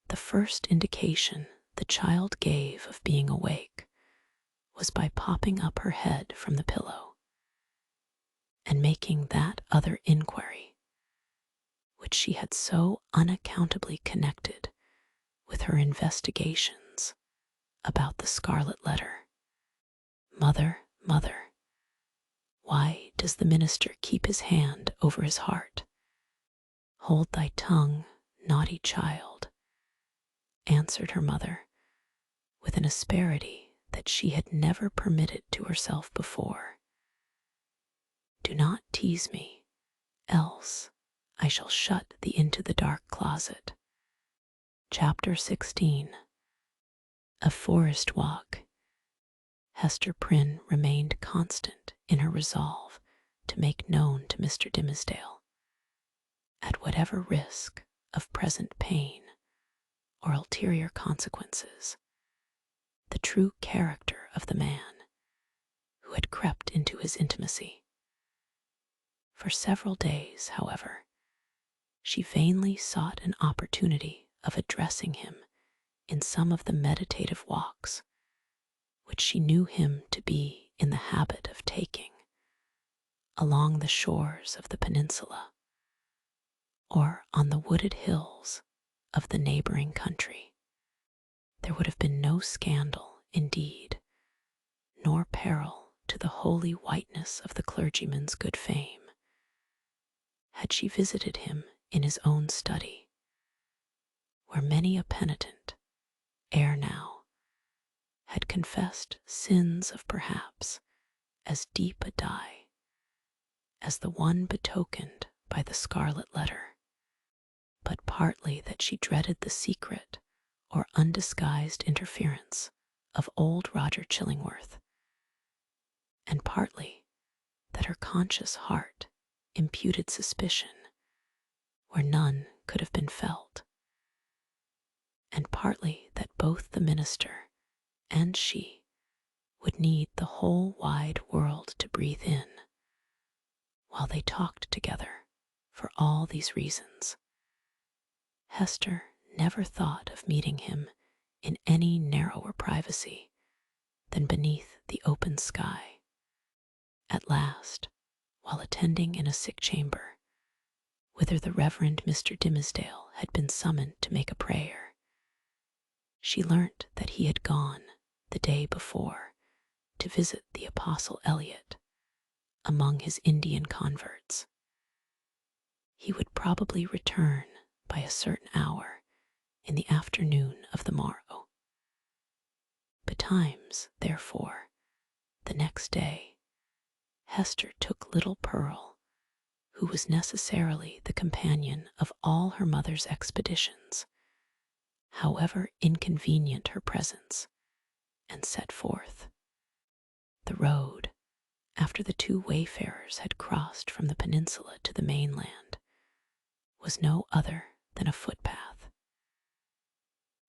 Speaker 1: the first indication the child gave of being awake was by popping up her head from the pillow and making that other inquiry which she had so unaccountably connected with her investigations about the scarlet letter. "Mother, mother, why does the minister keep his hand over his heart? Hold thy tongue, naughty child," answered her mother, with an asperity that she had never permitted to herself before. "Do not tease me, else I shall shut thee into the dark closet." Chapter 16. A forest walk. Hester Prynne remained constant in her resolve to make known to Mr. Dimmesdale, at whatever risk of present pain or ulterior consequences, the true character of the man who had crept into his intimacy. For several days, however, she vainly sought an opportunity of addressing him in some of the meditative walks which she knew him to be in the habit of taking along the shores of the peninsula or on the wooded hills of the neighboring country. There would have been no scandal, indeed, nor peril to the holy whiteness of the clergyman's good fame, had she visited him in his own study, where many a penitent, ere now, had confessed sins of perhaps as deep a dye as the one betokened by the scarlet letter, but partly that she dreaded the secret or undisguised interference of old Roger Chillingworth, and partly that her conscious heart imputed suspicion where none could have been felt, and partly that both the minister and she would need the whole wide world to breathe in while they talked together. For all these reasons, Hester never thought of meeting him in any narrower privacy than beneath the open sky. At last, while attending in a sick chamber, whither the Reverend Mr. Dimmesdale had been summoned to make a prayer, she learnt that he had gone the day before to visit the Apostle Eliot among his Indian converts. He would probably return by a certain hour in the afternoon of the morrow. Betimes, therefore, the next day, Hester took little Pearl, who was necessarily the companion of all her mother's expeditions, however inconvenient her presence, and set forth. The road, after the two wayfarers had crossed from the peninsula to the mainland, was no other than a footpath.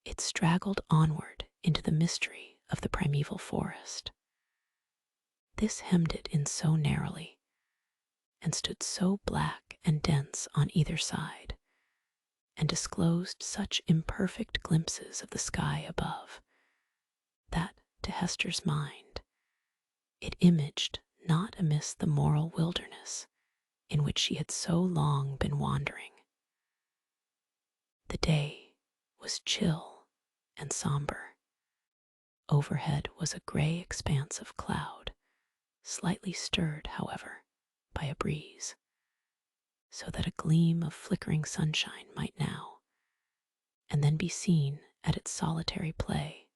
Speaker 1: It straggled onward into the mystery of the primeval forest. This hemmed it in so narrowly, and stood so black and dense on either side, and disclosed such imperfect glimpses of the sky above, that, to Hester's mind, it imaged not amiss the moral wilderness in which she had so long been wandering. The day was chill and somber. Overhead was a gray expanse of cloud, slightly stirred, however, by a breeze, so that a gleam of flickering sunshine might now and then be seen at its solitary play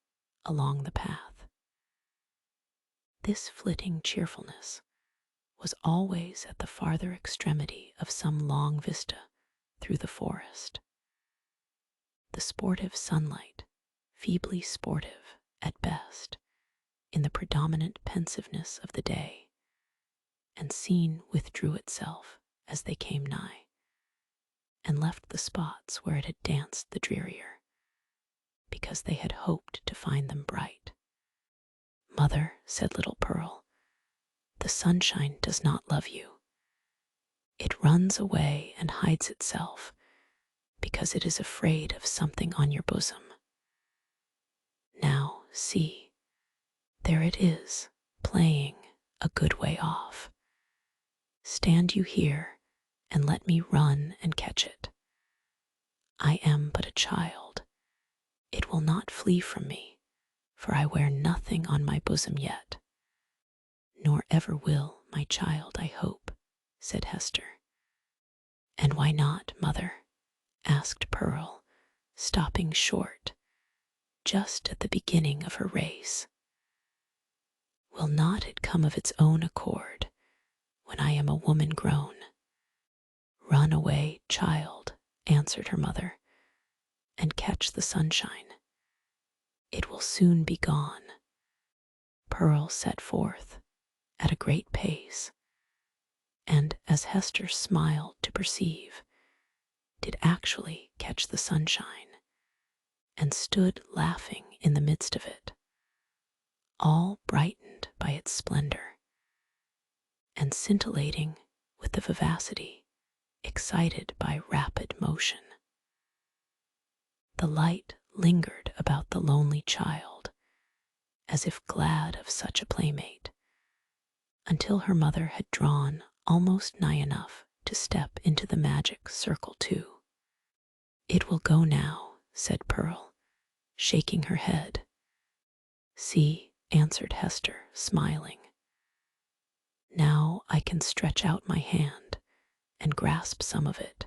Speaker 1: along the path. This flitting cheerfulness was always at the farther extremity of some long vista through the forest. The sportive sunlight, feebly sportive at best, in the predominant pensiveness of the day, and seen withdrew itself as they came nigh, and left the spots where it had danced the drearier, because they had hoped to find them bright. "Mother," said little Pearl, "the sunshine does not love you. It runs away and hides itself because it is afraid of something on your bosom. Now, see, there it is, playing a good way off. Stand you here and let me run and catch it. I am but a child. It will not flee from me, for I wear nothing on my bosom yet. Nor ever will, my child, I hope," said Hester. "And why not, mother?" asked Pearl, stopping short, just at the beginning of her race. "Will not it come of its own accord, when I am a woman grown?" "Run away, child," answered her mother, "and catch the sunshine. It will soon be gone." Pearl set forth at a great pace, and, as Hester smiled to perceive, did actually catch the sunshine, and stood laughing in the midst of it, all brightened by its splendor, and scintillating with the vivacity excited by rapid motion. The light lingered about the lonely child, as if glad of such a playmate, until her mother had drawn almost nigh enough to step into the magic circle too. "It will go now," said Pearl, shaking her head. "See," answered Hester, smiling. "Now I can stretch out my hand and grasp some of it."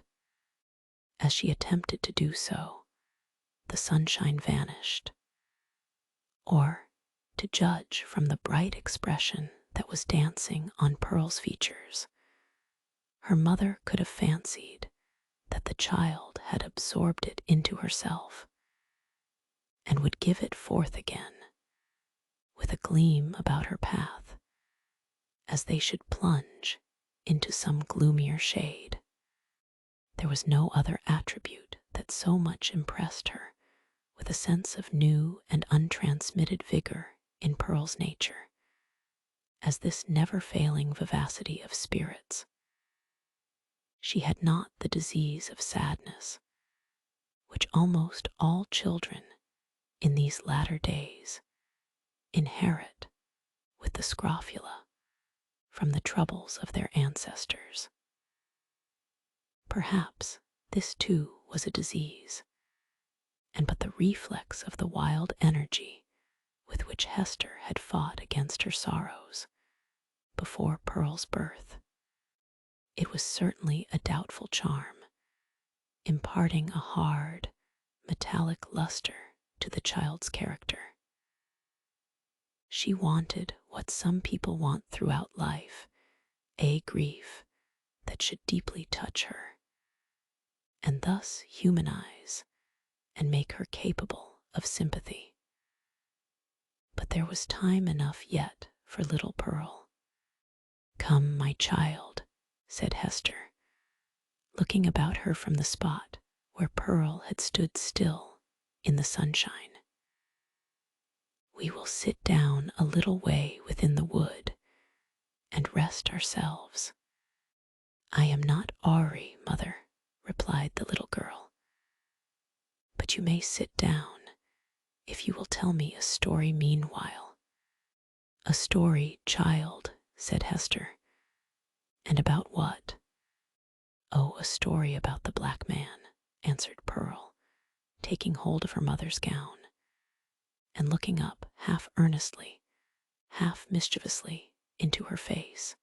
Speaker 1: As she attempted to do so, the sunshine vanished, or, to judge from the bright expression that was dancing on Pearl's features, her mother could have fancied that the child had absorbed it into herself, and would give it forth again, with a gleam about her path, as they should plunge into some gloomier shade. There was no other attribute that so much impressed her with a sense of new and untransmitted vigor in Pearl's nature as this never-failing vivacity of spirits. She had not the disease of sadness, which almost all children in these latter days inherit with the scrofula from the troubles of their ancestors. Perhaps this too was a disease, and but the reflex of the wild energy with which Hester had fought against her sorrows before Pearl's birth. It was certainly a doubtful charm, imparting a hard, metallic luster to the child's character. She wanted what some people want throughout life, a grief that should deeply touch her, and thus humanize and make her capable of sympathy. But there was time enough yet for little Pearl. "Come, my child," said Hester, looking about her from the spot where Pearl had stood still in the sunshine. "We will sit down a little way within the wood and rest ourselves." "I am not awry, mother," replied the little girl, "but you may sit down if you will tell me a story meanwhile." "A story, child," said Hester. "And about what?" "Oh, a story about the black man," answered Pearl, taking hold of her mother's gown and looking up half earnestly, half mischievously into her face.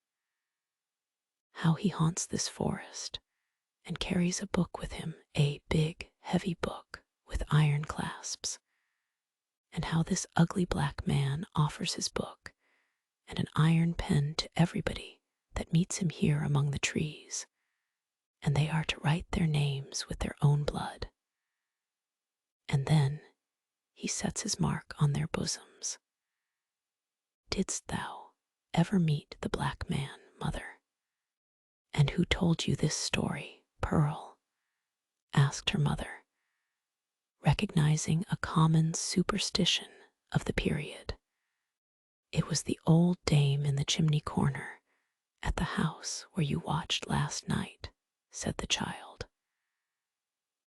Speaker 1: "How he haunts this forest and carries a book with him, a big, heavy book with iron clasps, and how this ugly black man offers his book and an iron pen to everybody that meets him here among the trees, and they are to write their names with their own blood. And then he sets his mark on their bosoms. Didst thou ever meet the black man, mother?" "And who told you this story, Pearl?" asked her mother, recognizing a common superstition of the period. "It was the old dame in the chimney corner at the house where you watched last night," said the child.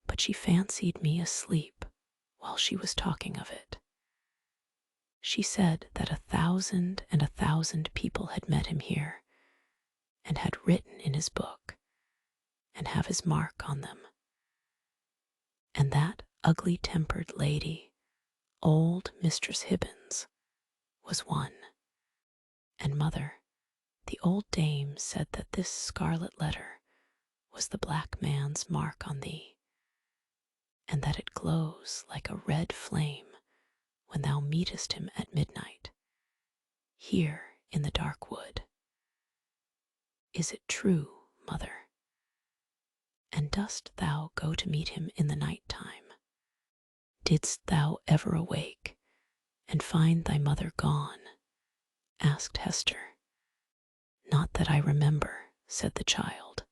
Speaker 1: "But she fancied me asleep while she was talking of it. She said that 1,000 people had met him here and had written in his book and have his mark on them. And that ugly-tempered lady, old Mistress Hibbins, was one. And mother, the old dame said that this scarlet letter was the black man's mark on thee, and that it glows like a red flame when thou meetest him at midnight, here in the dark wood. Is it true, mother? And dost thou go to meet him in the night time? Didst thou ever awake and find thy mother gone?" asked Hester. "Not that I remember," said the child.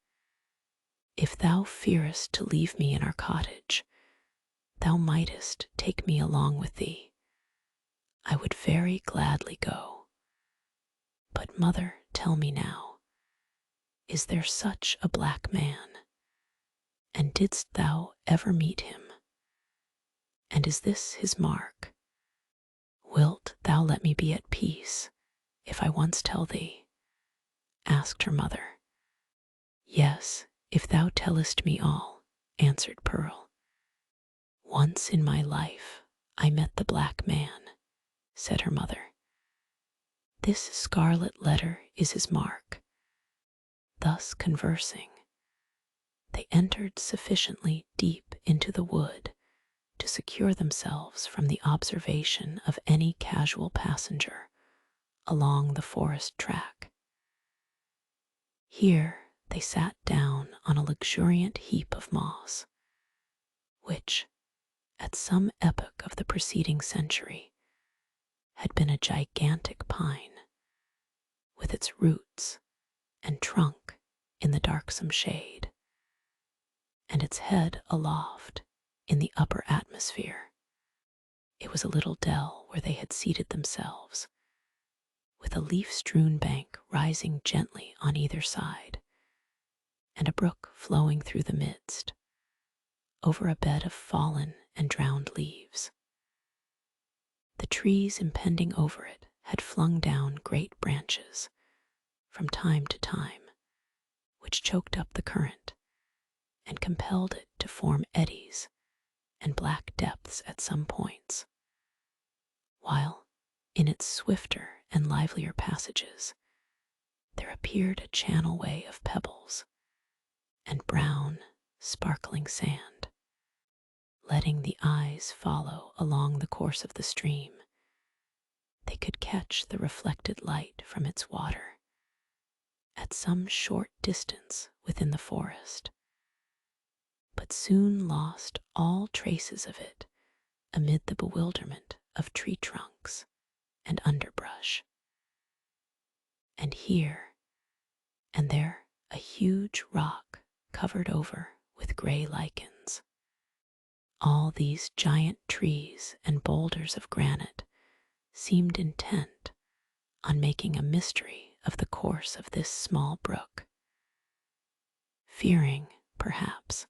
Speaker 1: "If thou fearest to leave me in our cottage, thou mightest take me along with thee. I would very gladly go. But, mother, tell me now, is there such a black man? And didst thou ever meet him? And is this his mark? Wilt thou let me be at peace if I once tell thee?" asked her mother. "Yes, if thou tellest me all," answered Pearl. "Once in my life I met the black man," said her mother. "This scarlet letter is his mark." Thus conversing, they entered sufficiently deep into the wood to secure themselves from the observation of any casual passenger along the forest track. Here they sat down on a luxuriant heap of moss, which, at some epoch of the preceding century, had been a gigantic pine, with its roots and trunk in the darksome shade, and its head aloft in the upper atmosphere. It was a little dell where they had seated themselves, with a leaf-strewn bank rising gently on either side, and a brook flowing through the midst, over a bed of fallen and drowned leaves. The trees impending over it had flung down great branches, from time to time, which choked up the current and compelled it to form eddies and black depths at some points, while, in its swifter and livelier passages, there appeared a channel-way of pebbles and brown, sparkling sand. Letting the eyes follow along the course of the stream, they could catch the reflected light from its water at some short distance within the forest, but soon lost all traces of it amid the bewilderment of tree trunks and underbrush. And here and there a huge rock covered over with gray lichens. All these giant trees and boulders of granite seemed intent on making a mystery of the course of this small brook, fearing, perhaps,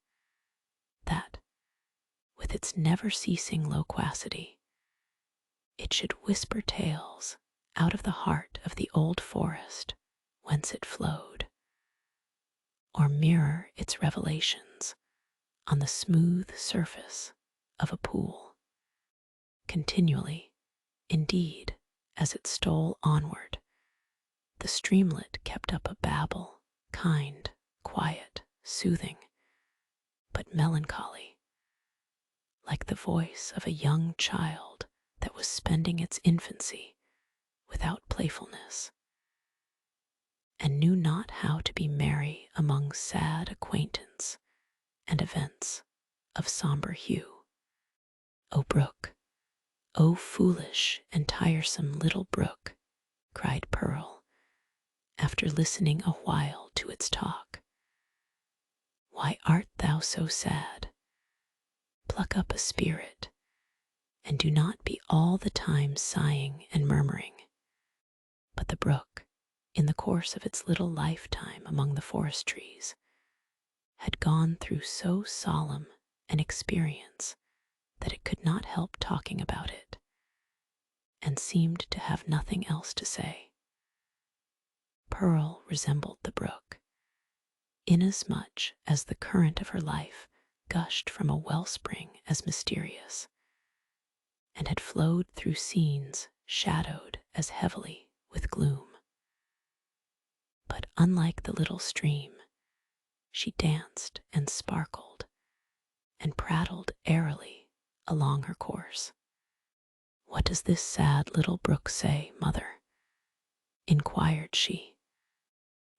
Speaker 1: that, with its never-ceasing loquacity, it should whisper tales out of the heart of the old forest whence it flowed, or mirror its revelations on the smooth surface of a pool. Continually, indeed, as it stole onward, the streamlet kept up a babble, kind, quiet, soothing, but melancholy, like the voice of a young child that was spending its infancy without playfulness, and knew not how to be merry among sad acquaintance and events of somber hue. O brook, O foolish and tiresome little brook, cried Pearl, after listening a while to its talk, why art thou so sad? Pluck up a spirit, and do not be all the time sighing and murmuring. But the brook, in the course of its little lifetime among the forest trees, had gone through so solemn an experience that it could not help talking about it, and seemed to have nothing else to say. Pearl resembled the brook, inasmuch as the current of her life gushed from a wellspring as mysterious, and had flowed through scenes shadowed as heavily with gloom. But unlike the little stream, she danced and sparkled and prattled airily along her course. What does this sad little brook say, mother? Inquired she.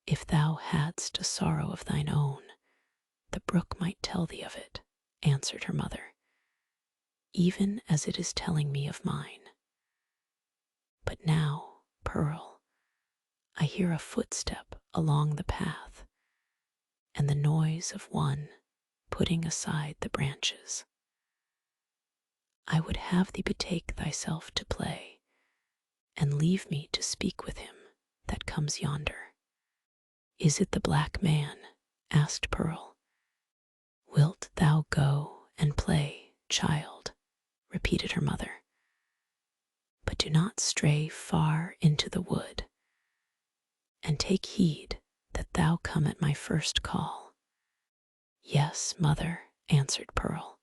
Speaker 1: If thou hadst a sorrow of thine own, the brook might tell thee of it, answered her mother, even as it is telling me of mine. But now, Pearl, I hear a footstep along the path, and the noise of one putting aside the branches. I would have thee betake thyself to play, and leave me to speak with him that comes yonder. Is it the black man? Asked Pearl. Wilt thou go and play, child? Repeated her mother. But do not stray far into the wood, and take heed that thou come at my first call. Yes, mother, answered Pearl.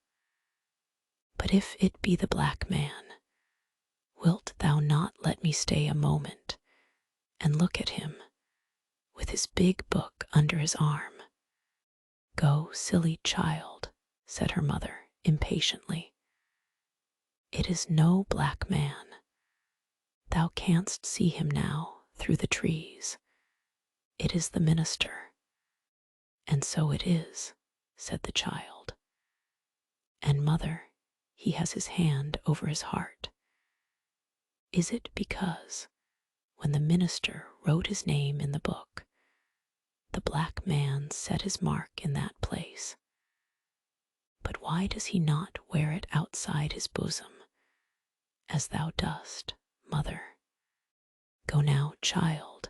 Speaker 1: But if it be the black man, wilt thou not let me stay a moment and look at him with his big book under his arm? Go, silly child, said her mother impatiently. It is no black man. Thou canst see him now through the trees. It is the minister. And so it is, said the child. And mother, he has his hand over his heart. Is it because, when the minister wrote his name in the book, the black man set his mark in that place? But why does he not wear it outside his bosom, as thou dost, mother? Go now, child,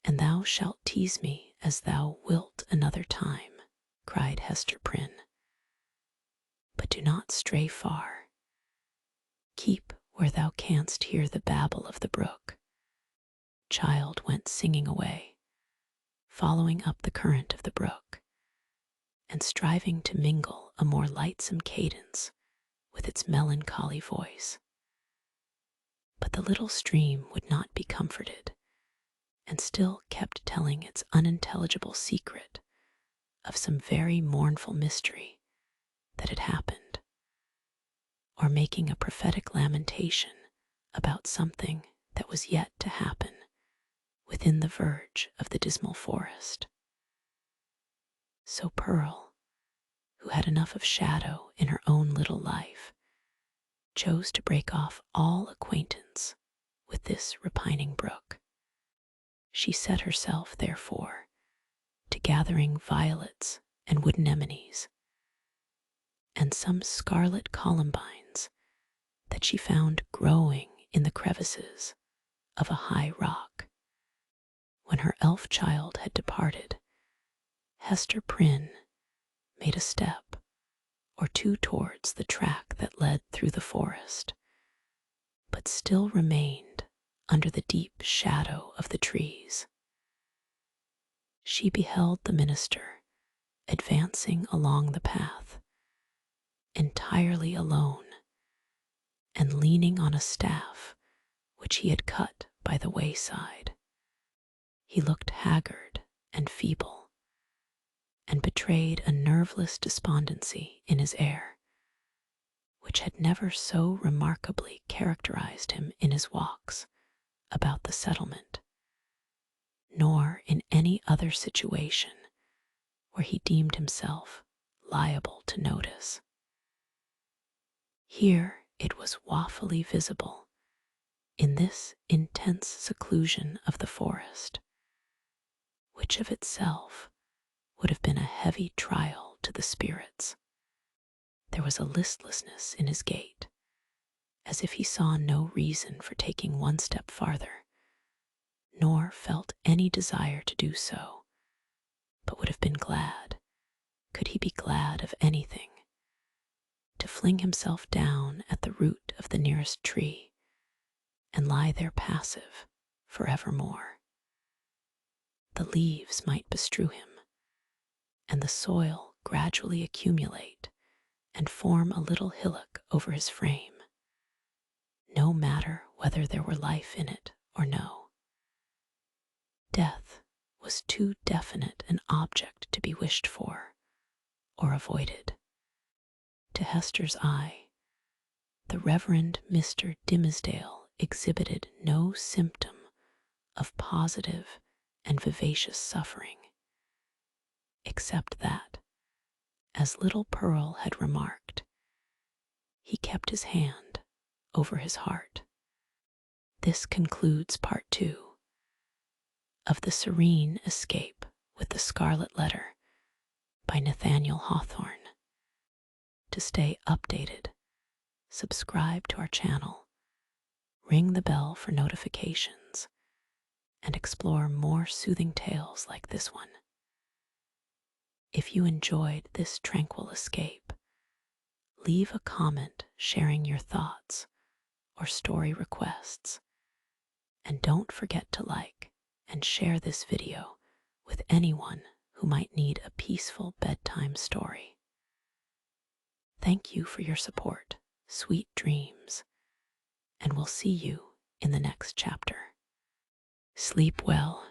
Speaker 1: and thou shalt tease me as thou wilt another time, cried Hester Prynne. But do not stray far. Keep where thou canst hear the babble of the brook. Child went singing away, following up the current of the brook, and striving to mingle a more lightsome cadence with its melancholy voice. But the little stream would not be comforted, and still kept telling its unintelligible secret of some very mournful mystery that had happened, or making a prophetic lamentation about something that was yet to happen within the verge of the dismal forest. So Pearl, who had enough of shadow in her own little life, chose to break off all acquaintance with this repining brook. She set herself, therefore, to gathering violets and wood anemones, and some scarlet columbines that she found growing in the crevices of a high rock. When her elf child had departed, Hester Prynne made a step or two towards the track that led through the forest, but still remained under the deep shadow of the trees. She beheld the minister advancing along the path, entirely alone, and leaning on a staff which he had cut by the wayside. He looked haggard and feeble, and betrayed a nerveless despondency in his air, which had never so remarkably characterized him in his walks about the settlement, nor in any other situation where he deemed himself liable to notice. Here it was woefully visible, in this intense seclusion of the forest, which of itself would have been a heavy trial to the spirits. There was a listlessness in his gait, as if he saw no reason for taking one step farther, nor felt any desire to do so, but would have been glad, could he be glad of anything, to fling himself down at the root of the nearest tree and lie there passive forevermore. The leaves might bestrew him, and the soil gradually accumulate and form a little hillock over his frame, no matter whether there were life in it or no. Death was too definite an object to be wished for or avoided. To Hester's eye, the Reverend Mr. Dimmesdale exhibited no symptom of positive and vivacious suffering, except that, as little Pearl had remarked, he kept his hand over his heart. This concludes part 2 of The Serene Escape with the Scarlet Letter by Nathaniel Hawthorne. To stay updated, subscribe to our channel, ring the bell for notifications, and explore more soothing tales like this one. If you enjoyed this tranquil escape, leave a comment sharing your thoughts or story requests, and don't forget to like and share this video with anyone who might need a peaceful bedtime story. Thank you for your support, sweet dreams, and we'll see you in the next chapter. Sleep well